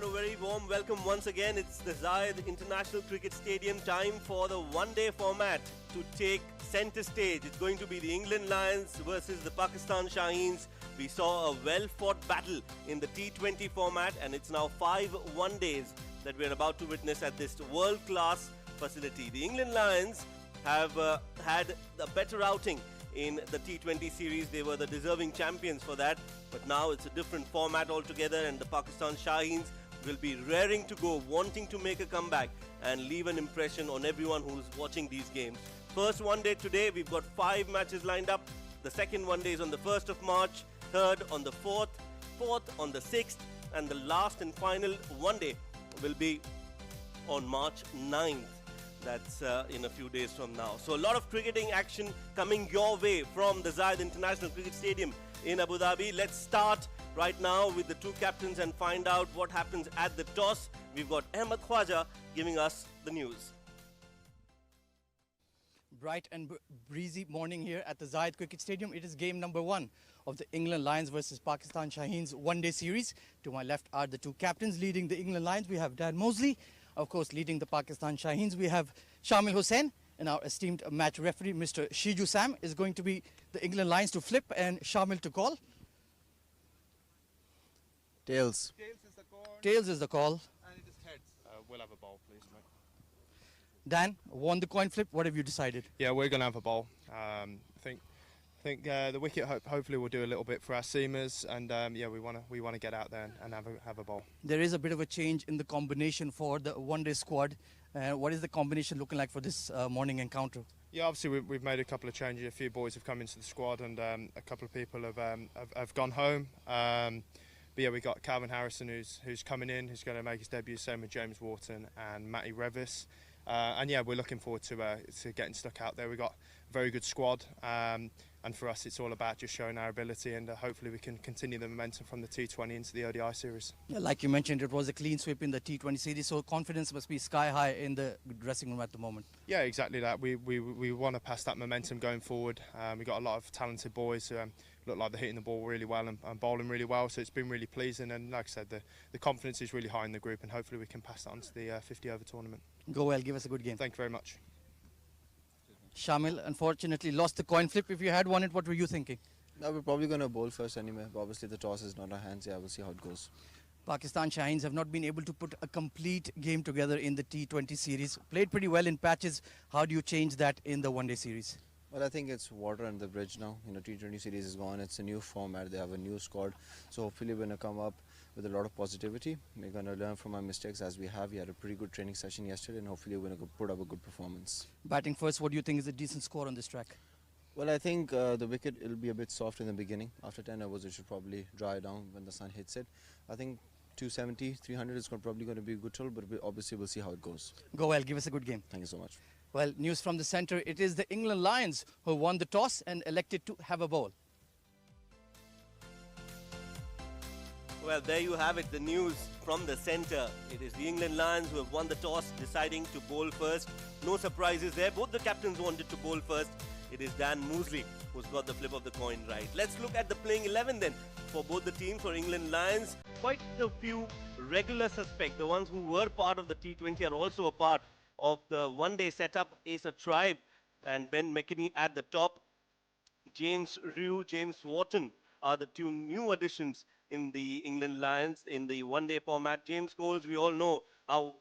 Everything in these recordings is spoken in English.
and a very warm welcome once again. It's the Zayed International Cricket Stadium, time for the one-day format to take centre stage. It's going to be the England Lions versus the Pakistan Shaheens. We saw a well-fought battle in the T20 format, and it's now 5 one-days that we're about to witness at this world-class facility. The England Lions have had a better outing in the T20 series. They were the deserving champions for that, but now it's a different format altogether, and the Pakistan Shaheens will be raring to go, wanting to make a comeback and leave an impression on everyone who's watching these games. First one day today, we've got 5 matches lined up. The second one day is on the 1st of March, third on the 4th, fourth on the 6th, and the last and final one day will be on March 9th. That's in a few days from now. So a lot of cricketing action coming your way from the Zayed International Cricket Stadium in Abu Dhabi. Let's start right now with the two captains and find out what happens at the toss. We've got Ahmed Khwaja giving us the news. Bright and breezy morning here at the Zayed Cricket Stadium. It is game number 1 of the England Lions versus Pakistan Shaheens one-day series. To my left are the two captains leading the England Lions. We have Dan Mosley. Of course, leading the Pakistan Shaheens, we have Shamil Hussain, and our esteemed match referee, Mr. Shiju Sam, is going to be the England Lions to flip and Shamil to call. Tails. Tails is the call. Tails is the call. And it is heads. We'll have a bowl, please, mate. Dan, won the coin flip. What have you decided? Yeah, we're going to have a bowl. I think the wicket hopefully will do a little bit for our seamers, and yeah, we want to get out there and have a bowl. There is a bit of a change in the combination for the one-day squad. What is the combination looking like for this morning encounter? Yeah, obviously we've made a couple of changes. A few boys have come into the squad, and a couple of people have gone home. But yeah, we got Calvin Harrison who's coming in, who's going to make his debut. Same with James Wharton and Matty Revis. And yeah, we're looking forward to getting stuck out there. We've got a very good squad, and for us it's all about just showing our ability, and hopefully we can continue the momentum from the T20 into the ODI series. Yeah, like you mentioned, it was a clean sweep in the T20 series, so confidence must be sky high in the dressing room at the moment. Yeah, exactly that. We want to pass that momentum going forward. We've got a lot of talented boys who look like they're hitting the ball really well and bowling really well, so it's been really pleasing, and like I said, the confidence is really high in the group, and hopefully we can pass that on to the 50 over tournament. Go well, give us a good game. Thank you very much. Shamil unfortunately lost the coin flip. If you had won it, what were you thinking? No, we're probably going to bowl first anyway. Obviously, the toss is not our hands. Yeah, we'll see how it goes. Pakistan Shaheens have not been able to put a complete game together in the T20 series. Played pretty well in patches. How do you change that in the one-day series? Well, I think it's water under the bridge now. You know, T20 series is gone. It's a new format. They have a new squad. So hopefully we're going to come up with a lot of positivity. We're going to learn from our mistakes as we have. We had a pretty good training session yesterday, and hopefully we're going to put up a good performance. Batting first, what do you think is a decent score on this track? Well, I think the wicket will be a bit soft in the beginning. After 10 hours, it should probably dry down when the sun hits it. I think 270, 300 is probably going to be a good total, but obviously we'll see how it goes. Go well, give us a good game. Thank you so much. Well, news from the centre. It is the England Lions who won the toss and elected to have a bowl. Well, there you have it, the news from the centre. It is the England Lions who have won the toss, deciding to bowl first. No surprises there. Both the captains wanted to bowl first. It is Dan Mosley who's got the flip of the coin right. Let's look at the playing 11 then for both the teams. For England Lions, quite a few regular suspects. The ones who were part of the T20 are also a part of the one-day setup. Asa Tribe and Ben McKinney at the top. James Ryu, James Wharton are the two new additions in the England Lions in the one-day format. James Coles, we all know how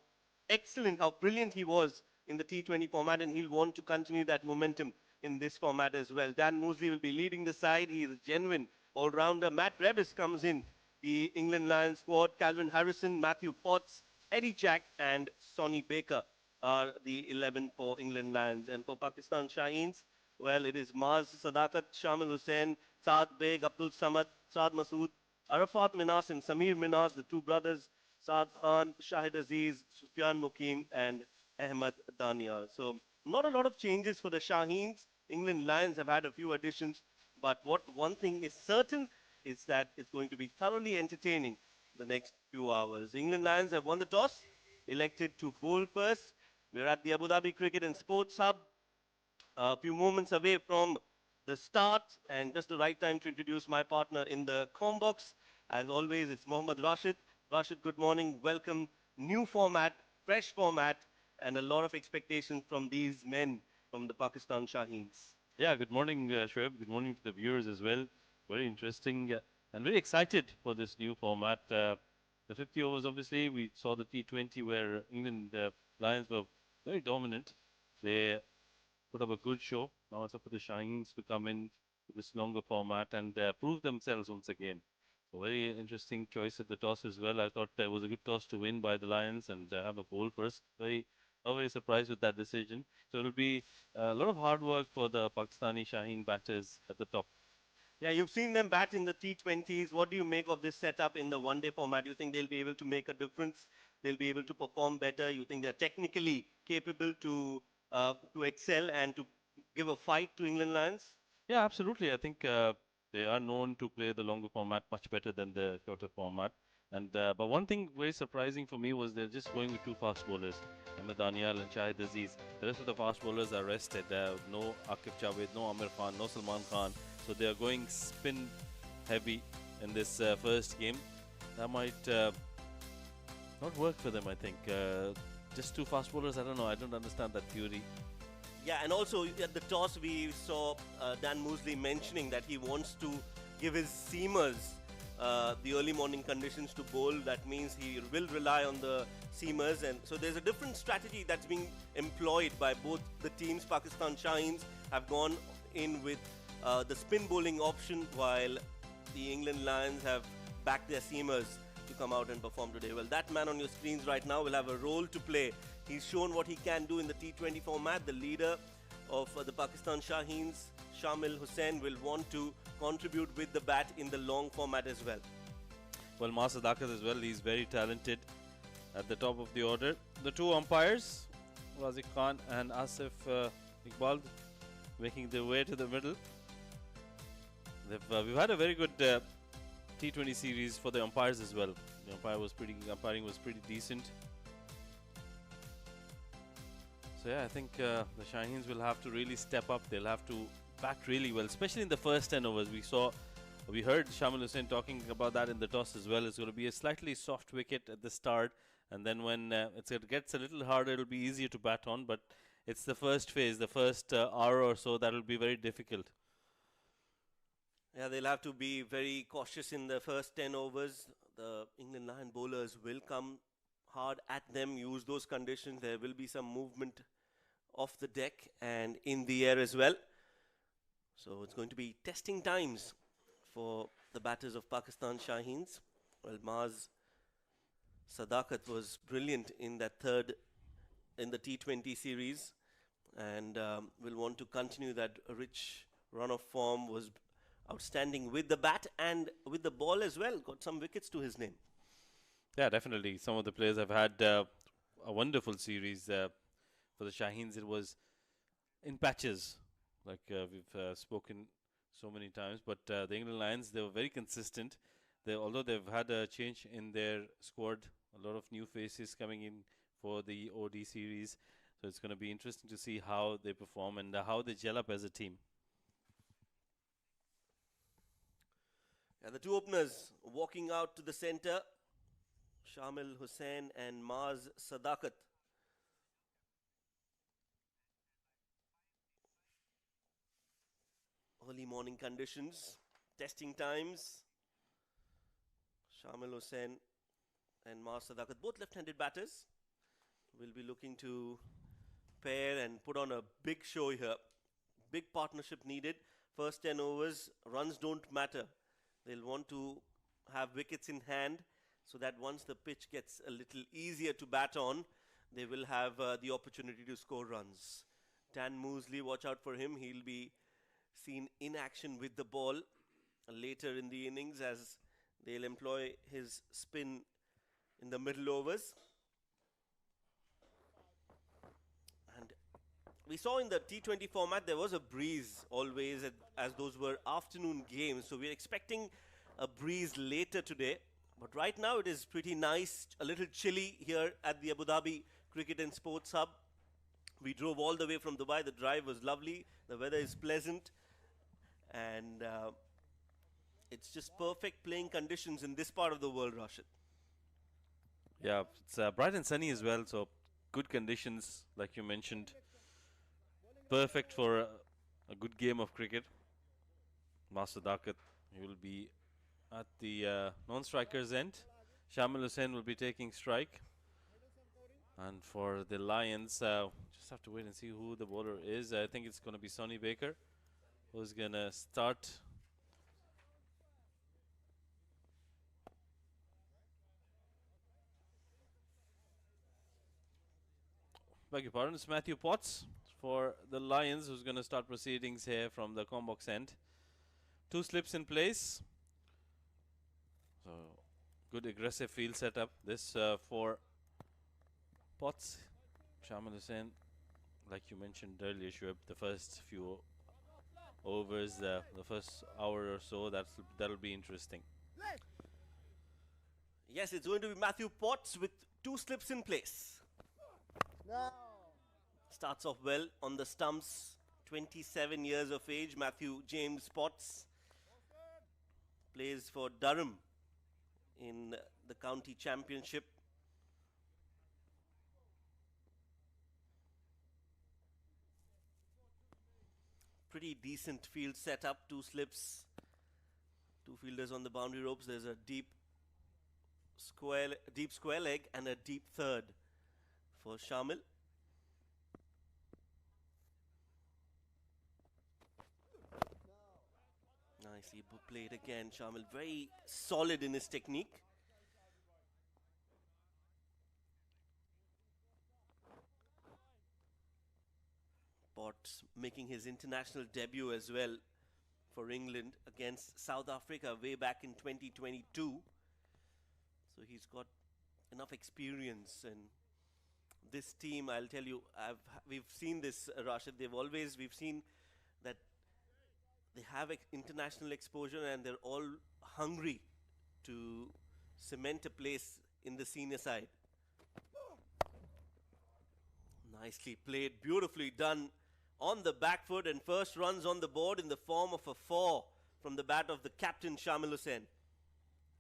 excellent, how brilliant he was in the T20 format, and he'll want to continue that momentum in this format as well. Dan Mosley will be leading the side. He is a genuine all-rounder. Matt Revis comes in the England Lions squad. Calvin Harrison, Matthew Potts, Eddie Jack, and Sonny Baker are the 11 for England Lions. And for Pakistan Shaheens, well, it is Maz Sadakat, Shamil Hussain, Saad Beg, Abdul Samad, Saad Masood, Arafat Minas and Samir Minas, the two brothers, Saad Khan, Shahid Aziz, Sufyan Mukim, and Ahmed Daniel. So not a lot of changes for the Shaheens. England Lions have had a few additions, but one thing is certain is that it's going to be thoroughly entertaining the next few hours. England Lions have won the toss, elected to bowl first. We're at the Abu Dhabi Cricket and Sports Hub, a few moments away from the start, and just the right time to introduce my partner in the com box. As always, it's Mohammad Rashid. Rashid, good morning. Welcome. New format, fresh format, and a lot of expectations from these men from the Pakistan Shaheens. Yeah, good morning, Shoaib. Good morning to the viewers as well. Very interesting and very excited for this new format. The 50 overs, obviously, we saw the T20 where England Lions were very dominant. They put up a good show. Now it's up to the Shaheens to come in to this longer format and prove themselves once again. So very interesting choice at the toss as well. I thought it was a good toss to win by the Lions and have a bowl first. Very surprised with that decision. So it'll be a lot of hard work for the Pakistani Shaheen batters at the top. Yeah, you've seen them bat in the T20s. What do you make of this setup in the one-day format? You think they'll be able to make a difference? They'll be able to perform better? You think they're technically capable to excel and to give a fight to England Lions? Yeah, absolutely. I think they are known to play the longer format much better than the shorter format. And but one thing very surprising for me was they're just going with two fast bowlers, Ahmed Daniel and Shahid Aziz. The rest of the fast bowlers are rested. No Akif Javed, no Amir Khan, no Salman Khan. So they are going spin heavy in this first game. That might not work for them, I think. Just two fast bowlers, I don't know. I don't understand that theory. Yeah, and also at the toss we saw Dan Mosley mentioning that he wants to give his seamers the early morning conditions to bowl. That means he will rely on the seamers, and so there's a different strategy that's being employed by both the teams. Pakistan Shaheens have gone in with the spin bowling option, while the England Lions have backed their seamers to come out and perform today. Well, that man on your screens right now will have a role to play. He's shown what he can do in the T20 format. The leader of the Pakistan Shaheens, Shamil Hussain, will want to contribute with the bat in the long format as well. Well, Mas Sadakat as well, he's very talented at the top of the order. The two umpires, Razik Khan and Asif Iqbal, making their way to the middle. We've had a very good T20 series for the umpires as well. The umpiring was pretty decent. So yeah, I think the Shaheens will have to really step up. They'll have to bat really well, especially in the first 10 overs. We heard Shamil Hussain talking about that in the toss as well. It's going to be a slightly soft wicket at the start, and then when it gets a little harder, it'll be easier to bat on. But it's the first phase, the first hour or so, that will be very difficult. Yeah, they'll have to be very cautious in the first 10 overs. The England Lion bowlers will come hard at them, use those conditions. There will be some movement off the deck and in the air as well. So it's going to be testing times for the batters of Pakistan Shaheens. Well, Maz Sadakat was brilliant in that third in the T20 series, and will want to continue that rich run of form. Was outstanding with the bat and with the ball as well. Got some wickets to his name. Yeah, definitely. Some of the players have had a wonderful series. For the Shaheens, it was in patches, like we've spoken so many times. But the England Lions, they were very consistent. Although they've had a change in their squad, a lot of new faces coming in for the ODI series. So it's going to be interesting to see how they perform and how they gel up as a team. Yeah, the two openers walking out to the centre, Shamil Hussain and Maz Sadakat. Early morning conditions, testing times. Shamil Hussain and Maz Sadakat, both left-handed batters, will be looking to pair and put on a big show here. Big partnership needed. First 10 overs, runs don't matter. They'll want to have wickets in hand, so that once the pitch gets a little easier to bat on, they will have the opportunity to score runs. Dan Mosley, watch out for him. He'll be seen in action with the ball later in the innings, as they'll employ his spin in the middle overs. And we saw in the T20 format there was a breeze always as those were afternoon games, so we're expecting a breeze later today. But right now it is pretty nice, a little chilly here at the Abu Dhabi Cricket and Sports Hub. We drove all the way from Dubai. The drive was lovely. The weather is pleasant. And it's just perfect playing conditions in this part of the world, Rashid. Yeah, it's bright and sunny as well, so good conditions, like you mentioned. Perfect for a good game of cricket. Master Dakat, he will be at the non-striker's end. Shamil Hussain will be taking strike. And for the Lions, just have to wait and see who the bowler is. I think it's going to be Sonny Baker, who's going to start. Beg your pardon, it's Matthew Potts for the Lions, who's going to start proceedings here from the Combox end. 2 slips in place. So, good aggressive field setup. This for Potts. Shamil Hussain, like you mentioned earlier, Shoaib, the first few overs, the first hour or so, that'll be interesting. Yes, it's going to be Matthew Potts with 2 slips in place. Starts off well on the stumps. 27 years of age, Matthew James Potts. Plays for Durham in the county championship. Pretty decent field setup, 2 slips, 2 fielders on the boundary ropes. There's a deep square leg and a deep third for Shamil. Nicely played again, Shamil. Very solid in his technique. Potts making his international debut as well for England against South Africa way back in 2022. So he's got enough experience, and this team, I'll tell you, we've seen this, Rashid. We've seen that they have international exposure and they're all hungry to cement a place in the senior side. Nicely played, beautifully done on the back foot, and first runs on the board in the form of a 4 from the bat of the captain, Shamil Hussain.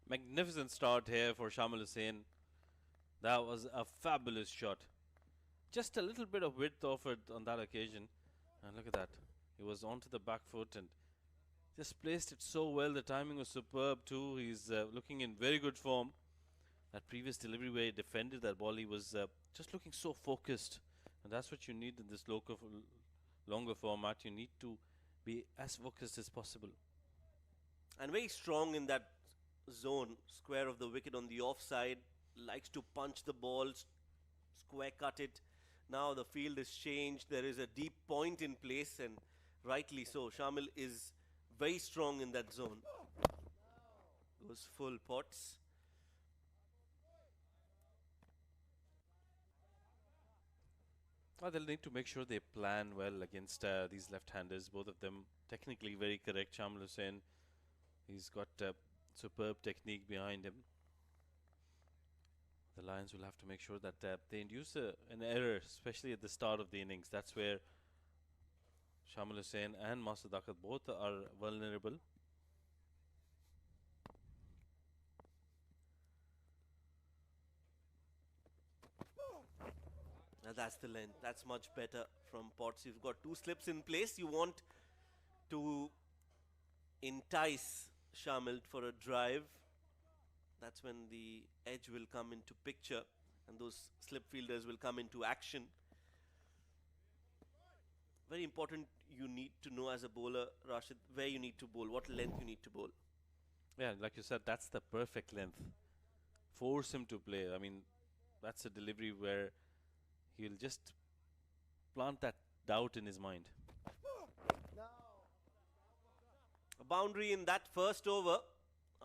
Magnificent start here for Shamil Hussain. That was a fabulous shot. Just a little bit of width offered on that occasion. And look at that. He was onto the back foot and just placed it so well. The timing was superb too. He's looking in very good form. That previous delivery where he defended that ball, he was just looking so focused. And that's what you need in this longer format. You need to be as focused as possible. And very strong in that zone, square of the wicket on the offside. Likes to punch the balls, square cut it. Now the field is changed. There is a deep point in place, and rightly so. Shamil is very strong in that zone. Goes full, Potts. Well, they'll need to make sure they plan well against these left-handers. Both of them technically very correct. Shamil Hussain, he's got superb technique behind him. The Lions will have to make sure that they induce an error, especially at the start of the innings. That's where Shamil Hussain and Master Dakat both are vulnerable. Now that's the length. That's much better from Potts. You've got 2 slips in place. You want to entice Shamil for a drive. That's when the edge will come into picture and those slip fielders will come into action. Very important, you need to know as a bowler, Rashid, where you need to bowl, what length you need to bowl. Yeah, like you said, that's the perfect length. Force him to play. I mean, that's a delivery where he'll just plant that doubt in his mind. A boundary in that first over.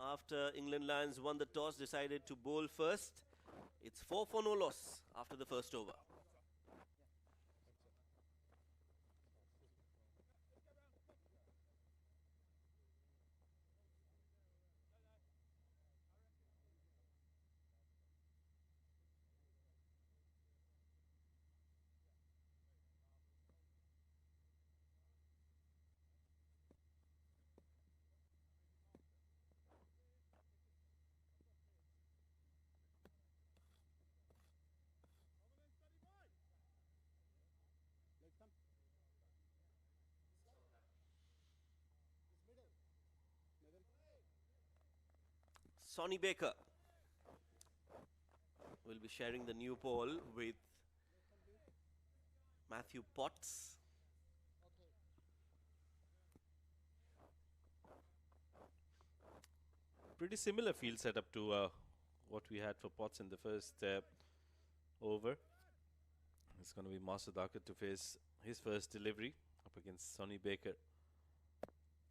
After England Lions won the toss, decided to bowl first. It's 4 for no loss after the first over. Sonny Baker will be sharing the new ball with Matthew Potts. Pretty similar field setup to what we had for Potts in the first over. It's going to be Master Dakat to face his first delivery up against Sonny Baker.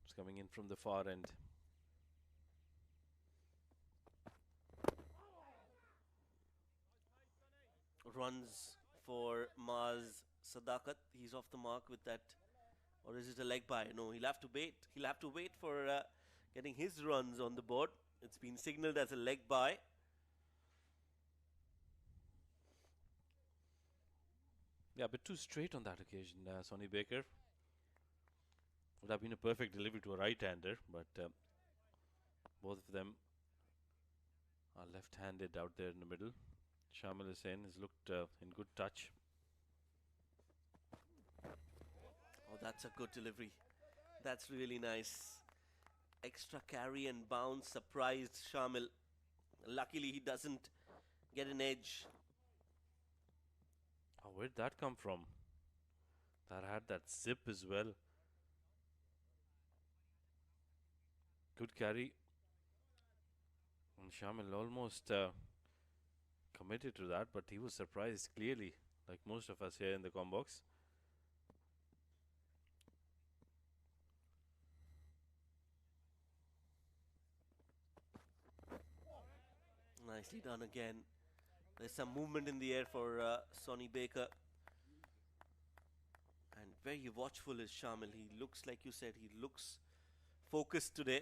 It's coming in from the far end. Runs for Maz Sadakat. He's off the mark with that. Or is it a leg by? No, he'll have to wait. He'll have to wait for getting his runs on the board. It's been signaled as a leg by. Yeah, a bit too straight on that occasion, Sonny Baker. Would have been a perfect delivery to a right-hander, but both of them are left-handed out there in the middle. Shamil Hussain has looked in good touch. Oh, that's a good delivery. That's really nice. Extra carry and bounce surprised Shamil. Luckily, he doesn't get an edge. Oh, where did that come from? That had that zip as well. Good carry. And Shamil almost committed to that, but he was surprised clearly, like most of us here in the combox. Nicely done again. There's some movement in the air for Sonny Baker. And very watchful is Shamil. He looks, like you said, he looks focused today.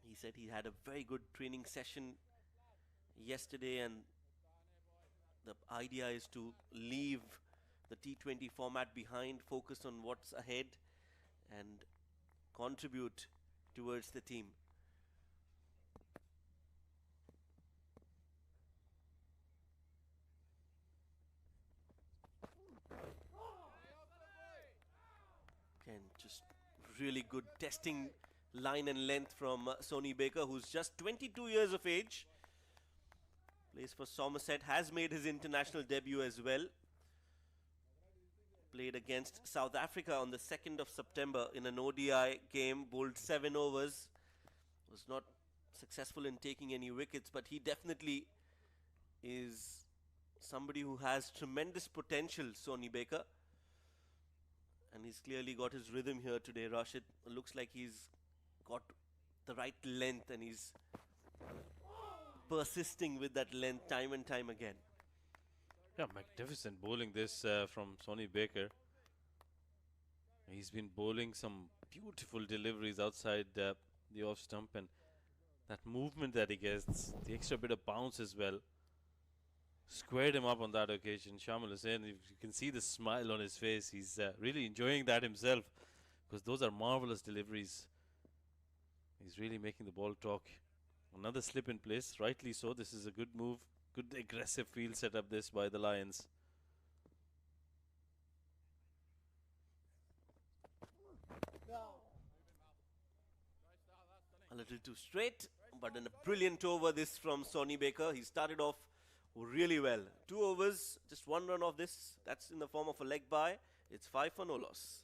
He said he had a very good training session yesterday, and the idea is to leave the T20 format behind, focus on what's ahead, and contribute towards the team. Again, just really good testing line and length from Sonny Baker, who's just 22 years of age. Plays for Somerset, has made his international debut as well. Played against South Africa on the 2nd of September in an ODI game, bowled 7 overs. Was not successful in taking any wickets, but he definitely is somebody who has tremendous potential, Sonny Baker. And he's clearly got his rhythm here today, Rashid. Looks like he's got the right length and he's persisting with that length time and time again. Yeah, magnificent bowling this from Sonny Baker. He's been bowling some beautiful deliveries outside the off stump, and that movement that he gets, the extra bit of bounce as well, squared him up on that occasion. Shamil Hussain, you can see the smile on his face. He's really enjoying that himself, because those are marvelous deliveries. He's really making the ball talk. Another slip in place, rightly so. This is a good move, good aggressive field setup this by the Lions. A little too straight, but in a brilliant over this from Sonny Baker. He started off really well. 2 overs, just 1 run off this. That's in the form of a leg by. It's 5 for no loss.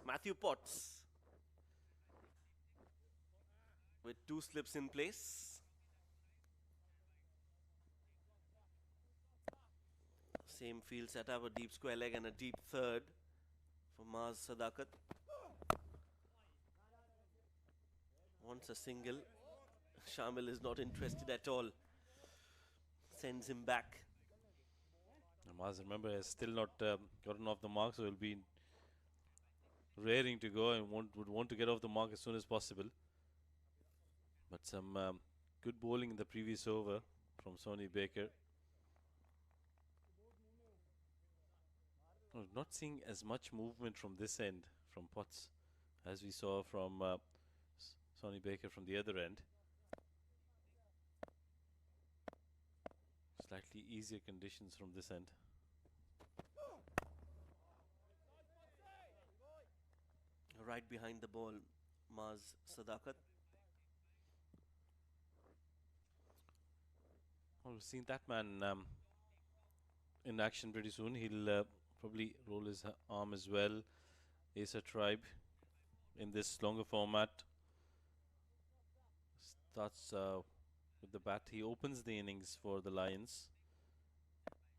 Matthew Potts with 2 slips in place. Same field setup, a deep square leg and a deep third for Maz Sadakat. Wants a single. Shamil is not interested at all. Sends him back. Maz, remember, has still not gotten off the mark, so he'll be raring to go and would want to get off the mark as soon as possible. But some good bowling in the previous over from Sonny Baker. Not seeing as much movement from this end, from Potts, as we saw from Sonny Baker from the other end. Slightly easier conditions from this end. Right behind the ball, Maz Sadakat. Well, we've seen that man in action pretty soon. He'll probably roll his arm as well. Acer Tribe in this longer format. Starts with the bat. He opens the innings for the Lions.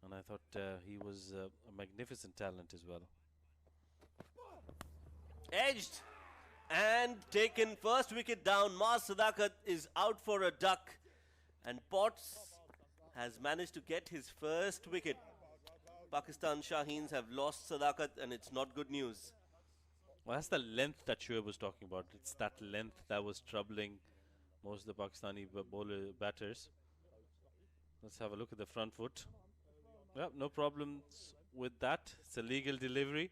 And I thought he was a magnificent talent as well. Edged and taken. First wicket down. Maz Sadakat is out for a duck. And Potts has managed to get his first wicket. Pakistan Shaheens have lost Sadakat, and it's not good news. Well, that's the length that Shoaib was talking about. It's that length that was troubling most of the Pakistani bowler batters. Let's have a look at the front foot. Yep, no problems with that. It's a legal delivery.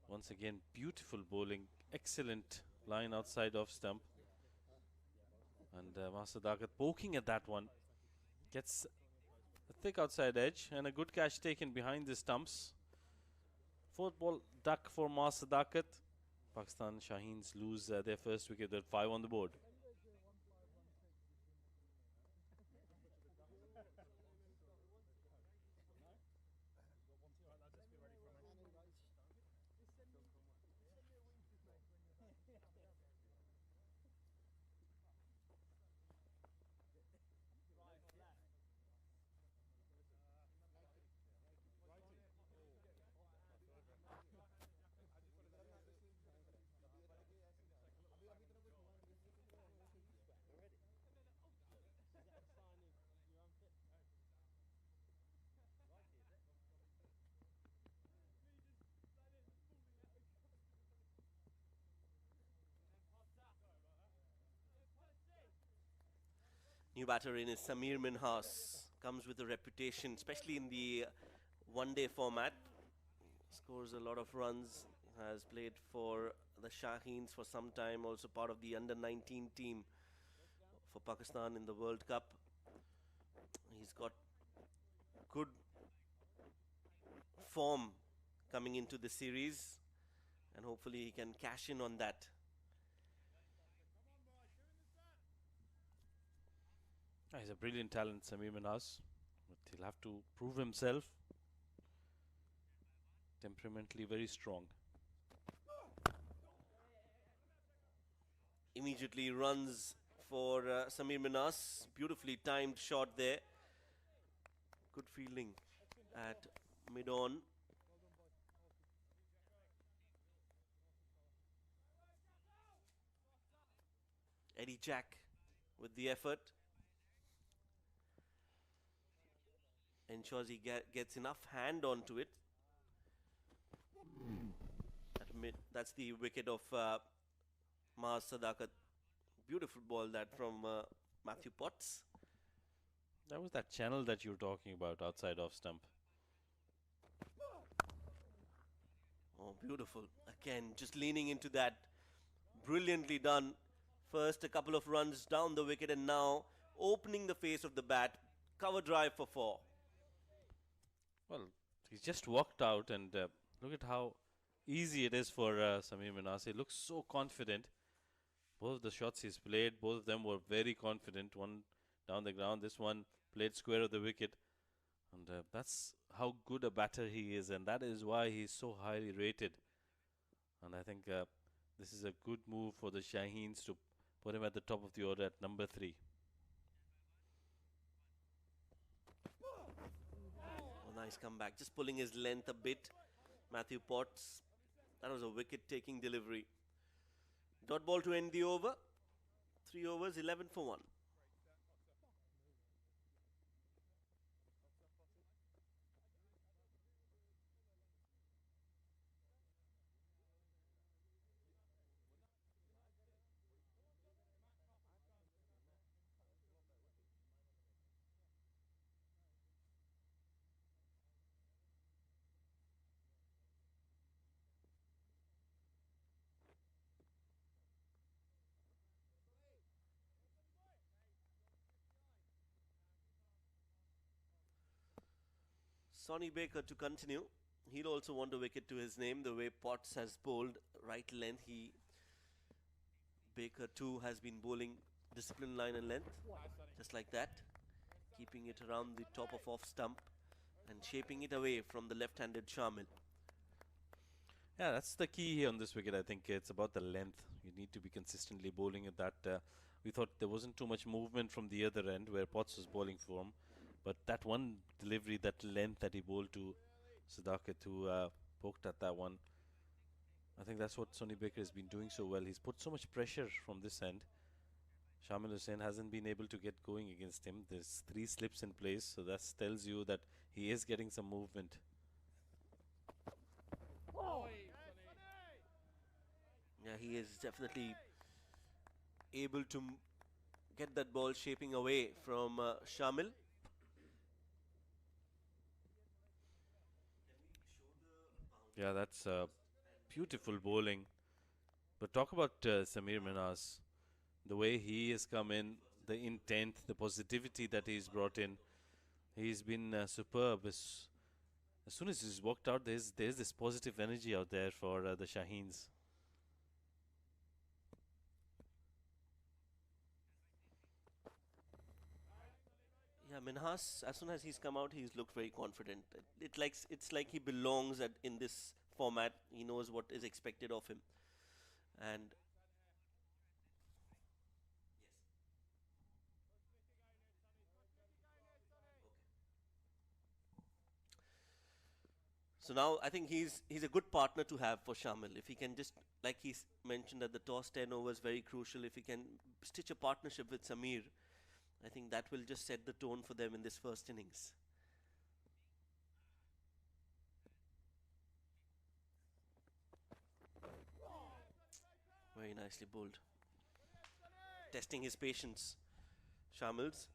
Once again, beautiful bowling. Excellent line outside off stump. And Maz Sadakat poking at that one. Gets a thick outside edge and a good catch taken behind the stumps. Fourth ball duck for Maz Sadakat. Pakistan Shaheens lose their first wicket with 5 on the board. New batter in is Samir Minhas. Comes with a reputation, especially in the one-day format. Scores a lot of runs. Has played for the Shaheens for some time. Also part of the under-19 team for Pakistan in the World Cup. He's got good form coming into the series. And hopefully he can cash in on that. He's a brilliant talent, Samir Minhas, but he'll have to prove himself. Temperamentally very strong. Immediately runs for Samir Minhas. Beautifully timed shot there. Good fielding at mid-on. Eddie Jack with the effort. Ensures he gets enough hand onto it. That's the wicket of Maz Sadakat. Beautiful ball that from Matthew Potts. That was that channel that you were talking about outside off stump. Oh, beautiful. Again, just leaning into that. Brilliantly done. First a couple of runs down the wicket and now opening the face of the bat. Cover drive for 4. Well, he's just walked out and look at how easy it is for Samir Minhas. He looks so confident. Both of the shots he's played, both of them were very confident. One down the ground, this one played square of the wicket. And that's how good a batter he is, and that is why he's so highly rated. And I think this is a good move for the Shaheens to put him at the top of the order at number 3. Oh, nice comeback. Just pulling his length a bit. Matthew Potts. That was a wicket-taking delivery. Dot ball to end the over. 3 overs, 11 for 1. Sonny Baker to continue. He'll also want a wicket to his name. The way Potts has bowled right length, Baker too has been bowling discipline line and length, just like that, keeping it around the top of off stump and shaping it away from the left-handed Shamil. Yeah, that's the key here on this wicket. I think it's about the length. You need to be consistently bowling at that. We thought there wasn't too much movement from the other end where Potts was bowling from, but that one delivery, that length that he bowled to Sadakat, who poked at that one, I think that's what Sonny Baker has been doing so well. He's put so much pressure from this end. Shamil Hussain hasn't been able to get going against him. There's 3 slips in place, so that tells you that he is getting some movement. Yeah, he is definitely able to get that ball shaping away from Shamil. Yeah, that's beautiful bowling. But talk about Samir Minhas. The way he has come in, the intent, the positivity that he's brought in. He's been superb. As soon as he's walked out, there's this positive energy out there for the Shaheens. Yeah, Minhas, as soon as he's come out, he's looked very confident. It's like he belongs in this format. He knows what is expected of him. And so now I think he's a good partner to have for Shamil. If he can just, like he's mentioned at the toss, 10 overs, very crucial. If he can stitch a partnership with Samir, I think that will just set the tone for them in this first innings. Very nicely bowled. Testing his patience, Shamils.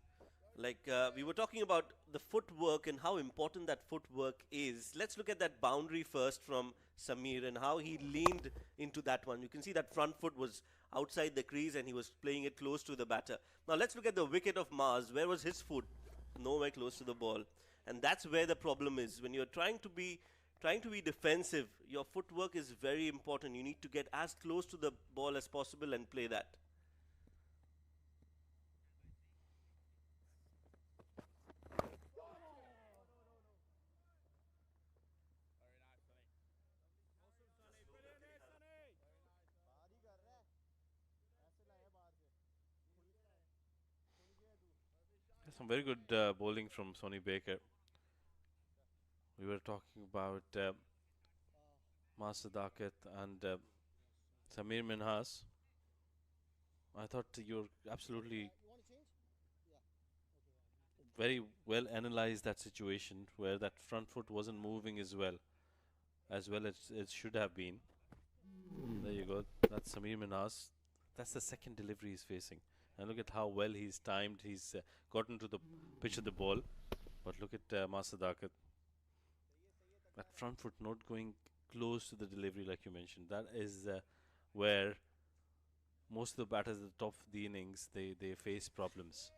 Like we were talking about the footwork and how important that footwork is. Let's look at that boundary first from Samir and how he leaned into that one. You can see that front foot was outside the crease and he was playing it close to the batter. Now let's look at the wicket of Mars. Where was his foot? Nowhere close to the ball. And that's where the problem is. When you're trying to be defensive, your footwork is very important. You need to get as close to the ball as possible and play that. Some very good bowling from Sonny Baker. We were talking about Sadakat and Samir Minhas. I thought you're absolutely very well analyzed that situation where that front foot wasn't moving as it should have been. There you go. That's Samir Minhas. That's the second delivery he's facing. And look at how well he's timed. He's gotten to the pitch of the ball. But look at Sadakat. That front foot not going close to the delivery like you mentioned. That is where most of the batters at the top of the innings, they face problems.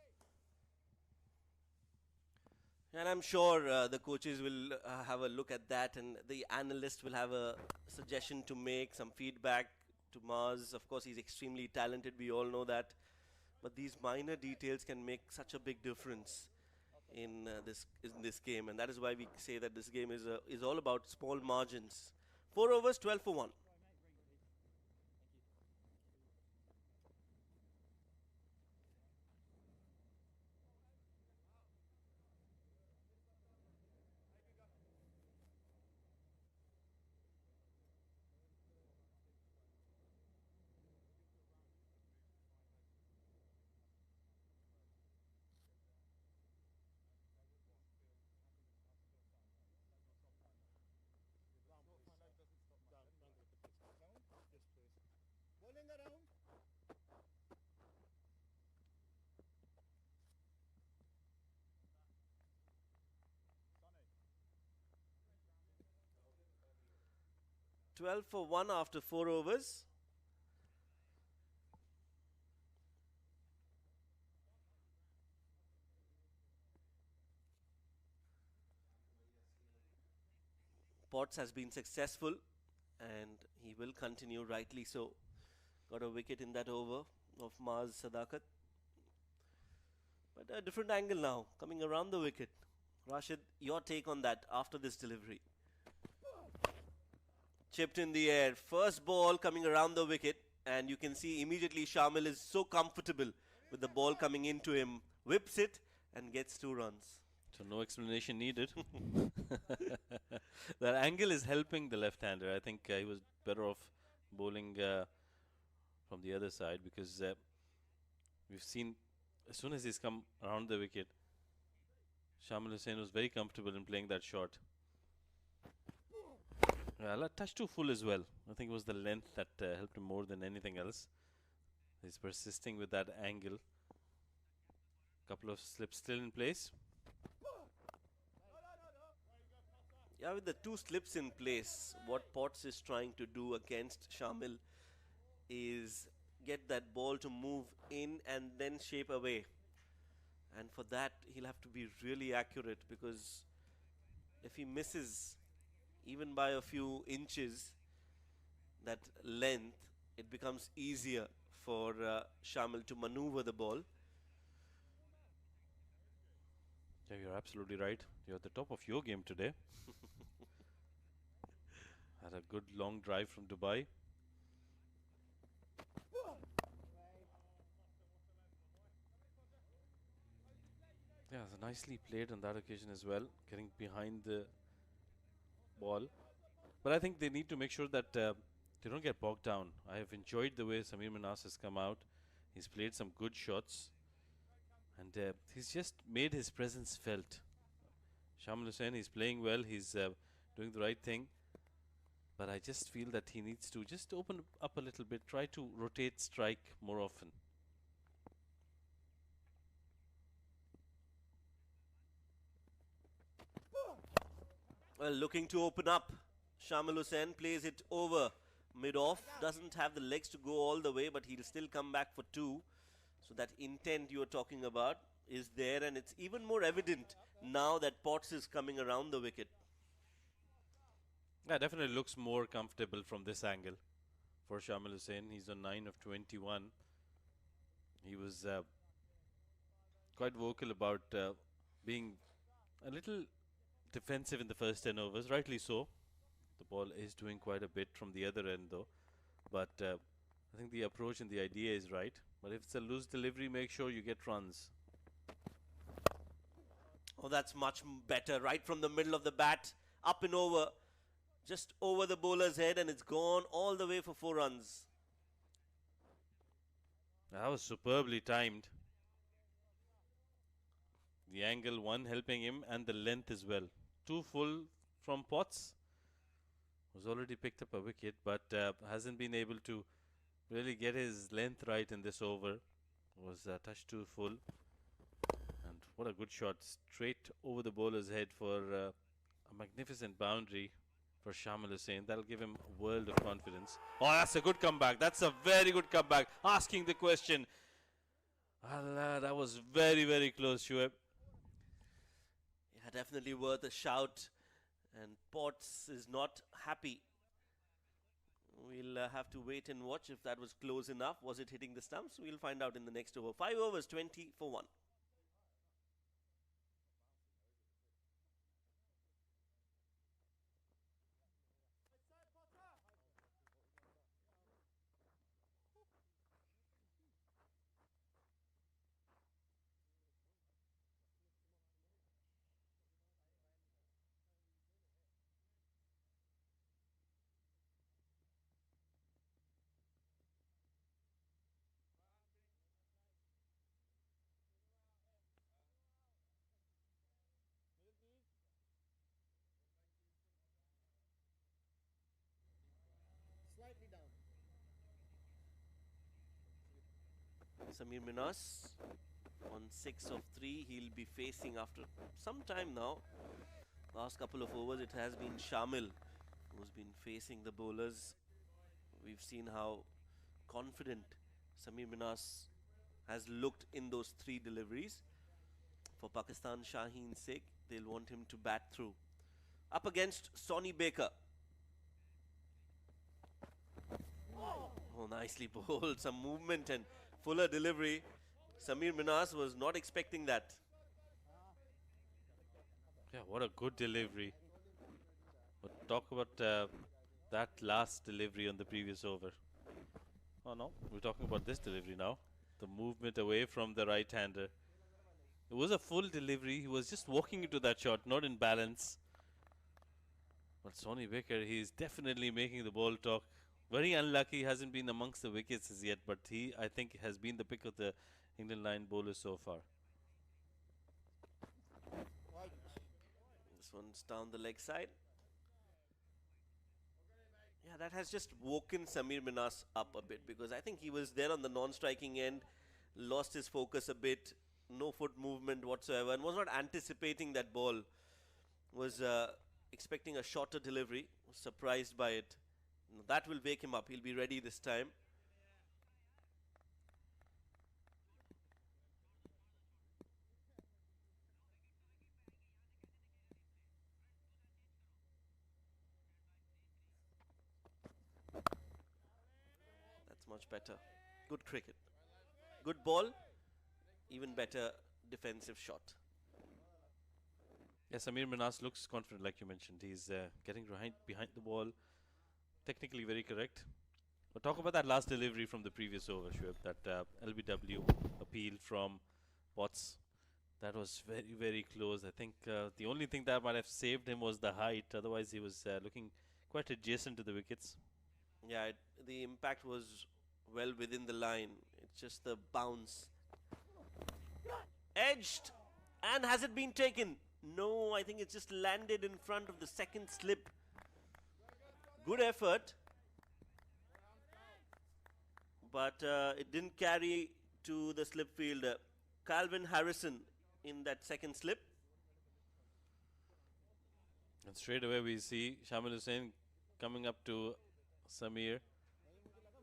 And I'm sure the coaches will have a look at that and the analyst will have a suggestion to make, some feedback to Mars. Of course, he's extremely talented. We all know that. But these minor details can make such a big difference in this game. And that is why we say that this game is all about small margins. 4 overs, 12 for 1. 12 for 1 after 4 overs. Potts has been successful and he will continue, rightly so. Got a wicket in that over of Maz Sadakat. But a different angle now, coming around the wicket. Rashid, your take on that after this delivery. Chipped in the air. First ball coming around the wicket. And you can see immediately Shamil is so comfortable with the ball coming into him. Whips it and gets 2 runs. So no explanation needed. That angle is helping the left-hander. I think he was better off bowling from the other side, because we've seen as soon as he's come around the wicket, Shamil Hussain was very comfortable in playing that shot. A touch too full as well. I think it was the length that helped him more than anything else. He's persisting with that angle. Couple of slips still in place. Yeah, with the 2 slips in place, what Potts is trying to do against Shamil is get that ball to move in and then shape away. And for that, he'll have to be really accurate, because if he misses even by a few inches that length, it becomes easier for Shamil to maneuver the ball. Yeah, you're absolutely right. You're at the top of your game today. Had a good long drive from Dubai. Yeah, it's nicely played on that occasion as well, getting behind the ball. But I think they need to make sure that they don't get bogged down. I have enjoyed the way Samir Manas has come out. He's played some good shots. And he's just made his presence felt. Shamil Hussain, he's playing well. He's doing the right thing. But I just feel that he needs to just open up a little bit. Try to rotate strike more often. Well, looking to open up. Shamil Hussain plays it over mid-off. Doesn't have the legs to go all the way, but he'll still come back for 2. So that intent you are talking about is there, and it's even more evident now that Potts is coming around the wicket. Yeah, definitely looks more comfortable from this angle for Shamil Hussain. He's on 9 of 21. He was quite vocal about being a little defensive in the first 10 overs, rightly so. The ball is doing quite a bit from the other end though. But I think the approach and the idea is right. But if it's a loose delivery, make sure you get runs. Oh, that's much better. Right from the middle of the bat, up and over. Just over the bowler's head, and it's gone all the way for 4 runs. That was superbly timed. The angle, one helping him, and the length as well. 2 full from Potts. Was already picked up a wicket, but hasn't been able to really get his length right in this over. Was a touch too full. And what a good shot. Straight over the bowler's head for a magnificent boundary for Shamil Hussain. That'll give him a world of confidence. Oh, that's a good comeback. That's a very good comeback. Asking the question. Allah, that was very, very close, Shoaib. Yeah, definitely worth a shout. And Potts is not happy. We'll have to wait and watch if that was close enough. Was it hitting the stumps? We'll find out in the next over. 5 overs, 20 for 1. Samir Minas on 6 of 3. He'll be facing after some time now. Last couple of overs it has been Shamil who's been facing the bowlers. We've seen how confident Samir Minas has looked in those 3 deliveries. For Pakistan Shaheen's sake, they'll want him to bat through. Up against Sonny Baker. Oh, nicely bowled. Some movement and fuller delivery. Samir Minas was not expecting that. Yeah, what a good delivery. But talk about that last delivery on the previous over. Oh no, we're talking about this delivery now. The movement away from the right-hander. It was a full delivery. He was just walking into that shot, not in balance. But Sonny Baker, he's definitely making the ball talk. Very unlucky, hasn't been amongst the wickets as yet, but he, I think, has been the pick of the England line bowlers so far. This one's down the leg side. Yeah, that has just woken Samir Minas up a bit, because I think he was there on the non-striking end, lost his focus a bit, no foot movement whatsoever, and was not anticipating that ball. Was expecting a shorter delivery, was surprised by it. That will wake him up. He'll be ready this time. That's much better. Good cricket. Good ball. Even better defensive shot. Yes, Samir Minas looks confident, like you mentioned. He's getting behind the ball. Technically very correct. But talk about that last delivery from the previous over, Shoaib. That LBW appeal from Potts. That was very, very close. I think the only thing that might have saved him was the height. Otherwise, he was looking quite adjacent to the wickets. Yeah, the impact was well within the line. It's just the bounce. Edged. And has it been taken? No, I think it's just landed in front of the second slip. Good effort. But it didn't carry to the slip fielder. Calvin Harrison in that second slip. And straight away we see Shamil Hussain coming up to Samir.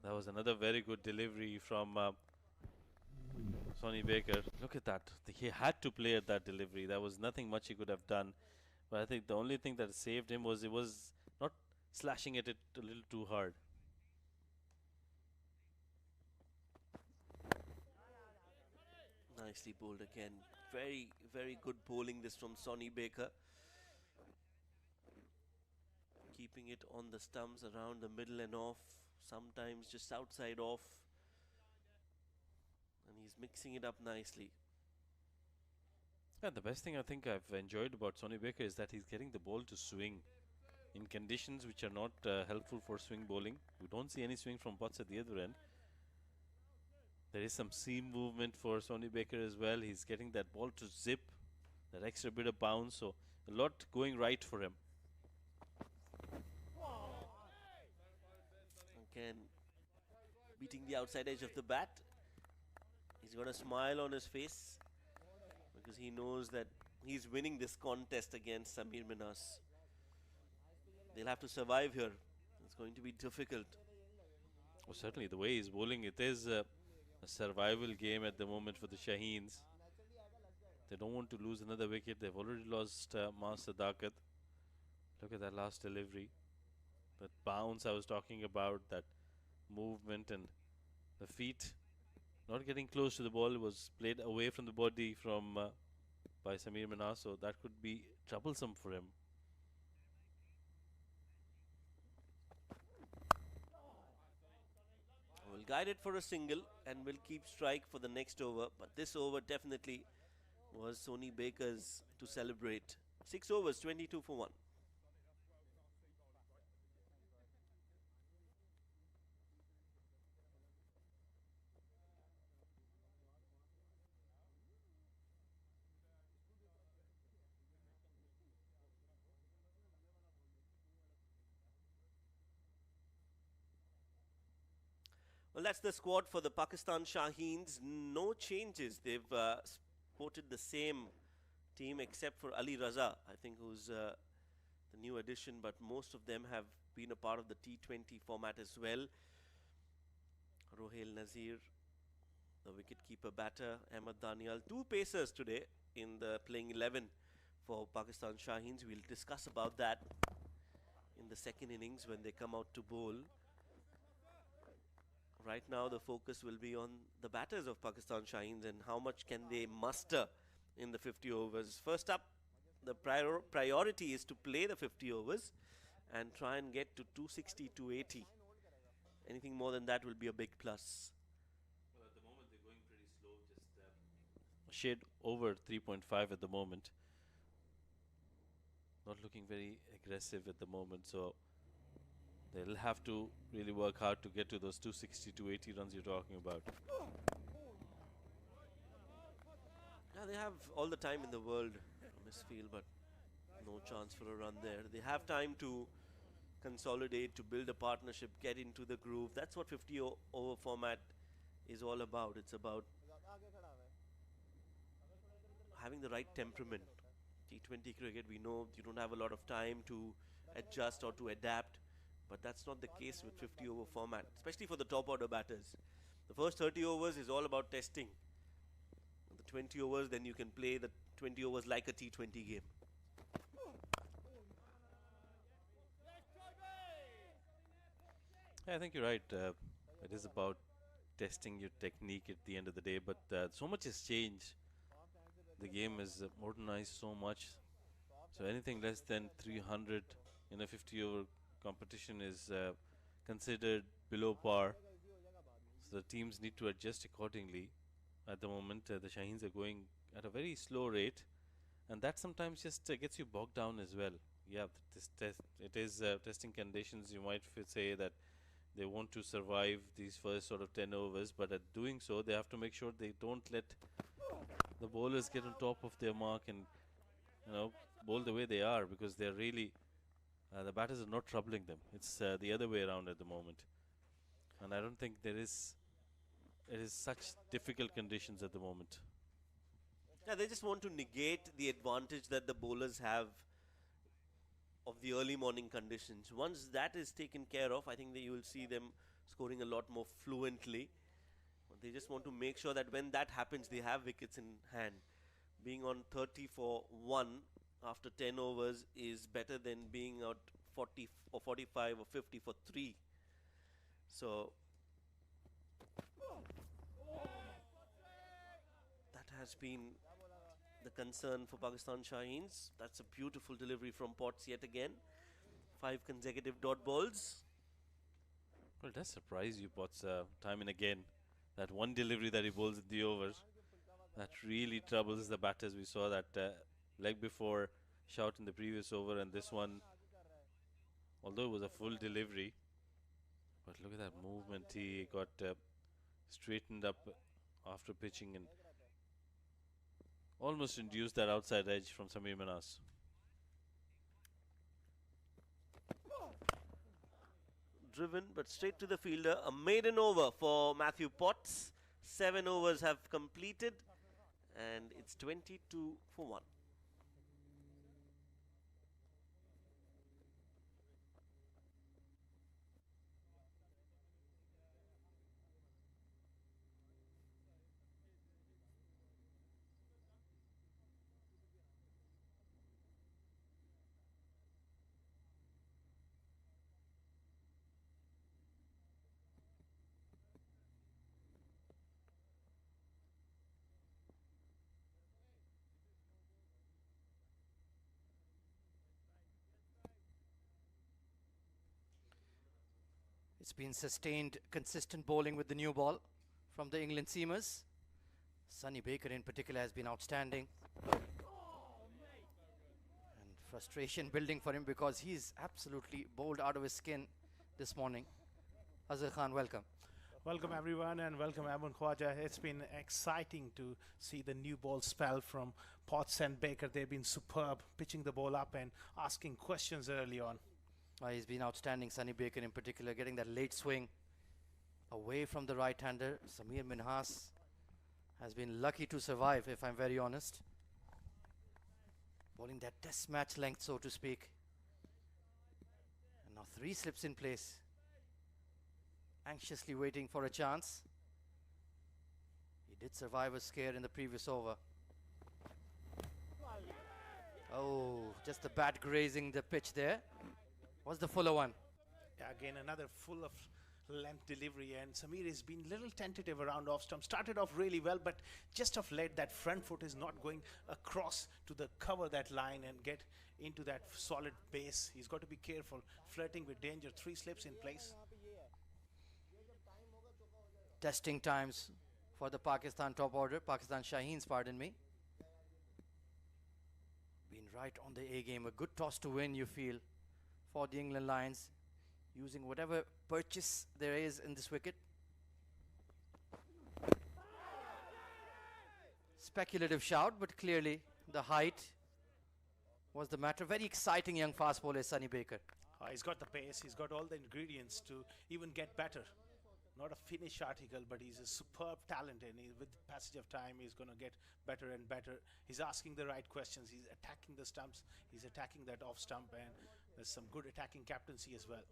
That was another very good delivery from Sonny Baker. Look at that. He had to play at that delivery. There was nothing much he could have done. But I think the only thing that saved him was he was not slashing at it a little too hard. Nicely bowled again. Very, very good bowling this from Sonny Baker. Keeping it on the stumps around the middle and off. Sometimes just outside off. And he's mixing it up nicely. Yeah, the best thing I think I've enjoyed about Sonny Baker is that he's getting the ball to swing in conditions which are not helpful for swing bowling. We don't see any swing from Potts at the other end. There is some seam movement for Sonny Baker as well. He's getting that ball to zip, that extra bit of bounce. So a lot going right for him. Again, beating the outside edge of the bat. He's got a smile on his face because he knows that he's winning this contest against Samir Minas. They'll have to survive here. It's going to be difficult. Oh, certainly, the way he's bowling, it is a survival game at the moment for the Shaheens. They don't want to lose another wicket. They've already lost Mas Sadakat. Look at that last delivery. That bounce I was talking about, that movement and the feet not getting close to the ball, was played away from the body from by Samir Minas, so that could be troublesome for him. We'll guide it for a single and we'll keep strike for the next over. But this over definitely was Sonny Baker's to celebrate. 6 overs, 22 for 1. Well, that's the squad for the Pakistan Shaheens. No changes. They've sported the same team except for Ali Raza, I think, who's the the new addition, but most of them have been a part of the T20 format as well. Rohail Nazir, the wicketkeeper batter, Ahmed Daniel, 2 pacers today in the playing 11 for Pakistan Shaheens. We'll discuss about that in the second innings when they come out to bowl. Right now the focus will be on the batters of Pakistan Shaheens and how much can they muster in the 50 overs. First up, the priority is to play the 50 overs and try and get to 260, 280. Anything more than that will be a big plus. Well, at the moment they're going pretty slow, just a shade over 3.5 at the moment. Not looking very aggressive at the moment, so they'll have to really work hard to get to those 260, 280 runs you're talking about. Yeah, they have all the time in the world to misfield, but no chance for a run there. They have time to consolidate, to build a partnership, get into the groove. That's what 50 over format is all about. It's about having the right temperament. T20 cricket, we know you don't have a lot of time to adjust or to adapt, but that's not the case with 50 over format, especially for the top order batters. The first 30 overs is all about testing. The 20 overs, then you can play the 20 overs like a T20 game. Yeah, I think you're right. It is about testing your technique at the end of the day, but so much has changed. The game is modernized so much. So anything less than 300 in a 50 over competition is considered below par. So the teams need to adjust accordingly. At the moment, the Shaheens are going at a very slow rate, and that sometimes just gets you bogged down as well. Yeah, it is testing conditions. You might say that they want to survive these first sort of 10 overs, but at doing so, they have to make sure they don't let the bowlers get on top of their mark and bowl the way they are, because they're really the batters are not troubling them. It's the other way around at the moment, and I don't think it is such difficult conditions at the moment. Yeah, they just want to negate the advantage that the bowlers have of the early morning conditions. Once that is taken care of, I think that you will see them scoring a lot more fluently. They just want to make sure that when that happens, they have wickets in hand. Being on 30 for 1 after 10 overs is better than being out 40 or 45 or 50 for 3. So that has been the concern for Pakistan Shaheens. That's a beautiful delivery from Potts yet again. 5 consecutive dot balls. Well, it does surprise you, Potts, time and again. That one delivery that he bowls in the overs, that really troubles the batters. We saw that leg before shout in the previous over, and this one, although it was a full delivery, but look at that movement. He got straightened up after pitching and almost induced that outside edge from Samir Manas. Driven but straight to the fielder. A maiden over for Matthew Potts. 7 overs have completed and it's 22 for 1. It's been sustained, consistent bowling with the new ball from the England seamers. Sonny Baker in particular has been outstanding. And frustration building for him because he's absolutely bowled out of his skin this morning. Azhar Khan, welcome. Welcome everyone and welcome Aman Khwaja. It's been exciting to see the new ball spell from Potts and Baker. They've been superb, pitching the ball up and asking questions early on. He's been outstanding, Sonny Baker in particular, getting that late swing away from the right-hander. Samir Minhas has been lucky to survive, if I'm very honest. Bowling that test match length, so to speak. Now 3 slips in place. Anxiously waiting for a chance. He did survive a scare in the previous over. Oh, just a bat grazing the pitch there. Was the fuller one? Yeah, again, another full of length delivery, and Samir has been little tentative around off stump. Started off really well, but just of late that front foot is not going across to the cover that line and get into that solid base. He's got to be careful, flirting with danger. 3 slips in place. Testing times for the Pakistan top order, Pakistan Shaheens, pardon me. Been right on the A game. A good toss to win, you feel, for the England Lions, using whatever purchase there is in this wicket. Speculative shout, but clearly the height was the matter. Very exciting young fast bowler, Sonny Baker. He's got the pace, he's got all the ingredients to even get better. Not a finished article, but he's a superb talent, and with the passage of time, he's going to get better and better. He's asking the right questions, he's attacking the stumps, he's attacking that off stump, and there's some good attacking captaincy as well.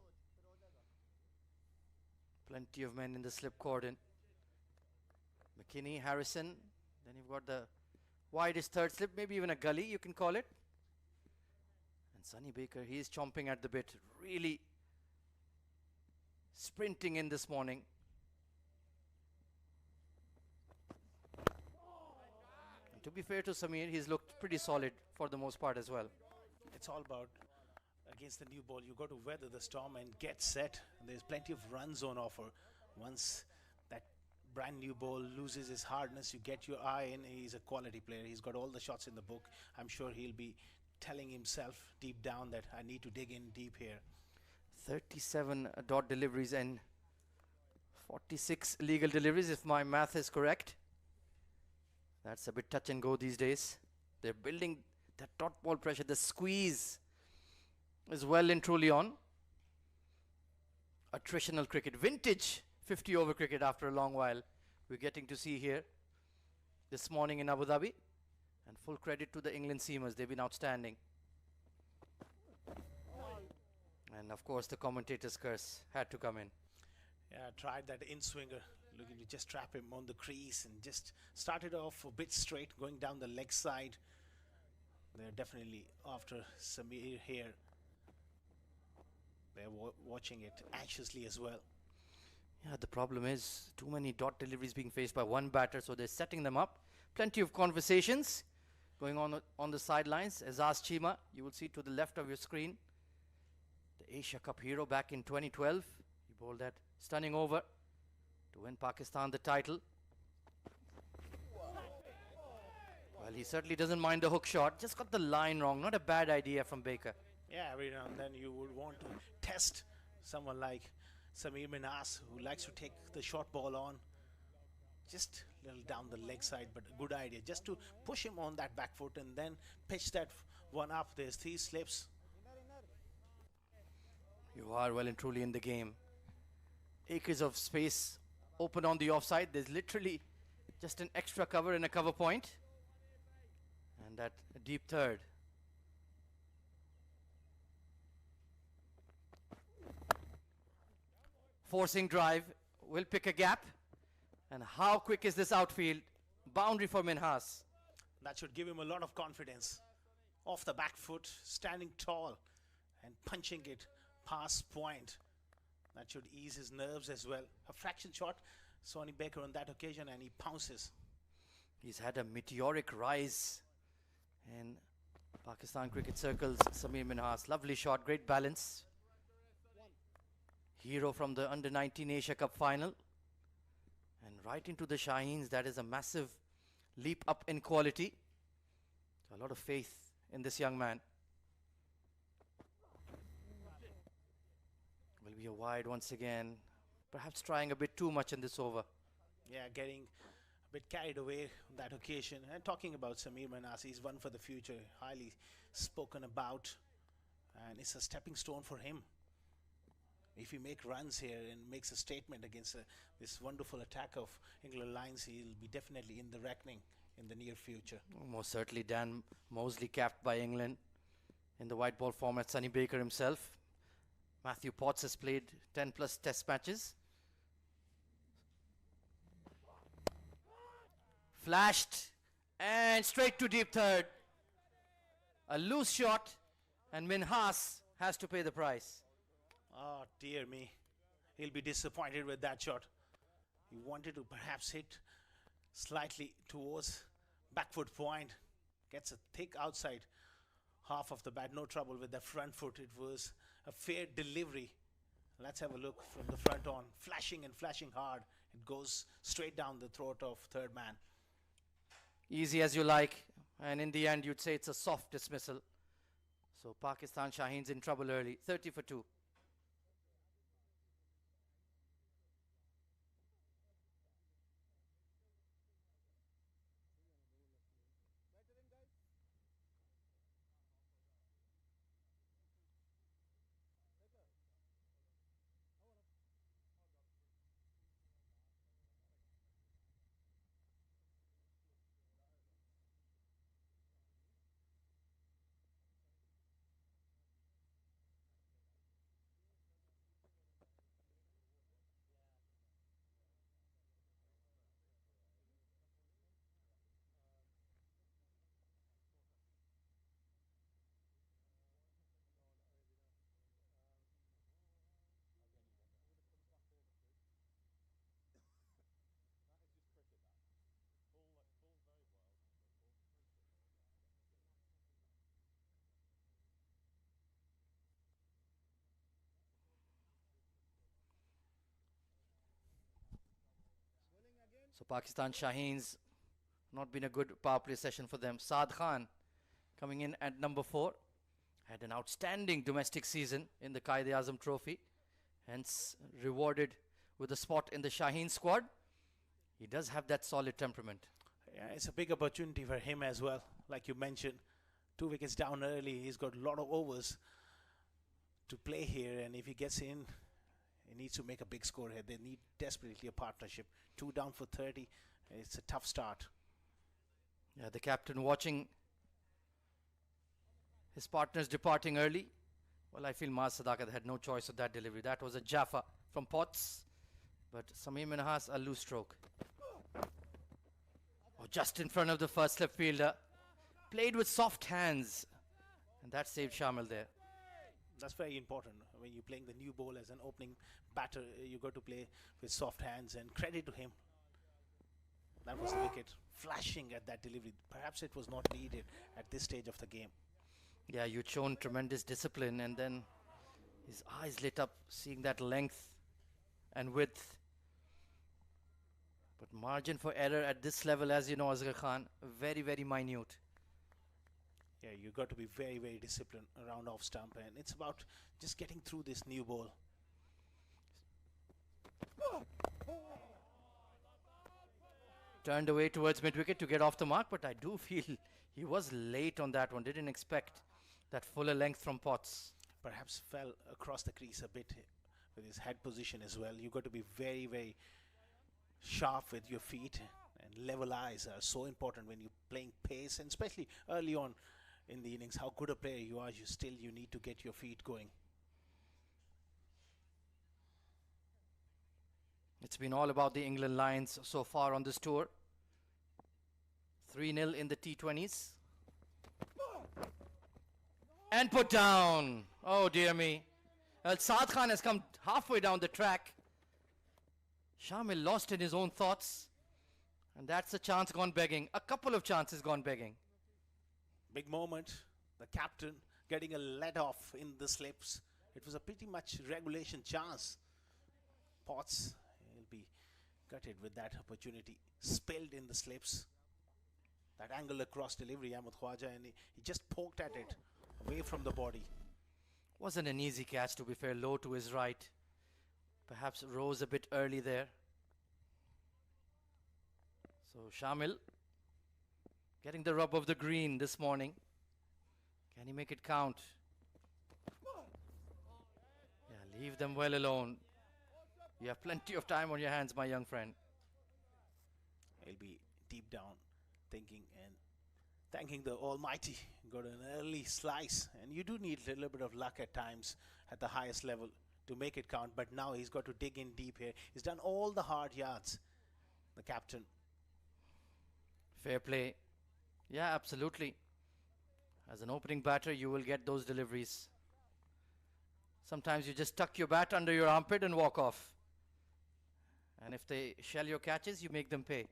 Plenty of men in the slip cordon. McKinney, Harrison, then you've got the widest third slip, maybe even a gully, you can call it. And Sonny Baker, he is chomping at the bit, really sprinting in this morning. And to be fair to Samir, he's looked pretty solid for the most part as well. It's all about, against the new ball, you got to weather the storm and get set. There's plenty of runs on offer. Once that brand new ball loses its hardness, you get your eye in. He's a quality player. He's got all the shots in the book. I'm sure he'll be telling himself deep down that I need to dig in deep here. 37 dot deliveries and 46 legal deliveries, if my math is correct. That's a bit touch and go these days. They're building that dot ball pressure. The squeeze is well and truly on. Attritional cricket, vintage 50 over cricket after a long while. We're getting to see here this morning in Abu Dhabi. And full credit to the England seamers. They've been outstanding. And of course the commentator's curse had to come in. Yeah, tried that in-swinger, looking to just trap him on the crease, and just started off a bit straight, going down the leg side. They're definitely after Samir here. They're watching it anxiously as well. Yeah, the problem is too many dot deliveries being faced by one batter, so they're setting them up. Plenty of conversations going on the sidelines. Azaz Chima, you will see to the left of your screen, the Asia Cup hero back in 2012. He bowled that stunning over to win Pakistan the title. Well, he certainly doesn't mind the hook shot. Just got the line wrong. Not a bad idea from Baker. Yeah, every now and then you would want to test someone like Samir Minhas, who likes to take the short ball on. Just a little down the leg side, but a good idea. Just to push him on that back foot and then pitch that one up. There's 3 slips. You are well and truly in the game. Acres of space open on the offside. There's literally just an extra cover and a cover point. And that deep third. Forcing drive, will pick a gap. And how quick is this outfield? Boundary for Minhas. That should give him a lot of confidence. Off the back foot, standing tall and punching it past point. That should ease his nerves as well. A fraction shot, Sonny Baker on that occasion, and he pounces. He's had a meteoric rise in Pakistan cricket circles. Samir Minhas, lovely shot, great balance. Hero from the Under-19 Asia Cup final. And right into the Shaheens. That is a massive leap up in quality. So a lot of faith in this young man. Will be a wide once again. Perhaps trying a bit too much in this over. Yeah, getting a bit carried away on that occasion. And talking about Samir Minhas, he's one for the future. Highly spoken about. And it's a stepping stone for him. If he makes runs here and makes a statement against this wonderful attack of England Lions, he'll be definitely in the reckoning in the near future. Most certainly Dan Mosley capped by England in the white ball format. Sonny Baker himself Matthew Potts has played 10 plus test matches. Flashed and straight to deep third. A loose shot and Minhas has to pay the price. Oh, dear me. He'll be disappointed with that shot. He wanted to perhaps hit slightly towards back foot point. Gets a thick outside half of the bat. No trouble with the front foot. It was a fair delivery. Let's have a look from the front on. Flashing and flashing hard. It goes straight down the throat of third man. Easy as you like. And in the end, you'd say it's a soft dismissal. So Pakistan Shaheens in trouble early. 30 for 2. So Pakistan Shaheens, not been a good power play session for them. Saad Khan coming in at number 4. Had an outstanding domestic season in the Qaid-e-Azam Trophy. Hence rewarded with a spot in the Shaheen squad. He does have that solid temperament. Yeah, it's a big opportunity for him as well. Like you mentioned, 2 wickets down early. He's got a lot of overs to play here. And if he gets in, he needs to make a big score here. They need desperately a partnership. 2 down for 30. It's a tough start. Yeah, the captain watching his partners departing early. Well, I feel Maaz Sadakat had no choice of that delivery. That was a Jaffa from Potts. But Sameer Minhas, a loose stroke. Oh, just in front of the first left fielder. Played with soft hands. And that saved Shamil there. That's very important. When you're playing the new ball as an opening batter, you got to play with soft hands, and credit to him. That was the wicket. Flashing at that delivery. Perhaps it was not needed at this stage of the game. Yeah, you'd shown tremendous discipline, and then his eyes lit up seeing that length and width. But margin for error at this level, as you know, Asghar Khan, very, very minute. Yeah, you got to be very, very disciplined around off stump, and it's about just getting through this new ball. Turned away towards mid-wicket to get off the mark, but I do feel he was late on that one. Didn't expect that fuller length from Potts. Perhaps fell across the crease a bit with his head position as well. You got to be very, very sharp with your feet, and level eyes are so important when you're playing pace, and especially early on in the innings. How good a player you are, you need to get your feet going. It's been all about the England Lions so far on this tour. 3-0 in the T20s. And put down. Oh dear me. Well, Saad Khan has come halfway down the track. Shamil lost in his own thoughts. And that's a chance gone begging. A couple of chances gone begging. Big moment. The captain getting a let off in the slips. It was a pretty much regulation chance. Potts will be gutted with that opportunity. Spilled in the slips. That angle across delivery, Ahmed Khwaja, and he just poked at it away from the body. Wasn't an easy catch, to be fair. Low to his right. Perhaps rose a bit early there. So Shamil getting the rub of the green this morning. Can he make it count? Yeah, leave them well alone. You have plenty of time on your hands, my young friend. He'll be deep down thinking and thanking the Almighty. Got an early slice, and you do need a little bit of luck at times at the highest level to make it count. But now he's got to dig in deep here. He's done all the hard yards, the captain. Fair play. Yeah, absolutely. As an opening batter, you will get those deliveries. Sometimes you just tuck your bat under your armpit and walk off. And if they shell your catches, you make them pay.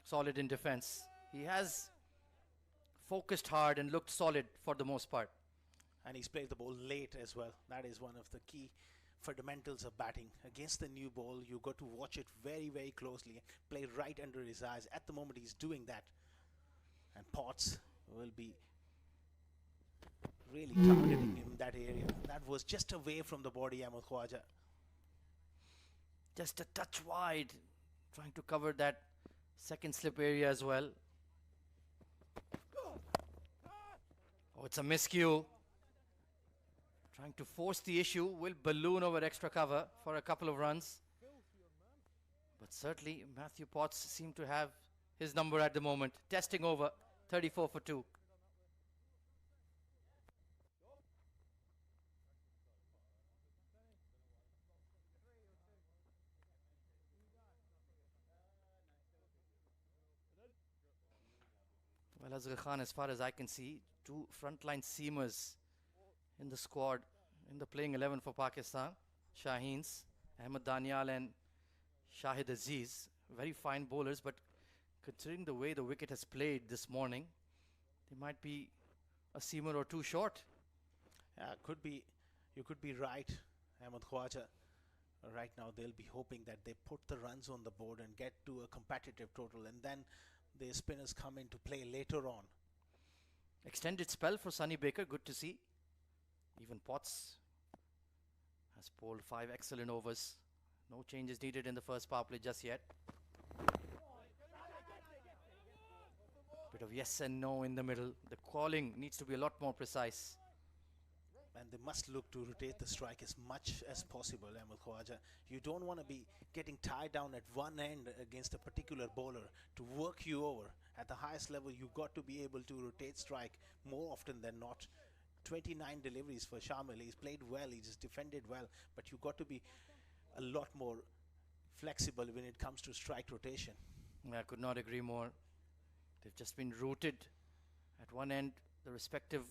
Solid in defense. He has focused hard and looked solid for the most part. And he's played the ball late as well. That is one of the key fundamentals of batting. Against the new ball, you got to watch it very, very closely. Play right under his eyes. At the moment, he's doing that. And Potts will be really targeting him in that area. That was just away from the body, Ahmed Khwaja. Just a touch wide. Trying to cover that second slip area as well. Oh, it's a miscue. Trying to force the issue. Will balloon over extra cover for a couple of runs. But certainly Matthew Potts seemed to have his number at the moment. Testing over. 34 for 2. Well, Azhar Khan, as far as I can see, 2 frontline seamers in the squad, in the playing 11 for Pakistan. Shaheens, Ahmed Danial and Shahid Aziz. Very fine bowlers, but considering the way the wicket has played this morning, they might be a seamer or 2 short. Could be. You could be right, Ahmed Khwaja. Right now, they'll be hoping that they put the runs on the board and get to a competitive total, and then the spinners come into play later on. Extended spell for Sonny Baker, good to see. Even Potts has bowled 5 excellent overs. No changes needed in the first power play just yet. Bit of yes and no in the middle. The calling needs to be a lot more precise. And they must look to rotate the strike as much as possible, Ahmed Khwaja. You don't want to be getting tied down at one end against a particular bowler to work you over. At the highest level, you've got to be able to rotate strike more often than not. 29 deliveries for Shamil. He's played well, he just defended well, but you've got to be a lot more flexible when it comes to strike rotation. I could not agree more. They've just been rooted at one end, the respective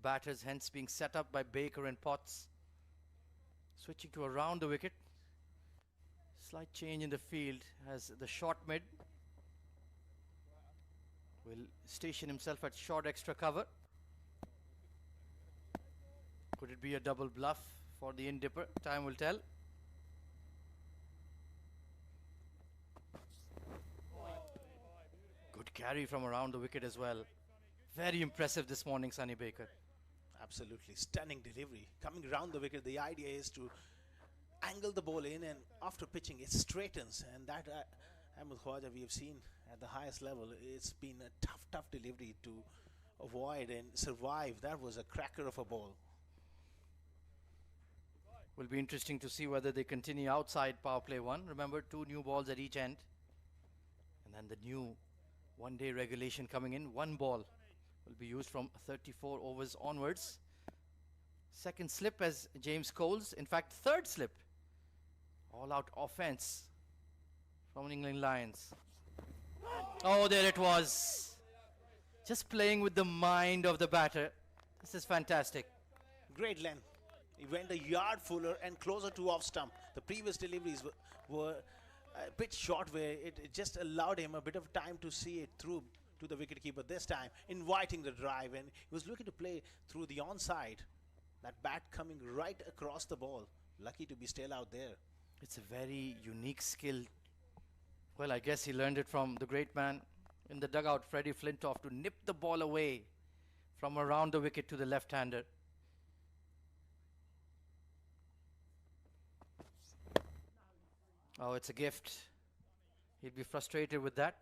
batters hence being set up by Baker and Potts. Switching to around the wicket. Slight change in the field as the short mid will station himself at short extra cover. Could it be a double bluff for the in-dipper? Time will tell. Good carry from around the wicket as well. Very impressive this morning, Sonny Baker. Absolutely stunning delivery. Coming around the wicket, the idea is to angle the ball in, and after pitching, it straightens. And that, Ahmed Khwaja, we have seen at the highest level, it's been a tough delivery to avoid and survive. That was a cracker of a ball. Will be interesting to see whether they continue outside power play 1. Remember, 2 new balls at each end. And then the new one-day regulation coming in. 1 ball will be used from 34 overs onwards. Second slip as James Coles. In fact, third slip. All-out offense from England Lions. Oh, there it was. Just playing with the mind of the batter. This is fantastic. Great length. He went a yard fuller and closer to off stump. The previous deliveries were a bit short, where it just allowed him a bit of time to see it through to the wicketkeeper. This time, inviting the drive, and he was looking to play through the onside. That bat coming right across the ball. Lucky to be still out there. It's a very unique skill. Well, I guess he learned it from the great man in the dugout, Freddie Flintoff, to nip the ball away from around the wicket to the left-hander. Oh, it's a gift. He'll be frustrated with that.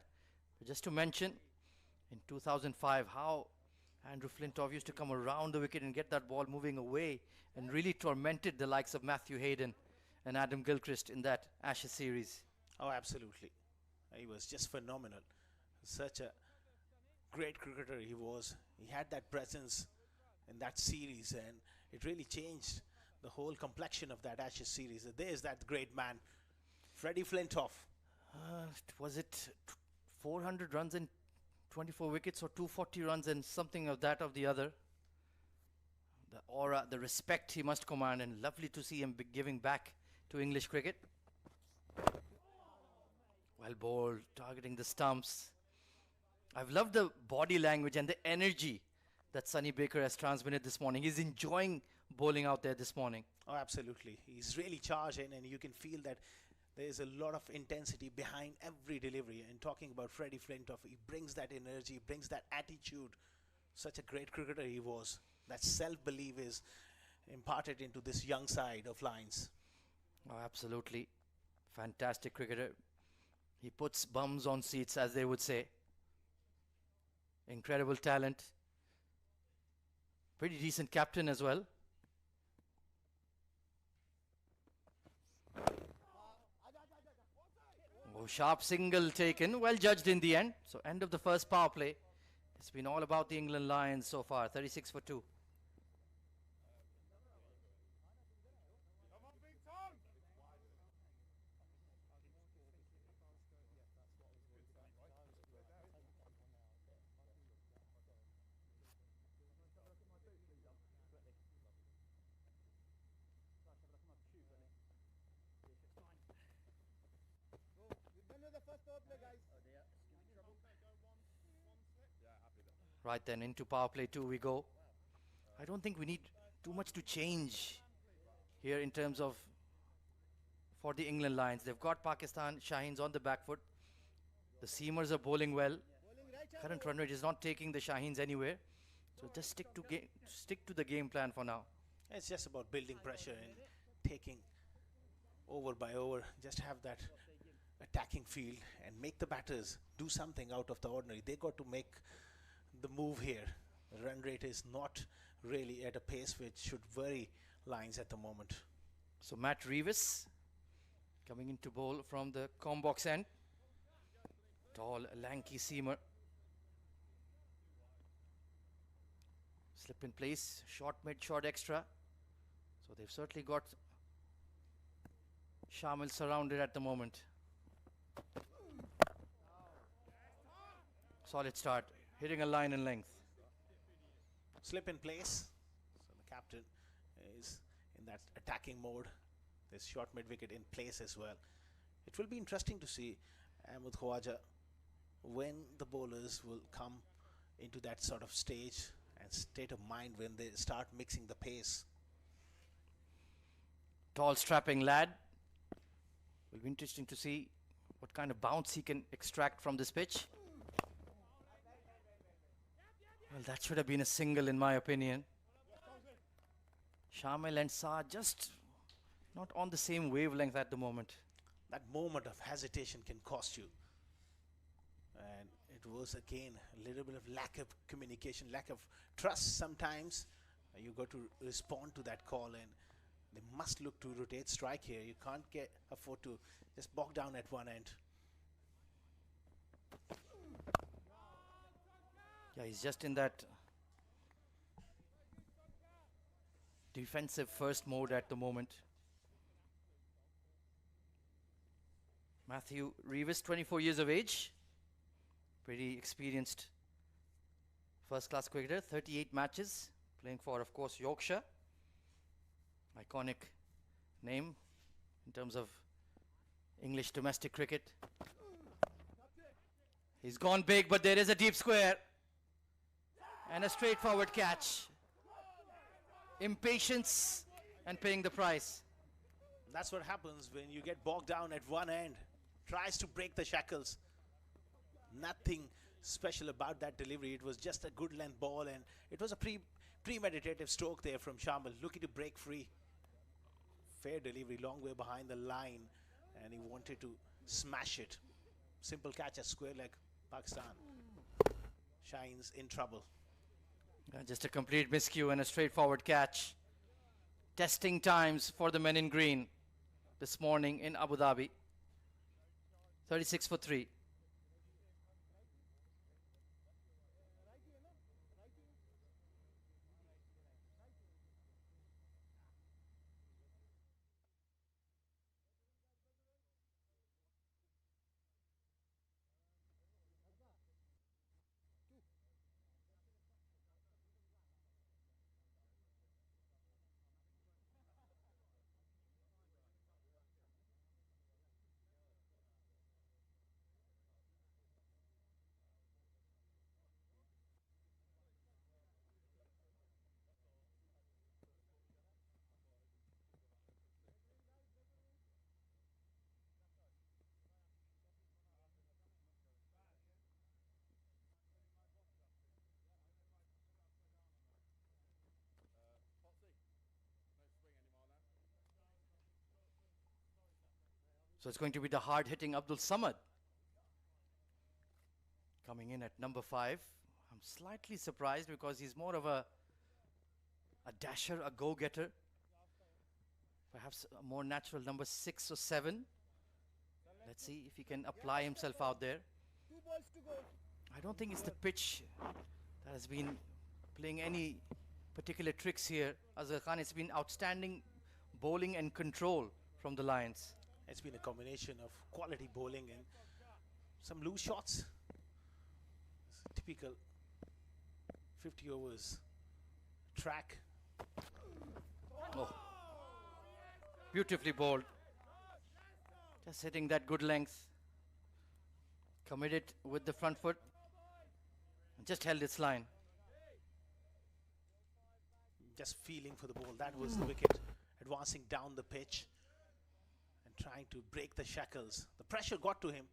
But just to mention, in 2005, how Andrew Flintoff used to come around the wicket and get that ball moving away and really tormented the likes of Matthew Hayden and Adam Gilchrist in that Ashes series. Oh, absolutely. He was just phenomenal. Such a great cricketer he was. He had that presence in that series, and it really changed the whole complexion of that Ashes series. There's that great man, Freddie Flintoff. Was it 400 runs and 24 wickets or 240 runs and something of that of the other? The aura, the respect he must command, and lovely to see him giving back to English cricket. Well bowled, targeting the stumps. I've loved the body language and the energy that Sonny Baker has transmitted this morning. He's enjoying bowling out there this morning. Oh, absolutely. He's really charged in, and you can feel that there's a lot of intensity behind every delivery. And talking about Freddie Flintoff, he brings that energy, brings that attitude. Such a great cricketer he was. That self-belief is imparted into this young side of Lions. Oh, absolutely. Fantastic cricketer. He puts bums on seats, as they would say. Incredible talent. Pretty decent captain as well. Oh, sharp single taken. Well judged in the end. So end of the first power play. It's been all about the England Lions so far. 36 for 2. Right then, into power play 2 we go. I don't think we need too much to change here in terms of for the England Lions. They've got Pakistan Shaheens on the back foot. The seamers are bowling well. Current run rate is not taking the Shaheens anywhere. So just stick to the game plan for now. It's just about building pressure and taking over by over. Just have that attacking field and make the batters do something out of the ordinary. They got to make the move here. The run rate is not really at a pace which should worry Lions at the moment. So Matt Reeves coming into bowl from the combox end. Tall, lanky seamer. Slip in place, short mid, short extra. So they've certainly got Shamil surrounded at the moment. Solid start, hitting a line in length. Slip in place. So the captain is in that attacking mode. There's short mid wicket in place as well. It will be interesting to see Ahmed Khawaja when the bowlers will come into that sort of stage and state of mind when they start mixing the pace. Tall, strapping lad. Will be interesting to see what kind of bounce he can extract from this pitch. Well, that should have been a single in my opinion. Shamil and Saad just not on the same wavelength at the moment. That moment of hesitation can cost you. And it was again a little bit of lack of communication, lack of trust sometimes. You got to respond to that call, and they must look to rotate strike here. You can't afford to just bog down at one end. Yeah, he's just in that defensive first mode at the moment. Matthew Reeves, 24 years of age. Pretty experienced first-class cricketer, 38 matches, playing for, of course, Yorkshire. Iconic name in terms of English domestic cricket. He's gone big, but there is a deep square. And a straightforward catch. Impatience and paying the price. That's what happens when you get bogged down at one end. Tries to break the shackles. Nothing special about that delivery. It was just a good length ball, and it was a premeditative stroke there from Shamil, looking to break free. Fair delivery, long way behind the line, and he wanted to smash it. Simple catch, a square leg, Pakistan. Shaheens in trouble. Just a complete miscue and a straightforward catch. Testing times for the men in green this morning in Abu Dhabi. 36 for 3. So it's going to be the hard-hitting Abdul Samad coming in at number 5. I'm slightly surprised because he's more of a dasher, a go-getter. Perhaps a more natural number 6 or 7. Let's see if he can apply himself out there. I don't think it's the pitch that has been playing any particular tricks here. Azhar Khan, it's been outstanding bowling and control from the Lions. It's been a combination of quality bowling and some loose shots. It's typical 50 overs track. Oh, beautifully bowled. Just hitting that good length. Committed with the front foot. Just held its line. Just feeling for the ball. That was the wicket. Advancing down the pitch and trying to break the shackles. The pressure got to him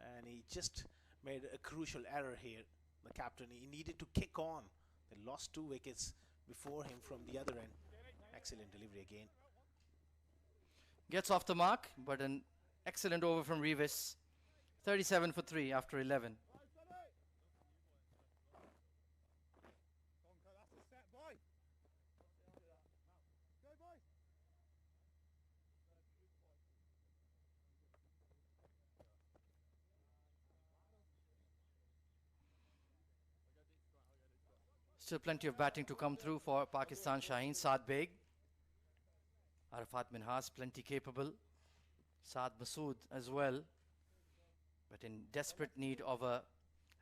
and he just made a crucial error here. The captain, he needed to kick on. They lost 2 wickets before him from the other end. Excellent delivery again. Gets off the mark, but an excellent over from Revis. 37 for 3 after 11. Still plenty of batting to come through for Pakistan Shaheens. Saad Beg, Arafat Minhas, plenty capable. Saad Masood as well, but in desperate need of a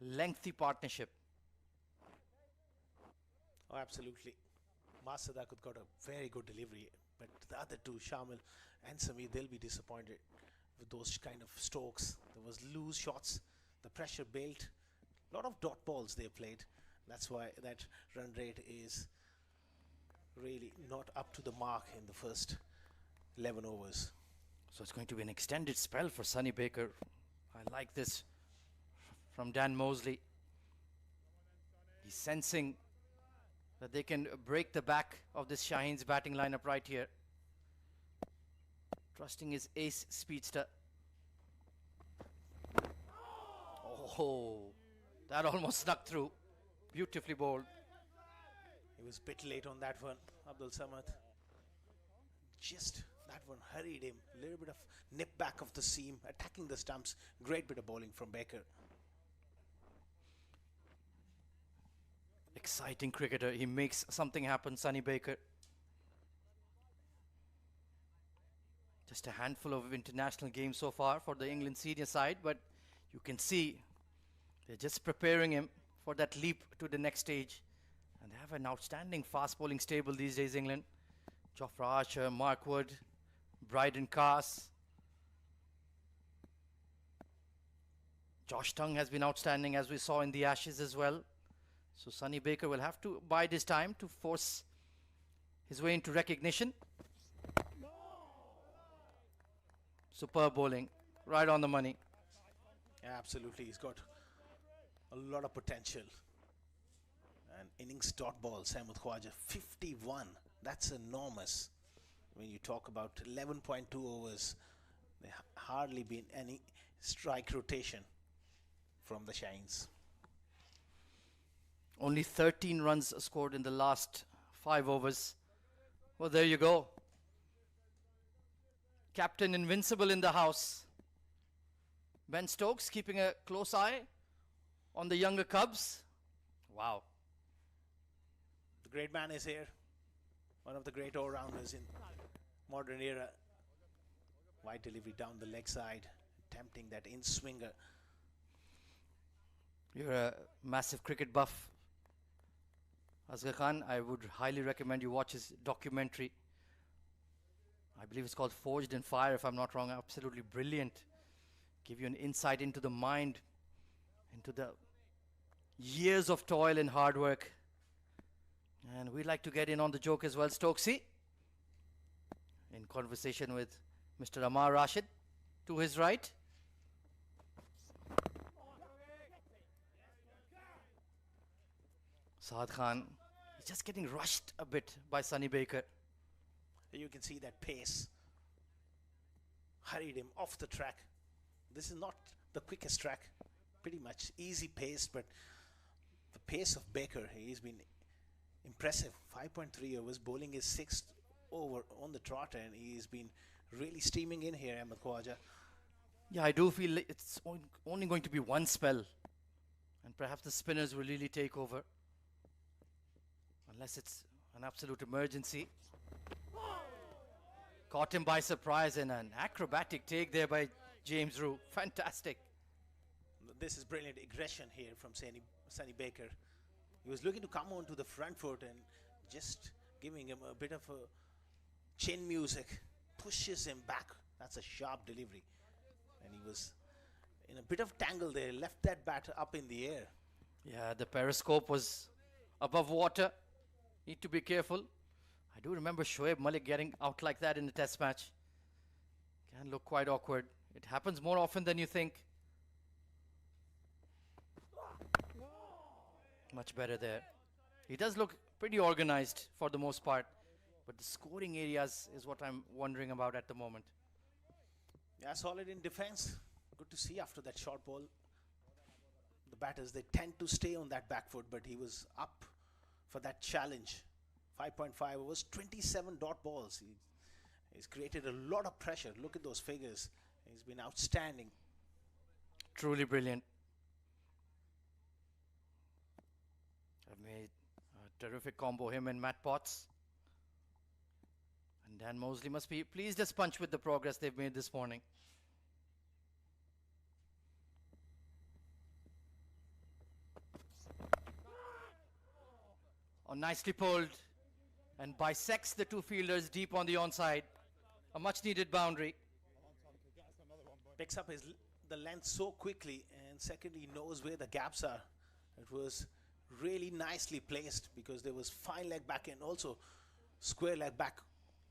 lengthy partnership. Oh, absolutely. Masada could got a very good delivery, but the other two, Shamil and Sami, they'll be disappointed with those kind of strokes. There was loose shots, the pressure built, a lot of dot balls they played. That's why that run rate is really not up to the mark in the first 11 overs. So it's going to be an extended spell for Sonny Baker. I like this from Dan Mosley. He's sensing that they can break the back of this Shaheens batting lineup right here. Trusting his ace speedster. Oh, that almost snuck through. Beautifully bowled. He was a bit late on that one, Abdul Samad. Just that one hurried him. A little bit of nip back of the seam, attacking the stumps. Great bit of bowling from Baker. Exciting cricketer. He makes something happen, Sonny Baker. Just a handful of international games so far for the England senior side, but you can see they're just preparing him for that leap to the next stage. And they have an outstanding fast bowling stable these days, England. Jofra Archer, Mark Wood, Bryden Cass. Josh Tongue has been outstanding, as we saw in the Ashes as well. So Sonny Baker will have to bide his time to force his way into recognition. Superb bowling, right on the money. Yeah, absolutely, he's got a lot of potential. And innings dot ball, Sahmud Khwaja, 51. That's enormous. When you talk about 11.2 overs, there hardly been any strike rotation from the Shaheens. Only 13 runs scored in the last 5 overs. Well, there you go. Captain Invincible in the house. Ben Stokes keeping a close eye on the younger Cubs. Wow. The great man is here. One of the great all-rounders in modern era. Wide delivery down the leg side, attempting that in-swinger. You're a massive cricket buff, Asghar Khan. I would highly recommend you watch his documentary. I believe it's called Forged in Fire, if I'm not wrong. Absolutely brilliant. Give you an insight into the mind, into the years of toil and hard work. And we'd like to get in on the joke as well, Stokesy. In conversation with Mr. Amar Rashid to his right. Saad Khan is just getting rushed a bit by Sunny Baker. You can see that pace hurried him off the track. This is not the quickest track, pretty much easy pace, but the pace of Baker, he's been impressive. 5.3 overs, bowling his 6th over on the trot, and he's been really steaming in here, Ahmed Khwaja. Yeah, I do feel like it's only going to be one spell, and perhaps the spinners will really take over, unless it's an absolute emergency. Caught him by surprise, and an acrobatic take there by James Rue. Fantastic. This is brilliant aggression here from Sunny Baker. He was looking to come onto the front foot and just giving him a bit of a chin music. Pushes him back. That's a sharp delivery. And he was in a bit of tangle there. Left that bat up in the air. Yeah, the periscope was above water. Need to be careful. I do remember Shoaib Malik getting out like that in a test match. Can look quite awkward. It happens more often than you think. Much better there. He does look pretty organized for the most part, but the scoring areas is what I'm wondering about at the moment. Yeah, solid in defense. Good to see after that short ball. The batters, they tend to stay on that back foot, but he was up for that challenge. 5.5 overs, 27 dot balls. He's created a lot of pressure. Look at those figures. He's been outstanding. Truly brilliant. I've made a terrific combo, him and Matt Potts. And Dan Mosley must be pleased as punch with the progress they've made this morning. Oh, nicely pulled, and bisects the two fielders deep on the onside. A much needed boundary. Picks up the length so quickly, and secondly knows where the gaps are. It was really nicely placed because there was fine leg back and also square leg back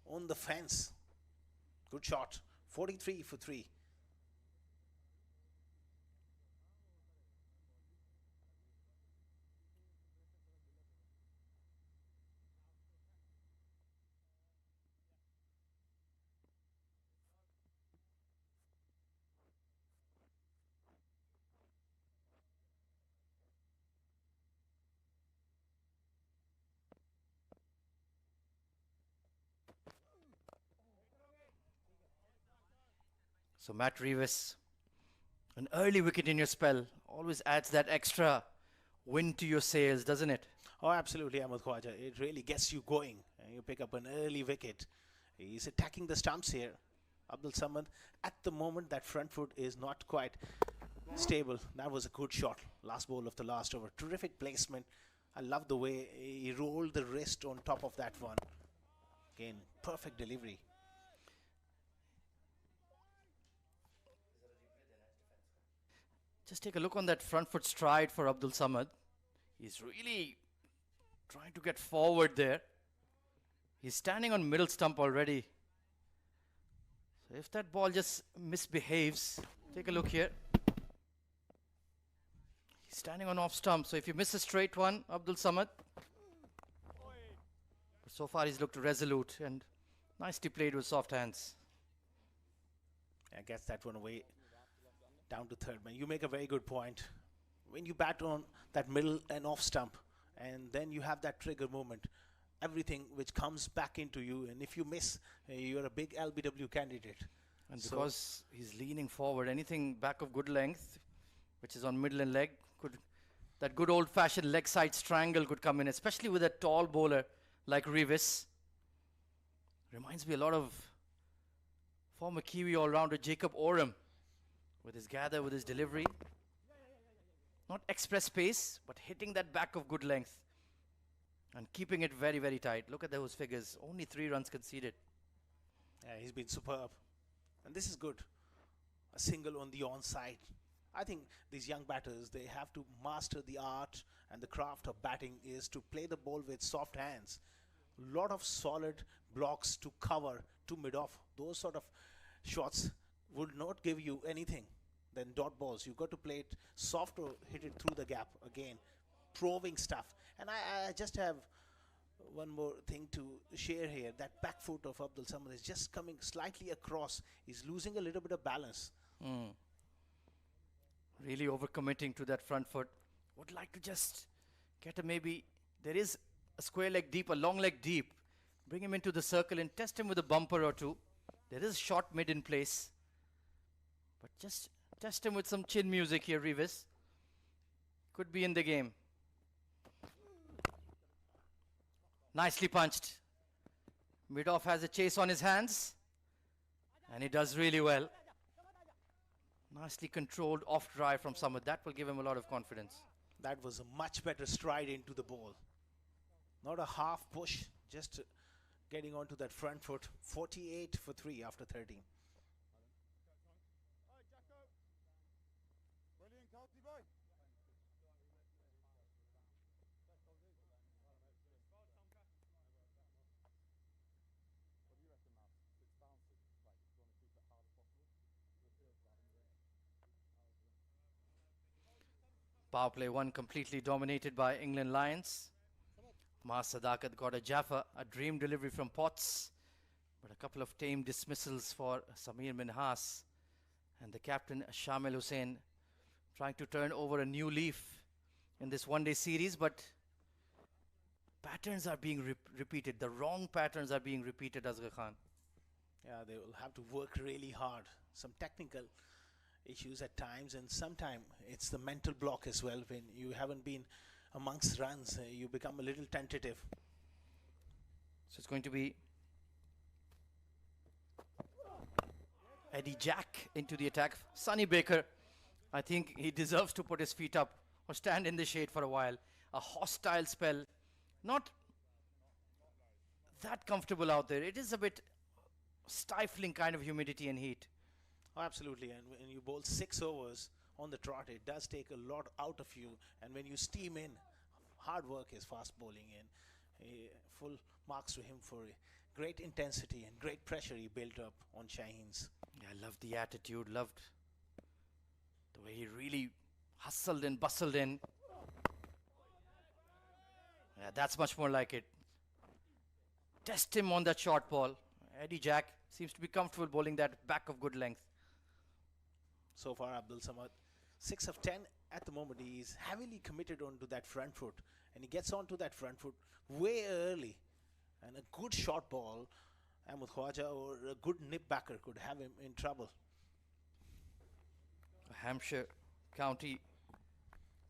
on the fence. Good shot. 43 for 3. So Matt Reeves, an early wicket in your spell always adds that extra wind to your sails, doesn't it? Oh, absolutely, Ahmed Khwaja. It really gets you going. You pick up an early wicket. He's attacking the stumps here. Abdul Samad, at the moment, that front foot is not quite stable. That was a good shot. Last ball of the last over. Terrific placement. I love the way he rolled the wrist on top of that one. Again, perfect delivery. Just take a look on that front foot stride for Abdul Samad. He's really trying to get forward there. He's standing on middle stump already. So if that ball just misbehaves, take a look here. He's standing on off stump. So if you miss a straight one, Abdul Samad. But so far he's looked resolute and nicely played with soft hands. I guess that one away. Down to third man. You make a very good point. When you bat on that middle and off stump, and then you have that trigger moment, everything which comes back into you, and if you miss, you're a big LBW candidate. And So- because he's leaning forward, anything back of good length, which is on middle and leg, that good old-fashioned leg side strangle could come in, especially with a tall bowler like Revis. Reminds me a lot of former Kiwi all-rounder Jacob Oram, with his gather, with his delivery. Not express pace, but hitting that back of good length and keeping it very, very tight. Look at those figures. Only 3 runs conceded. Yeah, he's been superb. And this is good. A single on the onside. I think these young batters, they have to master the art and the craft of batting is to play the ball with soft hands. Lot of solid blocks to cover to mid-off. Those sort of shots would not give you anything than dot balls. You've got to play it soft or hit it through the gap again. Probing stuff. And I just have one more thing to share here. That back foot of Abdul Samad is just coming slightly across. He's losing a little bit of balance. Really overcommitting to that front foot. Would like to just get a maybe. There is a square leg deep, a long leg deep. Bring him into the circle and test him with a bumper or two. There is short mid in place. But just test him with some chin music here, Revis. Could be in the game. Nicely punched. Mid-off has a chase on his hands. And he does really well. Nicely controlled off drive from Samad. That will give him a lot of confidence. That was a much better stride into the ball. Not a half push, just getting onto that front foot. 48 for 3 after 13. Power play 1 completely dominated by England Lions. Mas Sadakat got a Jaffa, a dream delivery from Potts, but a couple of tame dismissals for Samir Minhas. And the captain Shamil Hussain trying to turn over a new leaf in this one-day series, but patterns are being repeated. The wrong patterns are being repeated, Asghar Khan. Yeah, they will have to work really hard. Some technical issues at times, and sometimes it's the mental block as well. When you haven't been amongst runs, you become a little tentative. So it's going to be Eddie Jack into the attack. Sonny Baker, I think he deserves to put his feet up or stand in the shade for a while. A hostile spell. Not that comfortable out there. It is a bit stifling kind of humidity and heat. Oh, absolutely, and when you bowl 6 overs on the trot, it does take a lot out of you. And when you steam in, hard work is fast bowling in. Full marks to him for great intensity and great pressure he built up on Shaheens. Yeah, I loved the attitude, loved the way he really hustled and bustled in. Yeah, that's much more like it. Test him on that short ball. Eddie Jack seems to be comfortable bowling that back of good length. So far, Abdul Samad, 6 of 10 at the moment. He is heavily committed onto that front foot, and he gets onto that front foot way early. And a good short ball, Ahmed Khwaja, or a good nip backer could have him in trouble. A Hampshire County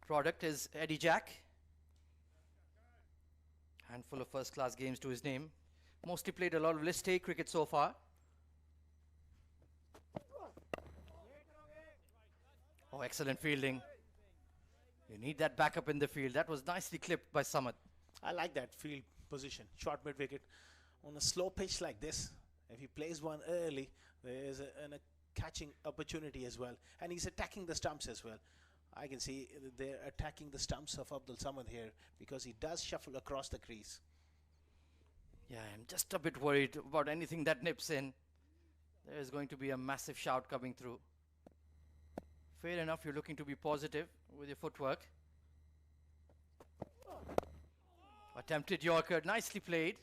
product is Eddie Jack. Handful of first-class games to his name. Mostly played a lot of List A cricket so far. Oh, excellent fielding. You need that backup in the field. That was nicely clipped by Samad. I like that field position. Short mid-wicket. On a slow pitch like this, if he plays one early, there is a catching opportunity as well. And he's attacking the stumps as well. I can see they're attacking the stumps of Abdul Samad here because he does shuffle across the crease. Yeah, I'm just a bit worried about anything that nips in. There is going to be a massive shout coming through. Fair enough, you're looking to be positive with your footwork. Attempted Yorker, nicely played.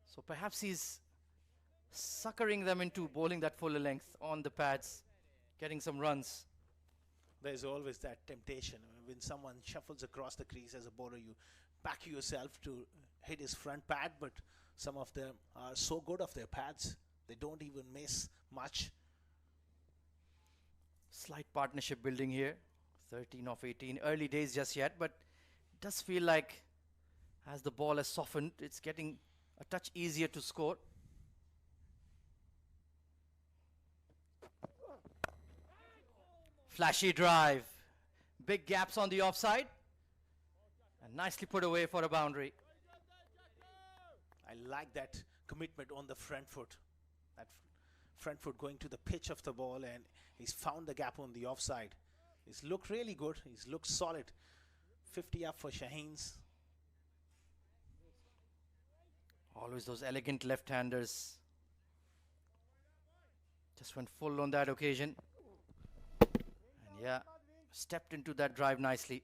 So perhaps he's suckering them into bowling that fuller length on the pads, getting some runs. There's always that temptation. When someone shuffles across the crease as a bowler, you back yourself to hit his front pad, but some of them are so good off their pads. They don't even miss much. Slight partnership building here. 13 of 18. Early days just yet, but it does feel like as the ball has softened, it's getting a touch easier to score. Flashy drive. Big gaps on the offside. And nicely put away for a boundary. I like that commitment on the front foot. That front foot going to the pitch of the ball, and he's found the gap on the offside. He's looked really good. He's looked solid. 50 up for Shaheens. Always those elegant left-handers. Just went full on that occasion. And yeah, stepped into that drive nicely.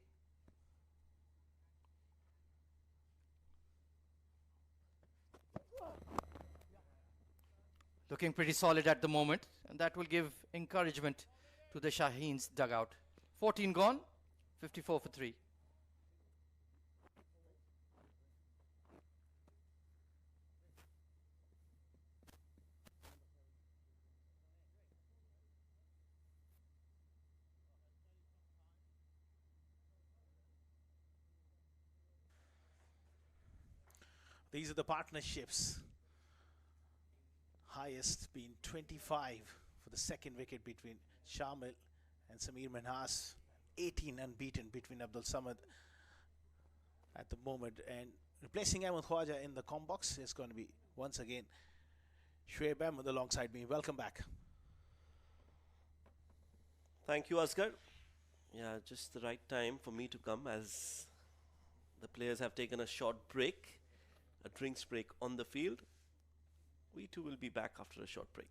Looking pretty solid at the moment, and that will give encouragement to the Shaheens dugout. 14 gone, 54 for 3. These are the partnerships. Highest being 25 for the second wicket between Shamil and Samir Manhas. 18 unbeaten between Abdul Samad at the moment. And replacing Ahmed Khwaja in the com box is going to be once again Shoaib Ahmed alongside me. Welcome back. Thank you, Asghar. Yeah, just the right time for me to come as the players have taken a short break, a drinks break on the field. We too will be back after a short break.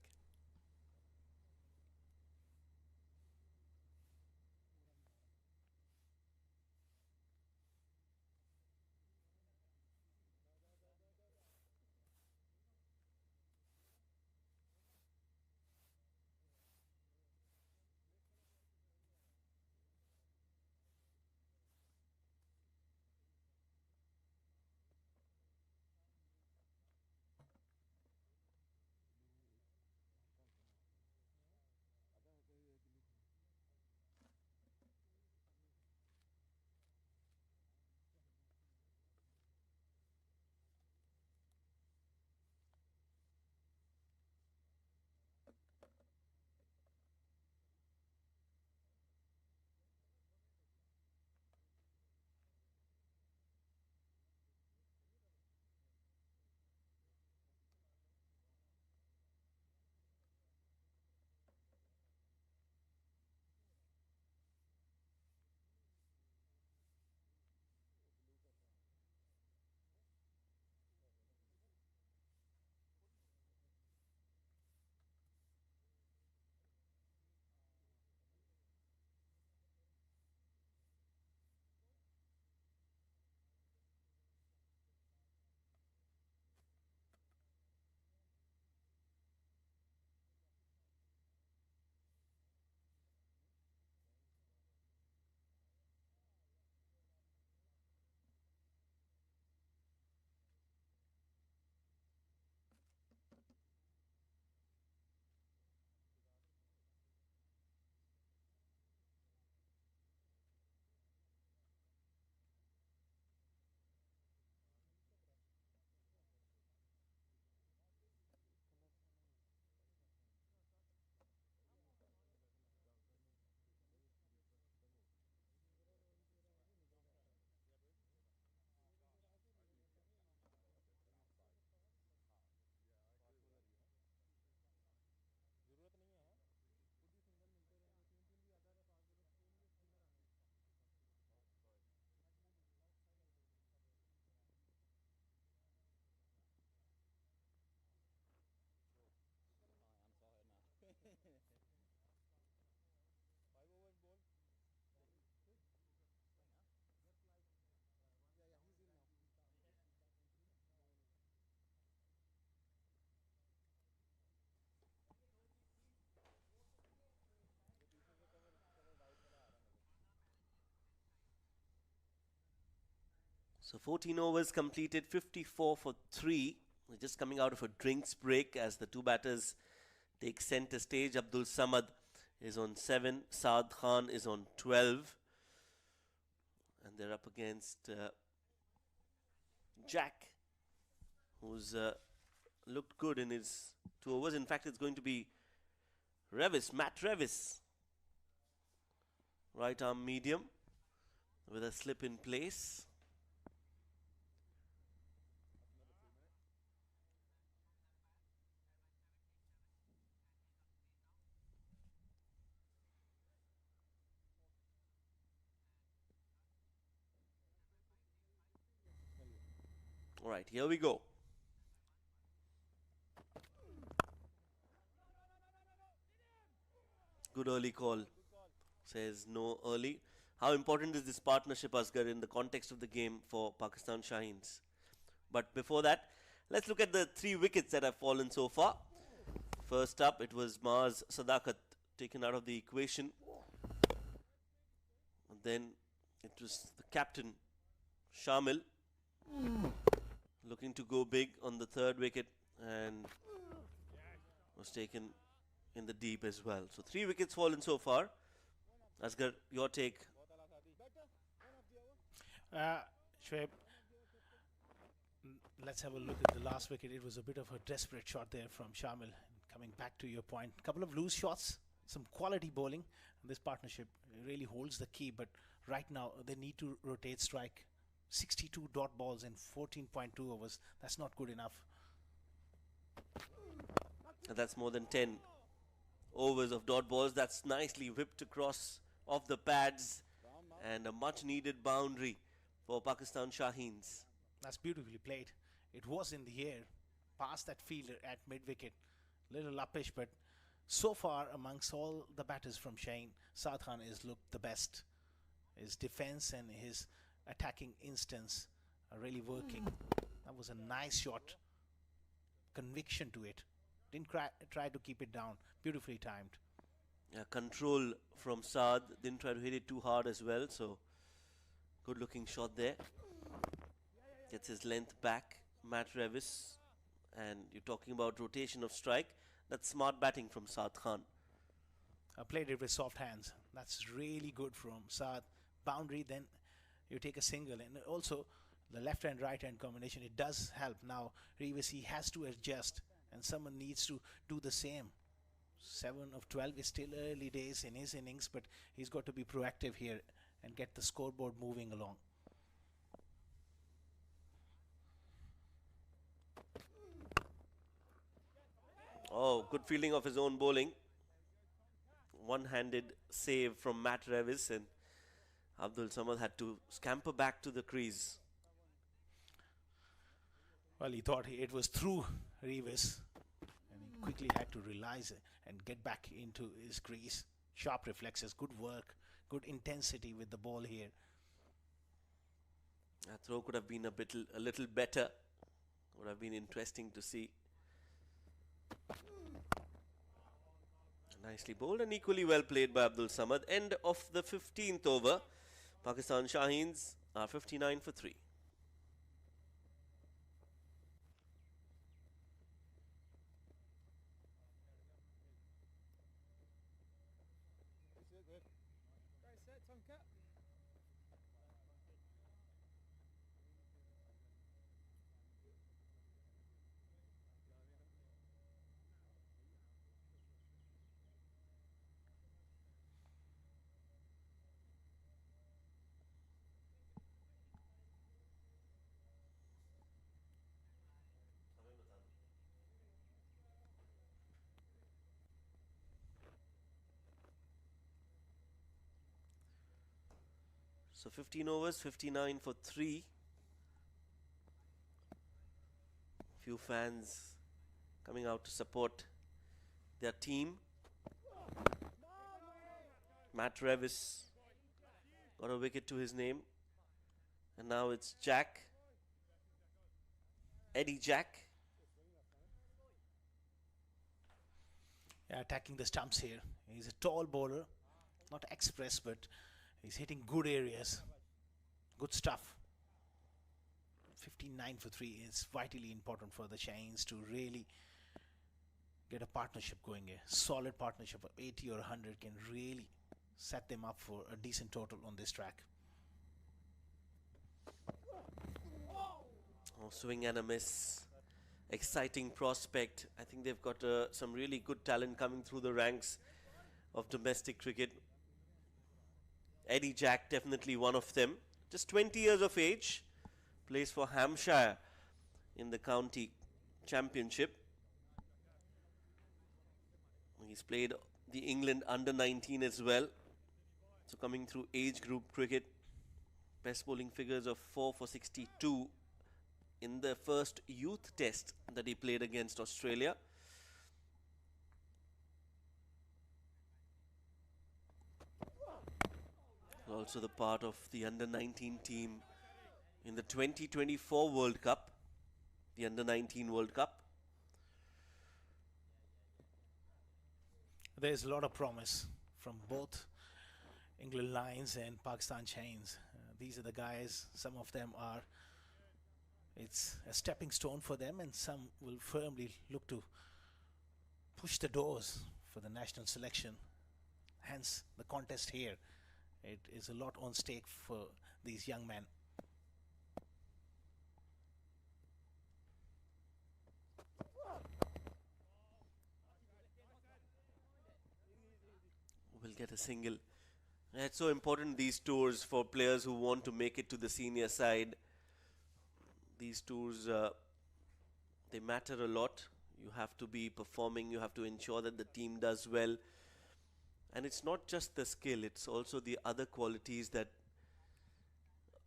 So 14 overs completed, 54 for 3. We're just coming out of a drinks break as the two batters take center stage. Abdul Samad is on 7, Saad Khan is on 12, and they're up against Jack, who's looked good in his 2 overs. In fact, it's going to be Matt Revis, right arm medium with a slip in place. All right, here we go. Good early call. Says no early. How important is this partnership, Asghar, in the context of the game for Pakistan Shaheens? But before that, let's look at the 3 wickets that have fallen so far. First up, it was Maaz Sadakat taken out of the equation. And then it was the captain, Shamil, looking to go big on the 3rd wicket and was taken in the deep as well. So 3 wickets fallen so far. Asghar, your take? Shoaib, let's have a look at the last wicket. It was a bit of a desperate shot there from Shamil. Coming back to your point, a couple of loose shots, some quality bowling. This partnership really holds the key, but right now they need to rotate strike. 62 dot balls in 14.2 overs. That's not good enough. And that's more than 10 overs of dot balls. That's nicely whipped across off the pads and a much needed boundary for Pakistan Shaheens. That's beautifully played. It was in the air, past that fielder at mid-wicket. Little uppish, but so far amongst all the batters from Shaheen, Saad Khan has looked the best. His defense and his attacking instincts are really working. That was a nice shot. Conviction to it. Didn't try to keep it down. Beautifully timed. Control from Saad. Didn't try to hit it too hard as well. So good looking shot there. Gets his length back. Matt Revis. And you're talking about rotation of strike. That's smart batting from Saad Khan. Played it with soft hands. That's really good from Saad. Boundary, then you take a single. And also the left and right hand combination, it does help. Now Revis, he has to adjust, and someone needs to do the same. 7 of 12 is still early days in his innings, but he's got to be proactive here and get the scoreboard moving along. Oh, good fielding of his own bowling. One-handed save from Matt Revis, and Abdul Samad had to scamper back to the crease. Well, he thought it was through Revis, and he quickly had to realize it and get back into his crease. Sharp reflexes, good work, good intensity with the ball here. That throw could have been a little better. Would have been interesting to see. Nicely bowled and equally well played by Abdul Samad. End of the 15th over. Pakistan Shaheens are 59 for 3. So 15 overs, 59 for 3. Few fans coming out to support their team. Matt Revis got a wicket to his name. And now it's Jack. Eddie Jack. Yeah, attacking the stumps here. He's a tall bowler, not express, but he's hitting good areas. Good stuff. 59 for 3 is vitally important for the Shaheens to really get a partnership going. A solid partnership of 80 or 100 can really set them up for a decent total on this track. Oh, swing and a miss. Exciting prospect. I think they've got some really good talent coming through the ranks of domestic cricket. Eddie Jack, definitely one of them. Just 20 years of age. Plays for Hampshire in the county championship. He's played the England under-19 as well. So coming through age group cricket. Best bowling figures of 4 for 62 in the first youth test that he played against Australia. Also the part of the under-19 team in the 2024 World Cup, the under-19 World Cup. There's a lot of promise from both England Lions and Pakistan Shaheens. These are the guys, some of them are, it's a stepping stone for them, and some will firmly look to push the doors for the national selection. Hence the contest here. It is a lot on stake for these young men. Will get a single. It's so important, these tours, for players who want to make it to the senior side. These tours, they matter a lot. You have to be performing, you have to ensure that the team does well. And it's not just the skill, it's also the other qualities that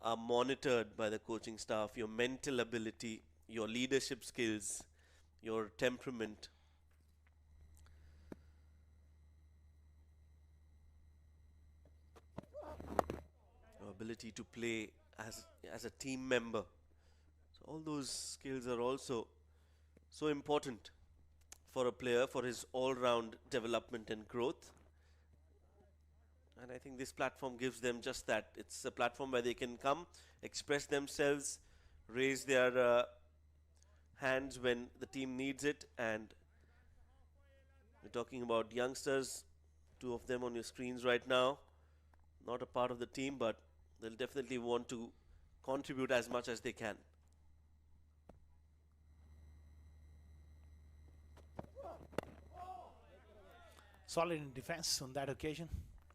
are monitored by the coaching staff. Your mental ability, your leadership skills, your temperament. Your ability to play as a team member. So all those skills are also so important for a player, for his all-round development and growth. And I think this platform gives them just that. It's a platform where they can come, express themselves, raise their hands when the team needs it. And we're talking about youngsters, 2 of them on your screens right now. Not a part of the team, but they'll definitely want to contribute as much as they can. Solid in defense on that occasion.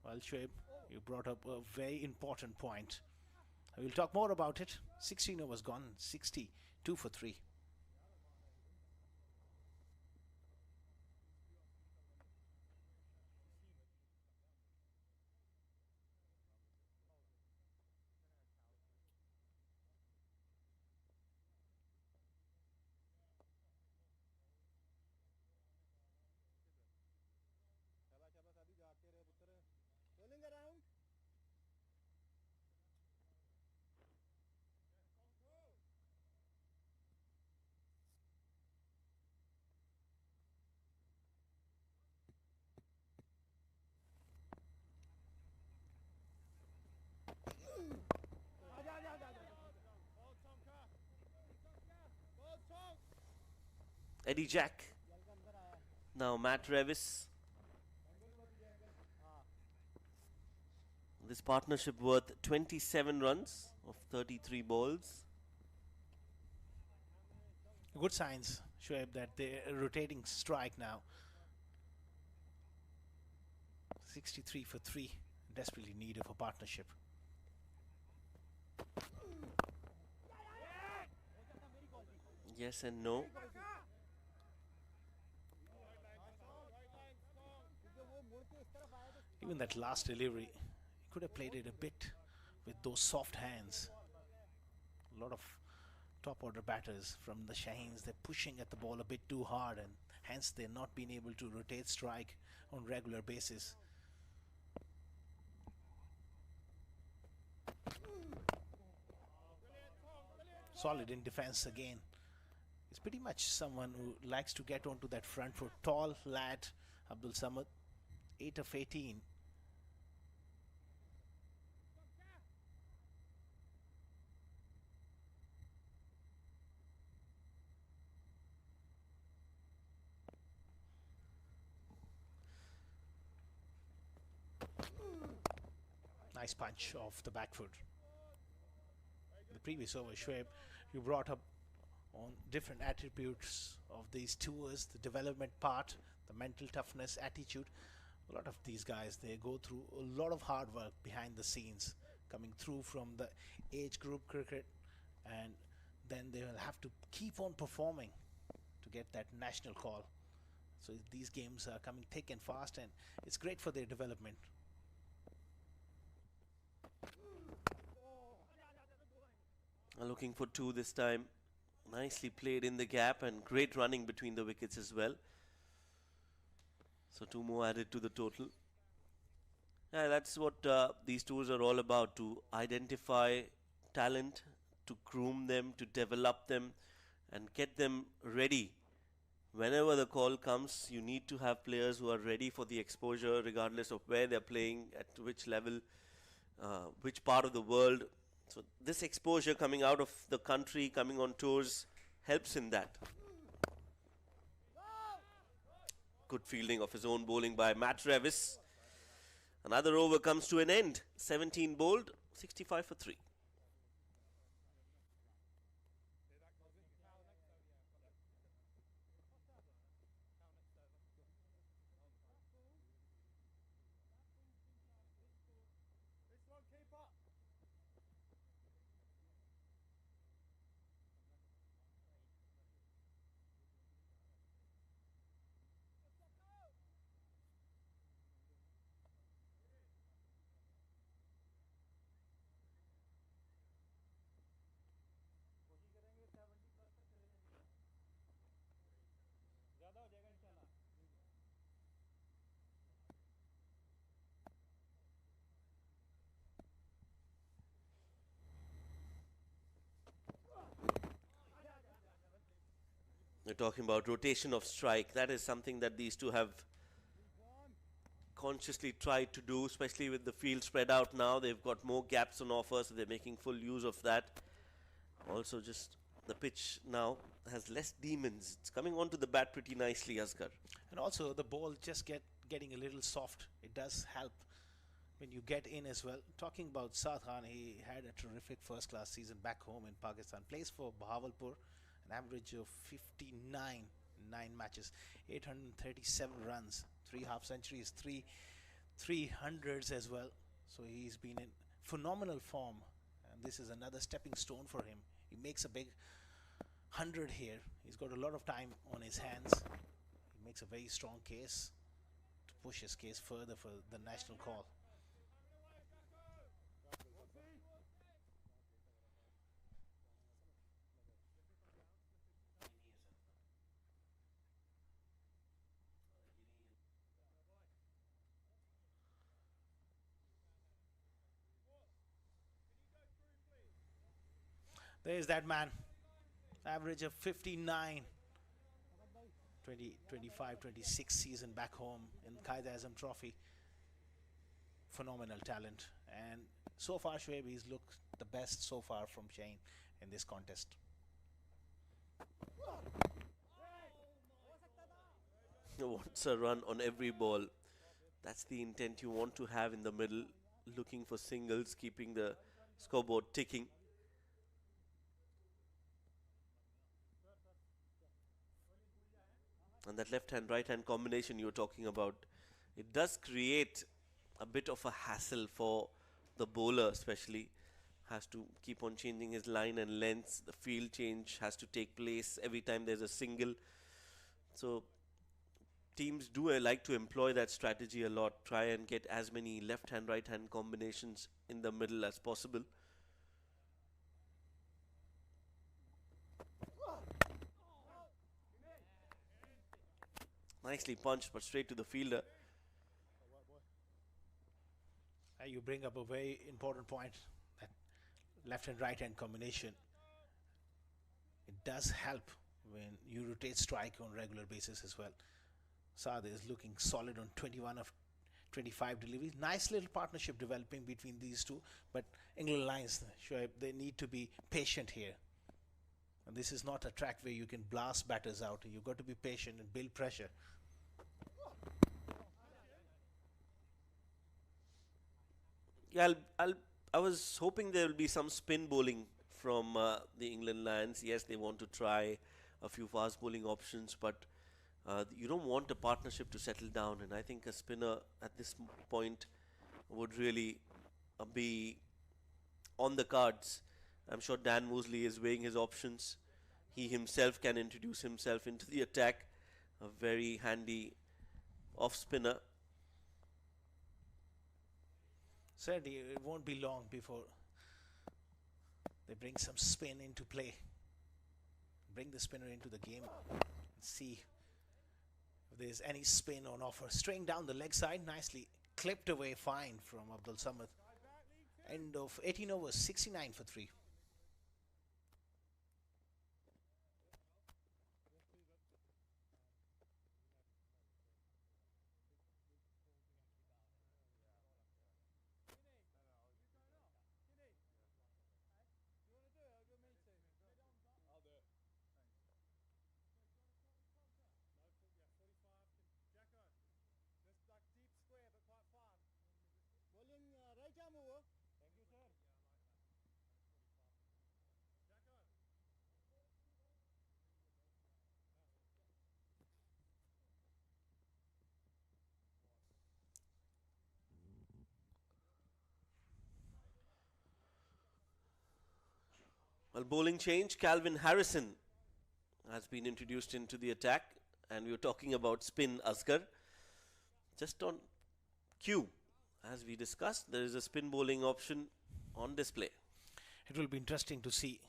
Well, Shoaib, you brought up a very important point. We'll talk more about it. 16 overs gone, 62 for 3. Eddie Jack. Now Matt Revis. This partnership worth 27 runs of 33 balls. Good signs, Shoaib, that they're rotating strike now. 63 for 3. Desperately need of a partnership. Yes and no. Even that last delivery, he could have played it a bit with those soft hands. A lot of top order batters from the Shaheens, they're pushing at the ball a bit too hard, and hence they're not being able to rotate strike on regular basis. Solid in defense again. He's pretty much someone who likes to get onto that front foot. Tall lad, Abdul Samad, 8 of 18. Nice punch off the back foot. The previous over, Shoaib, you brought up on different attributes of these tours, the development part, the mental toughness, attitude. A lot of these guys, they go through a lot of hard work behind the scenes, coming through from the age group cricket, and then they will have to keep on performing to get that national call. So these games are coming thick and fast, and it's great for their development. Looking for two this time. Nicely played in the gap and great running between the wickets as well. So two more added to the total. Yeah, that's what these tours are all about, to identify talent, to groom them, to develop them and get them ready. Whenever the call comes, you need to have players who are ready for the exposure regardless of where they're playing, at which level, which part of the world. So this exposure coming out of the country, coming on tours, helps in that. Good fielding of his own bowling by Matt Revis. Another over comes to an end. 17 bowled, 65 for 3. We're talking about rotation of strike. That is something that these two have consciously tried to do, especially with the field spread out now. They've got more gaps on offer, so they're making full use of that. Also, just the pitch now has less demons. It's coming onto the bat pretty nicely, Asghar. And also the ball just getting a little soft. It does help when you get in as well. Talking about Saad Khan, he had a terrific first class season back home in Pakistan. Plays for Bahawalpur, an average of 59 in 9 matches, 837 runs, 3 half centuries, 300s as well. So he's been in phenomenal form, and this is another stepping stone for him. He makes a big 100 here. He's got a lot of time on his hands. He makes a very strong case to push his case further for the national call. There's that man. Average of 59. 25, 26 season back home in Qaid Azam Trophy. Phenomenal talent. And so far, Shoaib, he's looked the best so far from Shane in this contest. He wants a run on every ball. That's the intent you want to have in the middle. Looking for singles, keeping the scoreboard ticking. And that left-hand, right-hand combination you were talking about, it does create a bit of a hassle for the bowler especially. Has to keep on changing his line and lengths. The field change has to take place every time there's a single. So teams do like to employ that strategy a lot. Try and get as many left-hand, right-hand combinations in the middle as possible. Nicely punched, but straight to the fielder. You bring up a very important point, that left and right hand combination. It does help when you rotate strike on regular basis as well. Saad is looking solid on 21 of 25 deliveries. Nice little partnership developing between these two, but England Lions, Shoaib, they need to be patient here. And this is not a track where you can blast batters out. You've got to be patient and build pressure. Yeah, I was hoping there will be some spin bowling from the England Lions. Yes, they want to try a few fast bowling options, but you don't want a partnership to settle down. And I think a spinner at this point would really be on the cards. I'm sure Dan Mosley is weighing his options. He himself can introduce himself into the attack. A very handy off spinner. Certainly, it won't be long before they bring some spin into play. Bring the spinner into the game. See if there's any spin on offer. Straying down the leg side, nicely clipped away fine from Abdul Samad. End of 18 overs, 69 for 3. Well, bowling change. Calvin Harrison has been introduced into the attack, and we were talking about spin, Asghar. Just on cue, as we discussed, there is a spin bowling option on display. It will be interesting to see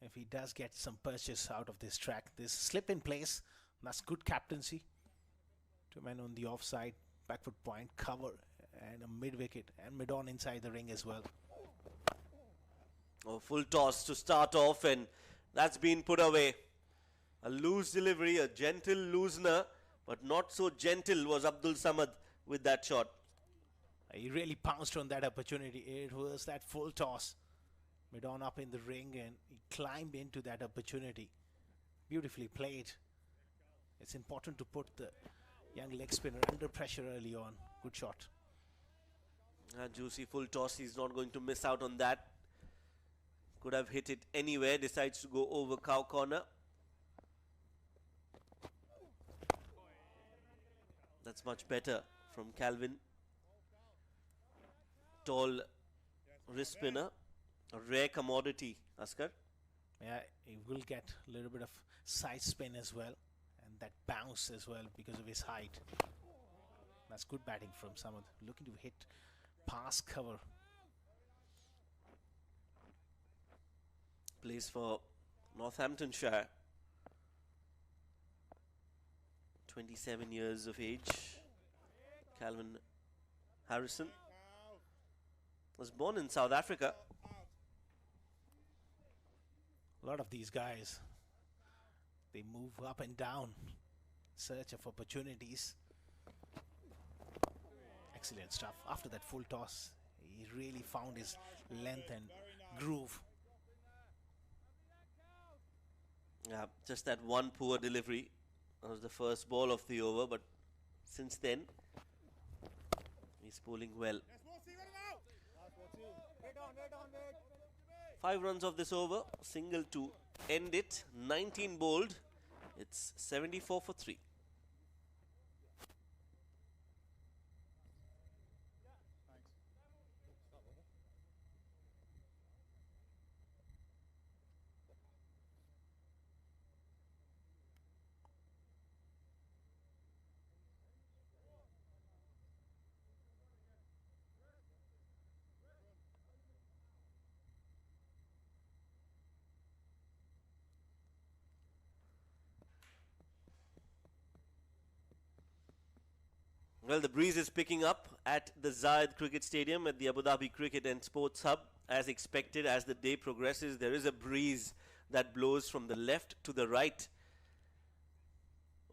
if he does get some purchase out of this track. This slip in place, that's good captaincy. 2 men on the offside, back foot point, cover, and a mid wicket, and mid on inside the ring as well. Oh, full toss to start off, and that's been put away. A loose delivery, a gentle loosener, but not so gentle was Abdul Samad with that shot. He really pounced on that opportunity. It was that full toss. Mid on up in the ring, and he climbed into that opportunity. Beautifully played. It's important to put the young leg spinner under pressure early on. Good shot. A juicy full toss. He's not going to miss out on that. Could have hit it anywhere. Decides to go over cow corner. That's much better from Calvin. Tall wrist spinner. A rare commodity, Asghar. Yeah, he will get a little bit of side spin as well. And that bounce as well because of his height. That's good batting from Samad. Looking to hit pass cover. Plays for Northamptonshire. 27 years of age. Calvin Harrison was born in South Africa. A lot of these guys, they move up and down, search of opportunities. Excellent stuff. After that full toss, he really found his length and groove. Yeah, just that one poor delivery. That was the first ball of the over, but since then, he's bowling well. 5 runs of this over, single to end it, 19 bowled. It's 74 for 3. Well, the breeze is picking up at the Zayed Cricket Stadium at the Abu Dhabi Cricket and Sports Hub. As expected, as the day progresses, there is a breeze that blows from the left to the right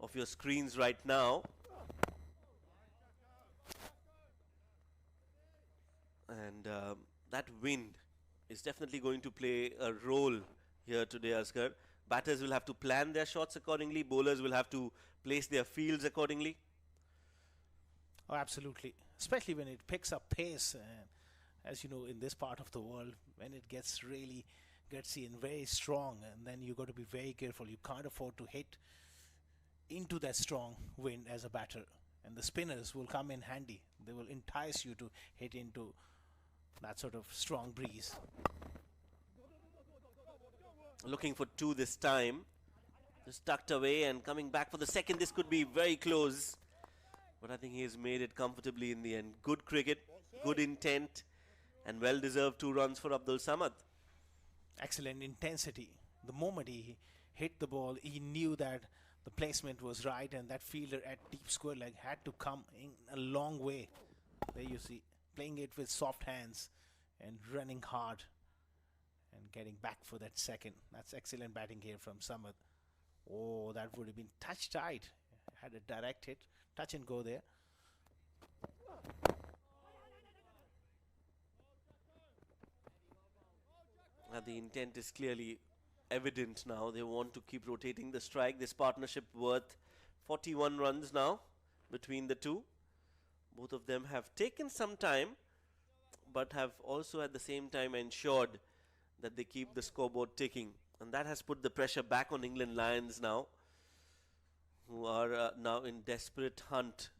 of your screens right now. And that wind is definitely going to play a role here today, Asghar. Batters will have to plan their shots accordingly. Bowlers will have to place their fields accordingly. Oh, absolutely. Especially when it picks up pace. as you know, in this part of the world, when it gets really gutsy and very strong, and then you got to be very careful. You can't afford to hit into that strong wind as a batter, and the spinners will come in handy. They will entice you to hit into that sort of strong breeze. Looking for two this time. Just tucked away and coming back for the second. This could be very close, but I think he has made it comfortably in the end. Good cricket, good intent, and well-deserved 2 runs for Abdul Samad. Excellent intensity. The moment he hit the ball, he knew that the placement was right, and that fielder at deep square leg had to come in a long way. There you see, playing it with soft hands and running hard and getting back for that second. That's excellent batting here from Samad. Oh, that would have been touch tight. Had a direct hit, touch and go there. The intent is clearly evident now. They want to keep rotating the strike. This partnership worth 41 runs now between the two. Both of them have taken some time, but have also at the same time ensured that they keep the scoreboard ticking. And that has put the pressure back on England Lions now, who are now in desperate hunt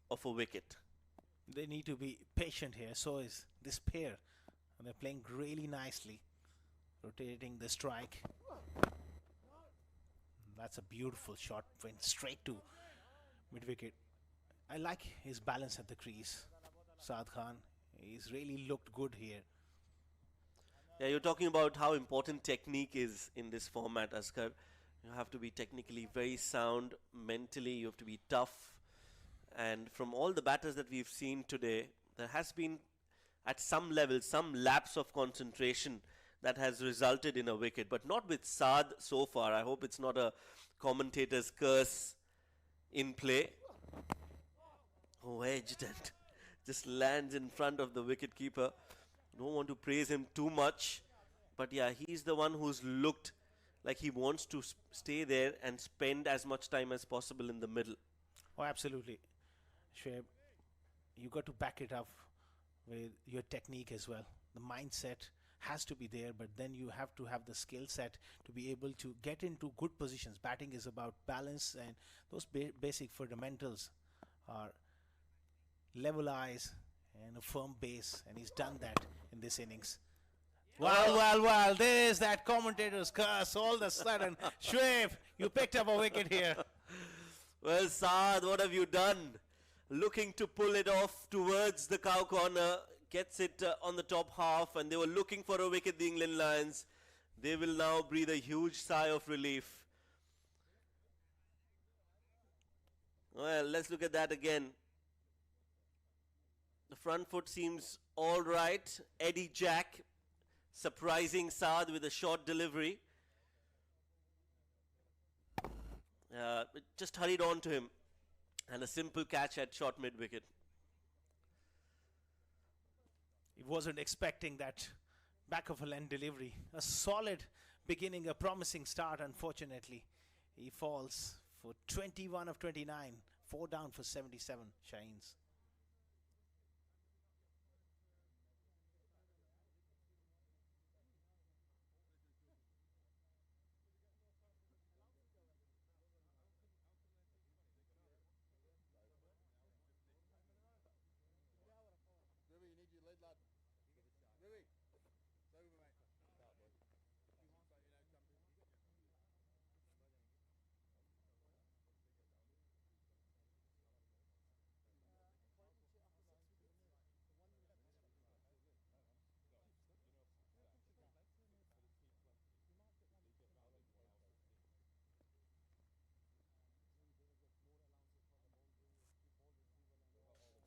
of a wicket. They need to be patient here. So is this pair. And they're playing really nicely. Rotating the strike. That's a beautiful shot. Went straight to mid-wicket. I like his balance at the crease. Saad Khan. He's really looked good here. Yeah, you're talking about how important technique is in this format, Askar. You have to be technically very sound. Mentally, you have to be tough. And from all the batters that we've seen today, there has been, at some level, some lapse of concentration that has resulted in a wicket. But not with Saad so far. I hope it's not a commentator's curse in play. Oh, edged and just lands in front of the wicket-keeper. Don't want to praise him too much, but yeah, he's the one who's looked like he wants to stay there and spend as much time as possible in the middle. Oh, absolutely. Shoaib, you got to back it up with your technique as well. The mindset has to be there, but then you have to have the skill set to be able to get into good positions. Batting is about balance, and those basic fundamentals are level eyes and a firm base, and he's done that in this innings. Well, there's that commentator's curse all of a sudden. Shoaib, you picked up a wicket here. Well, Saad, what have you done? Looking to pull it off towards the cow corner, gets it on the top half, and they were looking for a wicket, the England Lions. They will now breathe a huge sigh of relief. Well, let's look at that again. The front foot seems all right. Eddie Jack surprising Saad with a short delivery. Just hurried on to him. And a simple catch at short mid-wicket. He wasn't expecting that back of a length delivery. A solid beginning, a promising start. Unfortunately, he falls for 21 of 29. 4 down for 77, Shaheens.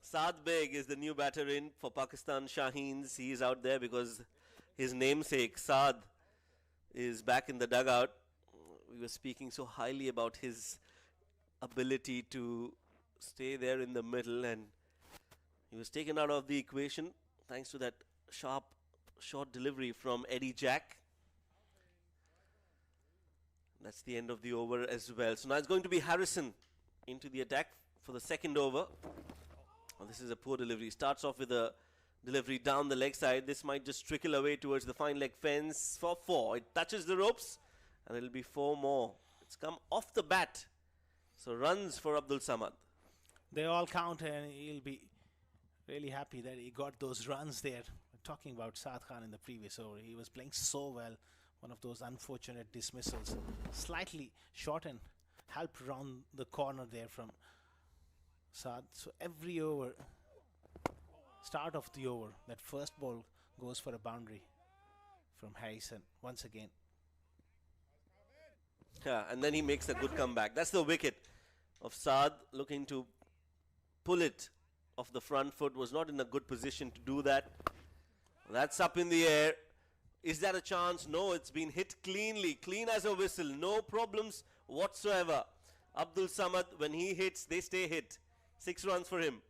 Saad Beg is the new batter in for Pakistan Shaheens. He is out there because his namesake, Saad, is back in the dugout. We were speaking so highly about his ability to stay there in the middle, and he was taken out of the equation thanks to that sharp, short delivery from Eddie Jack. That's the end of the over as well. So now it's going to be Harrison into the attack for the second over. Oh, this is a poor delivery. Starts off with a Delivery down the leg side. This might just trickle away towards the fine leg fence for 4. It touches the ropes and it'll be 4 more. It's come off the bat. So runs for Abdul Samad. They all count, and he'll be really happy that he got those runs there. We're talking about Saad Khan in the previous over. He was playing so well. One of those unfortunate dismissals. Slightly short and helped round the corner there from Saad. So every over, start of the over, that first ball goes for a boundary from Harrison once again. Yeah, and then he makes a good comeback. That's the wicket of Saad, looking to pull it off the front foot. Was not in a good position to do that. That's up in the air. Is that a chance? No, it's been hit cleanly. Clean as a whistle. No problems whatsoever. Abdul Samad, when he hits, they stay hit. 6 runs for him.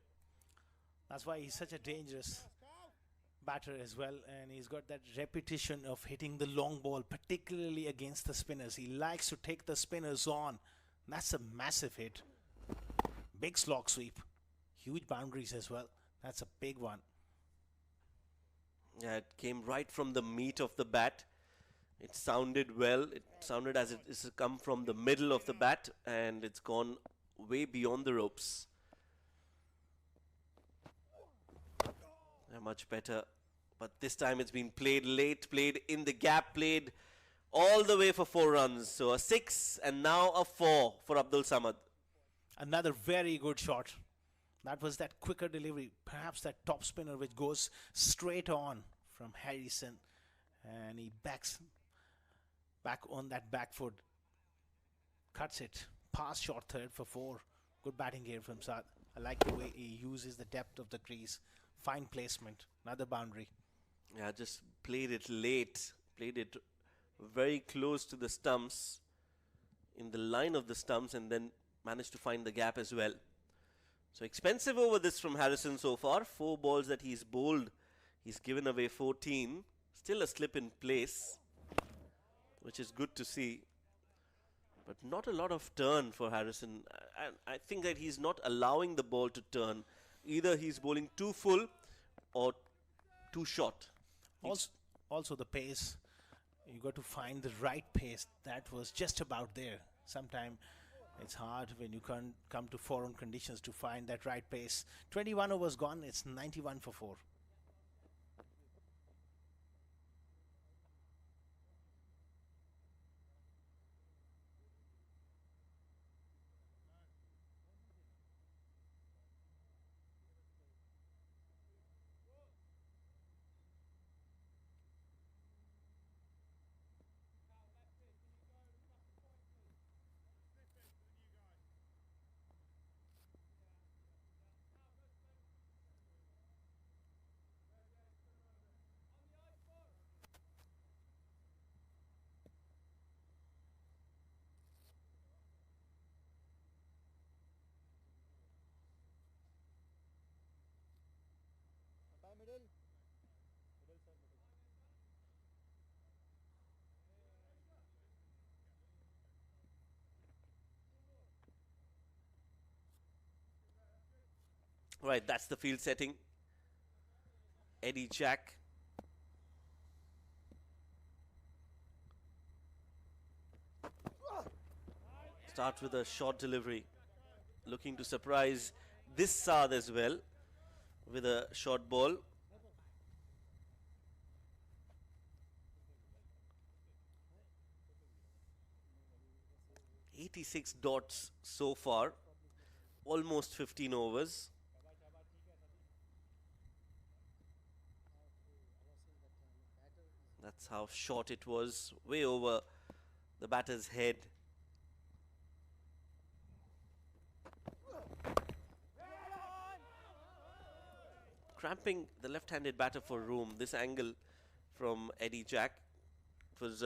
That's why he's such a dangerous batter as well, and he's got that repetition of hitting the long ball, particularly against the spinners. He likes to take the spinners on. That's a massive hit. Big slog sweep. Huge boundaries as well. That's a big one. Yeah, it came right from the meat of the bat. It sounded well. It sounded as it has come from the middle of the bat, and it's gone way beyond the ropes. Yeah, much better. But this time it's been played late, played in the gap, played all the way for 4 runs. So a 6 and now a 4 for Abdul Samad. Another very good shot. That was that quicker delivery. Perhaps that top spinner which goes straight on from Harrison. And he backs back on that back foot. Cuts it. Past short third for 4. Good batting here from Saad. I like the way he uses the depth of the crease. Fine placement. Another boundary. Yeah, just played it late. Played it very close to the stumps. In the line of the stumps, and then managed to find the gap as well. So expensive over this from Harrison so far. 4 balls that he's bowled. He's given away 14. Still a slip in place, which is good to see. But not a lot of turn for Harrison. I think that he's not allowing the ball to turn. Either he's bowling too full or too short. Also the pace. You got to find the right pace. That was just about there. Sometimes it's hard when you can't come to foreign conditions to find that right pace. 21 overs gone. It's 91 for 4. Right, that's the field setting. Eddie Jack. Start with a short delivery. Looking to surprise this Saad as well with a short ball. "86 dots so far, almost 15 overs. That's how short it was, way over the batter's head. Cramping the left-handed batter for room. This angle from Eddie Jack was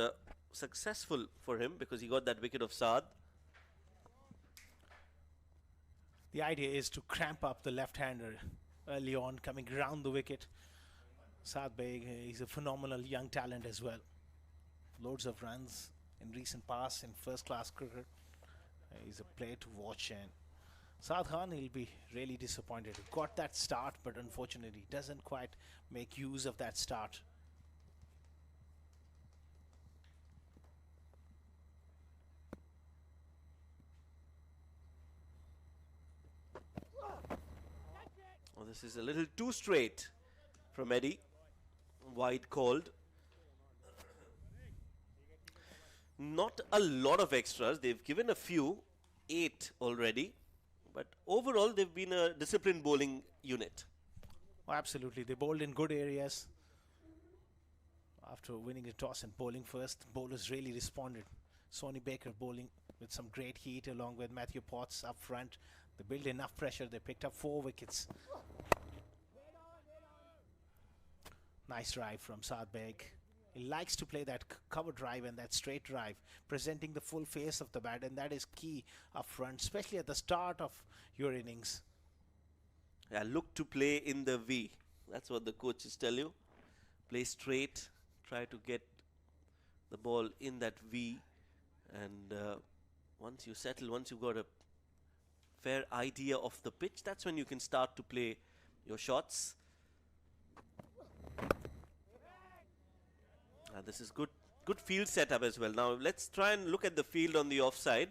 successful for him because he got that wicket of Saad. The idea is to cramp up the left-hander early on, coming around the wicket. Saad Beg, he's a phenomenal young talent as well. Loads of runs in recent past in first-class cricket. He's a player to watch, and Saad Khan, he'll be really disappointed. He got that start, but unfortunately doesn't quite make use of that start. Oh, this is a little too straight from Eddie. Wide called. Not a lot of extras. They've given a few, 8 already. But overall, they've been a disciplined bowling unit. Oh, absolutely. They bowled in good areas. After winning the toss and bowling first, the bowlers really responded. Sonny Baker bowling with some great heat along with Matthew Potts up front. They built enough pressure. They picked up 4 wickets. Nice drive from Saad Beg. He likes to play that cover drive and that straight drive, presenting the full face of the bat, and that is key up front, especially at the start of your innings. Yeah, look to play in the V. That's what the coaches tell you. Play straight, try to get the ball in that V, and once you settle, once you've got a fair idea of the pitch, that's when you can start to play your shots. This is good field setup as well. Now let's try and look at the field on the offside.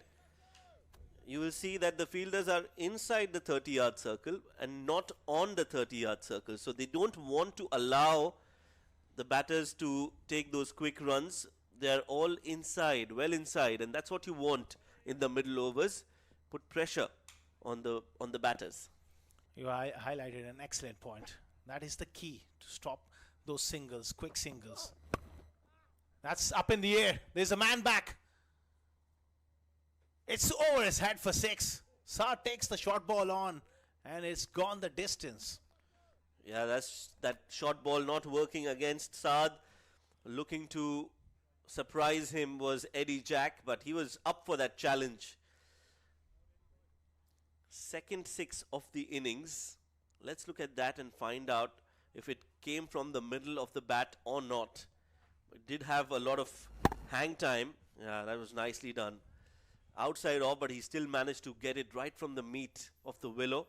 You will see that the fielders are inside the 30-yard circle and not on the 30-yard circle. So they don't want to allow the batters to take those quick runs. They are all inside, well inside, and that's what you want in the middle overs. Put pressure on the batters. You highlighted an excellent point. That is the key to stop those singles, quick singles. That's up in the air. There's a man back. It's over his head for 6. Saad takes the short ball on and it's gone the distance. Yeah, that's that short ball not working against Saad. Looking to surprise him was Eddie Jack, but he was up for that challenge. Second 6 of the innings. Let's look at that and find out if it came from the middle of the bat or not. It did have a lot of hang time. Yeah, that was nicely done. Outside off, but he still managed to get it right from the meat of the willow.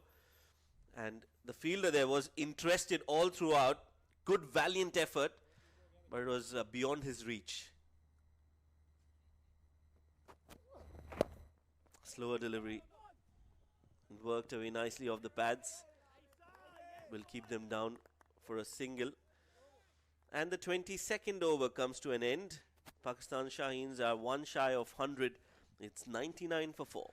And the fielder there was interested all throughout. Good, valiant effort, but it was beyond his reach. Slower delivery. It worked away nicely off the pads. Will keep them down for a single. And the 22nd over comes to an end. Pakistan Shaheens are 1 shy of 100. It's 99 for 4.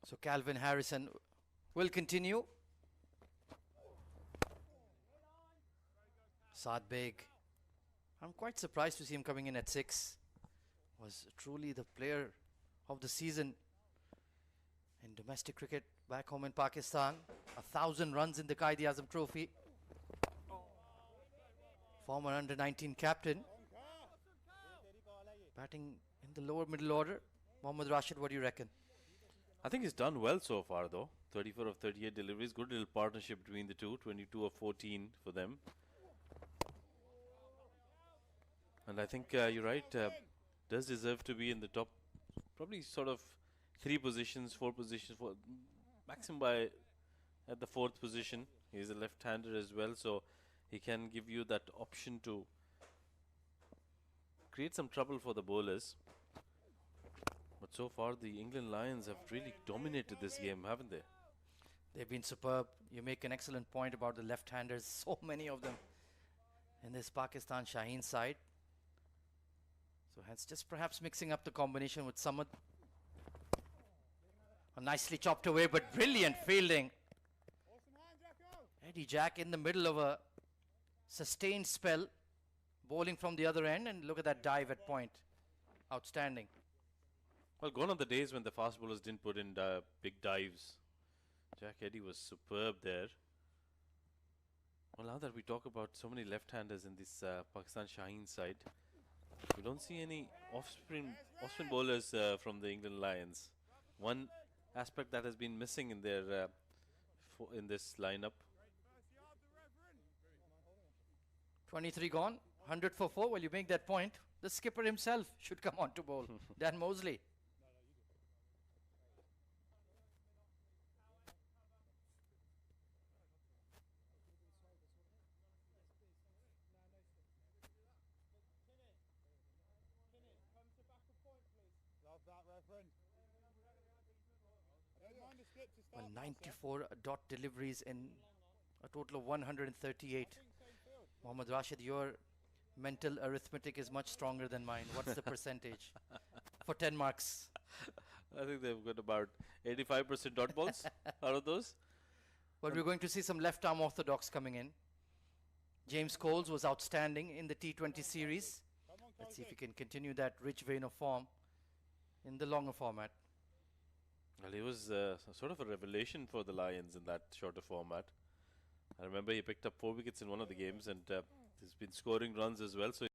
So Calvin Harrison will continue. Saad Beg. I'm quite surprised to see him coming in at 6. Was truly the player of the season in domestic cricket back home in Pakistan. 1,000 runs in the Qaid-e-Azam Trophy. Former under-19 captain. Batting in the lower middle order. Mohammad Rashid, what do you reckon? I think he's done well so far, though. 34 of 38 deliveries. Good little partnership between the two. 22 of 14 for them. And I think you're right. Does deserve to be in the top, probably sort of 3 positions, 4 positions, maximum by at the 4th position. He's a left-hander as well, so he can give you that option to create some trouble for the bowlers. But so far, the England Lions have really dominated this game, haven't they? They've been superb. You make an excellent point about the left-handers. So many of them in this Pakistan Shaheen side. So hence just perhaps mixing up the combination with Samad. Nicely chopped away, but brilliant fielding. Eddie Jack in the middle of a sustained spell. bowling from the other end, and look at that dive at point. Outstanding. Well, gone are the days when the fast bowlers didn't put in big dives. Jack Eddy was superb there. Well, now that we talk about so many left-handers in this Pakistan Shaheens side, we don't see any offspring bowlers from the England Lions. One aspect that has been missing in their in this lineup. 23 gone, 100 for 4. Well, you make that point. The skipper himself should come on to bowl. Dan Mosley. Well, 94 dot deliveries in a total of 138. Mohammad Rashid, your mental arithmetic is much stronger than mine. What's the percentage for 10 marks? I think they've got about 85% dot balls out of those. Well, we're going to see some left arm orthodox coming in. James Coles was outstanding in the T20 series. Let's see if he can continue that rich vein of form in the longer format. Well, he was sort of a revelation for the Lions in that shorter format. I remember he picked up 4 wickets in one of the games, and he's been scoring runs as well. So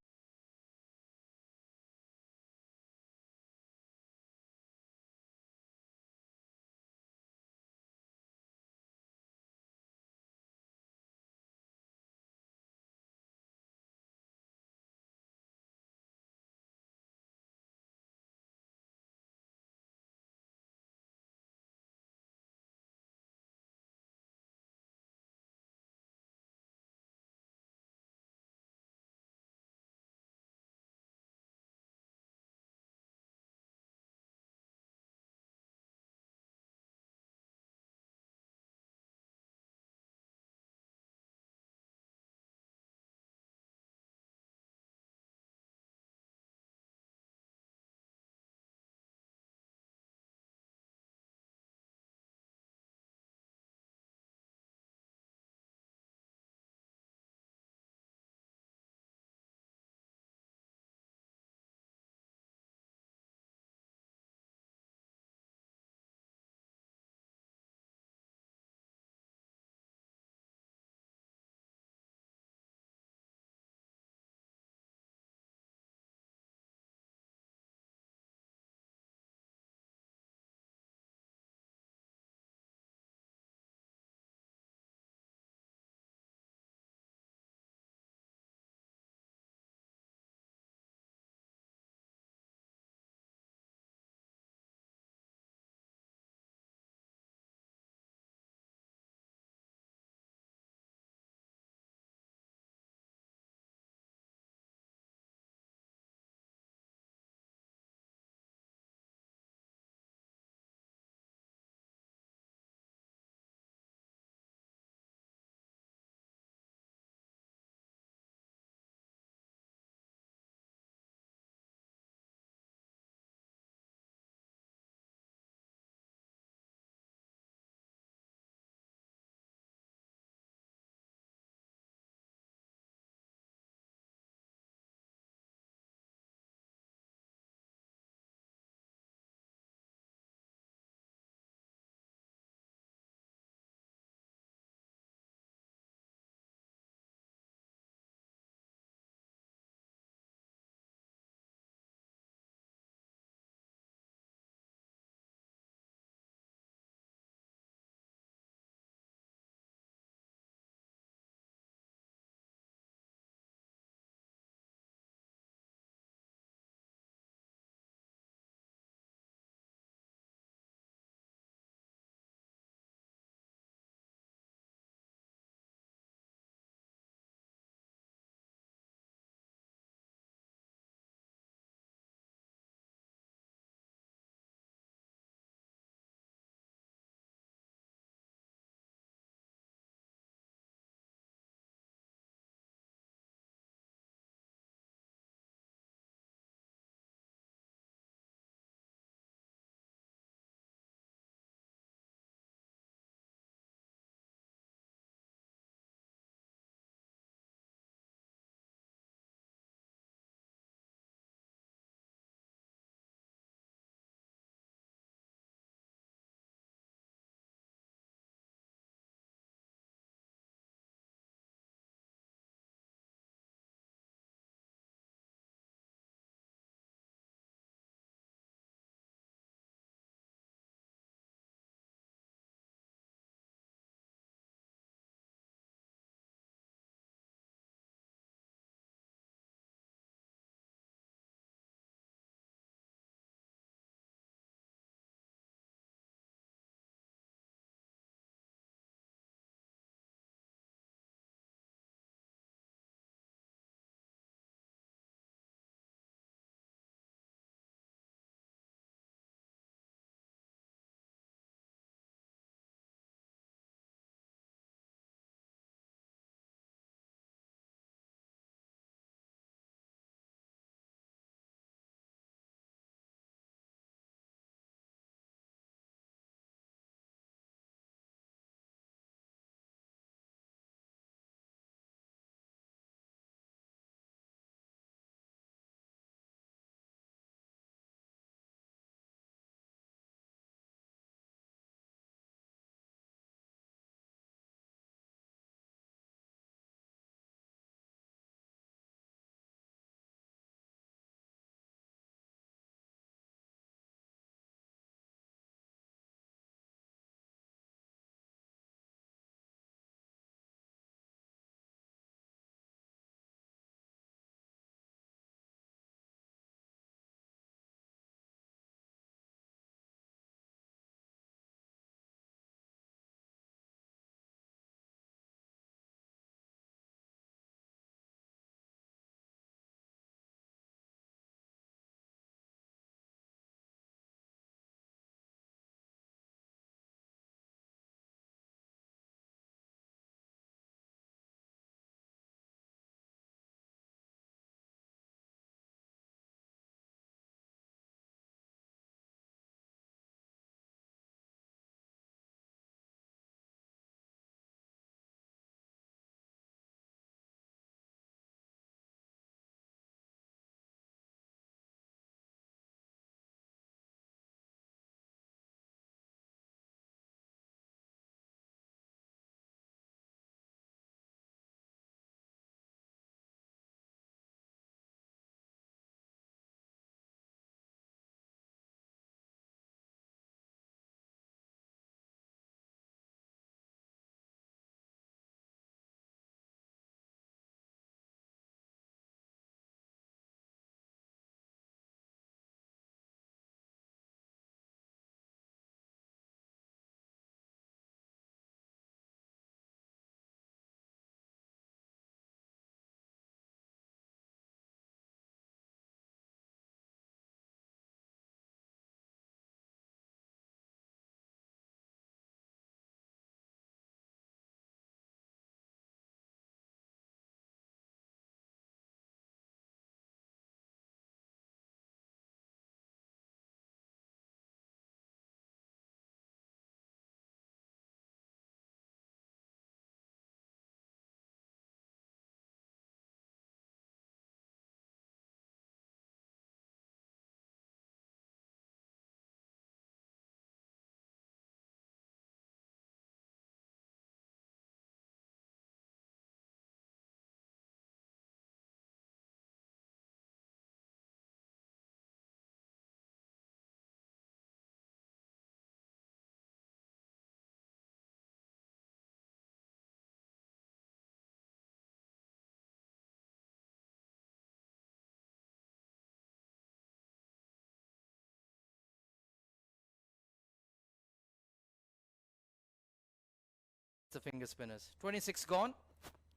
the finger spinners. 26 gone,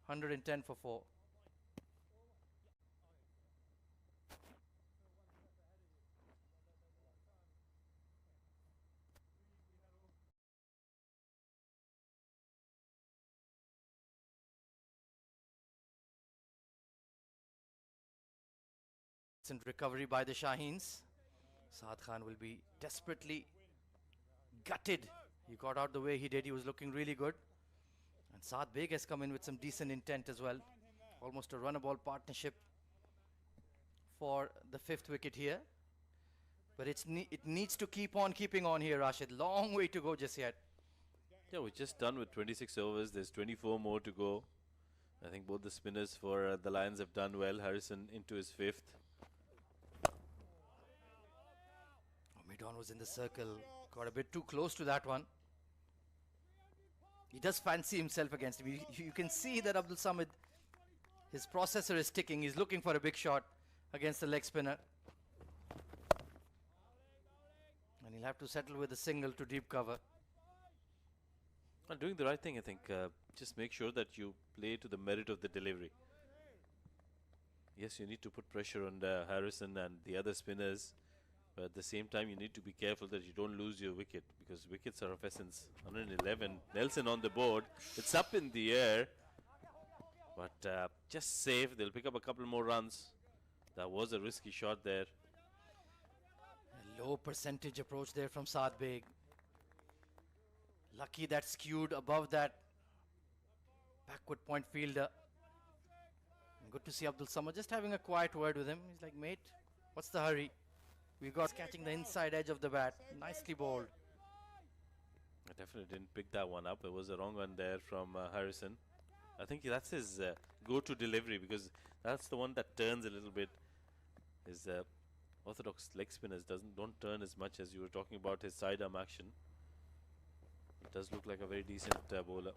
110 for 4. Recovery by the Shaheens. Saad Khan will be desperately gutted. He got out the way he did. He was looking really good. And Saad Beg has come in with some decent intent as well. Almost a run-a-ball partnership for the 5th wicket here. But it needs to keep on keeping on here, Rashid. Long way to go just yet. Yeah, we're just done with 26 overs. There's 24 more to go. I think both the spinners for the Lions have done well. Harrison into his 5th. Midon was in the circle, got a bit too close to that one. He does fancy himself against him. You can see that Abdul Samad, his processor is ticking. He's looking for a big shot against the leg spinner. And he'll have to settle with a single to deep cover. And doing the right thing, I think. Just make sure that you play to the merit of the delivery. Yes, you need to put pressure on Harrison and the other spinners. But at the same time, you need to be careful that you don't lose your wicket, because wickets are of essence. 111. Nelson on the board. It's up in the air. But just safe. They'll pick up a couple more runs. That was a risky shot there. A low percentage approach there from Saad Beg. Lucky that skewed above that backward point fielder. And good to see Abdul Samad just having a quiet word with him. He's like, mate, what's the hurry? We got catching the inside edge of the bat. Nicely bowled. I definitely didn't pick that one up. It was a wrong one there from Harrison. I think that's his go-to delivery, because that's the one that turns a little bit. His orthodox leg spinners don't turn as much as you were talking about his sidearm action. It does look like a very decent bowler.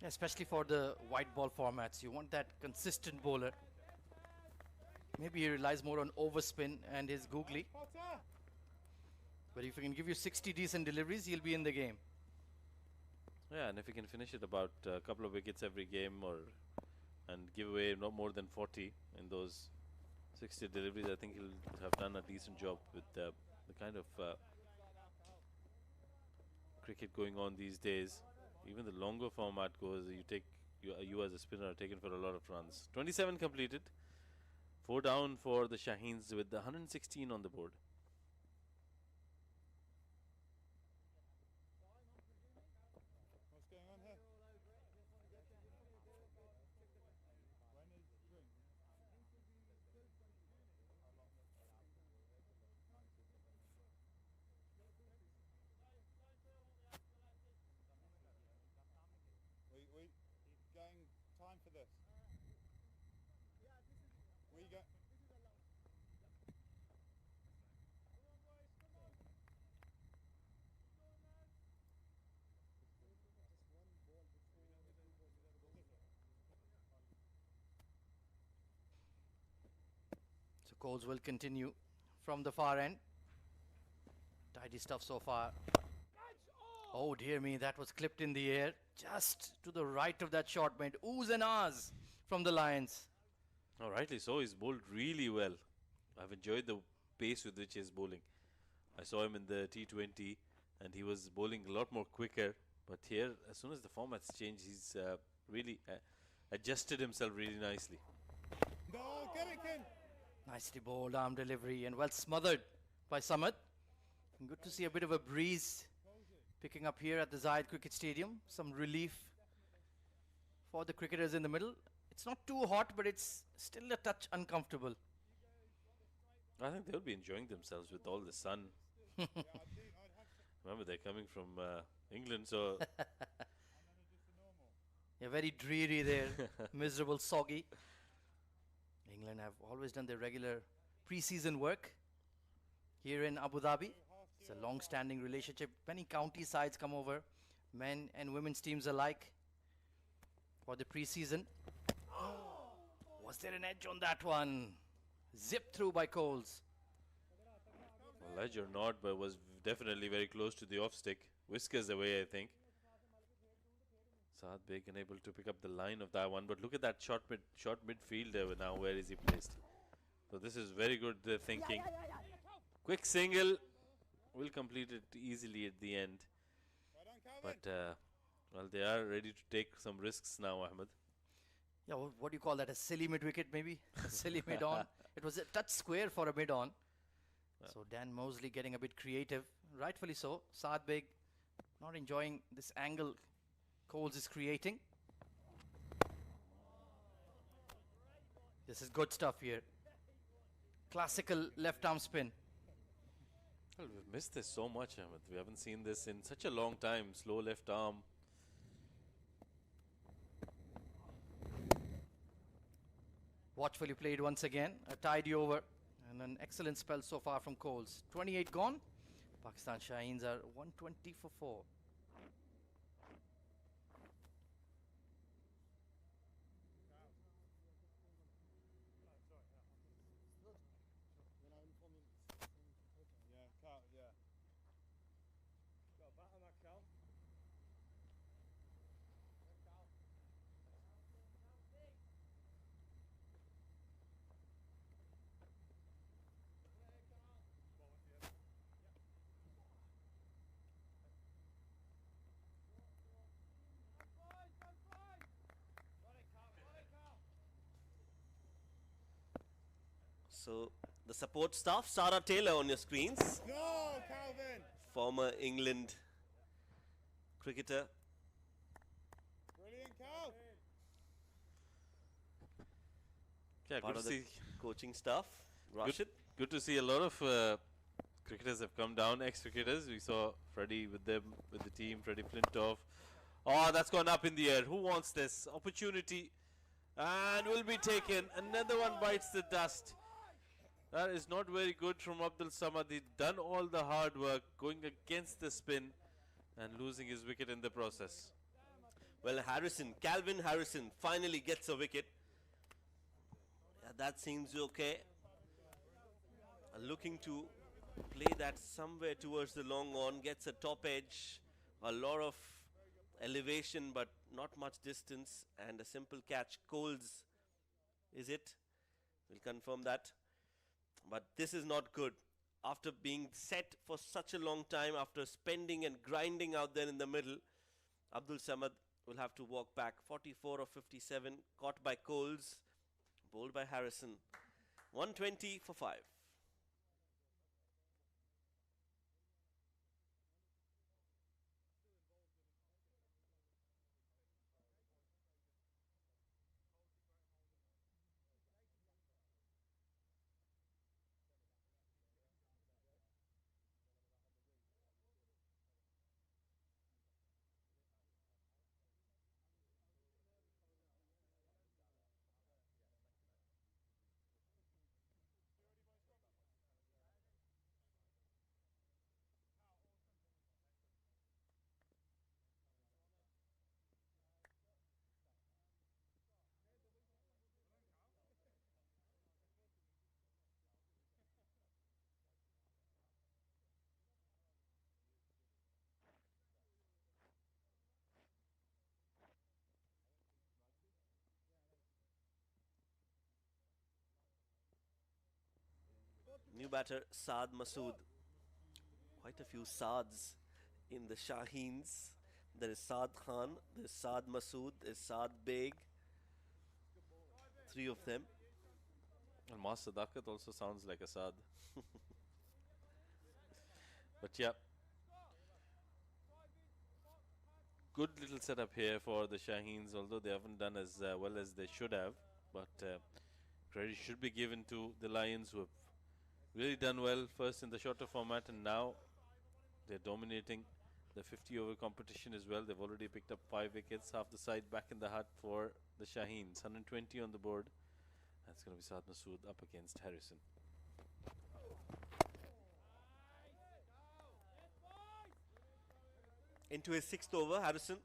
Especially for the white ball formats. You want that consistent bowler. Maybe he relies more on overspin and his googly. But if he can give you 60 decent deliveries, he'll be in the game. Yeah, and if he can finish it about a couple of wickets every game, and give away not more than 40 in those 60 deliveries, I think he'll have done a decent job with the kind of cricket going on these days. Even the longer format goes, you as a spinner are taken for a lot of runs. 27 completed. 4 down for the Shaheens with the 116 on the board. What's going on here? We going time for this? We go. So calls will continue from the far end. Tidy stuff so far. Oh dear me, that was clipped in the air. Just to the right of that shot made oohs and ahs from the Lions. Oh, rightly so. He's bowled really well. I've enjoyed the pace with which he's bowling. I saw him in the T20 and he was bowling a lot more quicker. But here, as soon as the formats change, he's really adjusted himself really nicely. No, get it, Ken. Nicely bowled arm delivery and well smothered by Samad. And good to see a bit of a breeze picking up here at the ZN1K Cricket Stadium. Some relief for the cricketers in the middle. It's not too hot, but it's still a touch uncomfortable. I think they'll be enjoying themselves with all the sun. Remember, they're coming from England, so... Yeah, very dreary there. Miserable, soggy. England have always done their regular pre-season work here in Abu Dhabi. It's a long-standing relationship. Many county sides come over, men and women's teams alike, for the pre-season. Was there an edge on that one? Zipped through by Coles. Well, edge or not, but was definitely very close to the off stick. Whiskers away, I think. Saad Beg unable to pick up the line of that one, but look at that short midfield now. Where is he placed? So this is very good thinking. Quick single, will complete it easily at the end. Well done, Calvin. But well, they are ready to take some risks now, Ahmed. Yeah, what do you call that? A silly mid-wicket, maybe? A silly mid-on. It was a touch square for a mid-on. So Dan Mosley getting a bit creative, rightfully so. Saad Beg not enjoying this angle Coles is creating. This is good stuff here. Classical left arm spin. Well, we've missed this so much, Ahmed. We haven't seen this in such a long time. Slow left arm. Watchfully played once again. A tidy over and an excellent spell so far from Coles. 28 gone. Pakistan Shaheens are 120 for 4. Yeah, Cal, yeah. Got a bat on that, Cal. So the support staff, Sarah Taylor on your screens, No, Calvin. former England cricketer. Brilliant, Cal. Yeah, Part good of to the see. coaching staff. Rashid. Good to see a lot of cricketers have come down, ex-cricketers. We saw Freddie with them, with the team, Freddie Flintoff. Oh, that's gone up in the air. Who wants this? Opportunity. And will be taken. Another one bites the dust. That is not very good from Abdul Samad. He'd done all the hard work, going against the spin and losing his wicket in the process. Well, Harrison, Calvin Harrison finally gets a wicket. Yeah, that seems okay. Looking to play that somewhere towards the long on, gets a top edge, a lot of elevation but not much distance, and a simple catch. Coles, is it? We'll confirm that. But this is not good. After being set for such a long time, after spending and grinding out there in the middle, Abdul Samad will have to walk back. 44 of 57, caught by Coles, bowled by Harrison. 120 for 5. New batter, Saad Masood. Quite a few Saads in the Shaheens. There is Saad Khan, there is Saad Masood, there is Saad Beg. 3 of them. And Mas Sadakat also sounds like a Saad. But yeah, good little setup here for the Shaheens, although they haven't done as well as they should have. But credit should be given to the Lions, who have really done well first in the shorter format, and now they're dominating the 50-over competition as well. They've already picked up 5 wickets, half the side back in the hut for the Shaheens. 120 on the board. That's going to be Saad Masood up against Harrison. Into his 6th over, Harrison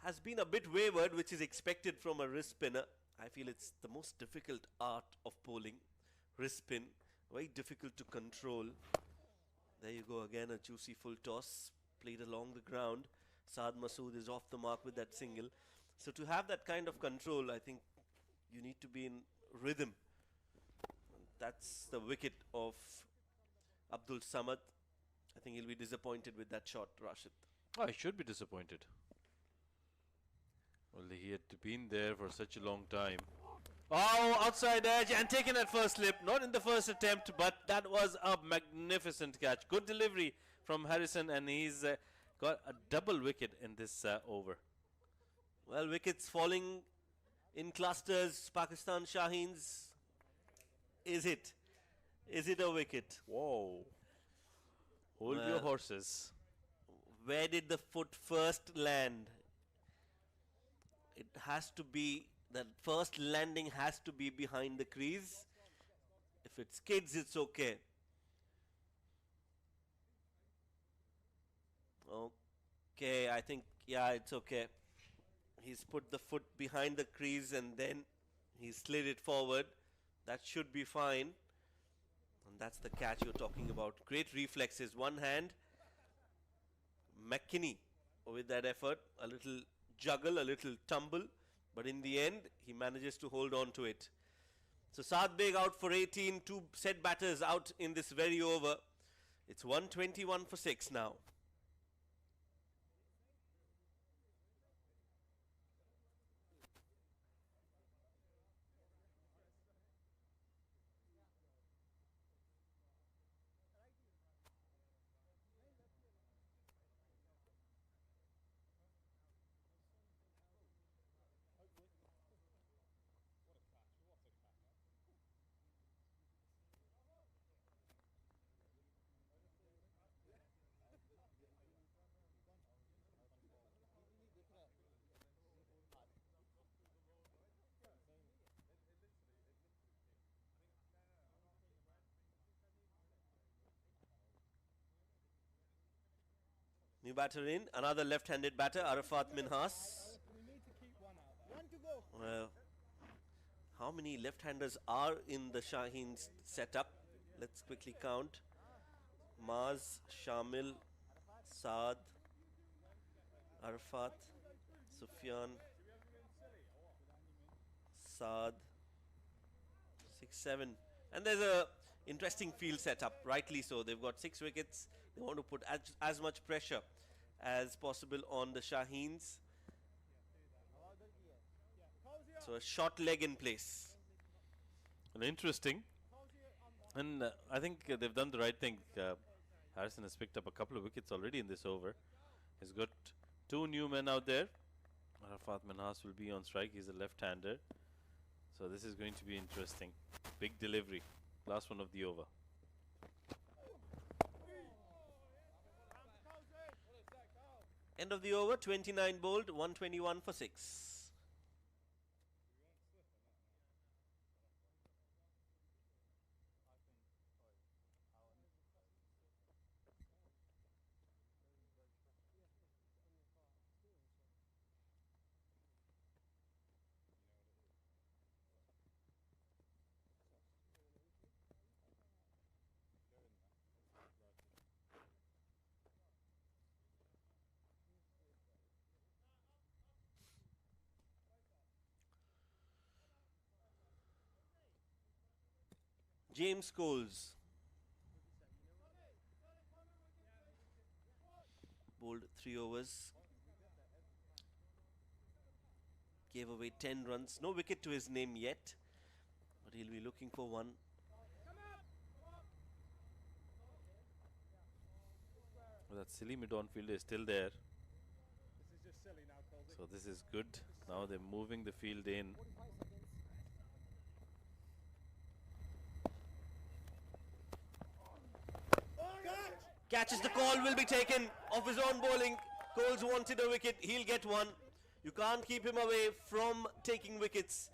has been a bit wayward, which is expected from a wrist spinner. I feel it's the most difficult art of bowling. Wrist spin, very difficult to control. There you go again, a juicy full toss played along the ground. Saad Masood is off the mark with that single. So to have that kind of control, I think you need to be in rhythm. That's the wicket of Abdul Samad. I think he'll be disappointed with that shot, Rashid. I should be disappointed. Well, he had been there for such a long time. Oh, outside edge and taken at first slip. Not in the first attempt, but that was a magnificent catch. Good delivery from Harrison, and he's got a double wicket in this over. Well, wickets falling in clusters. Pakistan Shaheens. Is it? Is it a wicket? Whoa. Hold your horses. Where did the foot first land? It has to be, the first landing has to be behind the crease. If it skids, it's okay. Okay, I think, yeah, it's okay. He's put the foot behind the crease and then he slid it forward. That should be fine. And that's the catch you're talking about. Great reflexes. One hand. McKinney with that effort. A little juggle, a little tumble. But in the end, he manages to hold on to it. So Saad Beg out for 18. Two set batters out in this very over. It's 121 for 6 now. New batter in, another left-handed batter, Arafat Minhas. Well, how many left-handers are in the Shaheens setup? Let's quickly count. Maz, Shamil, Saad, Arafat, Sufyan, Saad, 6, 7. And there's a interesting field setup, rightly so. They've got 6 wickets. They want to put as much pressure as possible on the Shaheens. So a short leg in place. And interesting. And I think they've done the right thing. Harrison has picked up a couple of wickets already in this over. He's got 2 new men out there. Arafat Minhas will be on strike. He's a left-hander. So this is going to be interesting. Big delivery. Last one of the over. End of the over, 29 bowled, 121 for 6. James Coles bowled 3 overs, gave away 10 runs, no wicket to his name yet, but he'll be looking for one. Well, that silly mid-on fielder is still there. So this is good. Now they're moving the field in. Catches the call, will be taken off his own bowling. Coles wanted a wicket, he'll get one. You can't keep him away from taking wickets.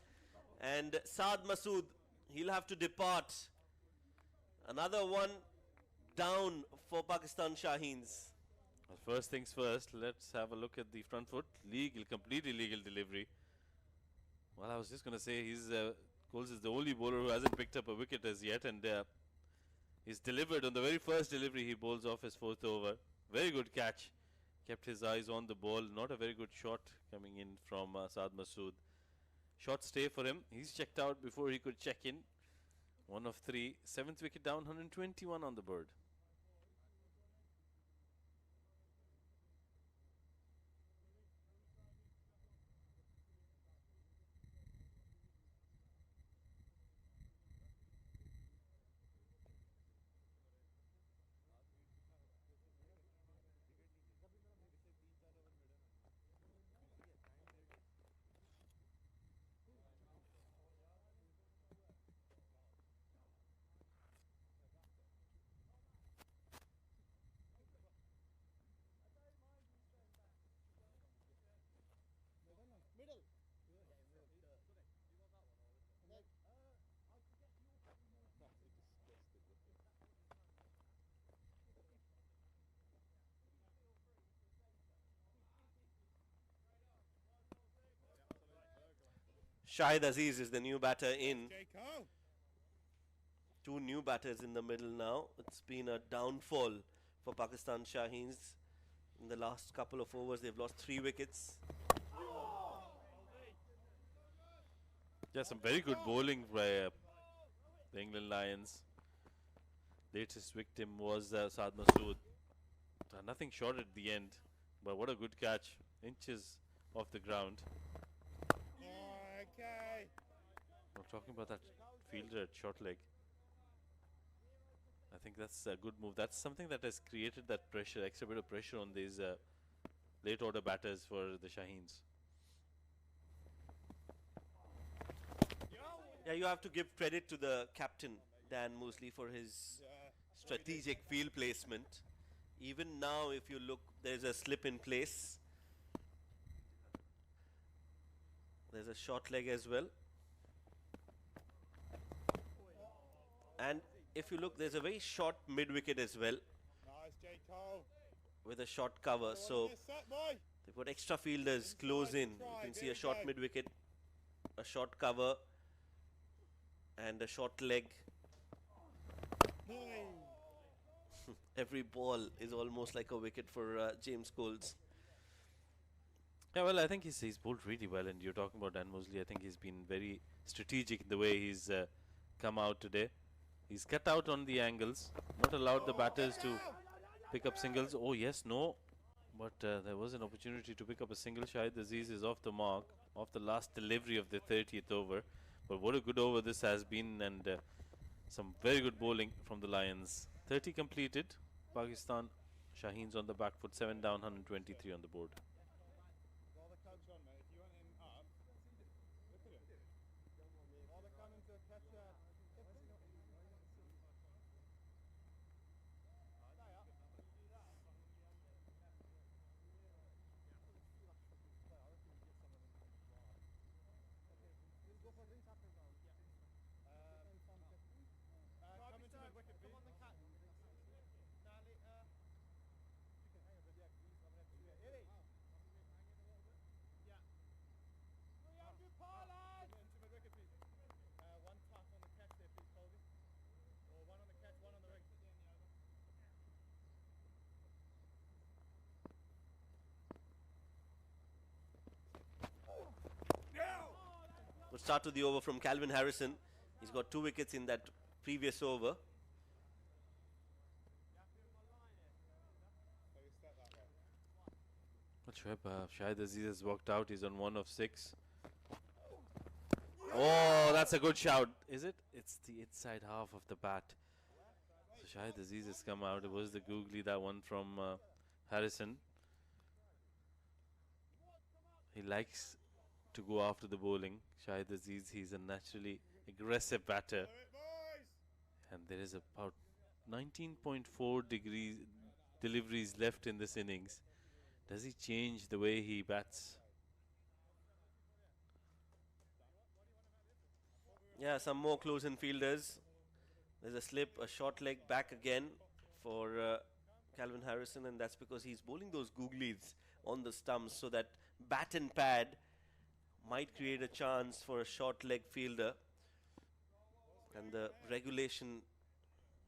And Saad Masood, he'll have to depart. Another one down for Pakistan Shaheens. Well, first things first, let's have a look at the front foot. Legal, completely legal delivery. Well, I was just going to say, Coles is the only bowler who hasn't picked up a wicket as yet, and he's delivered on the very first delivery. He bowls off his 4th over. Very good catch kept his eyes on the ball. Not a very good shot coming in from Saad Masood. Short stay for him. He's checked out before he could check in. 1 of 3. 7th wicket down, 121 on the board. Shahid Aziz is the new batter in. Jay Cole. 2 new batters in the middle now. It's been a downfall for Pakistan Shaheens. In the last couple of overs, they've lost 3 wickets. Yeah, some very good bowling by the England Lions. Latest victim was Saad Masood. Nothing short at the end, but what a good catch. Inches off the ground. Okay. We're talking about that fielder at short leg. I think that's a good move. That's something that has created that pressure, extra bit of pressure on these late order batters for the Shaheens. Yeah, you have to give credit to the captain, Dan Mosley, for his strategic field placement. Even now, if you look, there's a slip in place. There's a short leg as well. And if you look, there's a very short mid-wicket as well, Nice, Jay Cole. with a short cover. So Get set, boy. they've got extra fielders close in. You can see a short mid-wicket, a short cover, and a short leg. Boy. Every ball is almost like a wicket for James Coles. Yeah, well, I think he's bowled really well, and you're talking about Dan Mosley. I think he's been very strategic in the way he's come out today. He's cut out on the angles, not allowed the batters to pick up singles. Oh, yes, no. But there was an opportunity to pick up a single. Shahid Aziz is off the mark, off the last delivery of the 30th over. But what a good over this has been, and some very good bowling from the Lions. 30 completed. Pakistan Shaheens on the back foot, 7 down, 123 on the board. While the coach on, mate. If you want him up, look at him. While they're coming to catch coming to mid-wicket, come on the cat. One tap on the catch there, please, Colby. Or one on the catch, one on the ring. Good start to the over from Calvin Harrison. He's got 2 wickets in that previous over. Not sure, Shahid Aziz has walked out. He's on 1 of 6. Oh, that's a good shout. Is it? It's the inside half of the bat. So Shahid Aziz has come out. It was the googly, that one from Harrison. He likes to go after the bowling. Shahid Aziz, he's a naturally aggressive batter. And there is about 19.4 degrees deliveries left in this innings. Does he change the way he bats? Yeah, some more close-in fielders. There's a slip, a short leg back again for Calvin Harrison, and that's because he's bowling those googlies on the stumps, so that bat and pad might create a chance for a short leg fielder. And the regulation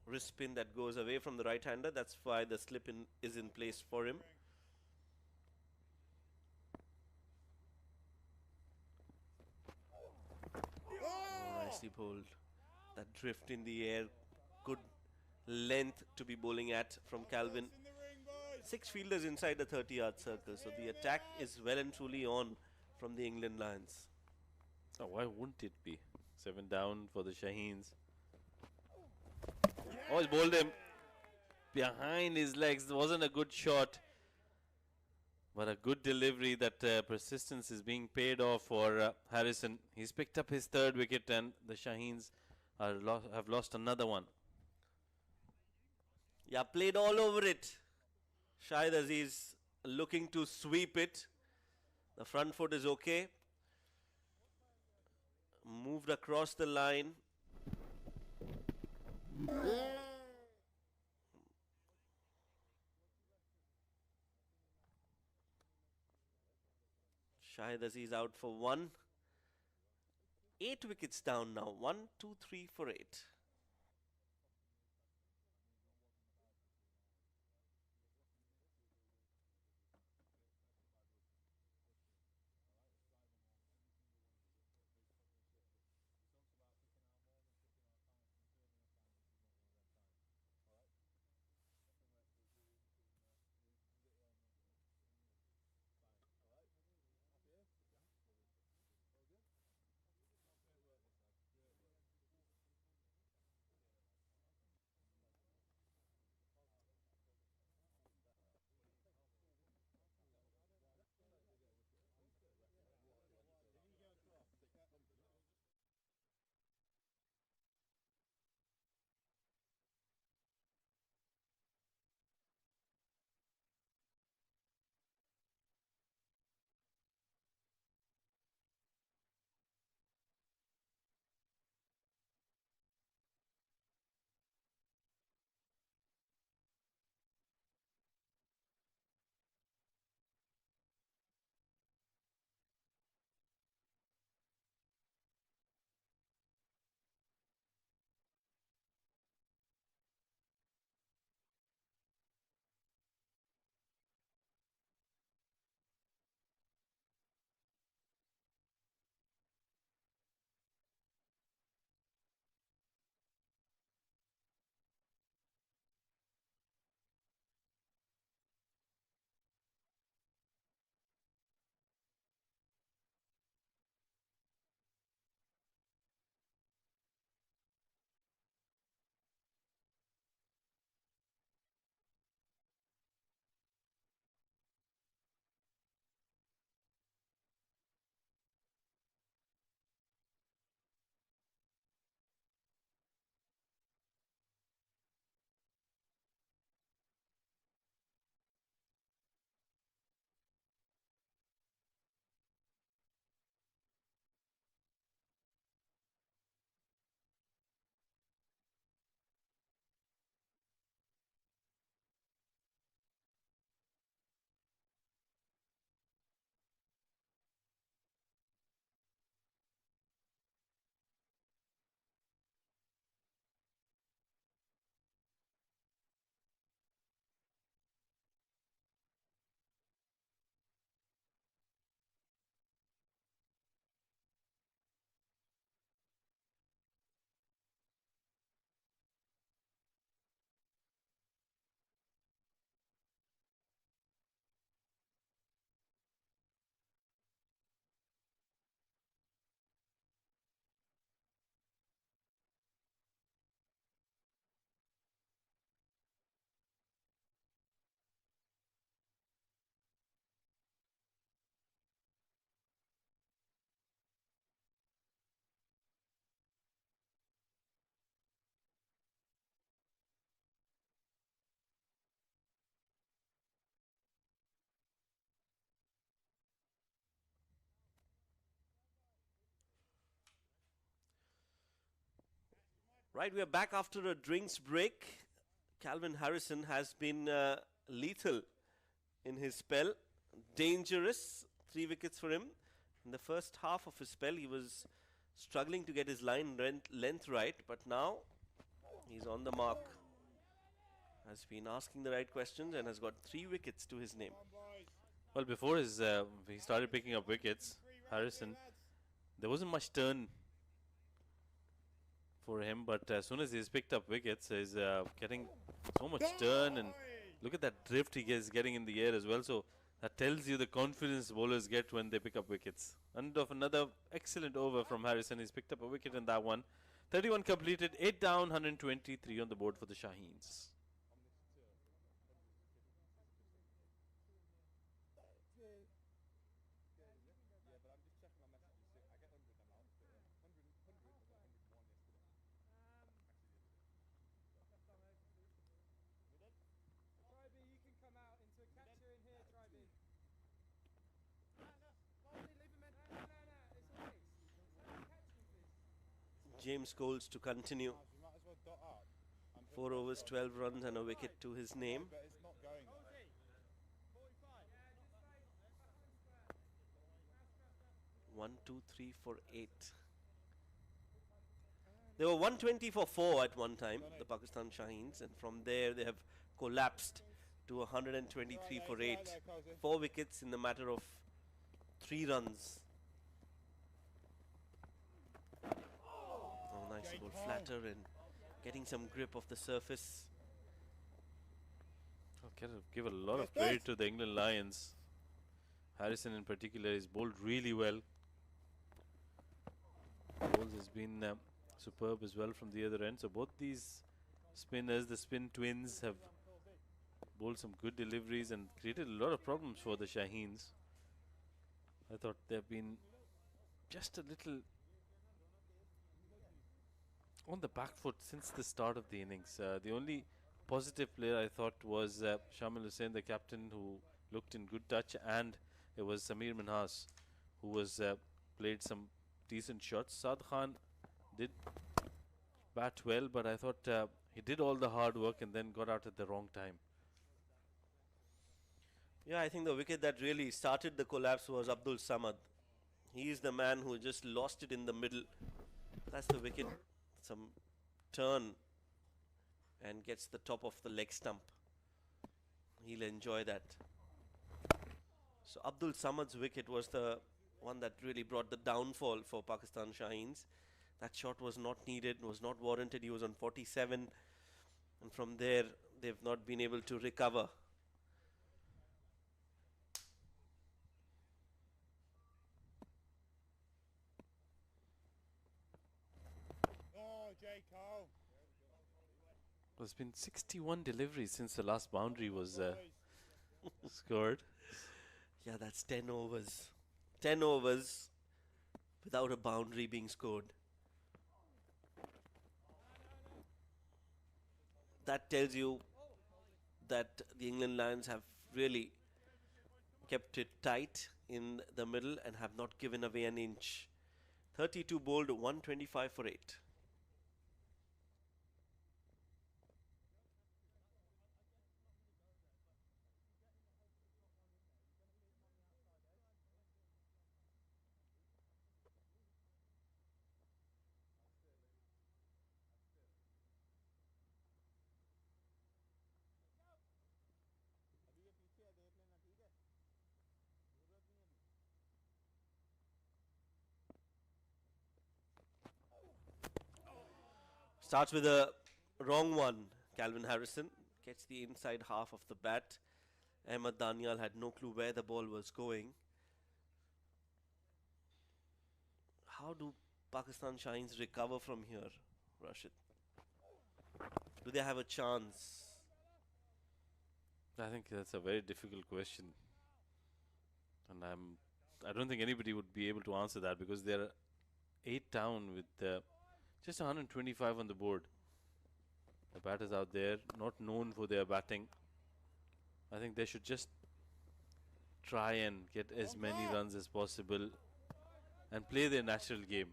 wrist spin that goes away from the right-hander, that's why the slip in is in place for him. nicely bowled. That drift in the air, good length to be bowling at from Calvin. 6 fielders inside the 30-yard circle, so the attack is well and truly on from the England Lions. Oh, why wouldn't it be? 7 down for the Shaheens. Oh, he's bowled him behind his legs. It wasn't a good shot, but a good delivery. That persistence is being paid off for Harrison. He's picked up his 3rd wicket, and the Shaheens have lost another one. Yeah, played all over it. Shahid Aziz looking to sweep it. The front foot is okay. Moved across the line. Shahid Aziz out for 1. 8 wickets down now. 1, 2, 3 for 8. Right, we are back after a drinks break. Calvin Harrison has been lethal in his spell. Dangerous. 3 wickets for him. In the first half of his spell, he was struggling to get his line length right, but now he's on the mark. Has been asking the right questions and has got 3 wickets to his name. Well, before he started picking up wickets, Harrison, there wasn't much turn for him, but as soon as he's picked up wickets, he's getting so much turn, and look at that drift he is getting in the air as well. So that tells you the confidence bowlers get when they pick up wickets. End of another excellent over from Harrison. He's picked up a wicket in that one. 31 completed, 8 down, 123 on the board for the Shaheens. You can come out into a catcher in here, try B. It's okay. Catch me, please. James Coles to continue. You might as well dot up. 4 overs, 12 runs and a wicket to his name. But it's not going there. 1, 2, 3, 4, 8. They were 120 for 4 at one time, the Pakistan Shaheens, and from there they have collapsed to 123 for 8. 4 wickets in the matter of 3 runs. Oh, nice ball flatter and getting some grip of the surface. I'll give a lot of credit to the England Lions. Harrison in particular is bowled really well. Bowles has been superb as well from the other end. So both these spinners, the spin twins, have bowled some good deliveries and created a lot of problems for the Shaheens. I thought they've been just a little on the back foot since the start of the innings. The only positive player I thought was Shamil Hussain, the captain, who looked in good touch, and it was Samir Minhas, who was played some decent shots. Saad Khan did bat well, but I thought he did all the hard work and then got out at the wrong time. Yeah, I think the wicket that really started the collapse was Abdul Samad. He is the man who just lost it in the middle. That's the wicket. Some turn and gets the top of the leg stump. He'll enjoy that. So Abdul Samad's wicket was the one that really brought the downfall for Pakistan Shaheens. That shot was not needed, was not warranted. He was on 47, and from there they've not been able to recover. Oh, J. Cole. There's been 61 deliveries since the last boundary was scored. Yeah, that's 10 overs. 10 overs without a boundary being scored. That tells you that the England Lions have really kept it tight in the middle and have not given away an inch. 32 bowled, 125 for 8. Starts with a wrong one. Calvin Harrison gets the inside half of the bat. Ahmed Daniel had no clue where the ball was going. How do Pakistan Shaheens recover from here, Rashid? Do they have a chance? I think that's a very difficult question, and I don't think anybody would be able to answer that because they're 8 down with just 125 on the board. The batters out there, not known for their batting. I think they should just try and get as many runs as possible and play their natural game.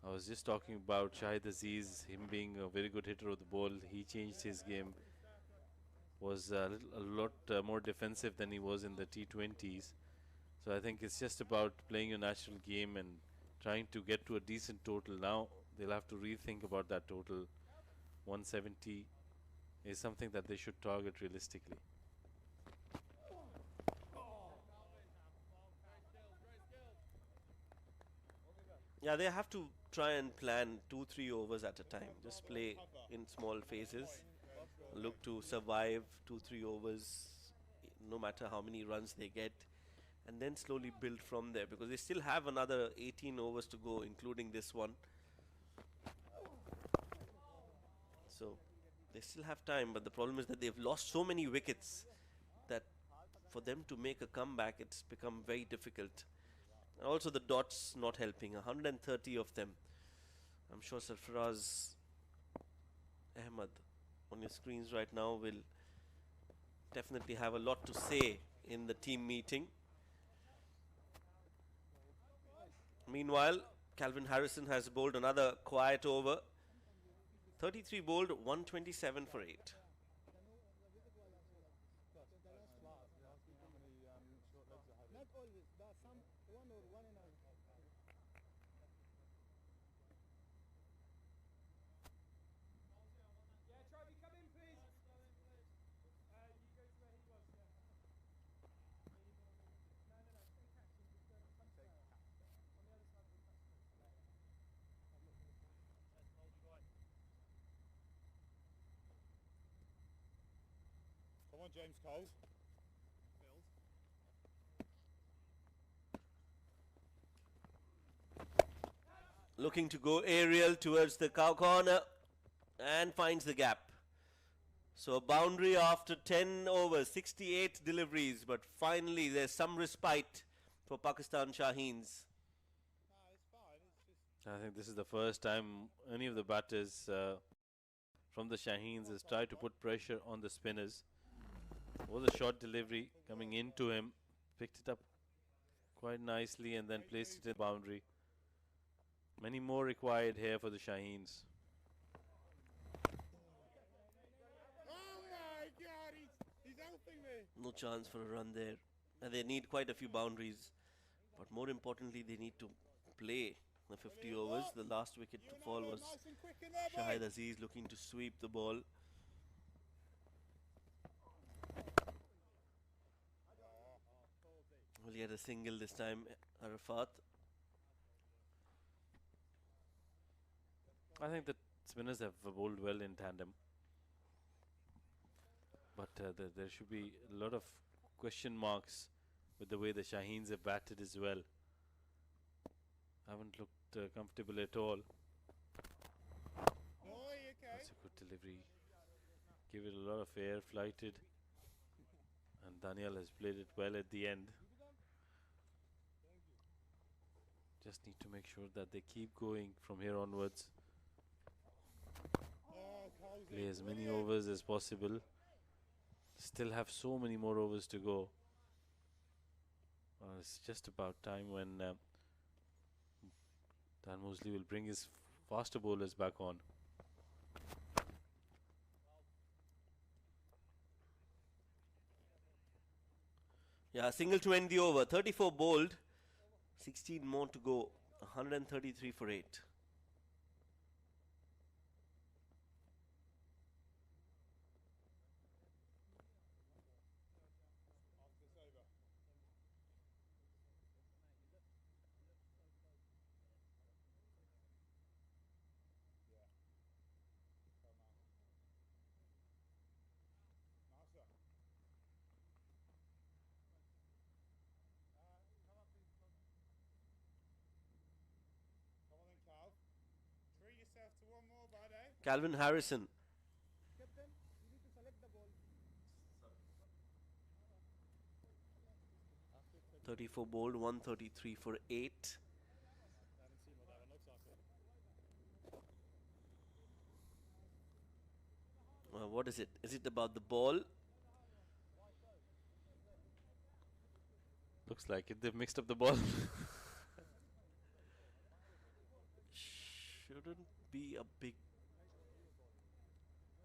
I was just talking about Shahid Aziz, him being a very good hitter of the ball. He changed his game, was a lot more defensive than he was in the T20s. So I think it's just about playing your natural game and trying to get to a decent total. Now they'll have to rethink about that total. 170 is something that they should target realistically. Yeah, they have to try and plan 2-3 overs at a time. Just play in small phases. Look to survive 2-3 overs, no matter how many runs they get, and then slowly build from there because they still have another 18 overs to go, including this one. So they still have time, but the problem is that they've lost so many wickets that for them to make a comeback, it's become very difficult. And also the dots not helping, 130 of them. I'm sure Sarfaraz Ahmed on your screens right now will definitely have a lot to say in the team meeting. Meanwhile, Calvin Harrison has bowled another quiet over. 33 bowled, 127 for 8. Not always, but some one or one and a half. Yeah, Trophy, come in, please. You go to where he was. Yeah. No, stay catching. Just come to on the other side of the catch. Come on, James Cole. Looking to go aerial towards the cow corner and finds the gap. So a boundary after 10 overs, 68 deliveries, but finally there's some respite for Pakistan Shaheens. I think this is the first time any of the batters from the Shaheens has tried to put pressure on the spinners. Was a short delivery coming into him, picked it up quite nicely and then placed it in the boundary. Many more required here for the Shaheens. Oh my God, he's helping me. No chance for a run there. And they need quite a few boundaries. But more importantly, they need to play the 50 overs. The last wicket to fall was Shahid Aziz looking to sweep the ball. Well, he had a single this time, Arafat. I think the spinners have bowled well in tandem. But there should be a lot of question marks with the way the Shaheens have batted as well. Haven't looked comfortable at all. That's a good delivery. Give it a lot of air, flighted. And Daniel has played it well at the end. Just need to make sure that they keep going from here onwards. Play as many overs as possible. Still have so many more overs to go. It's just about time when Dan Mosley will bring his faster bowlers back on. Yeah, single to end the over. 34 bowled, 16 more to go. 133 for 8. Calvin Harrison. Captain, you need to select the ball. 34 bowled, 133 for 8. What is it? Is it about the ball? Looks like it. They've mixed up the ball. Shouldn't be a big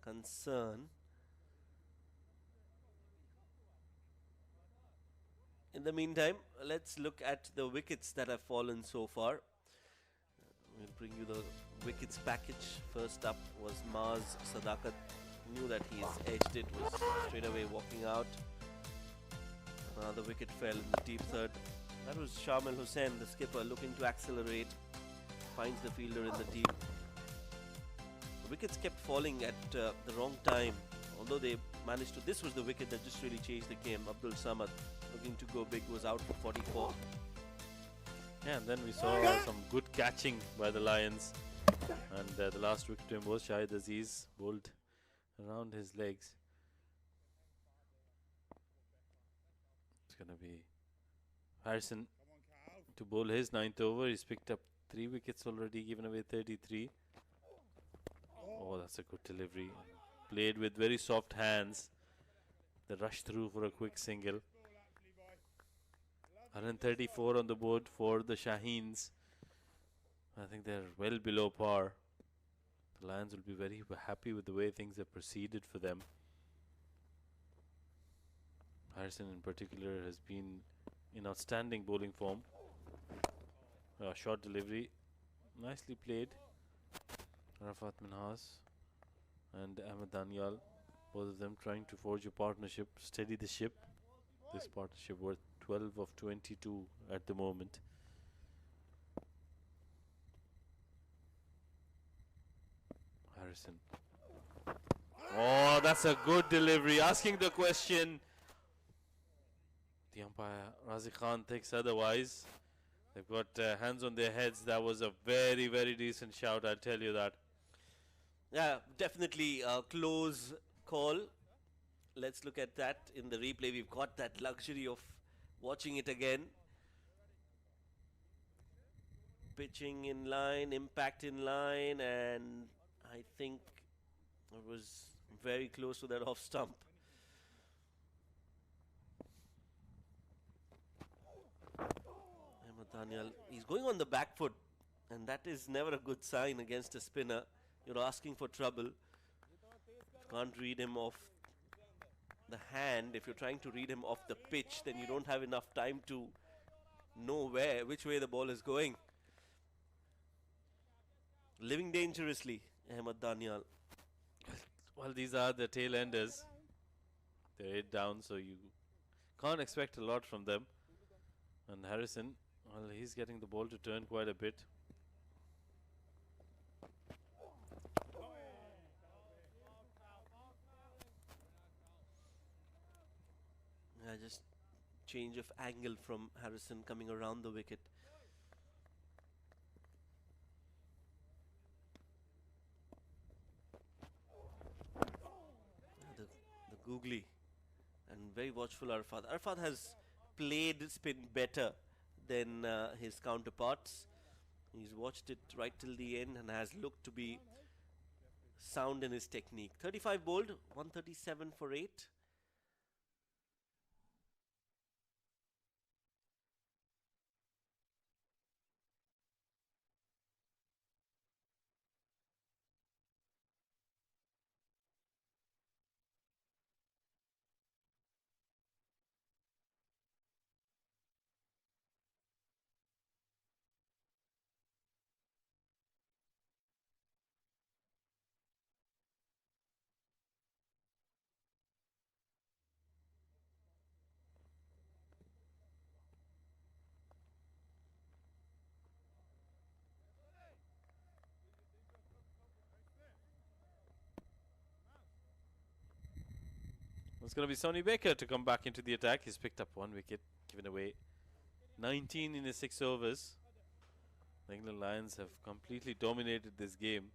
concern. In the meantime, let's look at the wickets that have fallen so far. We'll bring you the wickets package. First up was Maz Sadakat. Knew that he's edged it, was straight away walking out. Another wicket fell in the deep third. That was Shamil Hussain, the skipper, looking to accelerate. finds the fielder in the team. The wickets kept falling at the wrong time. Although they managed to, this was the wicket that just really changed the game. Abdul Samad, looking to go big, was out for 44. Yeah, and then we saw some good catching by the Lions. And the last wicket to him was Shahid Aziz, bowled around his legs. It's going to be Harrison to bowl his 9th over. He's picked up 3 wickets already, given away 33. Oh, that's a good delivery. Played with very soft hands. The rush through for a quick single. 134 on the board for the Shaheens. I think they're well below par. The Lions will be very happy with the way things have proceeded for them. Harrison in particular has been in outstanding bowling form. Short delivery, nicely played. Arafat Minhas and Ahmed Daniel, both of them trying to forge a partnership, steady the ship. This partnership worth 12 of 22 at the moment. Harrison. Oh, that's a good delivery. Asking the question. The umpire, Razi Khan, thinks otherwise. They've got hands on their heads. That was a very, very decent shout, I'll tell you that. Yeah, definitely a close call. Let's look at that in the replay. We've got that luxury of watching it again. Pitching in line, impact in line, and I think it was very close to that off stump. Ahmed Daniel, he's going on the back foot, and that is never a good sign against a spinner. You're asking for trouble. If you can't read him off the hand, if you're trying to read him off the pitch, then you don't have enough time to know which way the ball is going. Living dangerously, Ahmed Daniel. Well, these are the tail enders. They're 8 down, so you can't expect a lot from them. And Harrison, well, he's getting the ball to turn quite a bit. Yeah, just change of angle from Harrison coming around the wicket. The googly and very watchful Arafat. Arafat has played spin better than his counterparts. He's watched it right till the end and has looked to be sound in his technique. 35 bowled, 137 for 8. It's going to be Sonny Baker to come back into the attack. He's picked up 1 wicket, given away 19 in his 6 overs. The England Lions have completely dominated this game.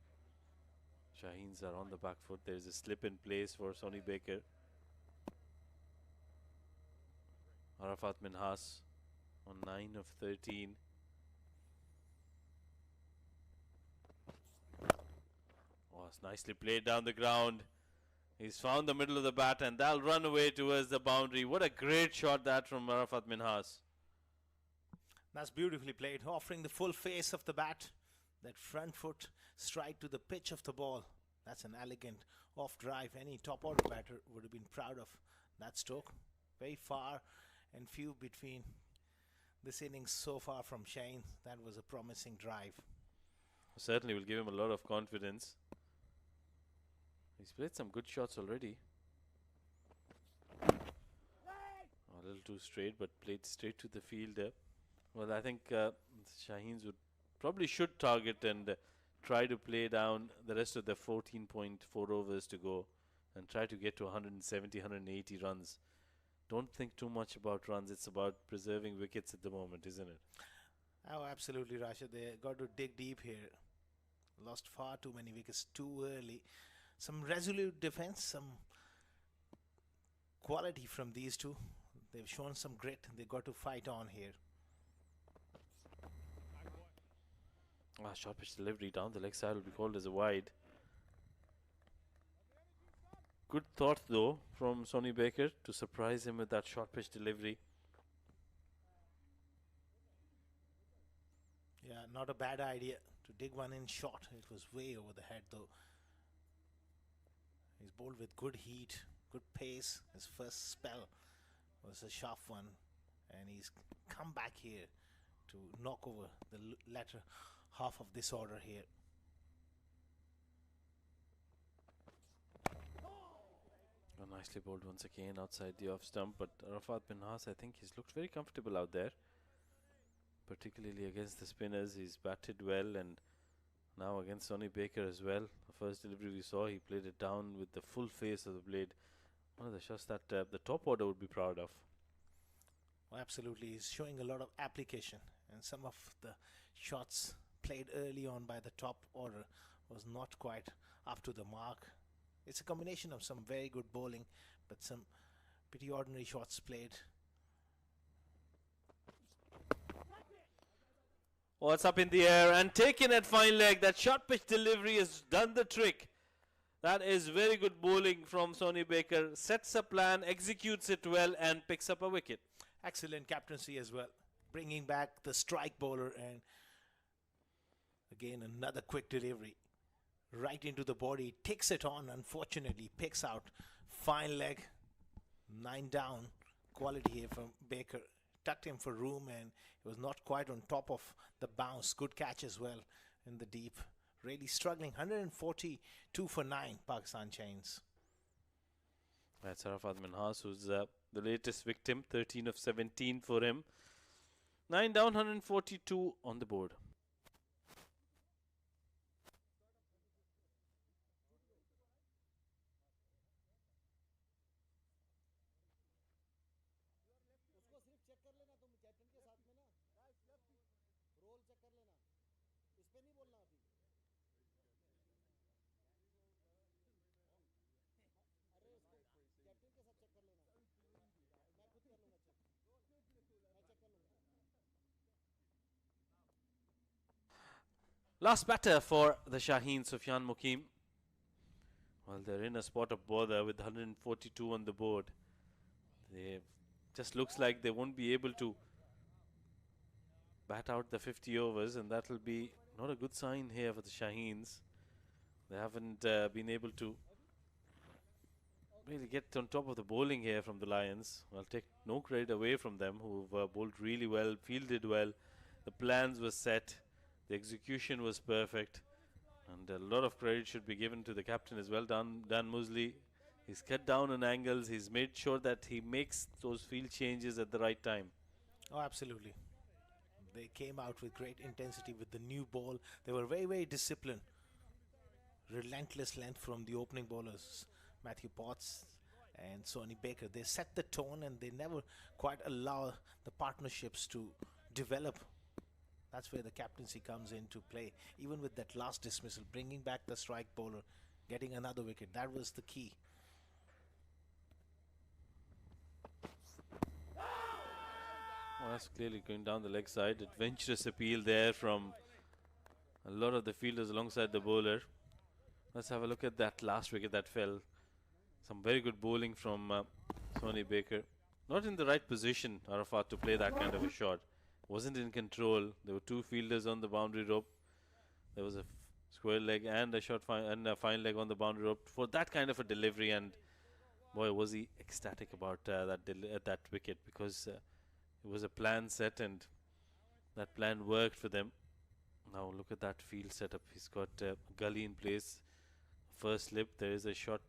Shaheens are on the back foot. There's a slip in place for Sonny Baker. Arafat Minhas on 9 of 13. Oh, it's nicely played down the ground. He's found the middle of the bat and that'll run away towards the boundary. What a great shot that from Arafat Minhas. That's beautifully played, offering the full face of the bat. That front foot strike to the pitch of the ball. That's an elegant off drive. Any top order batter would have been proud of that stroke. Very far and few between this innings so far from Shane. That was a promising drive. Certainly will give him a lot of confidence. He's played some good shots already. A little too straight, but played straight to the fielder. Well, I think Shaheens would probably should target and try to play down the rest of the 14.4 overs to go and try to get to 170, 180 runs. Don't think too much about runs. It's about preserving wickets at the moment, isn't it? Oh, absolutely, Rashid. They got to dig deep here. Lost far too many wickets too early. Some resolute defense, some quality from these two. They've shown some grit. They got to fight on here. Short pitch delivery down the leg side will be called as a wide. Good thought though from Sonny Baker to surprise him with that short pitch delivery. Yeah, not a bad idea to dig one in short. It was way over the head though. He's bowled with good heat, good pace. His first spell was a sharp one, and he's come back here to knock over the latter half of this order here. Nicely bowled once again outside the off stump, but Arafat bin Haas, I think he's looked very comfortable out there, particularly against the spinners. He's batted well, and now against Sonny Baker as well. The first delivery we saw, he played it down with the full face of the blade. One of the shots that the top order would be proud of. Well, absolutely, he's showing a lot of application, and some of the shots played early on by the top order was not quite up to the mark. It's a combination of some very good bowling, but some pretty ordinary shots played. Oh, it's up in the air and taken at fine leg. That short pitch delivery has done the trick. That is very good bowling from Sonny Baker. Sets a plan, executes it well, and picks up a wicket. Excellent captaincy as well. Bringing back the strike bowler, and again another quick delivery. Right into the body, takes it on, unfortunately picks out fine leg. 9 down, quality here from Baker. Tucked him for room, and it was not quite on top of the bounce. Good catch as well in the deep. Really struggling. 142 for 9, Pakistan Chains. That's Arafat bin Haas, who's the latest victim. 13 of 17 for him. 9 down, 142 on the board. Last batter for the Shaheens, Sufyan Mukim. Well, they're in a spot of bother with 142 on the board. They just looks like they won't be able to bat out the 50 overs, and that will be not a good sign here for the Shaheens. They haven't been able to really get on top of the bowling here from the Lions. I'll take no credit away from them, who've bowled really well, fielded well. The plans were set. The execution was perfect, and a lot of credit should be given to the captain as well, Dan Musley. He's cut down on angles. He's made sure that he makes those field changes at the right time. Oh, absolutely. They came out with great intensity with the new ball. They were very, very disciplined. Relentless length from the opening bowlers, Matthew Potts and Sonny Baker. They set the tone, and they never quite allow the partnerships to develop. That's where the captaincy comes into play. Even with that last dismissal, bringing back the strike bowler, getting another wicket, that was the key. Well, that's clearly going down the leg side. Adventurous appeal there from a lot of the fielders alongside the bowler. Let's have a look at that last wicket that fell. Some very good bowling from Sonny Baker. Not in the right position, Arafat, to play that kind of a shot. Wasn't in control. There were two fielders on the boundary rope. There was a square leg and a fine leg on the boundary rope for that kind of a delivery. And boy, was he ecstatic about that wicket, because it was a plan set, and that plan worked for them. Now look at that field setup. He's got a gully in place. First slip. There is a short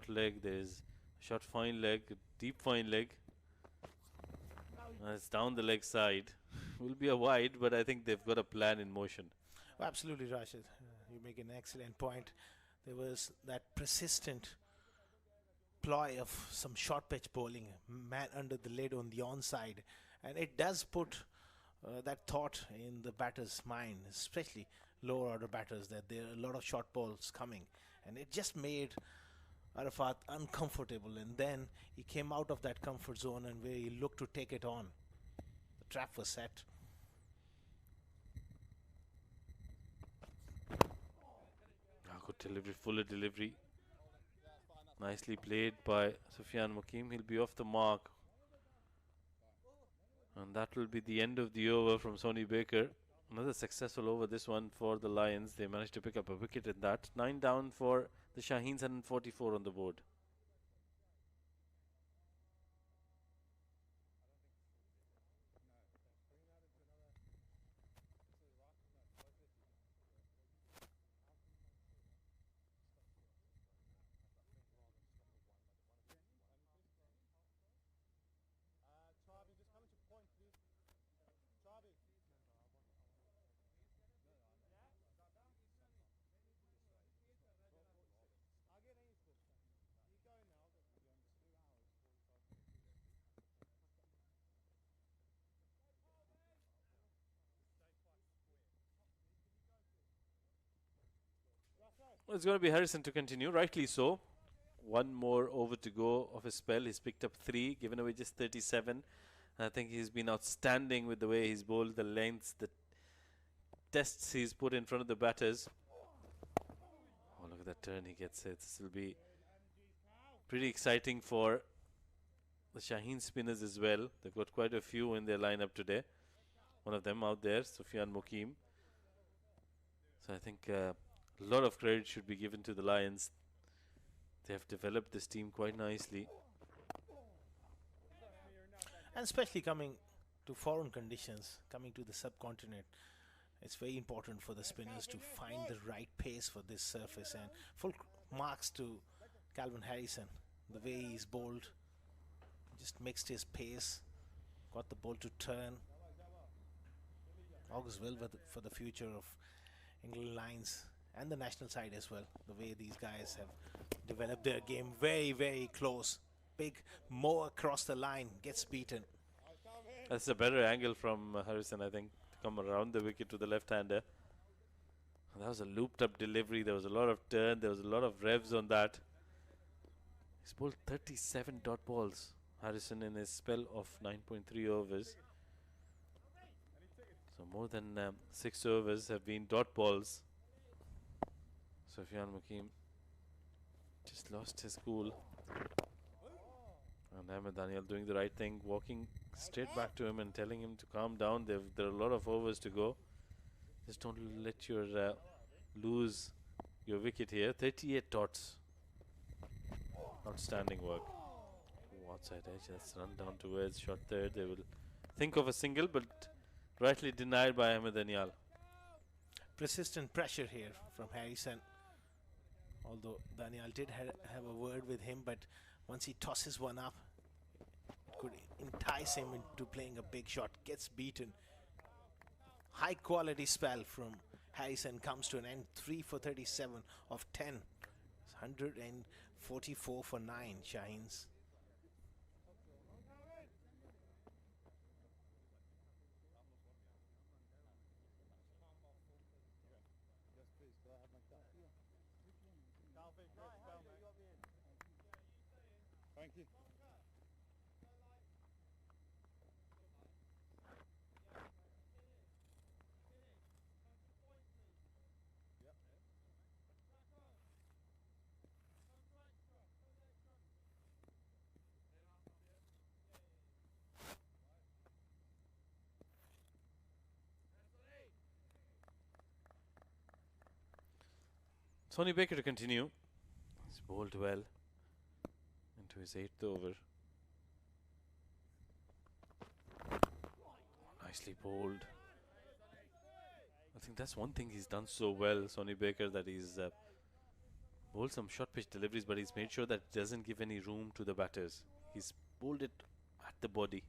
leg. There is a short fine leg, deep fine leg. And it's down the leg side. will be a wide, but I think they've got a plan in motion. Absolutely, Rashid. You make an excellent point. There was that persistent ploy of some short pitch bowling, man under the lid on the onside, and it does put that thought in the batter's mind, especially lower order batters, that there are a lot of short balls coming, and it just made Arafat uncomfortable, and then he came out of that comfort zone and where he looked to take it on. The trap was set. Good delivery, fuller delivery. Nicely played by Sufyan Mukim. He'll be off the mark. And that will be the end of the over from Sonny Baker. Another successful over, this one for the Lions. They managed to pick up a wicket in that. 9 down for the Shaheens, 144 on the board. Charby, just come into point, please. Charby. I'll get any school. You go now. I'll get 2 hours, 45 minutes. Well, it's going to be Harrison to continue, rightly so. One more over to go of his spell. He's picked up 3, given away just 37. I think he's been outstanding with the way he's bowled, the lengths, the tests he's put in front of the batters. Oh, look at that turn he gets it. This will be pretty exciting for the Shaheen spinners as well. They've got quite a few in their lineup today. One of them out there, Sufyan Mukim. So I think a lot of credit should be given to the Lions. They have developed this team quite nicely. And especially coming to foreign conditions, coming to the subcontinent, it's very important for the spinners to find the right pace for this surface. And full marks to Calvin Harrison. The way he's bowled, just mixed his pace, got the ball to turn. Augurs well for the future of England Lions and the national side as well. The way these guys have developed their game, very, very close. Big mow across the line, gets beaten. That's a better angle from Harrison, I think, to come around the wicket to the left-hander. That was a looped-up delivery. There was a lot of turn. There was a lot of revs on that. He's bowled 37 dot balls, Harrison, in his spell of 9.3 overs. So more than 6 overs have been dot balls. Sufyan Mukim just lost his cool. And Ahmed Daniel doing the right thing, walking straight back to him and telling him to calm down. There are a lot of overs to go. Just don't let your lose your wicket here. 38 dots. Outstanding work. Oh, outside edge. That's run down towards short third. They will think of a single, but rightly denied by Ahmed Daniel. Persistent pressure here from Harrison. Although Daniel did have a word with him, but once he tosses one up, it could entice him into playing a big shot. Gets beaten. High quality spell from Harrison comes to an end. 3 for 37 of 10. 144 for 9, Shaheens. Thank you. Sonny Baker to continue. He's bowled well into his 8th over. Nicely bowled. I think that's one thing he's done so well, Sonny Baker, that he's bowled some short pitch deliveries, but he's made sure that it doesn't give any room to the batters. He's bowled it at the body.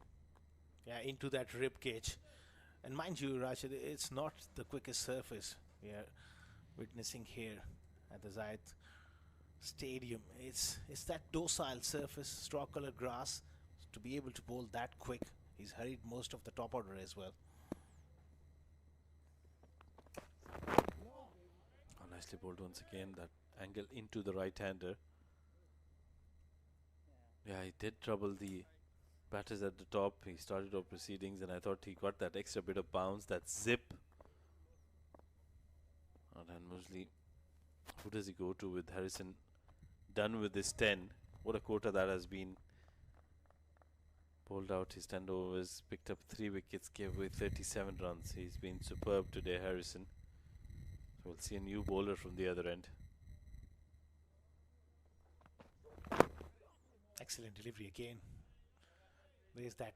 Yeah, into that rib cage. And mind you, Rashid, it's not the quickest surface we are witnessing here at the Zayed Stadium. It's that docile surface, straw-colored grass. To be able to bowl that quick, he's hurried most of the top order as well. Oh, nicely bowled once again. That angle into the right-hander. Yeah, he did trouble the batters at the top. He started off proceedings, and I thought he got that extra bit of bounce, that zip. And then Mosley, who does he go to with Harrison? Done with his 10. What a quota that has been. Bowled out his 10 overs, picked up 3 wickets, gave away 37 runs. He's been superb today, Harrison. So we'll see a new bowler from the other end. Excellent delivery again. There's that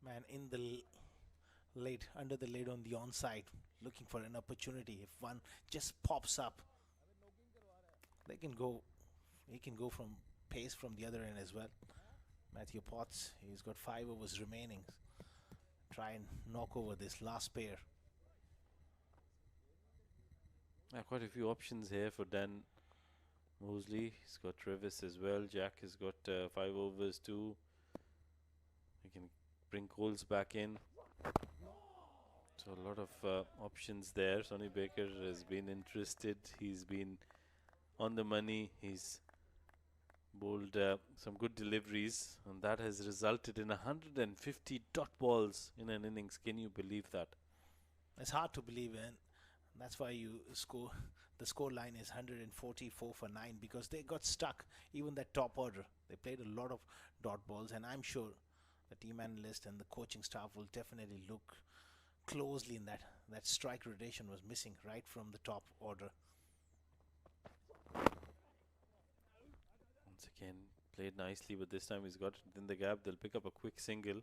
man in the lid, under the lid on the onside, looking for an opportunity. If one just pops up, they can go. He can go from pace from the other end as well. Matthew Potts, he's got 5 overs remaining. Try and knock over this last pair. Quite a few options here for Dan Mosley. He's got Travis as well. Jack has got 5 overs too. He can bring Coles back in. So a lot of options there. Sonny Baker has been interested. He's been on the money. He's bowled some good deliveries, and that has resulted in 150 dot balls in an innings. Can you believe that? It's hard to believe in. That's why you score. The score line is 144 for 9 because they got stuck. Even that top order, they played a lot of dot balls, and I'm sure the team analyst and the coaching staff will definitely look closely in that. That strike rotation was missing right from the top order. Once again, played nicely, but this time he's got it in the gap. They'll pick up a quick single.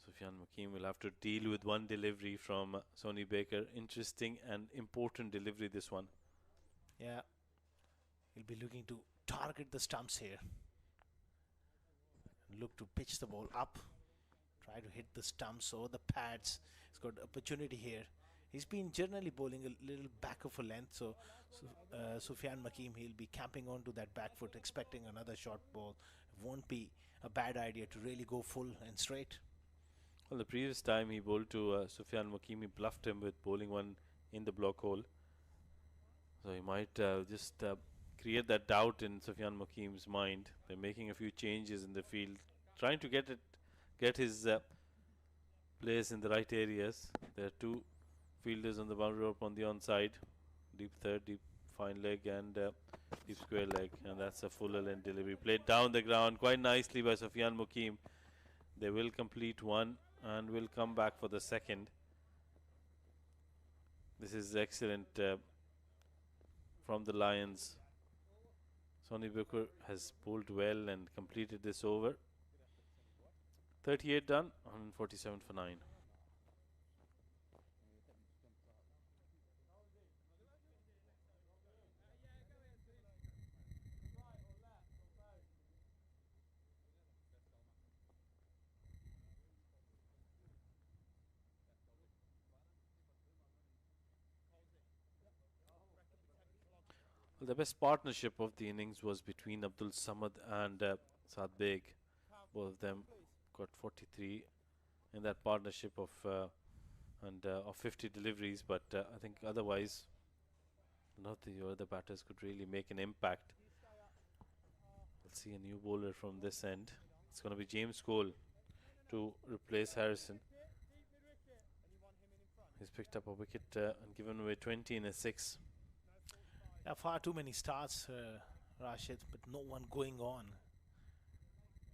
Sufyan Makeem will have to deal with one delivery from Sonny Baker. Interesting and important delivery, this one. Yeah, he'll be looking to target the stumps here. Look to pitch the ball up. Try to hit the stumps or the pads. He's got opportunity here. He's been generally bowling a little back of a length, so Sufyan Makeem, he'll be camping onto that back foot, expecting another short ball. It won't be a bad idea to really go full and straight. Well, the previous time he bowled to Sufyan Makeem, he bluffed him with bowling one in the block hole. So he might just create that doubt in Sufyan Makeem's mind. They're making a few changes in the field, trying to get his players in the right areas. There are 2 fielders on the boundary rope on the onside. Deep third, deep fine leg, and deep square leg. And that's a fuller length delivery. Played down the ground quite nicely by Sufyan Makeem. They will complete one and will come back for the second. This is excellent from the Lions. Sonny Baker has bowled well and completed this over. 38 done, 147 for 9. Well, the best partnership of the innings was between Abdul Samad and Saad Beg. Both of them got 43 in that partnership of 50 deliveries, but I think otherwise none of the other batters could really make an impact. We'll see a new bowler from this end. It's going to be James Cole to replace Harrison. He's picked up a wicket and given away 20 in a 6. Yeah, far too many starts, Rashid, but no one going on.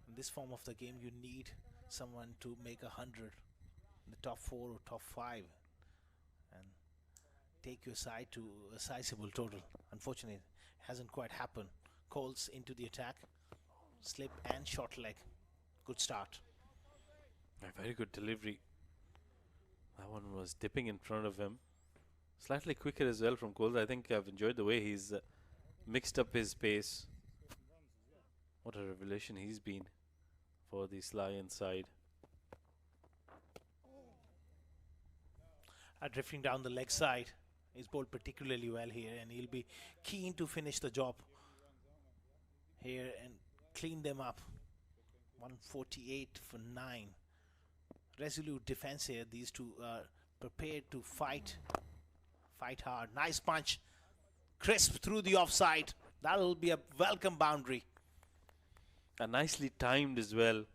In this form of the game, you need someone to make 100 in the top 4 or top 5 and take your side to a sizable total. Unfortunately, it hasn't quite happened. Coles into the attack, slip and short leg. Good start. A very good delivery. That one was dipping in front of him. Slightly quicker as well from Coles. I think I've enjoyed the way he's mixed up his pace. What a revelation he's been for the Lions side. drifting down the leg side. He's bowled particularly well here, and he'll be keen to finish the job here and clean them up. 148 for 9. Resolute defense here. These two are prepared to fight hard. Nice punch, crisp through the offside. That'll be a welcome boundary. And nicely timed as well.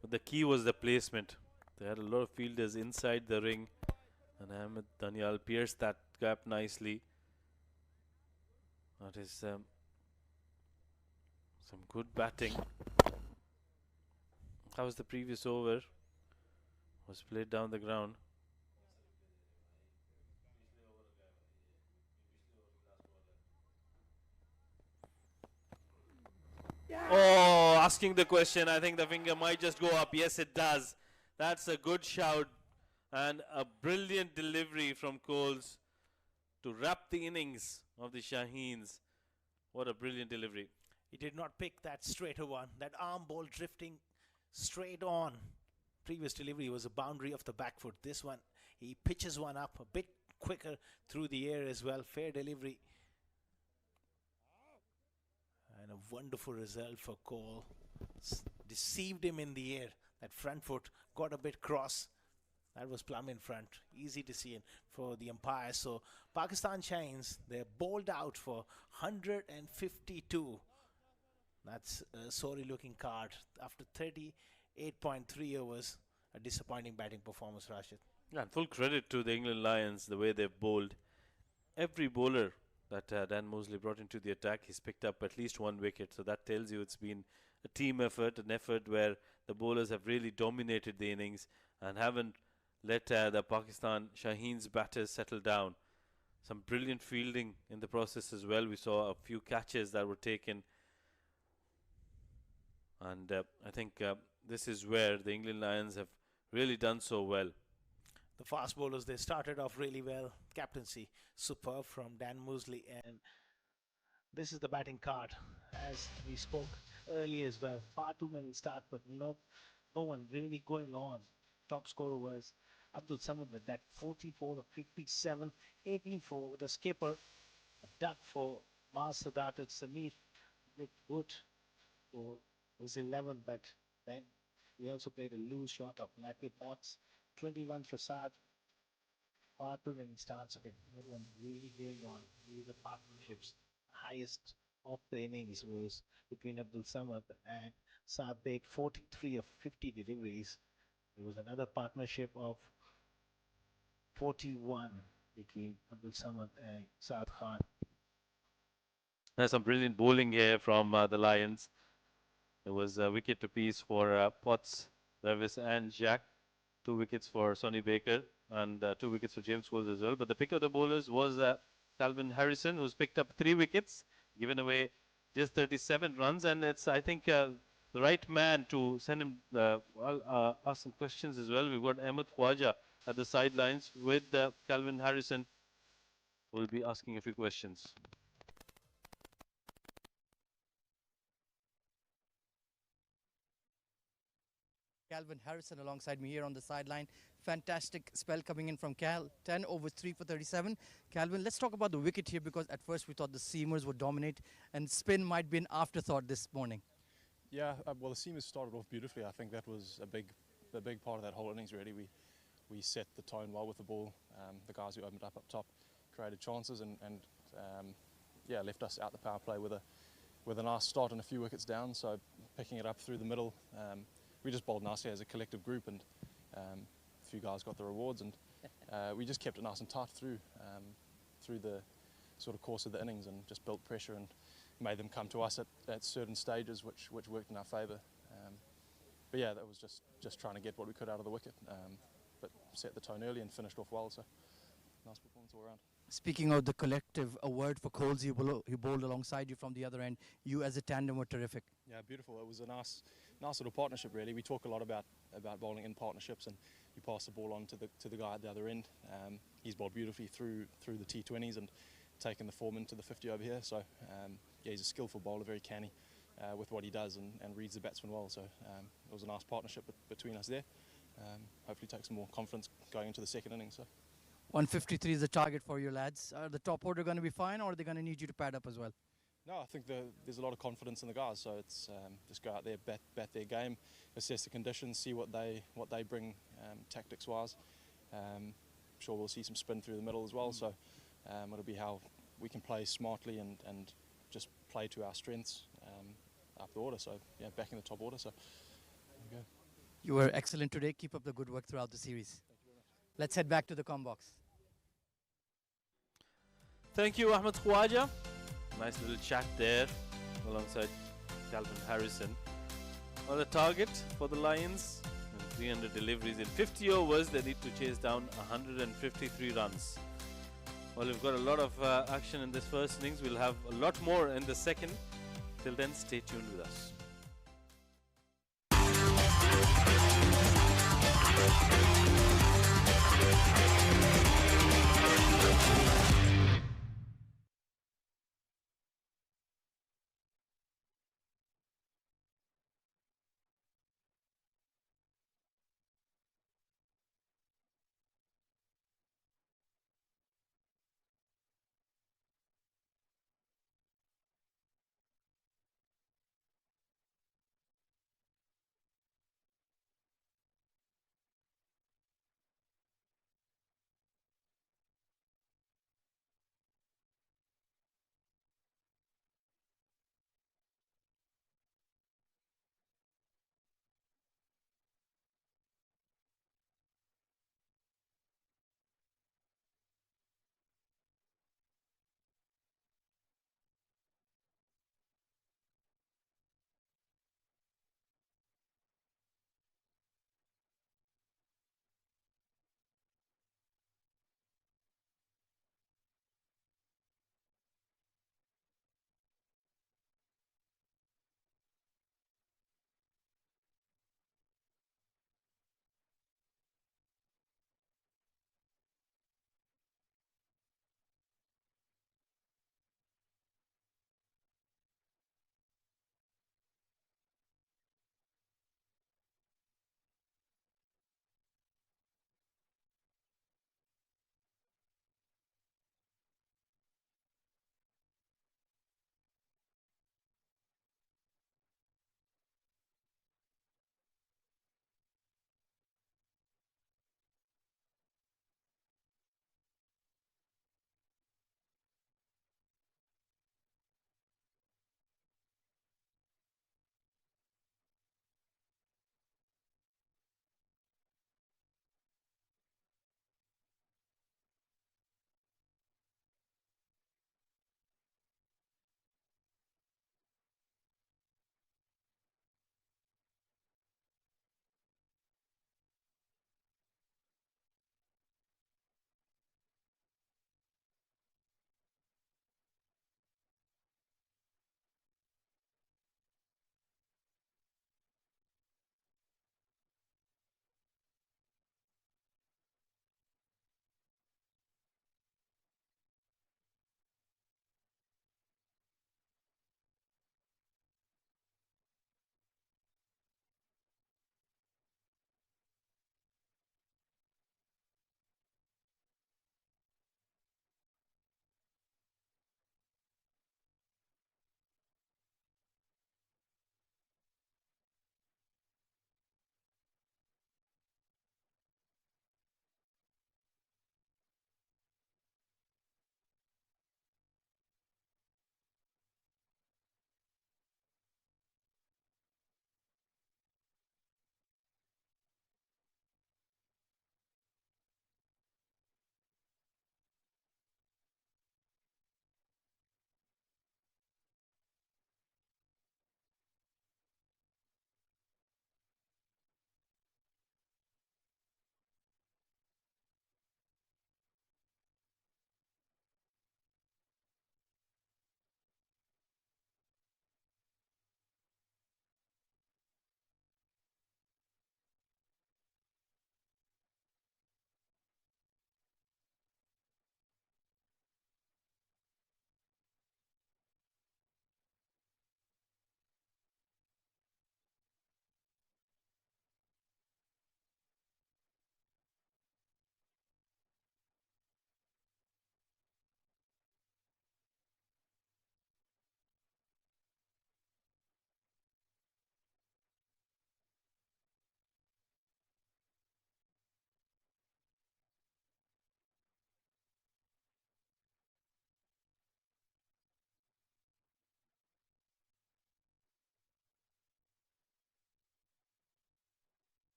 But the key was the placement. They had a lot of fielders inside the ring, and Ahmed Daniel pierced that gap nicely. That is some good batting. How was the previous over? Was played down the ground. Oh, asking the question. I think the finger might just go up. Yes, it does. That's a good shout and a brilliant delivery from Coles to wrap the innings of the Shaheens. What a brilliant delivery. He did not pick that straighter one. That arm ball drifting straight on. Previous delivery was a boundary of the back foot. This one, he pitches one up a bit quicker through the air as well. Fair delivery. And a wonderful result for Cole. Deceived him in the air. That front foot got a bit cross. That was plumb in front. Easy to see it for the umpire. So Pakistan Shaheens, they're bowled out for 152. That's a sorry looking card. After 38.3 overs, a disappointing batting performance, Rashid. And full credit to the England Lions, the way they've bowled. Every bowler that Dan Mosley brought into the attack, he's picked up at least one wicket. So that tells you it's been a team effort, an effort where the bowlers have really dominated the innings and haven't let the Pakistan Shaheens batters settle down. Some brilliant fielding in the process as well. We saw a few catches that were taken. And I think this is where the England Lions have really done so well. The fast bowlers, they started off really well. Captaincy, superb from Dan Mosley. And this is the batting card. As we spoke earlier as well, far too many starts, but no one really going on. Top scorer was Abdul Samad with that 44 of 57, 18-4 with a skipper, a duck for Mars Sadat and Samir with Wood for was 11, but then we also played a loose shot of Matthew Potts, 21 for Saad. Far too many starts of it. No one really going on. These are partnerships. Highest of the innings was between Abdul Samad and Saad Beg, 43 of 50 deliveries. There was another partnership of 41 between Abdul Samad and Saad Khan. There's some brilliant bowling here from the Lions. There was a wicket apiece for Potts, Davis and Jack. 2 wickets for Sonny Baker and 2 wickets for James Coles as well. But the pick of the bowlers was Calvin Harrison, who's picked up 3 wickets, given away just 37 runs. And it's, I think, the right man to send him, ask some questions as well. We've got Ahmed Khwaja at the sidelines with Calvin Harrison, who will be asking a few questions. Calvin Harrison alongside me here on the sideline. Fantastic spell coming in from Cal. 10 over 3 for 37. Calvin, let's talk about the wicket here, because at first we thought the seamers would dominate and spin might be an afterthought this morning. Yeah, well, the seamers started off beautifully. I think that was a big part of that whole innings, really. We set the tone well with the ball. The guys who opened up top created chances and yeah, left us out the power play with a nice start and a few wickets down. So picking it up through the middle, we just bowled nicely as a collective group, and a few guys got the rewards, and we just kept it nice and tight through the sort of course of the innings, and just built pressure and made them come to us at certain stages, which worked in our favour. But yeah, that was just trying to get what we could out of the wicket, but set the tone early and finished off well. So nice performance all around. Speaking of the collective, a word for Coles. He bowled alongside you from the other end. You as a tandem were terrific. Yeah, beautiful. It was a nice little partnership, really. We talk a lot about bowling in partnerships, and you pass the ball on to the guy at the other end. He's bowled beautifully through the T20s and taken the form into the 50 over here. So yeah, he's a skillful bowler, very canny with what he does, and reads the batsman well. So it was a nice partnership between us there. Hopefully take some more confidence going into the second innings. So. 153 is the target for your lads. Are the top order going to be fine, or are they going to need you to pad up as well? No, I think there's a lot of confidence in the guys, so it's just go out there, bat their game, assess the conditions, see what they bring tactics-wise. I'm sure we'll see some spin through the middle as well, so it'll be how we can play smartly and just play to our strengths up the order. So yeah, back in the top order. So there we go. You were excellent today. Keep up the good work throughout the series. Let's head back to the com box. Thank you, Ahmed Khwaja. Nice little chat there alongside Calvin Harrison. On the target for the Lions, 300 deliveries in 50 overs. They need to chase down 153 runs. Well, we've got a lot of action in this first innings. We'll have a lot more in the second. Till then, stay tuned with us.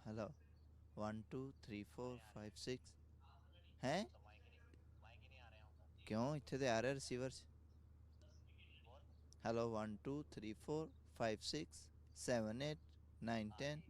Hello 1 2 3 4 5 6 हैं क्यों इतने तो आ रहे receivers hello 1 2 3 4 5 6 7 8 9 10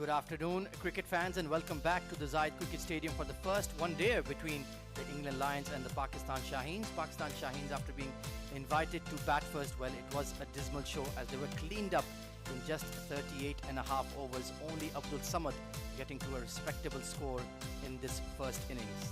Good afternoon, cricket fans, and welcome back to the Zayed Cricket Stadium for the first one-dayer between the England Lions and the Pakistan Shaheens. Pakistan Shaheens, after being invited to bat first, well, it was a dismal show as they were cleaned up in just 38 and a half overs, only Abdul Samad getting to a respectable score in this first innings.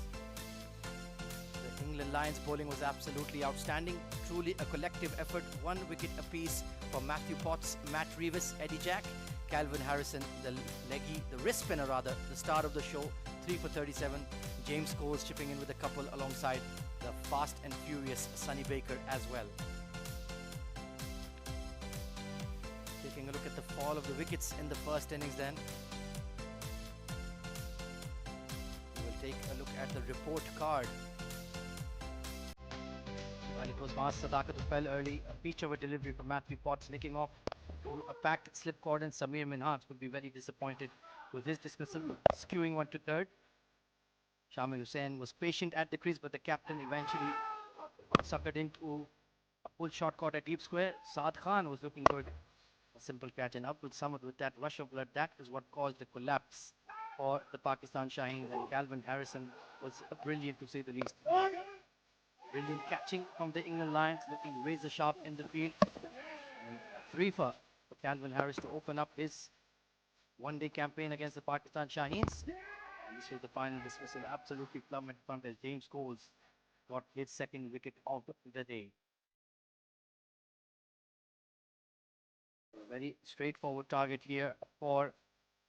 The England Lions bowling was absolutely outstanding, truly a collective effort, 1 wicket apiece for Matthew Potts, Matt Reeves, Eddie Jack, Calvin Harrison, the leggy, the wrist spinner rather, the star of the show, 3 for 37. James Coles chipping in with a couple alongside the fast and furious Sonny Baker as well. Taking a look at the fall of the wickets in the first innings then. We'll take a look at the report card. Well, it was Mas Sadaqat who fell early. A peach of a delivery from Matthew Potts nicking off a packed slip cord, and Samir Minhaj would be very disappointed with his dismissal, skewing one to third. Shamil Hussain was patient at the crease, but the captain eventually suckered into a pull shot caught at deep square. Saad Khan was looking good. A simple catch, and Abdul Samad with that rush of blood, that is what caused the collapse for the Pakistan Shaheens, and Calvin Harrison was brilliant to say the least. Brilliant catching from the England Lions, looking razor sharp in the field. 3 for Calvin Harris to open up his one-day campaign against the Pakistan Shaheens. And this was the final dismissal, absolutely plumb in front as James Coles got his second wicket of the day. A very straightforward target here for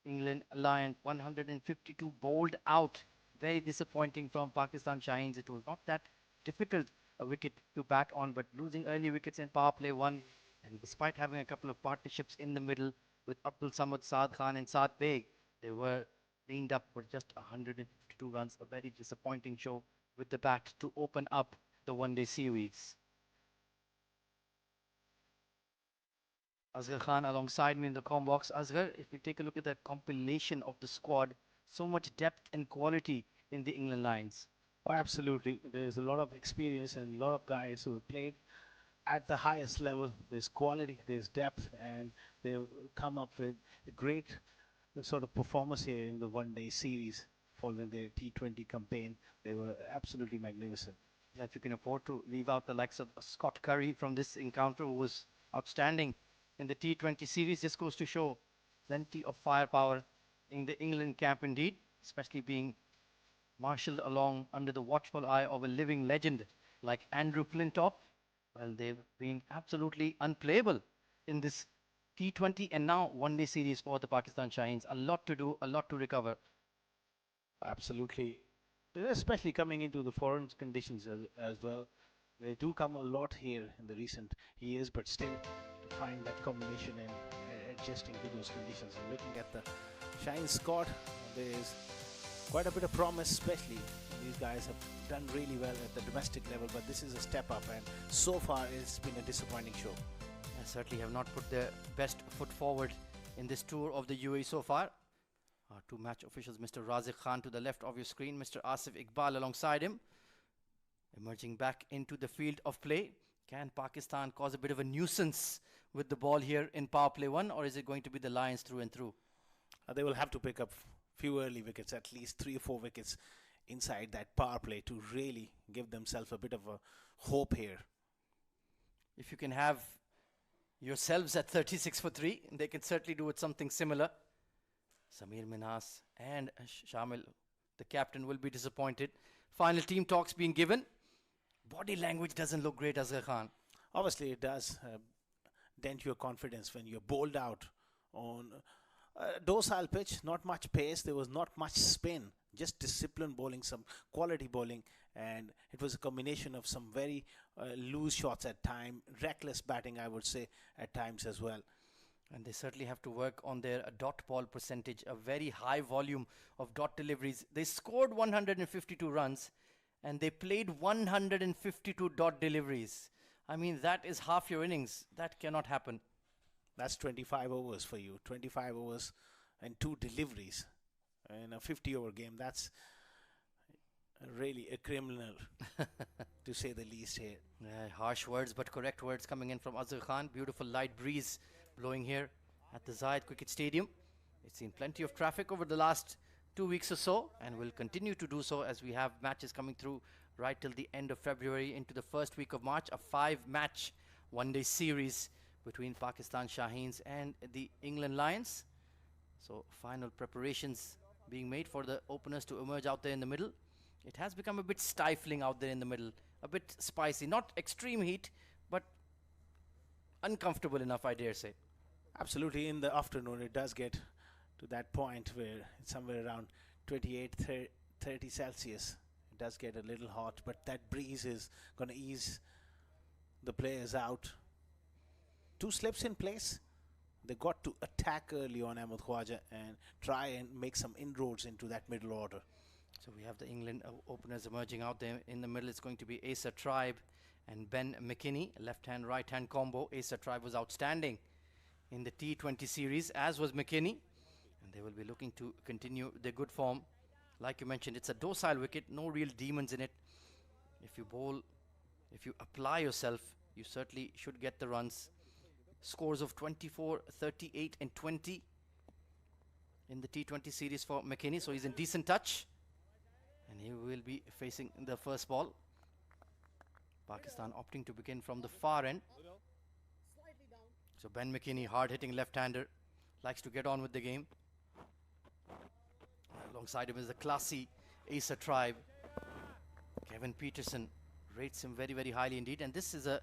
England Lions. 152 bowled out. Very disappointing from Pakistan Shaheens. It was not that difficult a wicket to bat on, but losing early wickets in power play 1, and despite having a couple of partnerships in the middle with Abdul Samad, Saad Khan and Saad Beg, they were cleaned up for just 152 runs. A very disappointing show with the bat to open up the one-day series. Asghar Khan alongside me in the comm box. Asghar, if we take a look at the compilation of the squad, so much depth and quality in the England Lions. Oh, absolutely. There's a lot of experience and a lot of guys who have played at the highest level. There's quality, there's depth, and they've come up with a great sort of performance here in the one-day series following their T20 campaign. They were absolutely magnificent. Yeah, if you can afford to leave out the likes of Scott Curry from this encounter, who was outstanding in the T20 series, just goes to show plenty of firepower in the England camp indeed, especially being marshaled along under the watchful eye of a living legend like Andrew Flintoff. Well, they've been absolutely unplayable in this T20 and now one-day series for the Pakistan Shaheens. A lot to do, a lot to recover. Absolutely. Especially coming into the foreign conditions as well. They do come a lot here in the recent years, but still to find that combination and adjusting to those conditions. And looking at the Shine squad, there's quite a bit of promise, especially these guys have done really well at the domestic level, but this is a step up, and so far it's been a disappointing show. They certainly have not put their best foot forward in this tour of the UAE so far. Our two match officials, Mr. Razik Khan to the left of your screen, Mr. Asif Iqbal alongside him. Emerging back into the field of play. Can Pakistan cause a bit of a nuisance with the ball here in power play 1, or is it going to be the Lions through and through? They will have to pick up few early wickets, at least 3 or 4 wickets inside that power play to really give themselves a bit of a hope here. If you can have yourselves at 36 for 3, they can certainly do it something similar. Samir Minhas and Shamil, the captain, will be disappointed. Final team talks being given. Body language doesn't look great, Asghar Khan. Obviously, it does dent your confidence when you're bowled out on a docile pitch, not much pace, there was not much spin, just disciplined bowling, some quality bowling, and it was a combination of some very loose shots at time, reckless batting, I would say, at times as well. And they certainly have to work on their dot ball percentage, a very high volume of dot deliveries. They scored 152 runs and they played 152 dot deliveries. I mean, that is half your innings. That cannot happen. That's 25 overs for you. 25 overs and 2 deliveries in a 50-over game. That's really a criminal, to say the least here. Yeah, harsh words, but correct words coming in from Asghar Khan. Beautiful light breeze blowing here at the Zayed Cricket Stadium. It's seen plenty of traffic over the last 2 weeks or so, and will continue to do so as we have matches coming through right till the end of February into the first week of March. A 5-match one-day series between Pakistan Shaheens and the England Lions. So final preparations being made for the openers to emerge out there in the middle. It has become a bit stifling out there in the middle, a bit spicy, not extreme heat, but uncomfortable enough, I dare say. Absolutely, in the afternoon it does get to that point where it's somewhere around 28, 30 Celsius. It does get a little hot, but that breeze is going to ease the players out. 2 slips in place. They got to attack early on Ahmed Khwaja and try and make some inroads into that middle order. So we have the England openers emerging out there. In the middle, it's going to be Asa Tribe and Ben McKinney, left-hand, right-hand combo. Asa Tribe was outstanding in the T20 series, as was McKinney. And they will be looking to continue their good form. Like you mentioned, it's a docile wicket, no real demons in it. If you bowl, if you apply yourself, you certainly should get the runs. Scores of 24, 38 and 20 in the T20 series for McKinney. So he's in decent touch. And he will be facing the first ball. Pakistan opting to begin from the far end. So Ben McKinney, hard-hitting left-hander, likes to get on with the game. Alongside him is the classy Asa Tribe. Kevin Peterson rates him very, very highly indeed. And this is a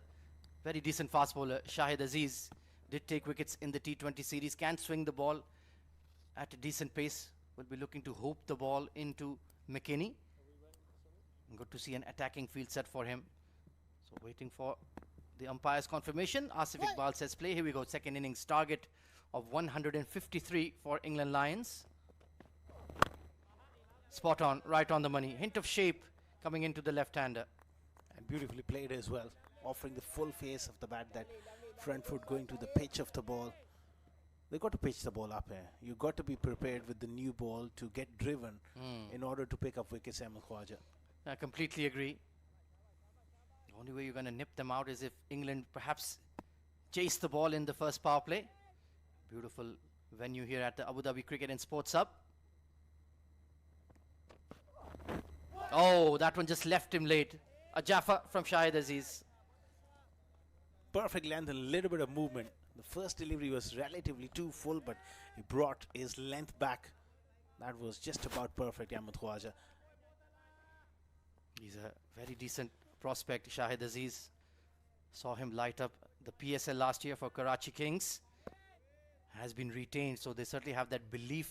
very decent fast bowler. Shahid Aziz did take wickets in the T20 series, can swing the ball at a decent pace. Will be looking to hoop the ball into McKinney. Good to see an attacking field set for him. So waiting for the umpire's confirmation. Asif Iqbal says play. Here we go. Second innings target of 153 for England Lions. Spot on, right on the money. Hint of shape coming into the left-hander. And beautifully played as well, offering the full face of the bat, that front foot going to the pitch of the ball. They got to pitch the ball up here. You got to be prepared with the new ball to get driven in order to pick up wickets, Ahmed Khwaja. I completely agree. The only way you're going to nip them out is if England perhaps chase the ball in the first power play. Beautiful venue here at the Abu Dhabi Cricket and Sports Hub. Oh, that one just left him late. A Jaffa from Shahid Aziz. Perfect length and a little bit of movement. The first delivery was relatively too full, but he brought his length back. That was just about perfect, Ahmed Khwaja. He's a very decent prospect, Shahid Aziz. Saw him light up the PSL last year for Karachi Kings. Has been retained, so they certainly have that belief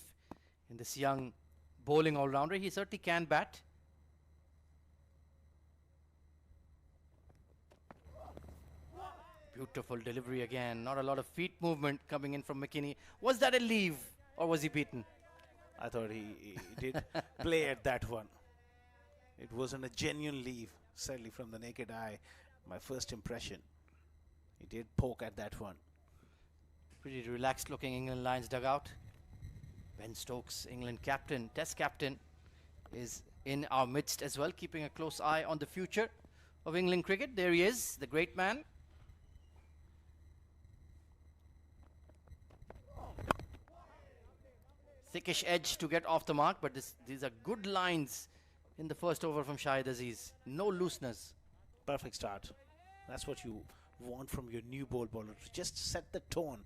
in this young bowling all-rounder. He certainly can bat. Beautiful delivery again. Not a lot of feet movement coming in from McKinney. Was that a leave or was he beaten? I thought he did play at that one. It wasn't a genuine leave, certainly from the naked eye. My first impression. He did poke at that one. Pretty relaxed looking England Lions dugout. Ben Stokes, England captain, test captain, is in our midst as well, keeping a close eye on the future of England cricket. There he is, the great man. Thickish edge to get off the mark, but these are good lines in the first over from Shahid Aziz. No looseness. Perfect start. That's what you want from your new ball bowler. Just set the tone.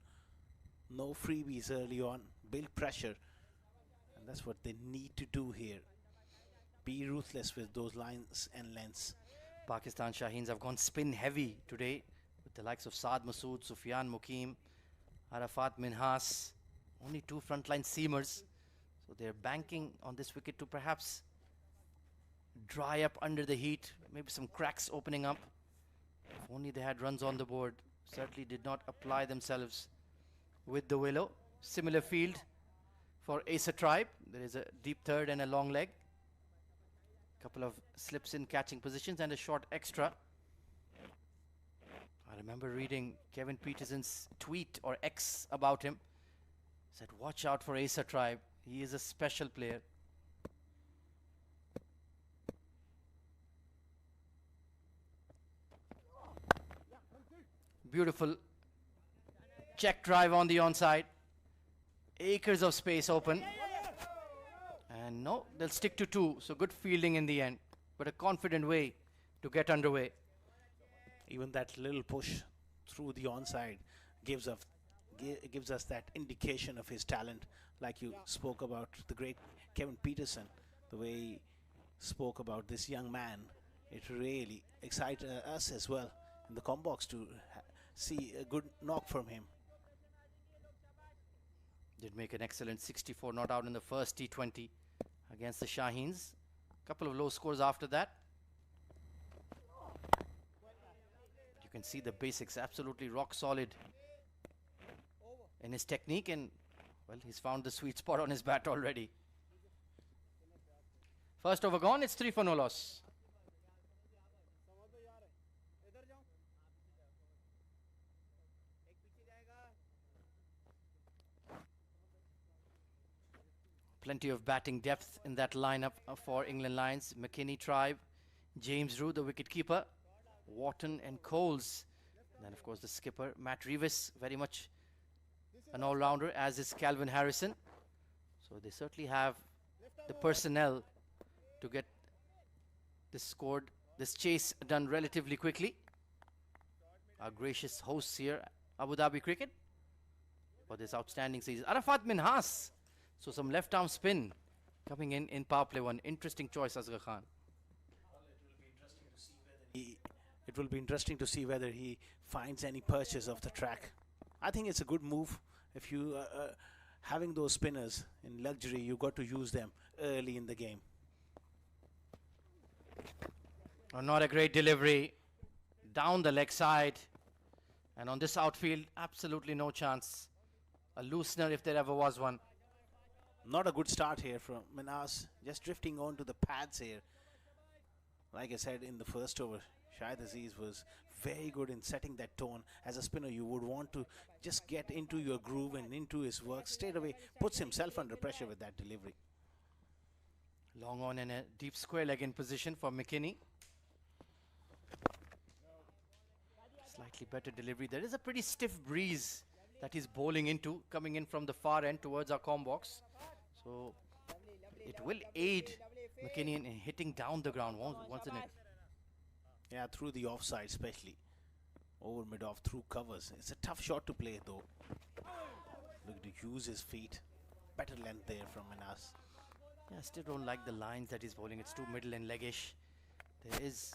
No freebies early on. Build pressure. And that's what they need to do here. Be ruthless with those lines and lengths. Pakistan Shaheens have gone spin heavy today with the likes of Saad Masood, Sufyan Mukim, Arafat Minhas. Only 2 frontline seamers. So they're banking on this wicket to perhaps dry up under the heat. Maybe some cracks opening up. If only they had runs on the board. Certainly did not apply themselves with the willow. Similar field for Asa Tribe. There is a deep third and a long leg. Couple of slips in catching positions and a short extra. I remember reading Kevin Peterson's tweet or X about him. Said, watch out for Asa Tribe. He is a special player. Beautiful check drive on the onside. Acres of space open. And no, they'll stick to 2. So good fielding in the end, but a confident way to get underway. Even that little push through the onside gives us that indication of his talent, like you spoke about the great Kevin Peterson, the way he spoke about this young man. It really excites us as well in the combox to see a good knock from him. Did make an excellent 64 not out in the first T20 against the Shaheens. Couple of low scores after that. You can see the basics, absolutely rock solid in his technique, and well, he's found the sweet spot on his bat already. First over gone, it's 3 for no loss. Plenty of batting depth in that lineup for England Lions. McKinney, Tribe, James Rew, the wicketkeeper, Wharton and Coles. And then, of course, the skipper, Matt Reeves, very much an all-rounder, as is Calvin Harrison. So they certainly have the personnel to get this chase done relatively quickly. Our gracious hosts here, Abu Dhabi Cricket, for this outstanding season. Arafat Minhas. So some left-arm spin coming in power play 1. Interesting choice, Asghar Khan. It will be interesting to see whether he finds any purchase of the track. I think it's a good move. If you having those spinners in luxury, you got to use them early in the game. Oh, not a great delivery. Down the leg side. And on this outfield, absolutely no chance. A loosener if there ever was one. Not a good start here from Minhas, just drifting on to the pads here. Like I said in the first over, Shahid Aziz was very good in setting that tone. As a spinner, you would want to just get into your groove and into his work straight away. Puts himself under pressure with that delivery. Long on and a deep square leg in position for McKinney. Slightly better delivery. There is a pretty stiff breeze that he's bowling into, coming in from the far end towards our com box. So it will aid McKinney in hitting down the ground once in it. Yeah, through the offside especially. Over mid-off, through covers. It's a tough shot to play though. Look to use his feet. Better length there from Minhas. Yeah, I still don't like the lines that he's bowling. It's too middle and leggish. There is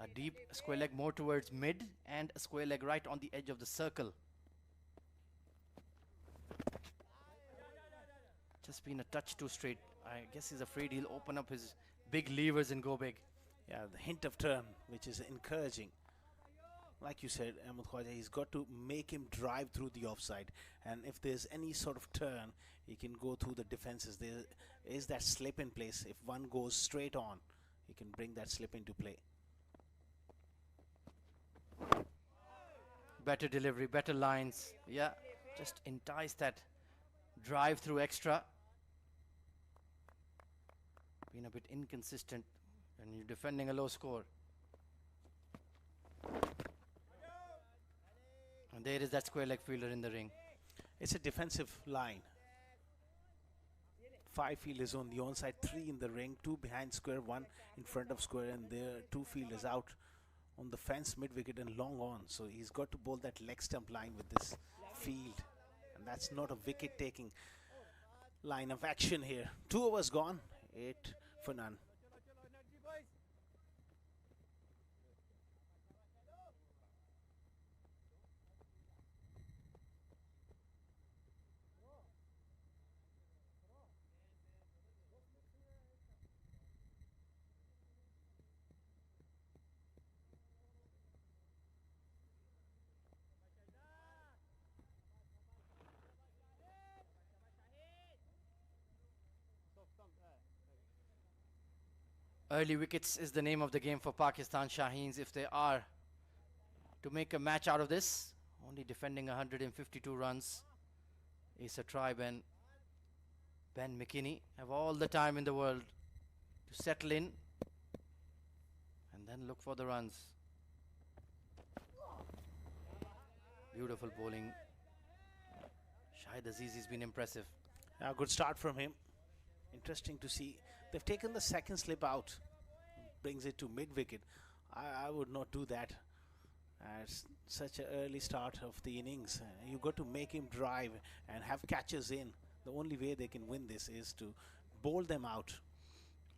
a deep square leg more towards mid and a square leg right on the edge of the circle. Just been a touch too straight. I guess he's afraid he'll open up his big levers and go big. Yeah, the hint of turn, which is encouraging. Like you said, Ahmed Khwaja, he's got to make him drive through the offside. And if there's any sort of turn, he can go through the defenses. There is that slip in place. If one goes straight on, he can bring that slip into play. Better delivery, better lines. Yeah, just entice that drive through extra. Been a bit inconsistent when you're defending a low score. And there is that square leg fielder in the ring. It's a defensive line. 5 fielders on the onside, 3 in the ring, 2 behind square, 1 in front of square, and there are 2 fielders out on the fence, mid wicket and long on. So he's got to bowl that leg stump line with this field, and that's not a wicket taking line of action here. 2 overs gone, 8 for none. Early wickets is the name of the game for Pakistan Shaheens. If they are to make a match out of this, only defending 152 runs, Asa Tribe and Ben McKinney have all the time in the world to settle in and then look for the runs. Beautiful bowling. Shahid Azizi's been impressive. A good start from him. Interesting to see. They've taken the second slip out. Brings it to mid-wicket. I would not do that at such an early start of the innings. You got to make him drive and have catches in. The only way they can win this is to bowl them out.